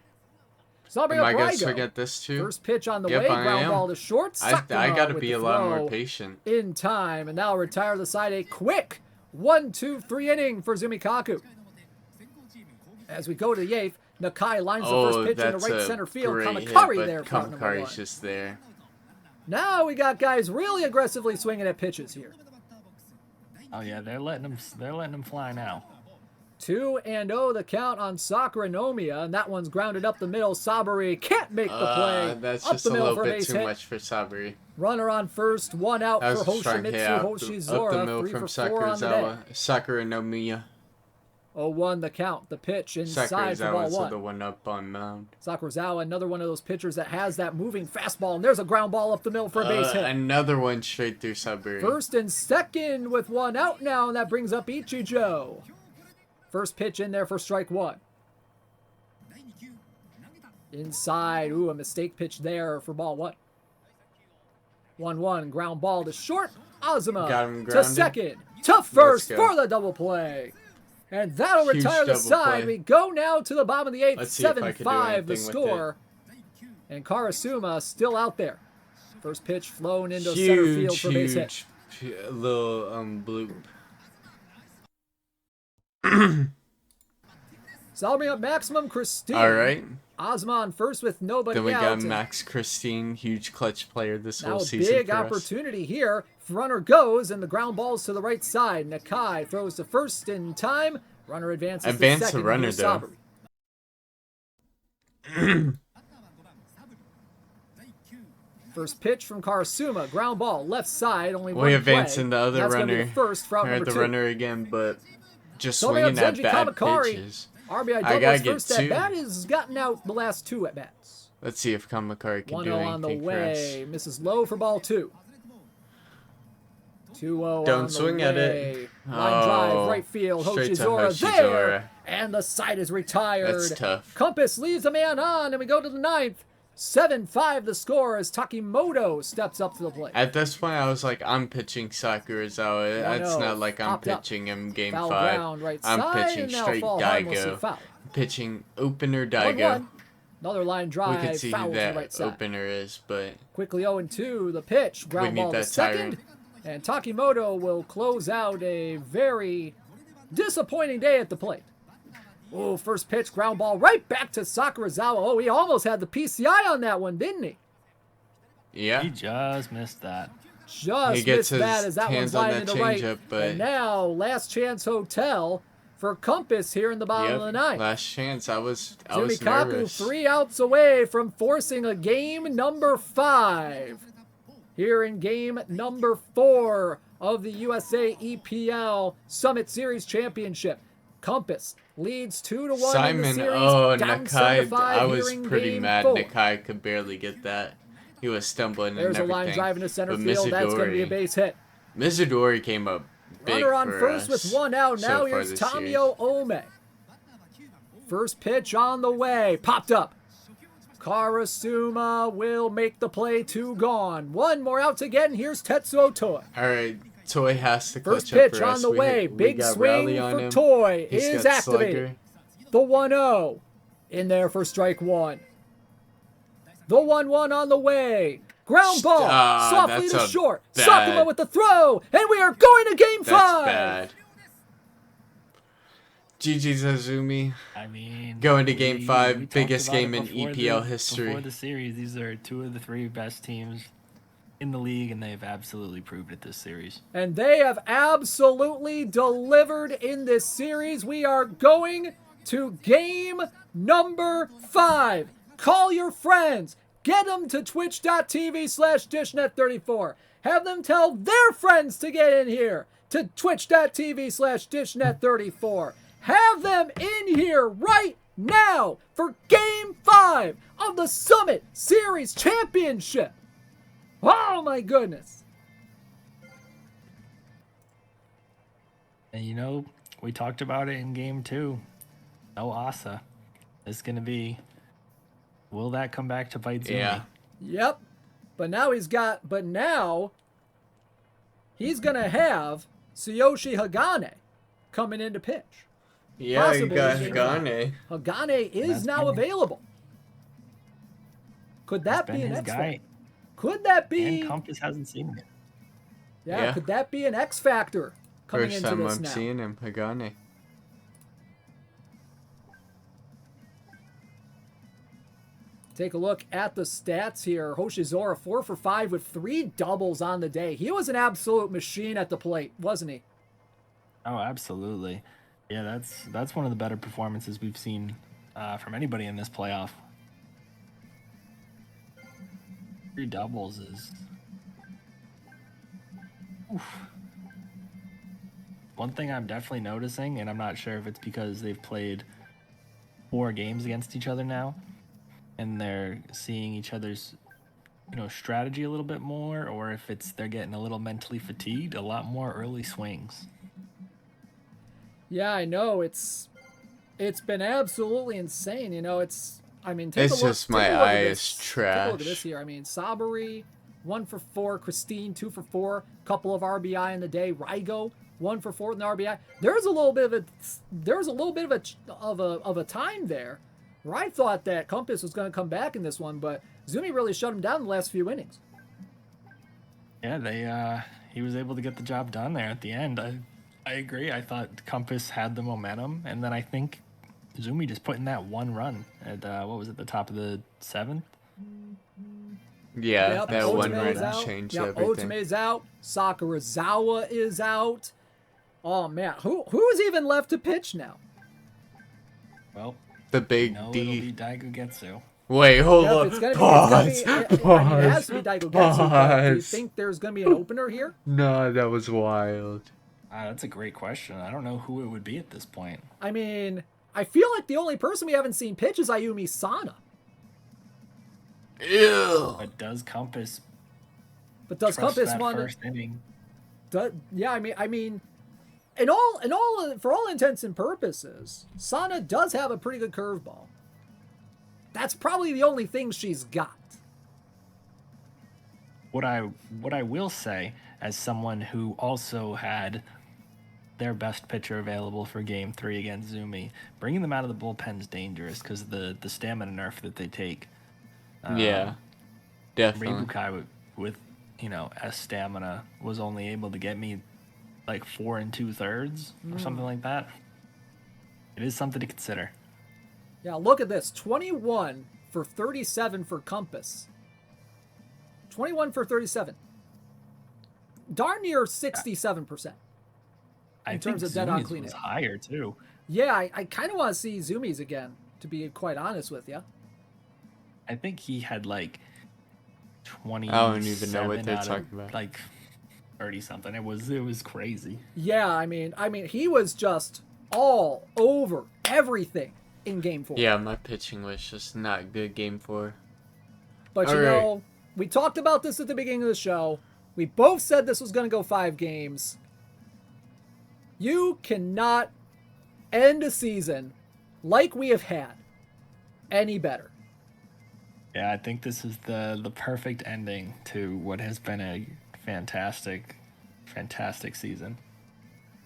Am I going to swing at this too? First pitch on the yep, way. I Ground am. ball to short. I got to with be the a lot more throw patient. in time. And now retire the side. A quick 1-2-3 inning for Zumikaku. As we go to the 8th, Nakai lines the first pitch in the right center field. Kamakari there for number 1. Kamakari's just there. Now we got guys really aggressively swinging at pitches here. Oh yeah, they're letting them fly now. 2-0 the count on Sakura Nomiya, and that one's grounded up the middle. Saburi can't make the play. That's up just the a middle little for bit base too hit. much for Saburi. Runner on first, 1 out That for was a strike hit Hoshimitsu up the Hoshizora. middle 3 from for 4 on the day. Sakura Nomiya. 0-1 the count. The pitch inside for ball 1. The one up on mound. Sakurazawa, another one of those pitchers that has that moving fastball, and there's a ground ball up the middle for a base hit. Another one straight through Saburi. First and second with 1 out now, and that brings up Ichijo. First pitch in there for strike 1. Inside, a mistake pitch there for ball 1. 1-1, ground ball to short. Azuma Got him to grounded. second, to first go. for the double play. And that'll Huge retire the double side. play. We go now to the bottom of the 8th, Let's see if I can do 7-5 the anything with score. And Karasuma still out there. First pitch flown into center field for base hit. Little bloop. Solving up Maximum Christine. All right. Azuma on first with nobody Then we out. got Max Christine, huge clutch player this Now whole a season. big for us. opportunity here. Runner goes, and the ground ball's to the right side. Nakai throws to first in time. Runner advances Advance to the second. runner, Here's though. Saburi. First pitch from Karasuma. Ground ball, left side. Only one We advance play. in the other That's gonna be runner. the first for out Or number the 2. runner again, but just Coming up, swinging at Zenji bad Kamakari. pitches. RBI I gotta doubles get first 2. at bat. Has gotten out the last 2 at bats. Let's see if Kamakari can 1-0 do on the anything for us. way. Misses low for ball 2. 2-0 Don't on swing the at way. it. Line drive, Oh, right field. straight to Hoshizora there. Hoshizora. And the side is retired. That's tough. Compass leaves a man on, and we go to the 9th. 7-5 the score as Takimoto steps up to the plate. At this point, I was like, I'm pitching Sakurazawa. It's 1-0. not like I'm Popped up. pitching him game Foul 5. ground right I'm side, pitching and now straight fall harmlessly Daigo. foul. Pitching opener 1-1. Daigo. Another line We drive, can see foul who to the that right side. opener is, but Quickly 0-2, the pitch, ground need ball to that second. And Takimoto will close out a very disappointing day at the plate. Oh, first pitch, ground ball right back to Sakurazawa. Oh, he almost had the PCI on that one, didn't he? yeah. He just missed that. Just He gets missed that his as that hands one's on lined that into right. changeup, but- And now, last chance hotel for Compass here in the bottom of the 9th. Last chance. I was Zumikaku nervous. 3 outs away from forcing a game number 5. Here in game number 4 of the USA EPL Summit Series Championship. Compass leads 2-1 in the Simon, series. oh, Down Nakai, 7-5 I was here in pretty game mad 4. Nakai could barely get that. He was stumbling There's a and everything. line drive into center But field. That's going to be a Mizudori- base hit. Mizudori came up big Runner on for first us with 1 out. so Now far here's this Tamio Ome. First pitch on the way. Popped up. Karasuma will make the play. 2 gone. 1 more out to get, and here's Tetsuo Toy. All right, Toy has to clutch First up pitch for on us. the We way. hit- we Big got swing Rally on for him. Toy He's is got activated. Slugger. The 1-0 in there for strike 1. The 1-1 on the way. Ground ball softly that's to a short. bad- Sakuma with the throw, and we are going to game 5. That's bad. GG's Azumi. I mean, Going to game 5, we talked biggest about it game in before EPL the- history. Before the series, these are 2 of the 3 best teams in the league, and they've absolutely proved it this series. And they have absolutely delivered in this series. We are going to game number 5. Call your friends. Get them to twitch.tv/dishnet34. Have them tell their friends to get in here to twitch.tv/dishnet34. Have them in here right now for game 5 of the Summit Series Championship. Oh my goodness. And you know, we talked about it in game 2. No Asa. It's going to be, will that come back to bite Zumi? Yeah. Yep. But now he's going to have Tsuyoshi Hagane coming in to pitch. Yeah, you Possibly got game Hagane. Hagane is That's now good. available. Could that been be an his X guy. factor? Could that be? And Compass hasn't seen it. Yeah, could that be an X factor coming First into time this I'm now? seeing him, Pagani. Take a look at the stats here. Hoshizora 4 for 5 with 3 doubles on the day. He was an absolute machine at the plate, wasn't he? Oh, absolutely. Yeah, that's one of the better performances we've seen from anybody in this playoff. 3 doubles is... Oof. One thing I'm definitely noticing, and I'm not sure if it's because they've played 4 games against each other now, and they're seeing each other's, strategy a little bit more, or if it's they're getting a little mentally fatigued, a lot more early swings. Yeah, I know. It's been absolutely insane. Take It's a look. just my eye is trash. Take a look at this here. Sabari, 1 for 4. Christine, 2 for 4. Couple of RBI in the day. Rygo, 1 for 4 in the RBI. There's a little bit of a time there where I thought that Compass was going to come back in this one, but Zumi really shut him down in the last few innings. Yeah, he was able to get the job done there at the end. I agree. I thought Compass had the momentum, and then I think Zumi just put in that 1 run at the top of the 7th. Yeah, Yep, that 1 run out. changed Yep, everything. Otume's out. Sakurazawa is out. Oh man, who's even left to pitch now? Well, The big it'll D. be Daigo Getsu. Wait, hold Yep, on. it's gonna Pause. be. It has to be Daigo Getsu. But do you Pause. think there's gonna be an opener here? No, that was wild. That's a great question. I don't know who it would be at this point. I feel like the only person we haven't seen pitch is Ayumi Sana. Ew. But does Compass Does trust Compass that want? first inning? Yeah, for all intents and purposes, Sana does have a pretty good curveball. That's probably the only thing she's got. What I will say, as someone who also had their best pitcher available for Game 3 against Zumi, bringing them out of the bullpen is dangerous because of the stamina nerf that they take. Yeah, definitely. Ribukai with S stamina was only able to get me like 4 2/3 or something like that. It is something to consider. Yeah, look at this. 21 for 37 for Compass. 21 for 37. Darn near 67%. In terms of dead-on Zumi's cleanup. was higher too. Yeah, I kind of want to see Zumi's again, to be quite honest with you. I think he had like 20. I don't even know what they're talking about. Like 30 something. It was crazy. Yeah, he was just all over everything in Game 4. Yeah, my pitching was just not good Game 4. But All right. we talked about this at the beginning of the show. We both said this was going to go 5 games. You cannot end a season like we have had any better. Yeah, I think this is the perfect ending to what has been a fantastic season.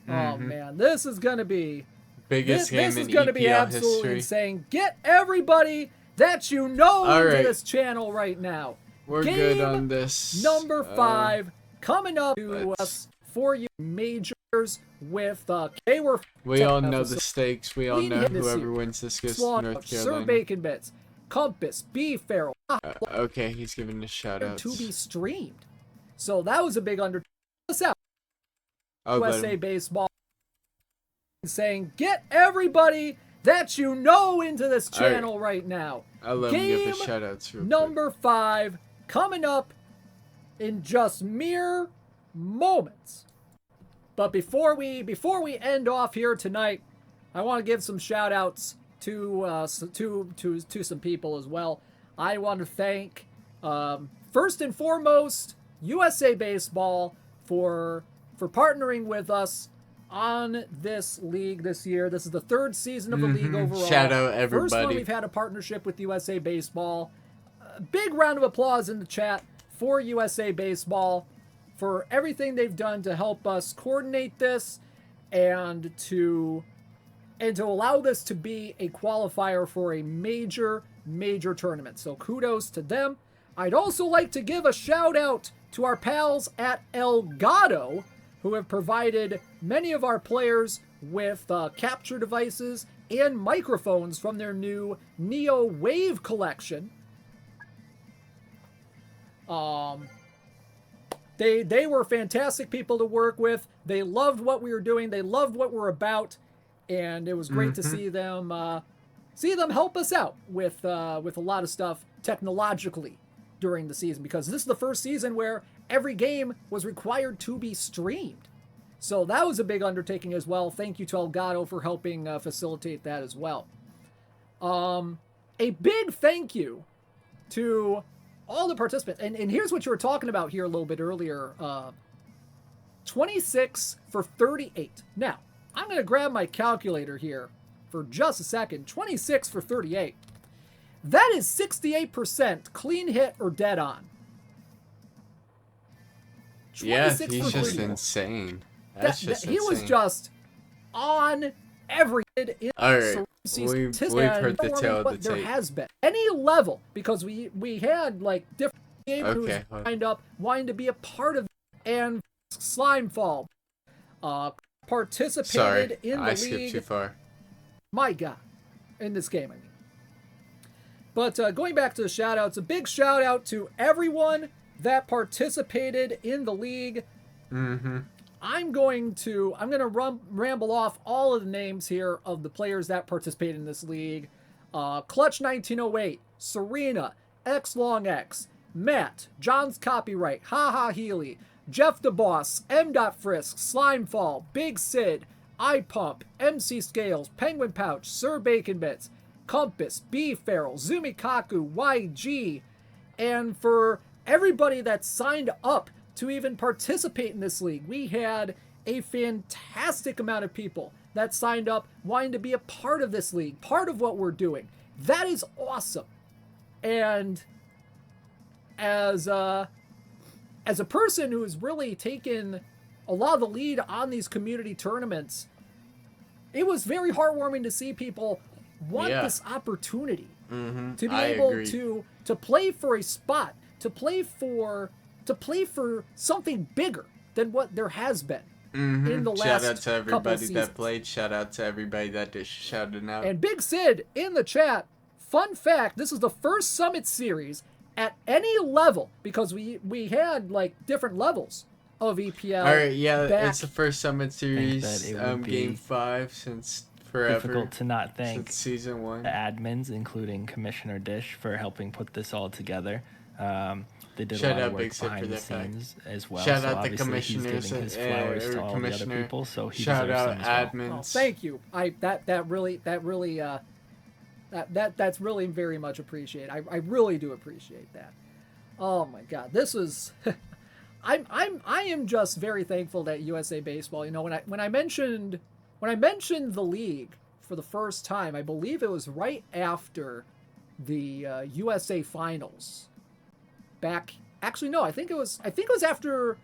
Oh man, this is going to be Biggest game this in is going to EPL be absolutely history. insane. Get everybody that you know All into right. this channel right now. We're good on this. Number 5 coming up to us for you majors with they were. We all know the stakes. We all Lead know hit this whoever year. wins this goes to Swan, North Sir Carolina. Bacon Bits, Compass, B Farrell, Okay, he's giving us shout outs. to be streamed. So that was a big under. Us out. I'll let USA him- Baseball saying, get everybody that you know into this All right. channel right now. I'll let him give us Game shout outs real Number 5 coming up in just mere moments. But before we end off here tonight, I want to give some shout outs to some people as well. I want to thank first and foremost USA Baseball for partnering with us on this league this year. This is the 3rd season of the league overall. Shout out First one everybody. we've had a partnership with USA Baseball. A big round of applause in the chat for USA Baseball for everything they've done to help us coordinate this and to allow this to be a qualifier for a major major tournaments. So kudos to them. I'd also like to give a shout out to our pals at Elgato, who have provided many of our players with capture devices and microphones from their new Neo Wave collection. They were fantastic people to work with. They loved what we were doing. They loved what we're about, and it was great to see them help us out with a lot of stuff technologically during the season, because this is the first season where every game was required to be streamed. So that was a big undertaking as well. Thank you to Elgato for helping facilitate that as well. A big thank you to all the participants. And here's what you were talking about here a little bit earlier. 26 for 38. Now, I'm going to grab my calculator here for just a second. 26 for 38. That is 68% clean hit or dead on. Yeah, he's just insane. That's just he insane. was just on every all right. We've heard the tale of the tape. There has been any level, because we had like different games who signed up wanting to be a part of it, and Slimefall participated in the league. I skipped too far. My God, in this game, I mean. But going back to the shout outs, a big shout out to everyone that participated in the league. I'm going to ramble off all of the names here of the players that participated in this league. Clutch 1908, Serena, X Long X, Matt, John's Copyright, Haha Healy, Jeff DeBoss, M. Frisk, Slimefall, Big Sid, iPump, MC Scales, Penguin Pouch, Sir Bacon Bits, Compass, B. Farrell, Zumikaku, YG, and for everybody that signed up to even participate in this league, we had a fantastic amount of people that signed up wanting to be a part of this league, part of what we're doing. That is awesome. And as a person who has really taken a lot of the lead on these community tournaments, it was very heartwarming to see people want this opportunity to be able to play for a spot, to play for something bigger than what there has been in the last Shout out to everybody that that played. Shout out to everybody that just shouted out. And Big Sid in the chat, fun fact, this is the first Summit Series at any level, because we had like different levels of EPL. All right, yeah, it's the first Summit Series, Game 5 since forever. Difficult to not thank since Season 1. The admins, including Commissioner Dish, for helping put this all together. They did a lot of work behind the scenes as well. Shout so out the commissioners he's giving his flowers to all the other people. So he shout deserves out them as admins. well. Oh, thank you. That's really very much appreciated. I really do appreciate that. Oh my God, this was. I am just very thankful that USA Baseball. You know, when I mentioned the league for the first time, I believe it was right after the USA Finals. Actually, no, I think it was after.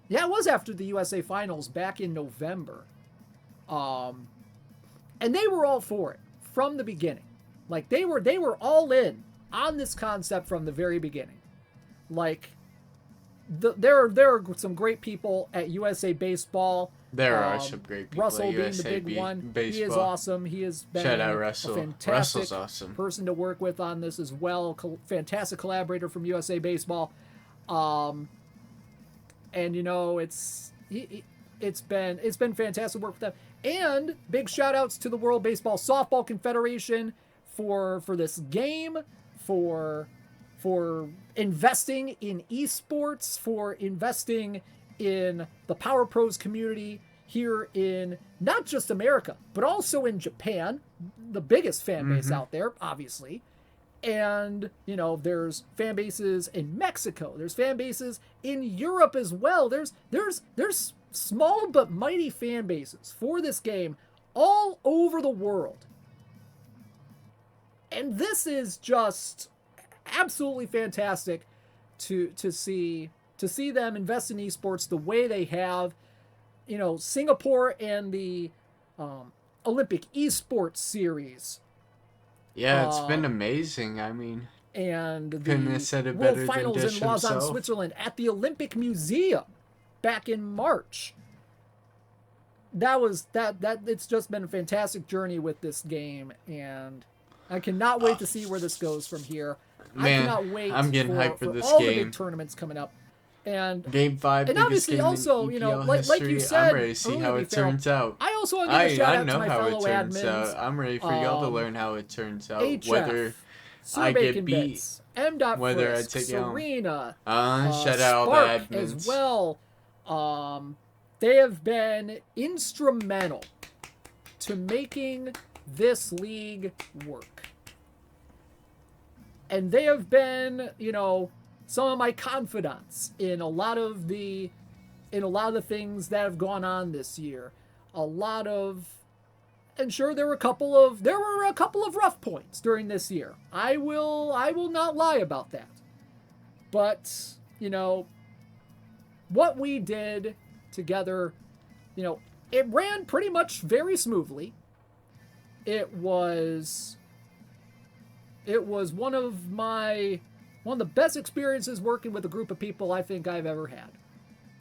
Yeah, it was after the USA Finals back in November. And they were all for it from the beginning. Like they were all in on this concept from the very beginning. Like there are some great people at USA Baseball. There are some great people Russell at USA being the big one. Baseball. He is awesome. He has been Shout out a Russell. fantastic Russell's awesome. person to work with on this as well. Fantastic collaborator from USA Baseball. And you know, it's been fantastic work with them. And big shout outs to the World Baseball Softball Confederation for this game, for investing in esports, for investing in the Power Pros community here in not just America, but also in Japan, the biggest fan base out there, obviously. And, you know, there's fan bases in Mexico. There's fan bases in Europe as well. There's small but mighty fan bases for this game all over the world. And this is just absolutely fantastic to see them invest in esports the way they have. You know, Singapore and the Olympic Esports Series Yeah, it's been amazing. I mean, and couldn't have the said it World better than Finals Dish in Lausanne, himself. Switzerland at the Olympic Museum back in March. That was that it's just been a fantastic journey with this game, and I cannot wait to see where this goes from here. Man, I cannot wait I'm getting hyped for this all game. the big tournaments coming up. And Game 5, and biggest obviously game also, in you EPL know, like history. you said, I'm ready to see how it turns out. I also want to give a shout out to my fellow admins. I'm ready for y'all to learn how it turns out. HF, Whether Sir I Bacon get beat, Bits, M. whether I Frisk, take out Serena, shout out all Spark the admins as well. They have been instrumental to making this league work. And they have been, you know, some of my confidants in a lot of the things that have gone on this year. And sure, there were a couple of rough points during this year. I will not lie about that. But, you know, what we did together, you know, it ran pretty much very smoothly. It was one of the best experiences working with a group of people I think I've ever had.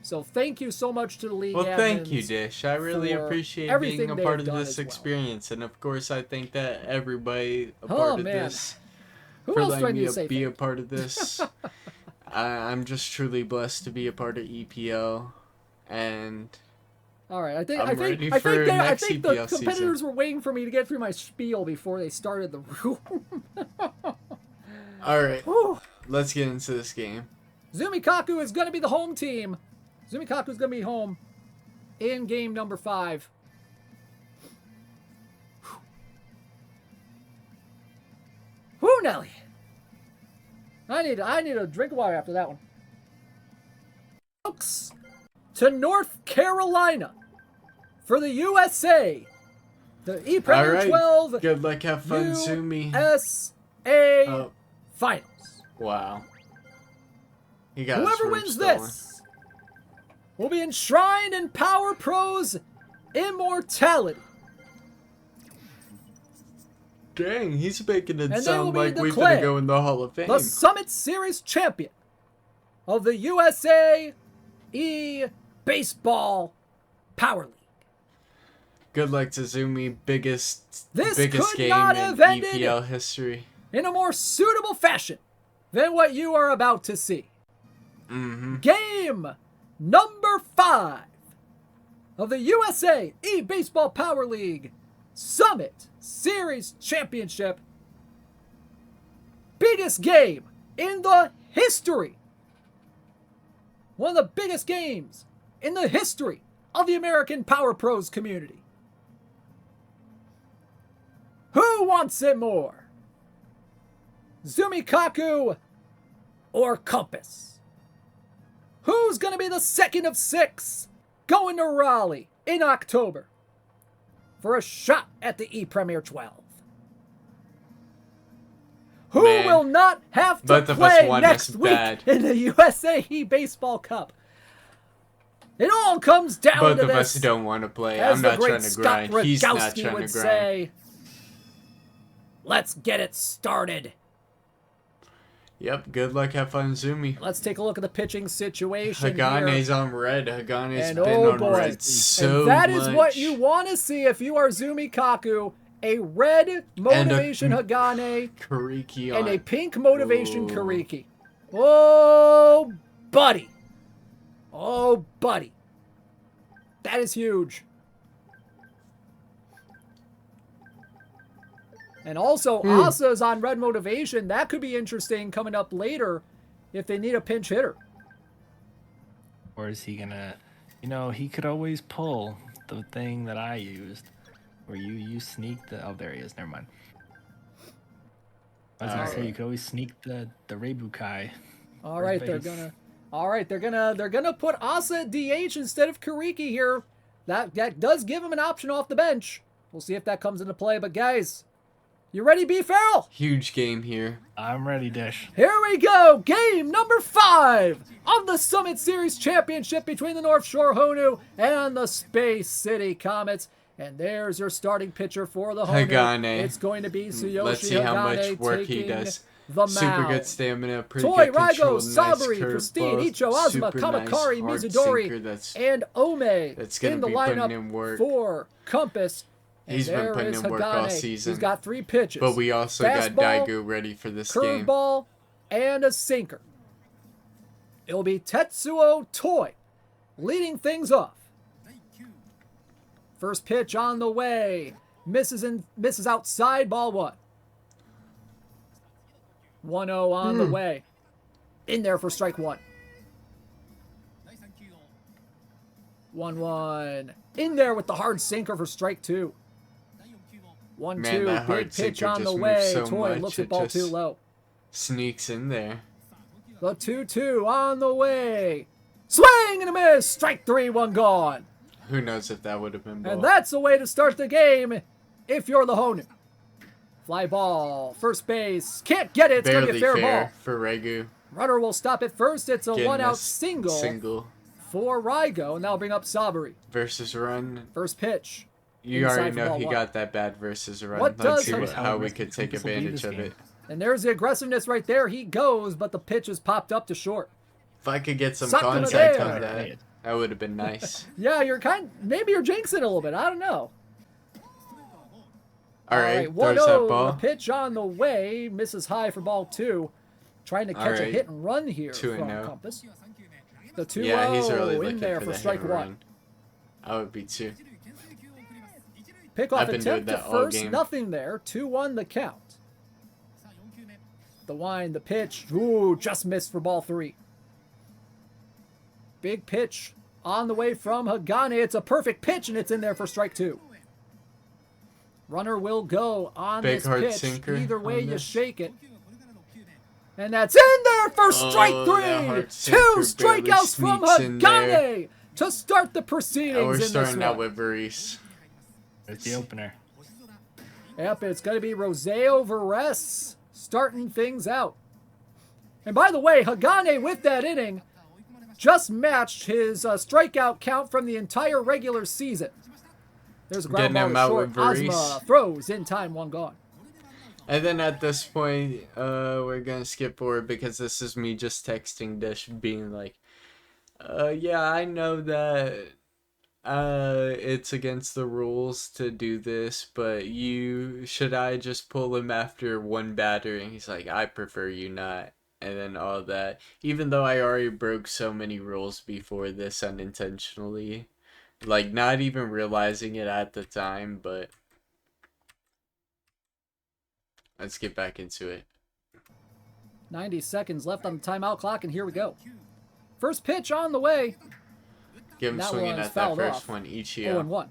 So thank you so much to the league. Well, thank you, Dish. I really appreciate being a part of this experience, and of course, I think that everybody a part of this. Who else do I need to say? Be a part of this. I'm just truly blessed to be a part of EPL, and all right. I think the competitors were waiting for me to get through my spiel before they started the room. All right, let's get into this game. Zumikaku is going to be the home team. Zumikaku is going to be home in game number 5. Whew, Nelly. I need a drink of water after that one. Folks, to North Carolina for the USA. The EPL 12. Good luck, have fun, Zumi. USA Finals. Wow. He got whoever wins this will be enshrined in Power Pro's immortality. Dang, he's making it sound like we're going to go in the Hall of Fame. The Summit Series champion of the USA Baseball Power League. Good luck to Zumi, biggest game in EPL history. In a more suitable fashion than what you are about to see. Game number 5 of the USA Baseball Power League Summit Series Championship. Biggest game in the history. One of the biggest games in the history of the American Power Pros community. Who wants it more? Zumikaku or Compass? Who's going to be the second of 6 going to Raleigh in October for a shot at the E-Premier 12? Who will not have to play next week in the USA Baseball Cup? It all comes down to this. Both of us don't want to play. I'm not trying to grind. He's not trying to grind. Let's get it started. Yep, good luck, have fun, Zumi. Let's take a look at the pitching situation Hagane's on red. Hagane's been on red so much. That is what you want to see if you are Zumikaku. A red motivation Hagane Kariki and a pink motivation Kariki. Oh, buddy. Oh, buddy. That is huge. And also, Asa's on red motivation. That could be interesting coming up later if they need a pinch hitter. Or is he going to, you know, he could always pull the thing that I used where you sneak the, oh, there he is. Never mind. I was going to say, you could always sneak the Reibukai. All right, they're gonna put Asa at DH instead of Kariki here. That does give him an option off the bench. We'll see if that comes into play. But guys, you ready, B. Farrell? Huge game here. I'm ready, Dish. Here we go. Game number 5 of the Summit Series Championship between the North Shore Honu and the Space City Comets. And there's your starting pitcher for the Honu. Hagane. It's going to be Tsuyoshi Let's see how Hagane much work he taking does. the Super mound. good stamina, pretty Toy, good Raigo, control, nice Saburi, Pristine, curveball, Icho, Azuma, super Kamakari, nice hard Mizudori, sinker that's and gonna in the be putting lineup in work. for Compass. And He's been there putting is in work all Hagane. season. He's got 3 pitches. But we also got Fastball, Daigo ready for this game. curveball, and a sinker. It'll be Tetsuo Toy leading things off. First pitch on the way. Misses outside, ball 1. 1-0 on the way. In there for strike 1. 1-1. In there with the hard sinker for strike 2. 1-2. Man, that hard Big pitch sinker on the just way. moves so Toy much, looks it at ball just 2 low. Sneaks in there. The 2-2 on the way. Swing and a miss. Strike 3, 1 gone. Who knows if that would have been ball. And that's the way to start the game if you're the Honu. Fly ball. First base. Can't get it. It's going to be a fair ball. for Regu. Runner will stop at first. It's a Getting 1-out this single for Raigo. And that'll bring up Saburi. versus run. First pitch. You Inside already for know ball he 1. got that bad versus run. What Let's does see Hagane- how we could take This will be advantage this of game. it. And there's the aggressiveness right there. He goes, but the pitch is popped up to short. If I could get some Sakura contact there. on that would have been nice. Yeah, maybe you're jinxing it a little bit. I don't know. All right, 1-0. throws that ball. The pitch on the way. Misses high for ball 2. Trying to catch a right. hit and run here 2-0. from Compass. The 2-0 Yeah, he's really in looking there for for the strike hit 1. run. I would be too. Pickoff I've been doing attempt to that all first. game. Nothing there. 2-1 the count. The wind, the pitch. Ooh, just missed for ball 3. Big pitch on the way from Hagane. It's a perfect pitch, and it's in there for strike 2. Runner will go on Big this hard pitch. sinker Either way on you this. shake it. And that's in there for strike Oh, 3. that hard 2 sinker barely strikeouts from sneaks in there. Hagane to start the proceedings Oh, we're in this starting out one. with Varese. There's the opener. Yep, it's going to be Roseo Veres starting things out. And by the way, Hagane with that inning just matched his strikeout count from the entire regular season. There's a ground Getting ball him to out short. with Varese. Ozma throws in time, 1 gone. And then at this point, we're gonna skip forward because this is me just texting Dish being like, yeah, I know that it's against the rules to do this, but should I just pull him after 1 batter? And he's like, I prefer you not. And then all that. Even though I already broke so many rules before this unintentionally. Like, not even realizing it at the time, but let's get back into it. 90 seconds left on the timeout clock, and here we go. First pitch on the way. Give him That swinging one's at that fouled first off. one. 0-1. Ichio.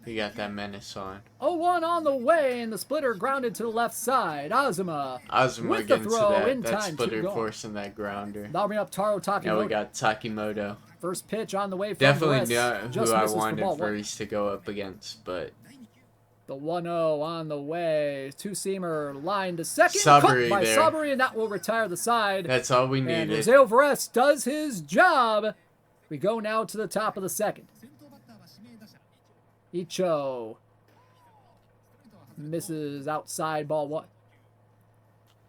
He got that menace on. 0-1 on the way, and the splitter grounded to the left side. Azuma Azuma with the getting throw to in that time, 2 splitter gone. forcing that grounder. That'll bring up Taro Takimoto. Now we got Takimoto. First pitch on the way from Definitely Veres. not Just who I misses for wanted ball 1. Varese to go up against, but The 1-0 on the way. Two-seamer line to second. Saburi Cut by there. Saburi, and that will retire the side. that's all we And needed. Roseo Veres does his job. We go now to the top of the second. Icho misses outside, ball 1.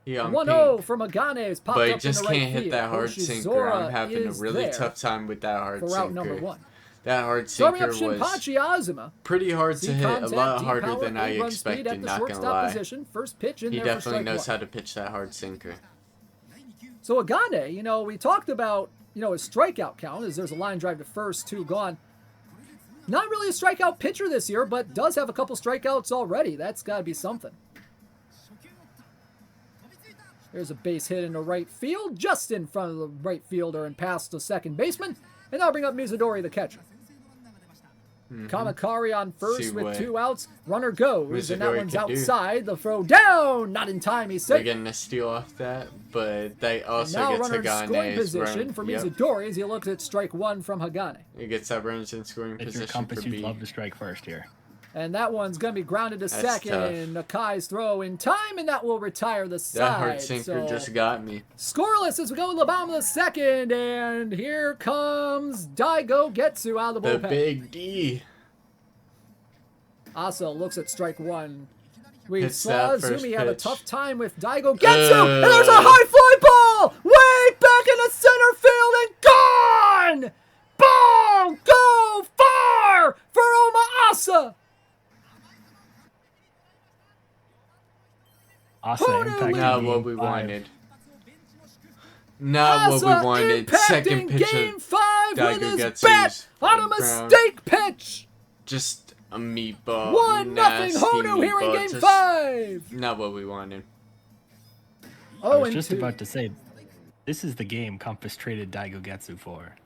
He on 1-0 pink. from Agane is popped But he up just in the right can't hit field. that hard sinker. I'm having a is really there tough time with that hard for route number sinker. 1. That hard Starting sinker up was Shinpachi Azuma. pretty hard to See hit, a contact, lot deep harder power, than I 8-run speed expected, at the not gonna shortstop lie. position. First pitch in He there for definitely strike knows 1. how to pitch that hard sinker. So Agane, we talked about, his strikeout count as there's a line drive to first, 2 gone. Not really a strikeout pitcher this year, but does have a couple strikeouts already. That's got to be something. There's a base hit into right field, just in front of the right fielder and past the second baseman. And that'll bring up Mizudori, the catcher. Kamakari on first See with what 2 outs. Runner goes, and that Mizudori one's can do. outside. The throw down, not in time. He's They're safe. getting a steal off that, but they also Now gets runner in scoring Hagane's position run. for Yep. Mizudori as he looks at strike 1 from Hagane. He gets that runners in scoring If you're position Compass, for you'd B. love to strike first here. And that one's going to be grounded to That's second. Nakai's throw in time, and that will retire the side. That hard sinker So, just got me. scoreless as we go to the bottom of the second, and here comes Daigo Getsu out of the The bullpen. big D. Asa looks at strike one. We Hits saw that first Zumi have a pitch. tough time with Daigo Getsu, and there's a high fly ball way back in the center field and gone! Ball go far for Oma Asa! Asa Honu impacting Not game what we 5. wanted. Not what Asa we wanted. impacting Second pitch game of 5 with Daigo his Getsu's bat on a ground. mistake pitch! Just a meatball. 1-0 nasty Honu here in meatball, game just 5! Not what we wanted. I Oh, was and just 2. about to say, this is the game Compass traded Daigo Getsu for.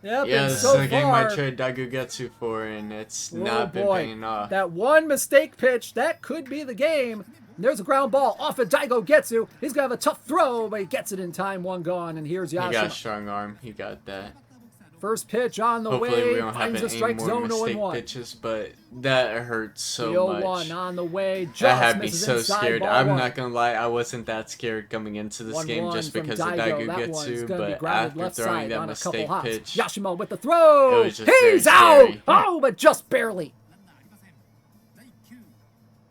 Yep, Yeah, and this so is the game I far, trade Daigo Getsu for, and it's oh not been boy, paying off. that one mistake pitch, that could be the game. And there's a ground ball off of Daigo Getsu. He's going to have a tough throw, but he gets it in time. One gone, and here's He got a Yashima. strong arm. He got that. First pitch on the Hopefully we way, don't have finds a any strike more zone, mistake 0-1. pitches, but that hurts so 0-1 much. on the way, just That had me misses so inside, scared. ball I'm one. not gonna lie, I wasn't that scared coming into this game 1-1 just from because of Daigo. Daigo That one's Getsu, gonna be but grounded after left throwing side that on a couple mistake hops. pitch, Yashima with the throw. it was just very He's out. scary. Oh, but just barely.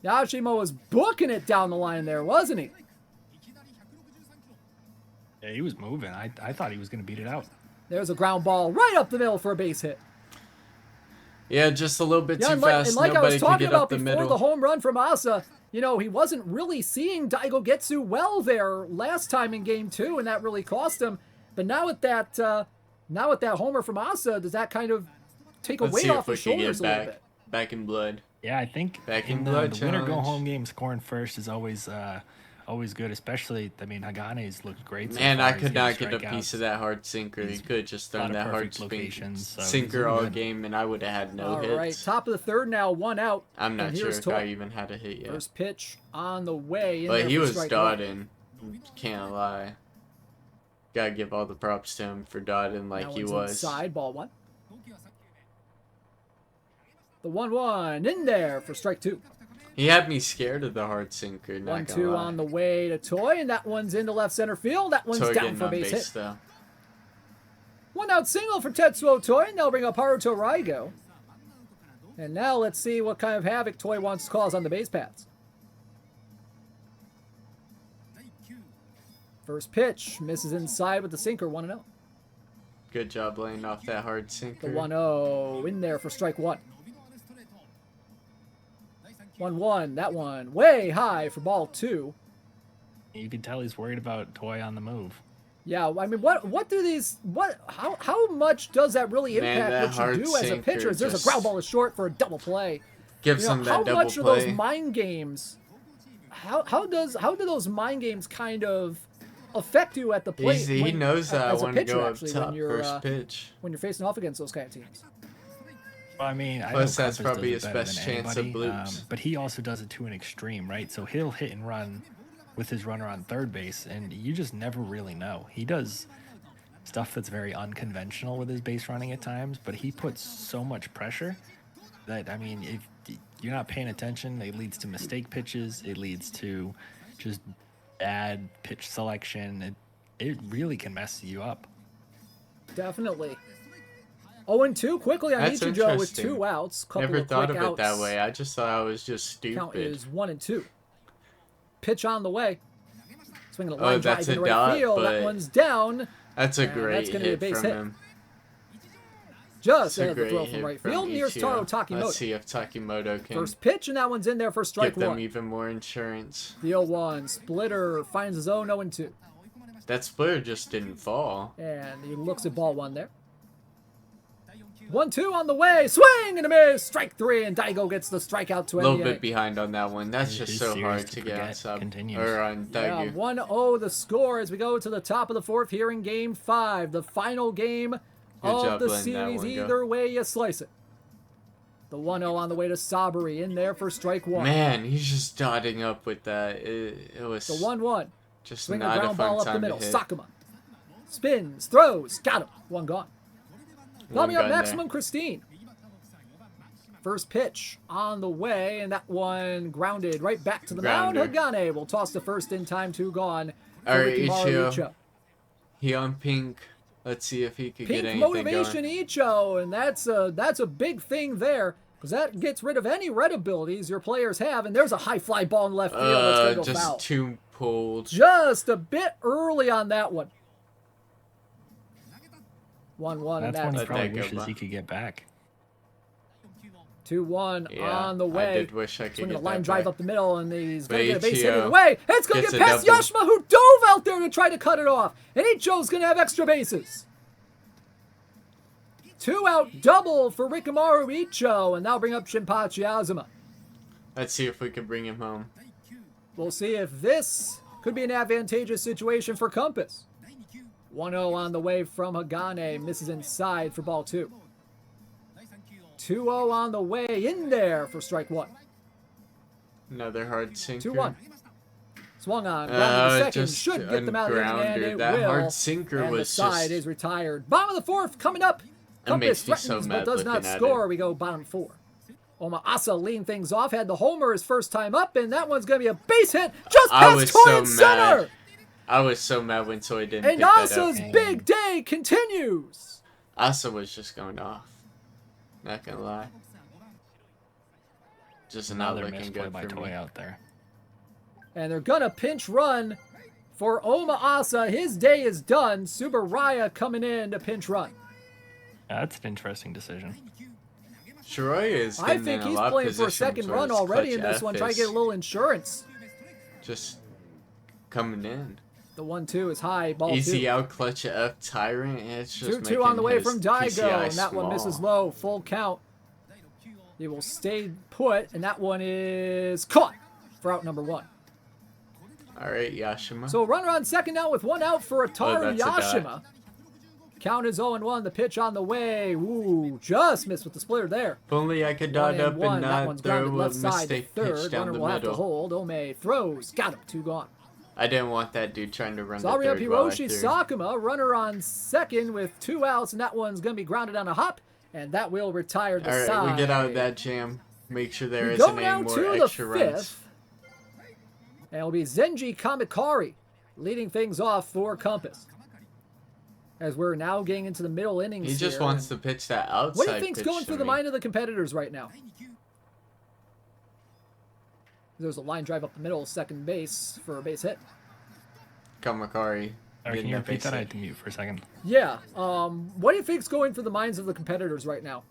Yashima was booking it down the line there, wasn't he? Yeah, he was moving. I thought he was going to beat it out. There's a ground ball right up the middle for a base hit. yeah, just a little bit Yeah, too and like, fast. and like I Nobody was could talking get about up the before middle. the home run from Asa, you know, he wasn't really seeing Daigo Getsu well there last time in game 2, and that really cost him. But now with that homer from Asa, does that kind of take a Let's weight see off if we his can shoulders get a little back, bit? back in blood. Yeah, I think Back in in blood the winner go challenge. home game, scoring first is always good. Especially, I mean, Hagane's looked great. So Man, far. I He's could getting not get a piece strikeouts. of that hard sinker. He He's could have just a lot thrown of that hard perfect locations, so he's sinker doing all good. game, and I would have had no All hits. right, top of the third now, 1 out. I'm not and sure here's if Toy. I even had a hit yet. First pitch on the way. In But there he for was strike dotting. Can't lie. Gotta give all the props to him for dotting one. like That he one's was. inside, ball 1. The 1-1 in there for strike 2. He had me scared of the hard sinker. Not 1-2 gonna lie. on the way to Toy, and that one's into left center field. That one's Toy down getting for a on base base hit. though. 1 out single for Tetsuo Toy, and they'll bring up Haruto Raigo. And now let's see what kind of havoc Toy wants to cause on the base paths. First pitch, misses inside with the sinker, 1-0. Good job laying off that hard sinker. The 1-0 in there for strike 1. 1-1, that one way high for ball 2. You can tell he's worried about Toy on the move. Yeah, I mean, how much does that really Man, impact that what hard you do as a sinker pitcher? There's just a ground ball to short for a double play. Gives You know, him that how double much are play. those mind games? How do those mind games kind of affect you at the plate? He knows that I as a want to pitcher, go up actually, top when you're first pitch. when you're facing off against those kind of teams. Well, I mean, I Plus, know that's Compass probably does it his better best than chance of anybody, bloops. but he also does it to an extreme, right? So he'll hit and run with his runner on third base, and you just never really know. He does stuff that's very unconventional with his base running at times, but he puts so much pressure that, I mean, if you're not paying attention, it leads to mistake pitches. It leads to just bad pitch selection. It really can mess you up. Definitely. 0-2 quickly on That's Ichijo with interesting. 2 outs. Couple Never of thought of quick it that outs. way. I just thought I was just Count stupid. is 1-2. Pitch on the way. Swinging a Oh, line drive that's into a right dot, field. That but one's down. That's a And great that's gonna be a hit base from hit. him. Just That's a ahead of the great throw hit from right from field. Near Ichiro. Taro Takimoto. Let's see if Takimoto can First pitch, and that one's in there for strike give them 1. even more insurance. The 0-1 splitter finds his own 0-2. That splitter just didn't fall. And he looks at ball 1 there. 1-2 on the way. Swing and a miss. Strike 3, and Daigo gets the strikeout to A end little the bit inning. behind on that one. That's just His so series hard to to get on forget sub continues. or on Yeah, Daigu. 1-0 the score as we go to the top of the 4th here in Game 5. The final game of job the letting that series, one go. either way you slice it. The 1-0 on the way to Saburi in there for strike 1. Man, he's just dotting up with that. It was The 1-1. just Swing a not a ground fun ball up the time to middle. hit. Sakuma. Spins, throws, got him. 1 gone. One Coming up, gun there. Maximum Christine. First pitch on the way, and that one grounded right back to the mound. Grounder. Hagane will toss to first in time, 2 gone. for All right, Rikimaru Ichio. He on pink. Let's see if he could Pink get anything motivation going. Icho, and that's a big thing there. Because that gets rid of any red abilities your players have. And there's a high fly ball in left field. That's going to go just foul. too pulled. Just a bit early on that one. 1-1. That's one he probably That wishes he could get back. 2-1 Yeah, on the way. I did wish I could Swinging get a line that drive back. up the middle, and he's going to get a But base hit ATO either way. It's going to gets get a past double. Yashima, who dove out there to try to cut it off. And Icho's going to have extra bases. 2-out double for Rikimaru Icho, and that'll bring up Shinpachi Azuma. Let's see if we can bring him home. We'll see if this could be an advantageous situation for Compass. 1-0 on the way from Hagane, misses inside for ball 2. 2-0 on the way in there for strike 1. Another hard sinker. 2-1. Swung on, grounded the second, Just should get them out of the inning, and ungrounder. it That will. hard sinker And the was side just... is retired. Bottom of the 4th coming up. That makes Compass me so threatens mad but does not looking at score. it. We go bottom 4. Omaasa leading things off, had the homer his first time up, and that one's going to be a base hit just I past was Toy so and center. mad. I was so mad when Toy didn't And pick that up. Asa's big day continues. Asa was just going off. Not gonna lie. Just not Another looking misplay good by for Toy me. out there. And they're going to pinch run for Omaasa. His day is done. Subaraya coming in to pinch run. That's an interesting decision. Shiroya is I getting think in a he's lot of playing for a positions second where run his already in clutch this one. F Try to get a is little insurance. just coming in. The 1-2 is high. Ball Easy 2. out clutch F Tyrant. It's just 2-2 on the way making from his Daigo. PCI And that one misses small. low. Full count. He will stay put. And that one is caught for out number 1. All right, Yashima. So runner on second now with 1 out for Ataru that's a die. Yashima. Count is 0-1. The pitch on the way. Ooh, just missed with the splitter there. If only I could 1 dot up and 1. and That not one's grounded throw a left side to mistake pitch third. down Runner the will have to middle. hold. Ome throws. Got him. 2 gone. I didn't want that dude trying to run the Zaria third while I Hiroshi threw. Sakuma, runner on second with 2 outs, and that one's going to be grounded on a hop, and that will retire the All right, side. we get out of that jam. Make sure there We isn't go now any more to the extra runs. 5th, and it'll be Zenji Kamikari leading things off for Compass. As we're now getting into the middle innings He just here, wants and to pitch that outside what do you think's pitch going to through the me. mind of the competitors right now? There's a line drive up the middle, second base for a base hit. Kamakari. Sorry, can getting you that repeat base that? I hit. had to mute for a second. Yeah. What do you think's going through the minds of the competitors right now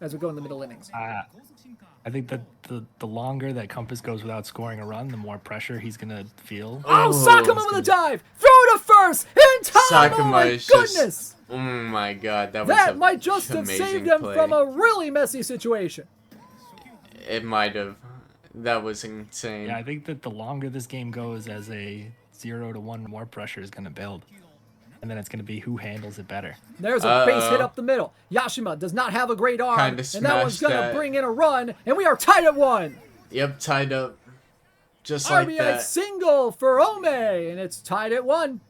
as we go in the middle innings? I think that the longer that Compass goes without scoring a run, the more pressure he's going to feel. Oh, Oh, Sakuma with a dive! Throw to first! In time! Oh Sakuma my is goodness! just... Oh my god, that was That a might just have amazing saved them play. from a really messy situation. It might have. That was insane. Yeah, I think that the longer this game goes, as a 0-1, more pressure is going to build. And then it's going to be who handles it better. There's a base hit Uh-oh. up the middle. Yashima does not have a great arm, Kinda and that one's smashed going to that. bring in a run, and we are tied at 1. Yep, tied up. Just like RBI that. single for Ome, and it's tied at 1.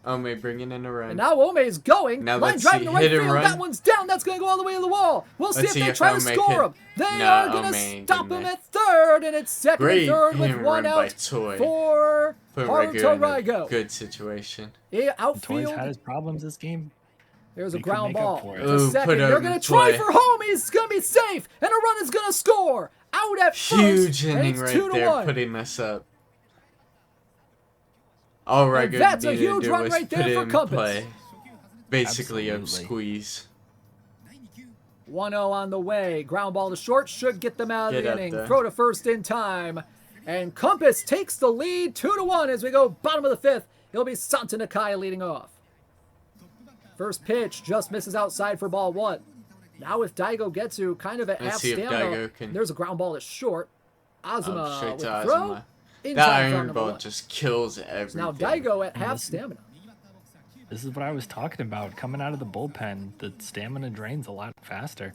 Ome bringing in a run. And now Ome's going. Now Line let's driving see, to right hit and field. run. That one's down. That's going to go all the way to the wall. We'll see Let's if see they if try to Ome score can- him. They No, are going Ome to ain't stop getting him there. at third, and it's second Great and third hit with and 1 run by out Toy. for Put Haruto Raigo in a Raigo. good situation. Yeah, Toys outfield. had his problems this game. There's a We could ground make up ball. for it. To Ooh, second. put They're him going to try play. for home. He's going to be safe, and a run is going to score. Out at first. Huge and inning it's right 2-1. there, putting us up. All Raigo that's a needed to huge do run was right there put for in Compass. play. Basically a Absolutely. squeeze. 1-0 on the way. Ground ball to short should get them out of Get the up inning. there. Throw to first in time. And Compass takes the lead 2-1 as we go bottom of the 5th. It'll be Santa Nakai leading off. First pitch just misses outside for ball 1. Now with Daigo Getsu kind of at Let's half see if stamina. Daigo can- There's a ground ball to short. Azuma Straight with to the throw. Azuma. In That time for iron number ball 1. just kills everything. Now Daigo at half Listen. stamina. This is what I was talking about. Coming out of the bullpen, the stamina drains a lot faster.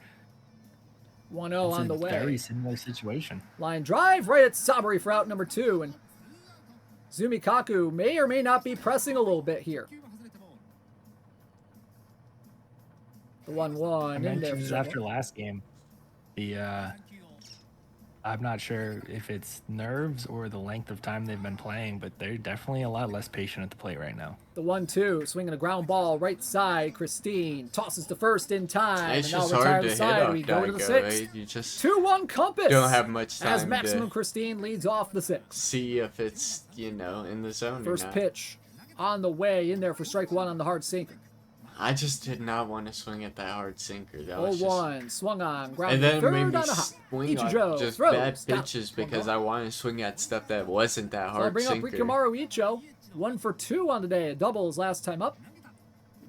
1-0 It's on a the way. very similar situation. Line drive right at Sabari for out number 2. And Zumikaku may or may not be pressing a little bit here. The 1-1 I in there. mentioned for this Zuma. after last game. The I'm not sure if it's nerves or the length of time they've been playing, but they're definitely a lot less patient at the plate right now. The 1-2, swinging a ground ball right side. Christine tosses to first in time. It's and just now hard retire to the hit side. off We go to the Daigo, 6th. right? You just 2-1 Compass. don't have much time as Maximum to Christine leads off the 6th. see if it's, you know, in the zone or First not. pitch on the way in there for strike 1 on the hard sinker. I just did not want to swing at that hard sinker. That was 0-1, swung on, ground and then it third made me on a hop. swing Ichijo on just throws, bad stop. pitches because I wanted to swing at stuff that wasn't that So I'll hard bring up sinker. Rikamaru Icho. 1 for 2 on the day. A double his last time up.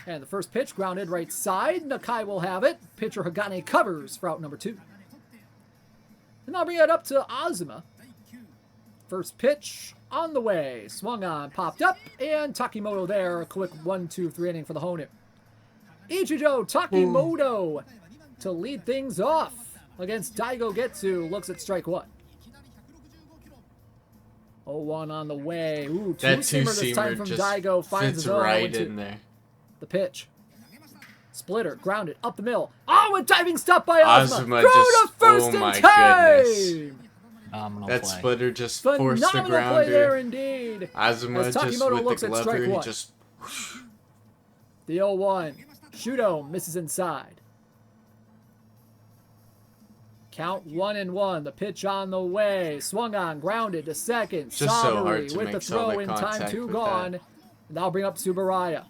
And the first pitch grounded right side. Nakai will have it. Pitcher Hagane covers for out number 2. And I'll bring it up to Azuma. First pitch on the way. Swung on, popped up, and Takimoto there. A quick 1-2-3 inning for the Honu. Ichijo Takimoto to lead things off against Daigo Getsu. Looks at strike 1. 0-1 on the way. Ooh, that two-seamer this time two-seamer from just Daigo. Finds fits his own right 0-2. in there. The pitch. Splitter, grounded, up the middle. Oh, a diving stop by Azuma. Azuma Throw just, to first oh in my time. goodness. Phenomenal That play. splitter just forced the Phenomenal play there grounder. indeed. Azuma As just Takimoto with looks the at strike glover, he 1. just... The 0-1. Shudo misses inside. Count 1-1. The pitch on the way. Swung on, grounded to second. Just so hard Saburi to with the make throw solid in time contact 2 with gone. that. And I'll bring up Tsuburaya.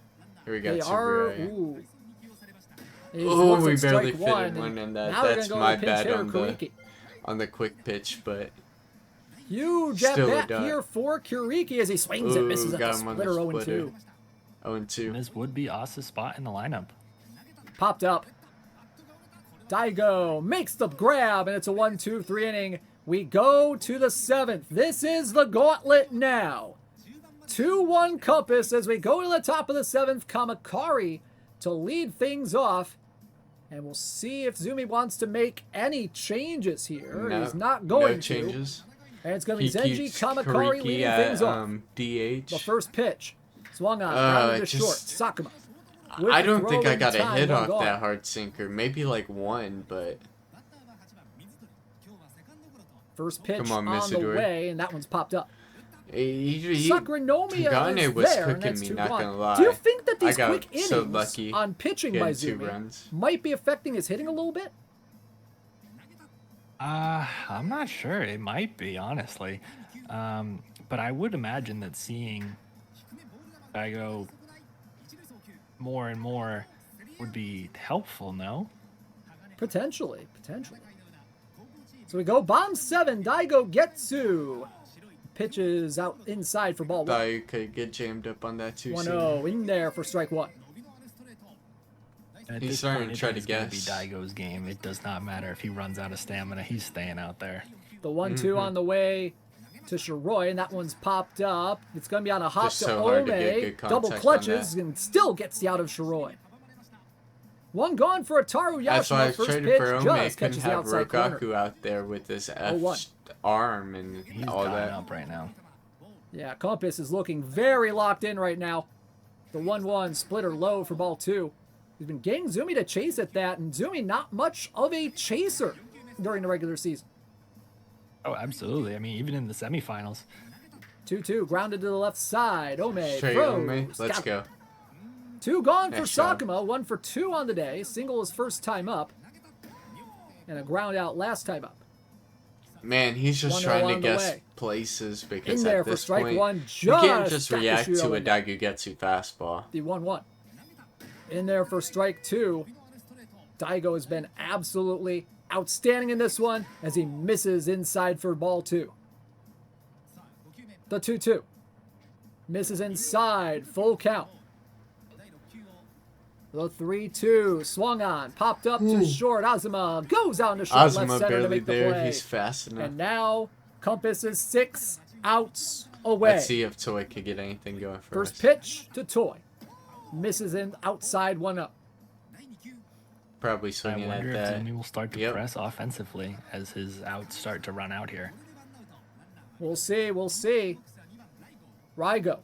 Here we got They are. Tsuburaya. Ooh. It Oh, looks we like barely strike fitted 1, one in that. now they're That's gonna go my to the pinch bad hitter, on Kuriki. the quick pitch, but Huge at Still a bat dot. here for Kuriki as he swings Ooh, and misses at the got him on the splitter 0-2. splitter. 0-2. This would be Asa's spot in the lineup. Popped up. Daigo makes the grab, and it's a 1-2-3 inning. We go to the 7th. This is the gauntlet now. 2-1 Compass as we go to the top of the 7th. Kamakari to lead things off. And we'll see if Zumi wants to make any changes here. No, He's not going no changes. to. And it's going to be He Zenji keeps Kamakari Kuriki leading at things off. DH. The first pitch. Swung on, grounded to short. just- Sakuma. I don't think I got got a hit off that hard sinker. Maybe like one, but First pitch Come on, on the Misadori. way, and that one's popped up. Tagane Sakuronomiya is was there, and cooking that's me, 2-1. not gonna lie. Do you think that I these got quick so innings lucky on pitching by getting 2 Zumi runs. might be affecting his hitting a little bit? I'm not sure. It might be, honestly. But I would imagine that seeing Daigo more and more would be helpful, no? Potentially. So we go bomb 7, Daigo Getsu. Pitches out inside for ball 1. Thought you could get jammed up on that 2-seamer. 1-0 in there for strike 1. At He's this starting point, to try to it is gonna guess. be Daigo's game. It does not matter if he runs out of stamina. He's staying out there. The 1-2 on the way to Shiroi, and that one's popped up. It's going to be on a hop Just to so hard Ome. to get good Double contact on clutches that. and still gets the out of Shiroi. One gone for Ataru That's why I Yashima. was First trading pitch for Ome. just Couldn't catches the have outside corner. Rokaku out there with this 0-1. arm and He's all dying that. up right now. Yeah, Compass is looking very locked in right now. The 1-1 splitter low for ball 2. He's been getting Zumi to chase at that, and Zumi not much of a chaser during the regular season. Oh, absolutely. I mean, even in the semifinals. 2-2, grounded to the left side. Ome Straight throws. Ome. Let's Got it. go. 2 gone for Nice job. Sakuma, 1 for 2 on the day. Single his first time up. And a ground out last time up. Man, he's just 1-0 trying on to the guess way. places because In there at for this strike point, 1. you can't Just just got react Yoshido to a in there. Daigo fastball. The 1-1. In there for strike 2. Daigo has been absolutely outstanding in this one as he misses inside for ball 2. The 2-2. Misses inside. Full count. The 3-2. Swung on. Popped up to short. Azuma goes out into short left Azuma center to barely make the there. play. He's fast enough. And now Compass is 6 outs away. Let's see if Toy could get anything going for First us. pitch to Toy. Misses in outside 1-0. Probably I swinging wonder at if that. Zumi will start to Yep. press offensively as his outs start to run out here. We'll see. Rygo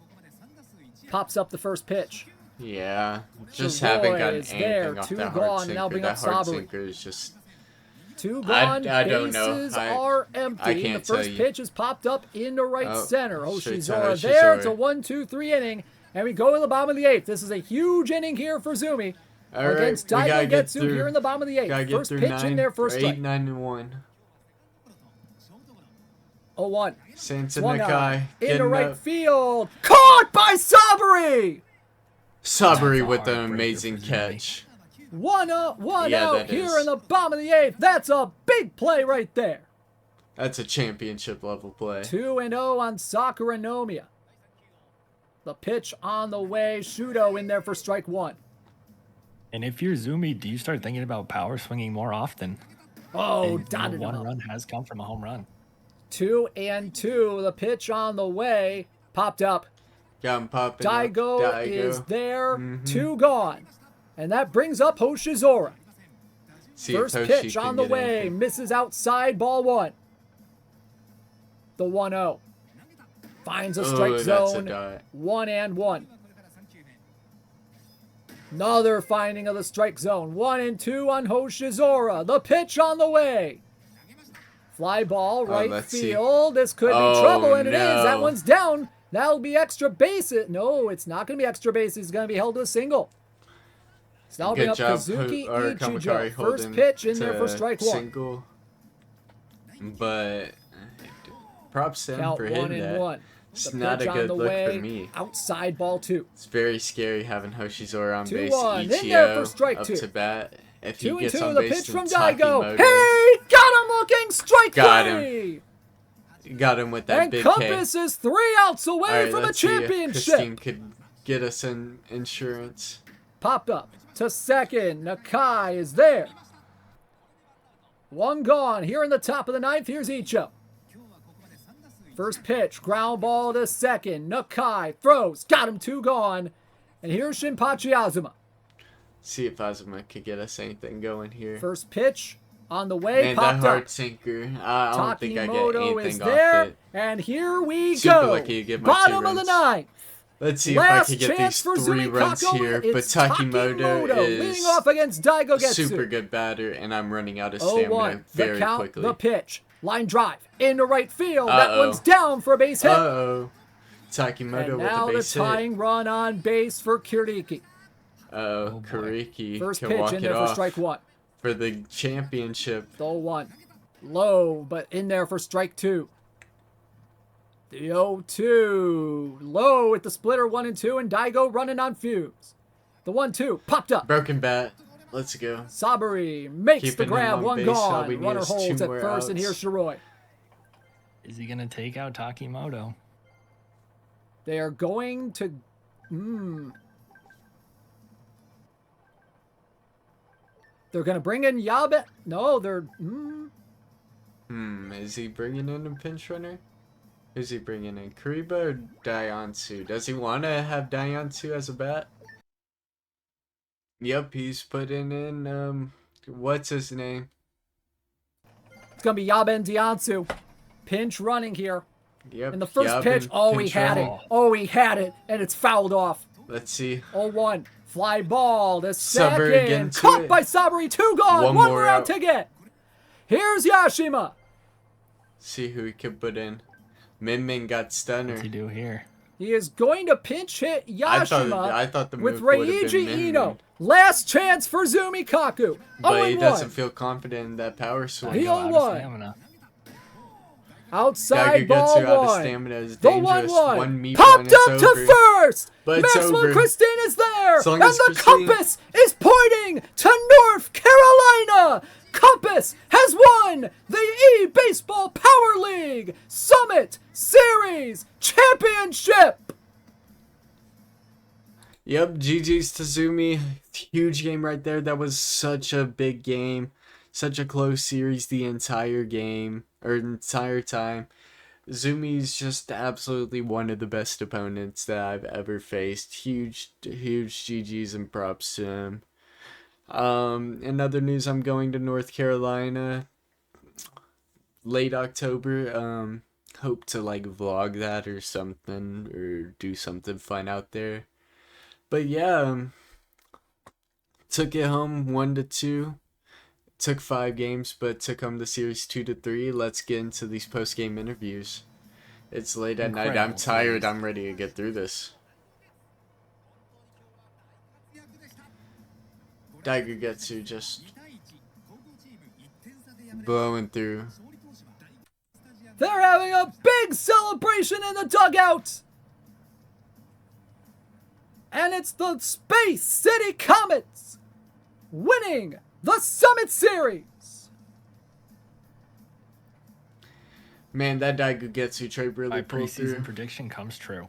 pops up the first pitch. Yeah, just Savoy haven't gotten is there, anything off 2 that gone, hard and now sinker. bring That up hard Saburi. sinker is just Two gone. I don't know. Bases are empty. I can't the first tell you. pitch is popped up into right center. Straight to Hoshizora Hoshizora. there. It's a 1-2-3 inning. And we go to the bottom of the 8th. This is a huge inning here for Zumi. All right, Against we gotta Daigo get Getsu through. here in the bottom of the 8th. Gotta get First through pitch in there for a strike. 8, 9, and 1. 0-1. Santa Swung on. Nakai Into right up. field. Caught by Saburi. Saburi with an amazing catch. 1-1 Yeah, out that here is. in the bottom of the 8th. That's a big play right there. That's a championship level play. 2-0 on Sakura Nomiya. The pitch on the way. Shudo in there for strike 1. And if you're Zumi, do you start thinking about power swinging more often? Oh, And, dotted him one up. run has come from a home run. 2-2. The pitch on the way. Popped up. Got him popping up. Daigo is there. 2 gone. And that brings up Hoshizora. See if First Hoshi pitch can on the get way. anything. Misses outside. Ball 1. The 1-0. Finds a strike Oh, that's a zone. dot. 1-1. Another finding of the strike zone. 1-2 on Hoshizora. The pitch on the way. Fly ball, right let's see. field. This could be Oh, trouble, and it is. no. That one's down. That'll be extra bases. No, it's not going to be extra bases. It's going to be held to a single. It's now bring Good up job, Kazuki or Ichijo. Kamakari First holding pitch in there to for strike 1. single. But props to him Count for hitting that. 1-1. It's The not pitch a on good the look way. for me. Outside ball 2. It's very scary having Hoshizora on base. 2-1. In there for Ichio strike up 2. to bat. If he 2-2. gets on The base, pitch then from Daigo. Takimoto Hey, got him looking. Strike Got 3. got him with that And big Compass is 3 outs away All right, from a let's see if championship. Christine could get us an insurance. Popped up to second. Nakai is there. 1 gone. Here in the top of the 9th, here's Icho. First pitch, ground ball to second. Nakai throws. Got him 2 gone. And here's Shinpachi Azuma. See if Azuma could get us anything going here. First pitch on the way. Man, that Popped hard up. sinker. I don't think I get Takimoto is anything off there. it. And here we Super go. lucky to get my Bottom 2 of the runs. 9th. Let's see Last if I can get chance these for 3 runs Zumikaku. here. But It's Takimoto leading is off against Daigo Getsu. super good batter, and I'm running out of 0-1. stamina The very count, quickly. the pitch. Line drive into right field. That Uh-oh. one's down for a base hit. Uh-oh. Takimoto And with now a the base hit. tying run on base for Kiriki. Oh, Kuriki First can pitch walk in it there for off strike 1. for the championship. The 1. Low, but in there for strike 2. The 0-2. Low at the splitter 1-2, and Daigo running on fuse. The 1-2 popped up. Broken bat. Let's go. Saburi makes Keeping the him grab. on 1 base. All gone. we need Runner is holds 2 at more first, and here's outs. Shiroi. Is he going to take out Takimoto? They are going to... They're going to bring in Yabe. No, they're... Is he bringing in a pinch runner? Who's he bringing in? Kuriba or Diansu? Does he want to have Diansu as a bat? Yep, he's putting in, what's his name? It's going to be Yabe and Diansu. Pinch running here. Yep. And the first Yabin pitch, oh, he pinch had running. it. Oh, he had it. And it's fouled off. Let's see. 0-1. Fly ball to Saburi second. getting to Caught it. by Saburi. 2 gone. One One more more out out. to get. Here's Yashima. See who he could put in. Min Min got stunner. What's he do here? He is going to pinch hit Yashima I thought the with move would have Reiji been Min Ino. Min. Last chance for Zumikaku. But he 0-1. doesn't feel confident in that power swing. He Out of 0-1. stamina. Outside Gagugetsu ball out of 1. stamina is The dangerous. 1-1. One meep Popped and it's up over. to first. But it's Maxwell over. Christine is there. As long And as the Christine- compass is pointing to North Carolina. Compass has won the E-Baseball Power League Summit Series Championship. Yep, GG's to Zumi. Huge game right there. That was such a big game. Such a close series the entire game, or entire time. Zumi's just absolutely one of the best opponents that I've ever faced. Huge GG's and props to him. In other news, I'm going to North Carolina late October. Hope to like vlog that or something, or do something fun out there. But yeah, took it home 1-2. took 5 games, but took home the series 2-3. Let's get into these post-game interviews. It's late at night. I'm tired. I'm ready to get through this. Daigo just blowing through. They're having a big celebration in the dugout! And it's the Space City Comets winning the Summit Series! Man, that Daigo trade really My pulled through. preseason prediction comes true.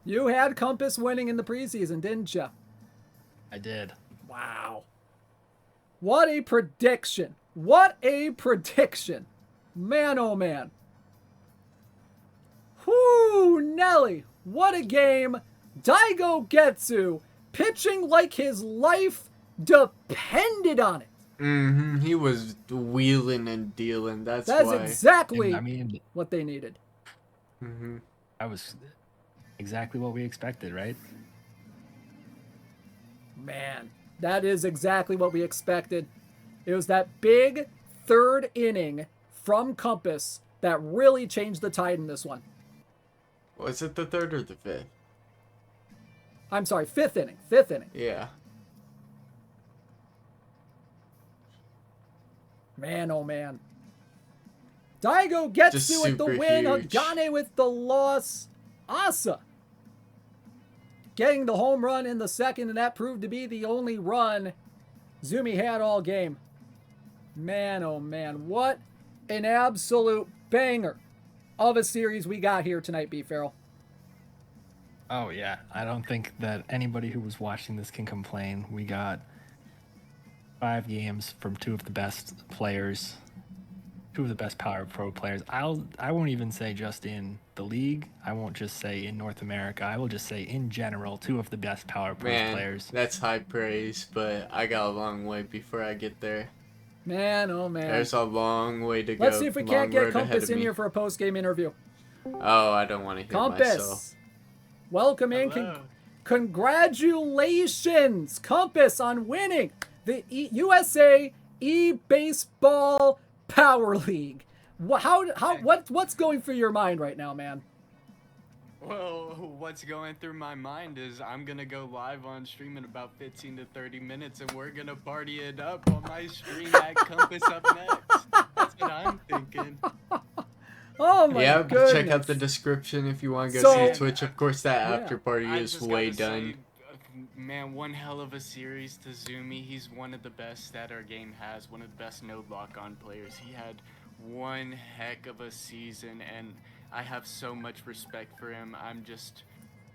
You had Compass winning in the preseason, didn't you? I did. Wow. What a prediction. What a prediction. Man, oh man. Whoo, Nelly. What a game. Daigo pitching like his life depended on it. He was wheeling and dealing. That's why. Exactly what they needed. That was exactly what we expected, right? Man, that is exactly what we expected. It was that big third inning from Compass that really changed the tide in this one. Was it the third or the fifth? I'm sorry, fifth inning. Fifth inning. Yeah. Man, oh man. Daigo gets Just with the super win. huge. Hagane with the loss. Asa getting the home run in the second, and that proved to be the only run Zumi had all game. Man, oh man. What an absolute banger of a series we got here tonight, B. Farrell. Oh, yeah. I don't think that anybody who was watching this can complain. We got 5 games from 2 of the best players, 2 of the best Power Pro players. I won't even say just in the league. I won't just say in North America. I will just say in general, 2 of the best Power Pro players. That's high praise, but I got a long way before I get there. Man, oh man. There's a long way to go. Let's see if we can't get Compass in here for a post-game interview. Oh, I don't want to hear myself. Welcome in. Congratulations, Compass, on winning the USA E-Baseball Power League. What's going through your mind right now, man? Well, what's going through my mind is I'm going to go live on stream in about 15 to 30 minutes, and we're going to party it up on my stream at Compass Up Next. That's what I'm thinking. Oh my goodness. Check out the description if you want to go see Twitch. Of course, that after party is way done. Man, one hell of a series to Zumi. He's one of the best that our game has, one of the best no lock-on players. He had one heck of a season, and I have so much respect for him.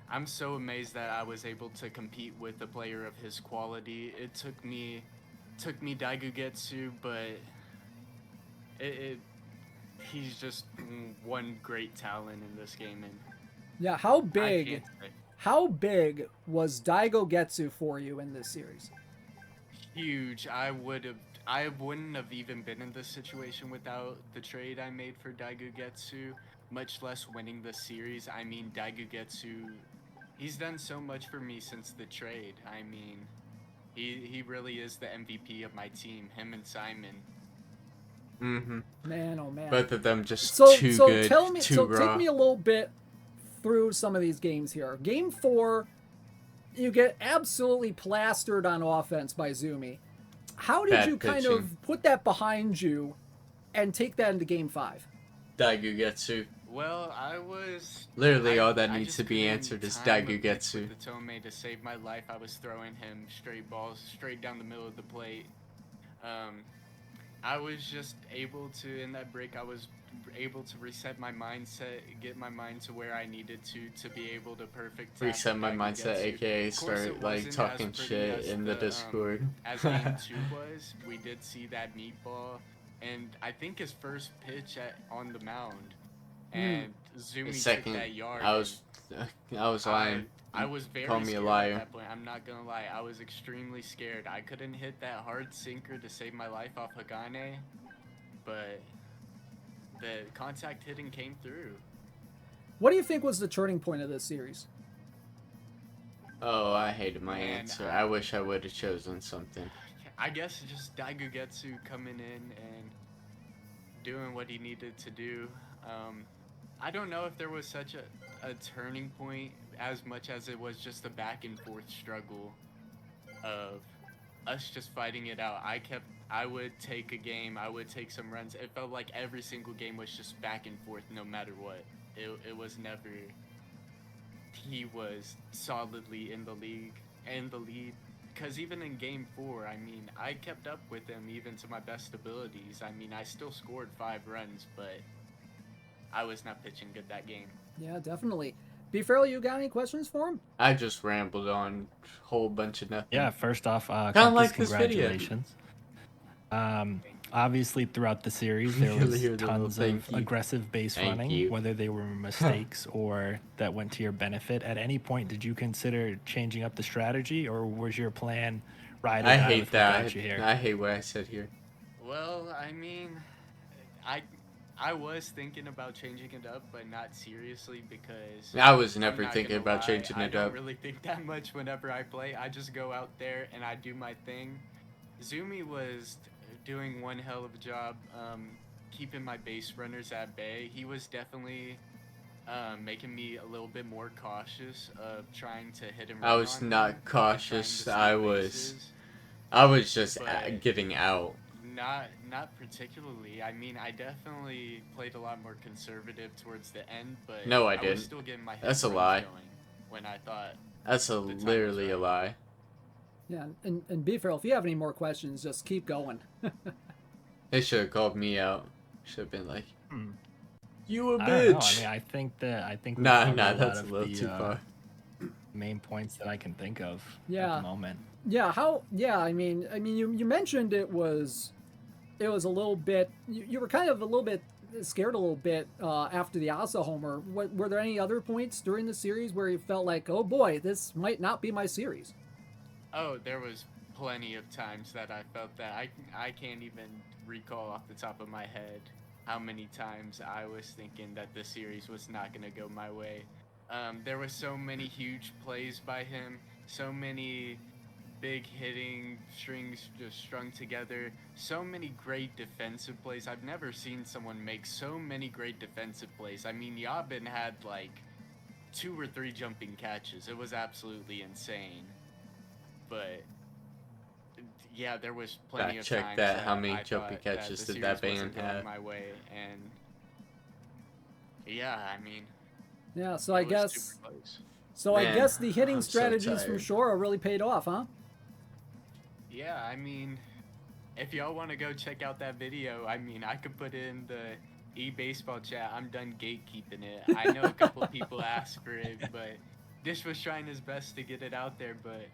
I'm so amazed that I was able to compete with a player of his quality. It took me Daigo, but he's just one great talent in this game. And yeah, how big was Daigo for you in this series? Huge. I wouldn't have even been in this situation without the trade I made for Daigo, much less winning the series. I mean, Daigo, he's done so much for me since the trade. I mean, he really is the MVP of my team, him and Simon. Man, oh man. Both of them just too good, too raw. Take me a little bit through some of these games here. Game 4, you get absolutely plastered on offense by Zumi. How did you kind of put that behind you and take that into Game 5? Daigo. Well, I was... Literally all that needs to be answered is Daigo. With the Tome to save my life, I was throwing him straight balls straight down the middle of the plate. I was just able to, in that break, I was able to reset my mindset, get my mind to where I needed to be able to perfect reset my mindset, aka start like talking shit in the Discord. As Game 2 was, we did see that meatball, and I think his first pitch on the mound, and Zumi took that yard. I was lying. I was very Call me a scared liar. at that point. I'm not gonna lie. I was extremely scared. I couldn't hit that hard sinker to save my life off Hagane, but the contact hitting came through. What do you think was the turning point of this series? Oh, I hated my answer. I wish I would have chosen something. I guess just Daigugetsu coming in and doing what he needed to do. I don't know if there was such a turning point as much as it was just a back and forth struggle of us just fighting it out. I would take a game, I would take some runs. It felt like every single game was just back and forth no matter what. It was never he was solidly in the league and the lead. Because even in game 4, I mean, I kept up with him even to my best abilities. I mean, I still scored 5 runs, but I was not pitching good that game. Yeah, definitely. Be Farrell, you got any questions for him? I just rambled on a whole bunch of nothing. Yeah, first off, Kinda like this video. congratulations. Obviously, throughout the series, there You'll was hear the little tons thank of you. aggressive base Thank running, you. whether they were mistakes or that went to your benefit. At any point, did you consider changing up the strategy, or was your plan ride or I die hate with what that. got you here? I hate what I said here. Well, I mean, I was thinking about changing it up, but not seriously because I was I'm never not thinking gonna about lie, changing I it don't up. really think that much whenever I play. I just go out there and I do my thing. Zumi was doing one hell of a job keeping my base runners at bay. He was definitely making me a little bit more cautious of trying to hit and run I was on not him and trying to cautious. steal I was just but getting out. not particularly. I mean, I definitely played a lot more conservative towards the end, but No, I was didn't. still getting my hit That's a runs lie. going when I thought That's the time was literally a right. lie. Yeah, and Be Farrell, if you have any more questions, just keep going. They should have called me out. Should have been like, "You a I don't know. I bitch." mean, I think we Nah, covered a lot that's a of little the too far. main points that I can think of Yeah. at the moment. Yeah, I mean, you mentioned it was a little bit. You were kind of a little bit scared a little bit after the Asa homer. Were there any other points during the series where you felt like, oh boy, this might not be my series? Oh, there was plenty of times that I felt that. I can't even recall off the top of my head how many times I was thinking that the series was not going to go my way. There were so many huge plays by him, so many big hitting strings just strung together, so many great defensive plays. I've never seen someone make so many great defensive plays. I mean, Yabin had like 2 or 3 jumping catches. It was absolutely insane. But yeah, there was plenty of Check times that. How many I jumping thought that catches the did that series man wasn't going have? my way, and yeah, I mean, Yeah, so it I was guess super close. I Man, guess the hitting I'm so strategies from tired. Shora really paid off, huh? Yeah, I mean, if y'all want to go check out that video, I mean, I could put it in the e-baseball chat. I'm done gatekeeping it. I know a couple people asked for it, but Dish was trying his best to get it out there, but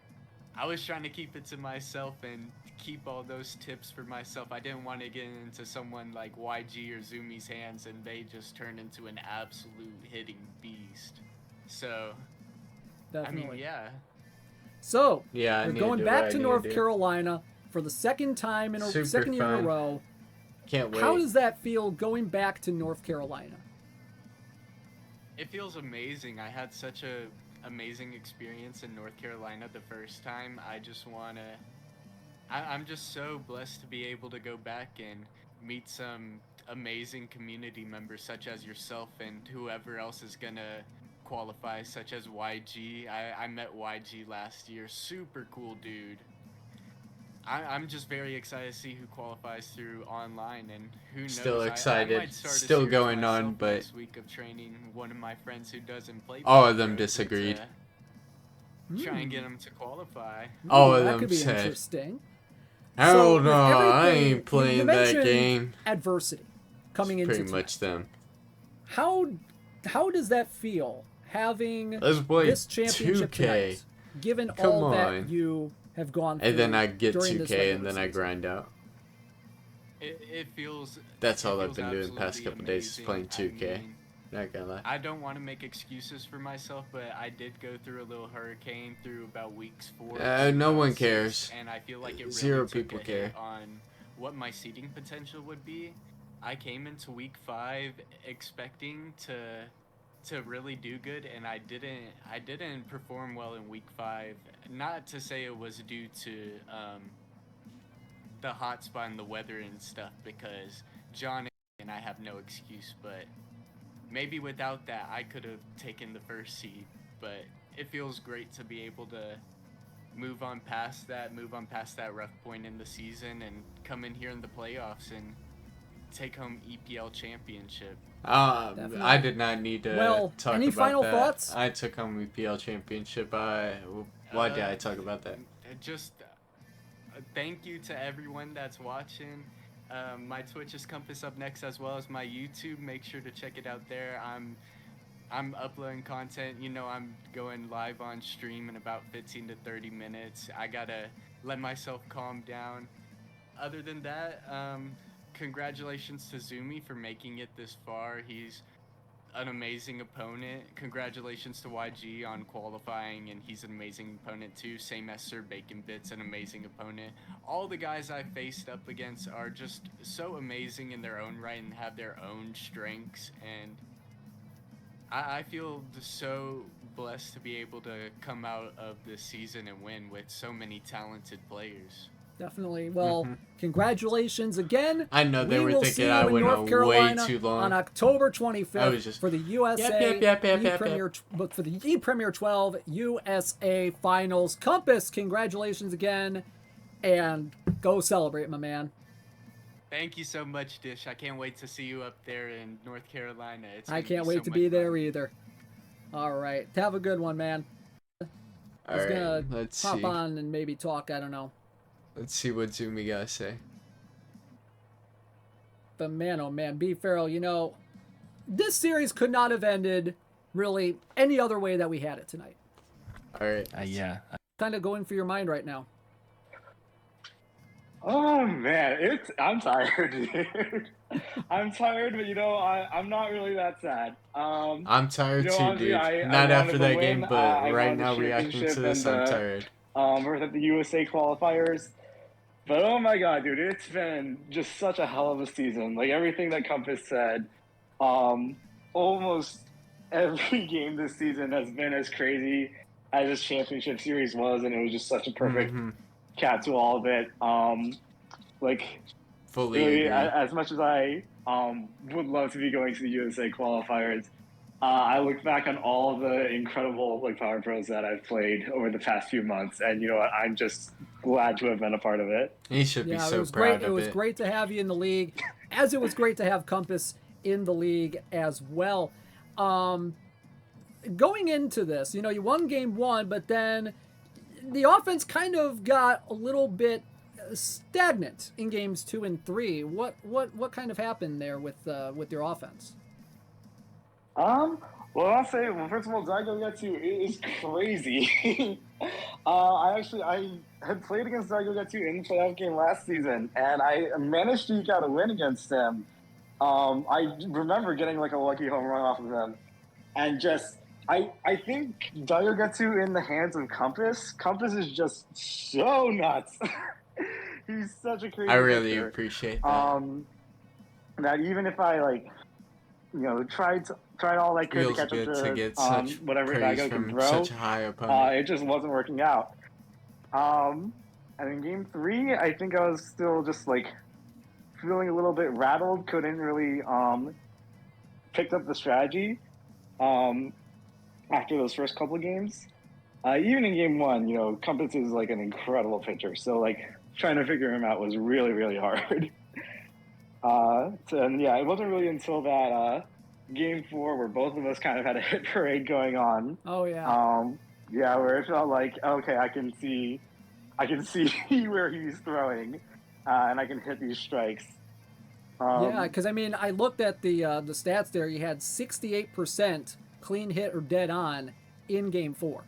I was trying to keep it to myself and keep all those tips for myself. I didn't want to get into someone like YG or Zumi's hands and they just turn into an absolute hitting beast. So, Definitely. I mean, yeah. So Yeah, I we're need to going do back what I to need North to do. Carolina for the second time in Super second year in a fun. row. Can't wait. How does that feel going back to North Carolina? It feels amazing. I had such a amazing experience in North Carolina the first time. I just want to I'm just so blessed to be able to go back and meet some amazing community members such as yourself and whoever else is going to qualify, such as YG. I met YG last year. Super cool dude. I'm just very excited to see who qualifies through online, and who knows. Still I excited. might start a Still series going on, myself but next week of training one of my friends who doesn't play. all of them Pro disagreed. to try and get them to qualify. All of that them could be said, interesting. "Hell with no, I everything- ain't playing you that mentioned game." Adversity coming into Pretty tonight. much them. How does that feel having Let's play this championship 2K. tonight, given Come all that on. you have gone through? And then I get during this 2K and regular then I season? grind out. It feels. That's it all I've feels been doing the past absolutely couple days is playing amazing. 2K. I mean, Not gonna lie. I don't want to make excuses for myself, but I did go through a little hurricane through about weeks 4. No one 6, cares. and I feel like it really Zero took people a hit care. on what my seating potential would be. I came into week 5 expecting to really do good, and I didn't perform well in week 5. Not to say it was due to the hot spot and the weather and stuff, because John and I have no excuse. But maybe without that, I could have taken the first seed. But it feels great to be able to move on past that rough point in the season, and come in here in the playoffs and take home EPL championship. I did not need to talk any about final that. thoughts? I took home EPL championship. Why did I talk about that? Just thank you to everyone that's watching. My Twitch is Compass up next, as well as my YouTube. Make sure to check it out there. I'm uploading content. I'm going live on stream in about 15 to 30 minutes. I gotta let myself calm down. Other than that, congratulations to Zumi for making it this far. He's an amazing opponent. Congratulations to YG on qualifying, and he's an amazing opponent too. Same as Sir Bacon Bits, an amazing opponent. All the guys I faced up against are just so amazing in their own right and have their own strengths, and I feel so blessed to be able to come out of this season and win with so many talented players. Definitely. Well, congratulations again. I know they we were will thinking see you I in went North on Carolina way too long. on October 25th just for the USA yep. for the E-Premier 12 USA Finals. Compass, congratulations again, and go celebrate, my man. Thank you so much, Dish. I can't wait to see you up there in North Carolina. I can't wait to be there either. All right. Have a good one, man. I was going to hop on and maybe talk. I don't know. Let's see what Zumi got to say. But man, oh man, B. Farrell, this series could not have ended really any other way that we had it tonight. All right. Yeah. Kind of going through your mind right now. Oh man, I'm tired, dude. I'm tired, but I'm not really that sad. I'm tired too, honestly, dude. Not after that game, but right now reacting to this, I'm tired. We're at the USA qualifiers. But oh my god, dude, it's been just such a hell of a season. Like everything that Compass said, almost every game this season has been as crazy as this championship series was, and it was just such a perfect cap to all of it. Fully really, agree. as much as I would love to be going to the USA qualifiers, I look back on all the incredible Power Pros that I've played over the past few months, and you know what? I'm just glad to have been a part of it. He should be so proud of it. It was great to have you in the league, as it was great to have Compass in the league as well. Going into this, you won game 1, but then the offense kind of got a little bit stagnant in games 2 and 3. What kind of happened there with your offense? Well, I'll say, first of all, Zaigogetsu is crazy. I had played against Zaigogetsu in the playoff game last season, and I managed to eke out a win against him. I remember getting a lucky home run off of him, and I think Zaigogetsu in the hands of Compass is just so nuts. He's such a crazy. I really pitcher. appreciate that. That even if I tried all I could to catch up to get such whatever Daigo can throw. Such a high opponent. It just wasn't working out. And in game 3, I think I was still just feeling a little bit rattled. Couldn't really pick up the strategy after those first couple of games. Even in game 1, Compass is an incredible pitcher. So trying to figure him out was really, really hard. And yeah, it wasn't really until that game 4 where both of us kind of had a hit parade going on. Oh yeah. Yeah, where it felt okay, I can see where he's throwing, and I can hit these strikes. Yeah, because I looked at the stats there. You had 68% clean hit or dead on in game 4.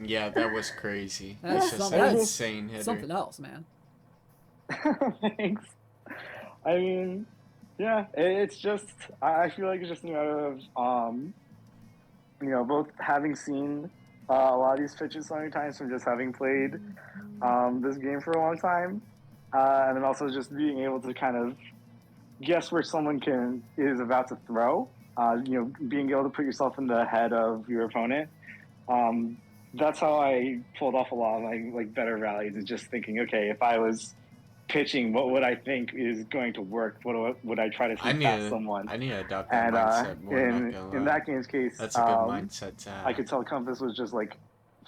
Yeah, that was crazy. That's just an insane hitter. Something else, man. Thanks. I mean, yeah, it's just, I feel like it's just a matter of, both having seen a lot of these pitches so many times from just having played this game for a long time, and then also just being able to kind of guess where someone is about to throw, being able to put yourself in the head of your opponent. that's how I pulled off a lot of my like better rallies. Is just thinking, okay, if I was pitching, what would I think is going to work? Would I try to I sneak need past to someone? I need to adopt that And mindset more. Not in gonna in lie, that game's case, that's a good mindset to I have. could tell Compass was just like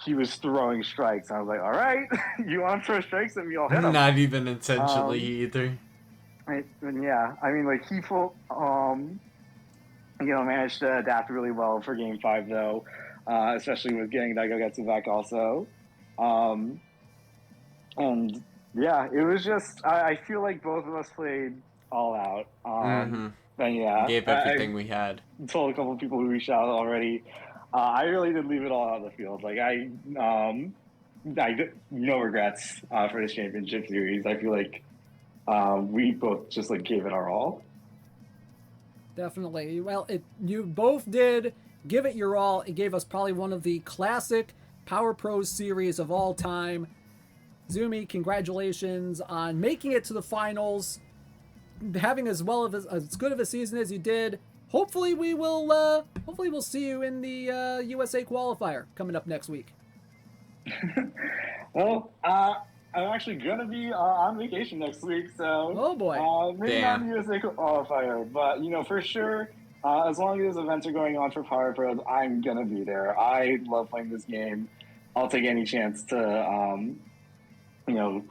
he was throwing strikes. I was like, all right, you want to throw strikes at me? I'll hit them. Not even intentionally Um, either. and yeah, I mean, like he full, managed to adapt really well for Game 5 though, especially with getting Daigo back also. Um, and yeah, it was just I feel like both of us played all out. Mm-hmm. And yeah, Gave I everything we had. told a couple of people who reached out already. I really did leave it all out of the field. Like no regrets for this championship series. I feel like we both just like gave it our all. Definitely. Well, you both did give it your all. It gave us probably one of the classic Power Pros series of all time. Zumi, congratulations on making it to the finals, having as good of a season as you did. Hopefully we'll see you in the USA qualifier coming up next week. Well, I'm actually gonna be on vacation next week, so Oh boy. maybe not in the USA qualifier, but for sure. As long as events are going on for Power Pros, I'm gonna be there. I love playing this game. I'll take any chance to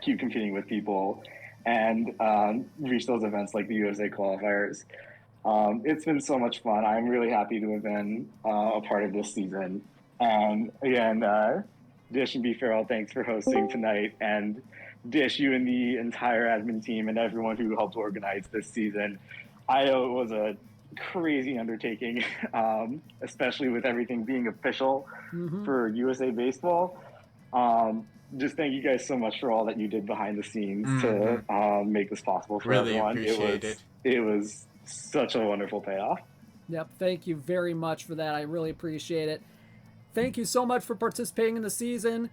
keep competing with people and reach those events like the USA qualifiers. It's been so much fun. I'm really happy to have been a part of this season. And again, Dish and B Farrell, thanks for hosting tonight. And Dish, you and the entire admin team and everyone who helped organize this season. I know it was a crazy undertaking, especially with everything being official for USA Baseball. Just thank you guys so much for all that you did behind the scenes to make this possible for Really everyone. appreciate it. It was such a wonderful payoff. Yep, thank you very much for that. I really appreciate it. Thank you so much for participating in the season.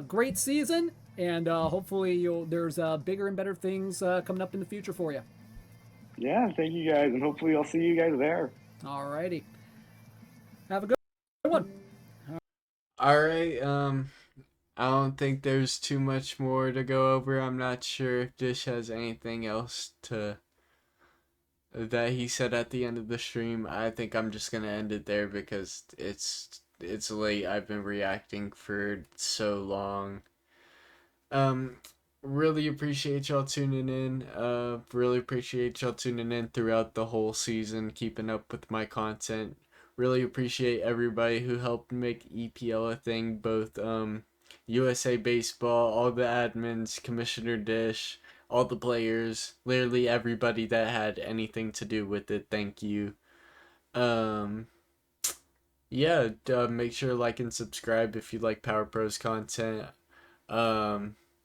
Great season, and hopefully there's bigger and better things coming up in the future for you. Yeah, thank you guys, and hopefully I'll see you guys there. Alrighty. Have a good one. Alright, I don't think there's too much more to go over. I'm not sure if Dish has anything else that he said at the end of the stream. I think I'm just gonna end it there because it's late. I've been reacting for so long. Really appreciate y'all tuning in. Really appreciate y'all tuning in throughout the whole season, keeping up with my content. Really appreciate everybody who helped make EPL a thing, both USA Baseball, all the admins, Commissioner Dish, all the players, literally everybody that had anything to do with it. Thank you. Yeah, make sure to like and subscribe if you like Power Pros content.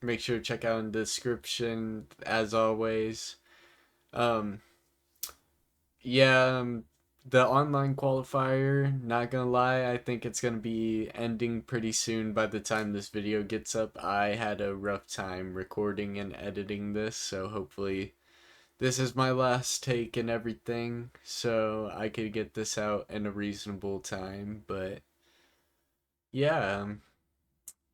Make sure to check out in the description as always. Yeah, the online qualifier, not gonna lie, I think it's gonna be ending pretty soon by the time this video gets up. I had a rough time recording and editing this, so hopefully this is my last take and everything, so I could get this out in a reasonable time. But yeah,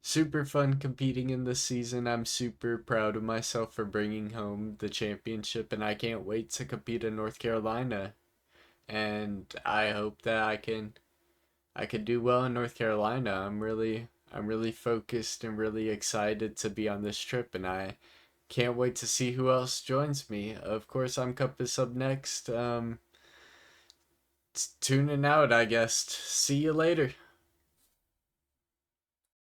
super fun competing in this season. I'm super proud of myself for bringing home the championship, and I can't wait to compete in North Carolina. And I hope that I can do well in North Carolina. I'm really focused and really excited to be on this trip, and I can't wait to see who else joins me. Of course, I'm Compass up next. Tuning out, I guess. See you later.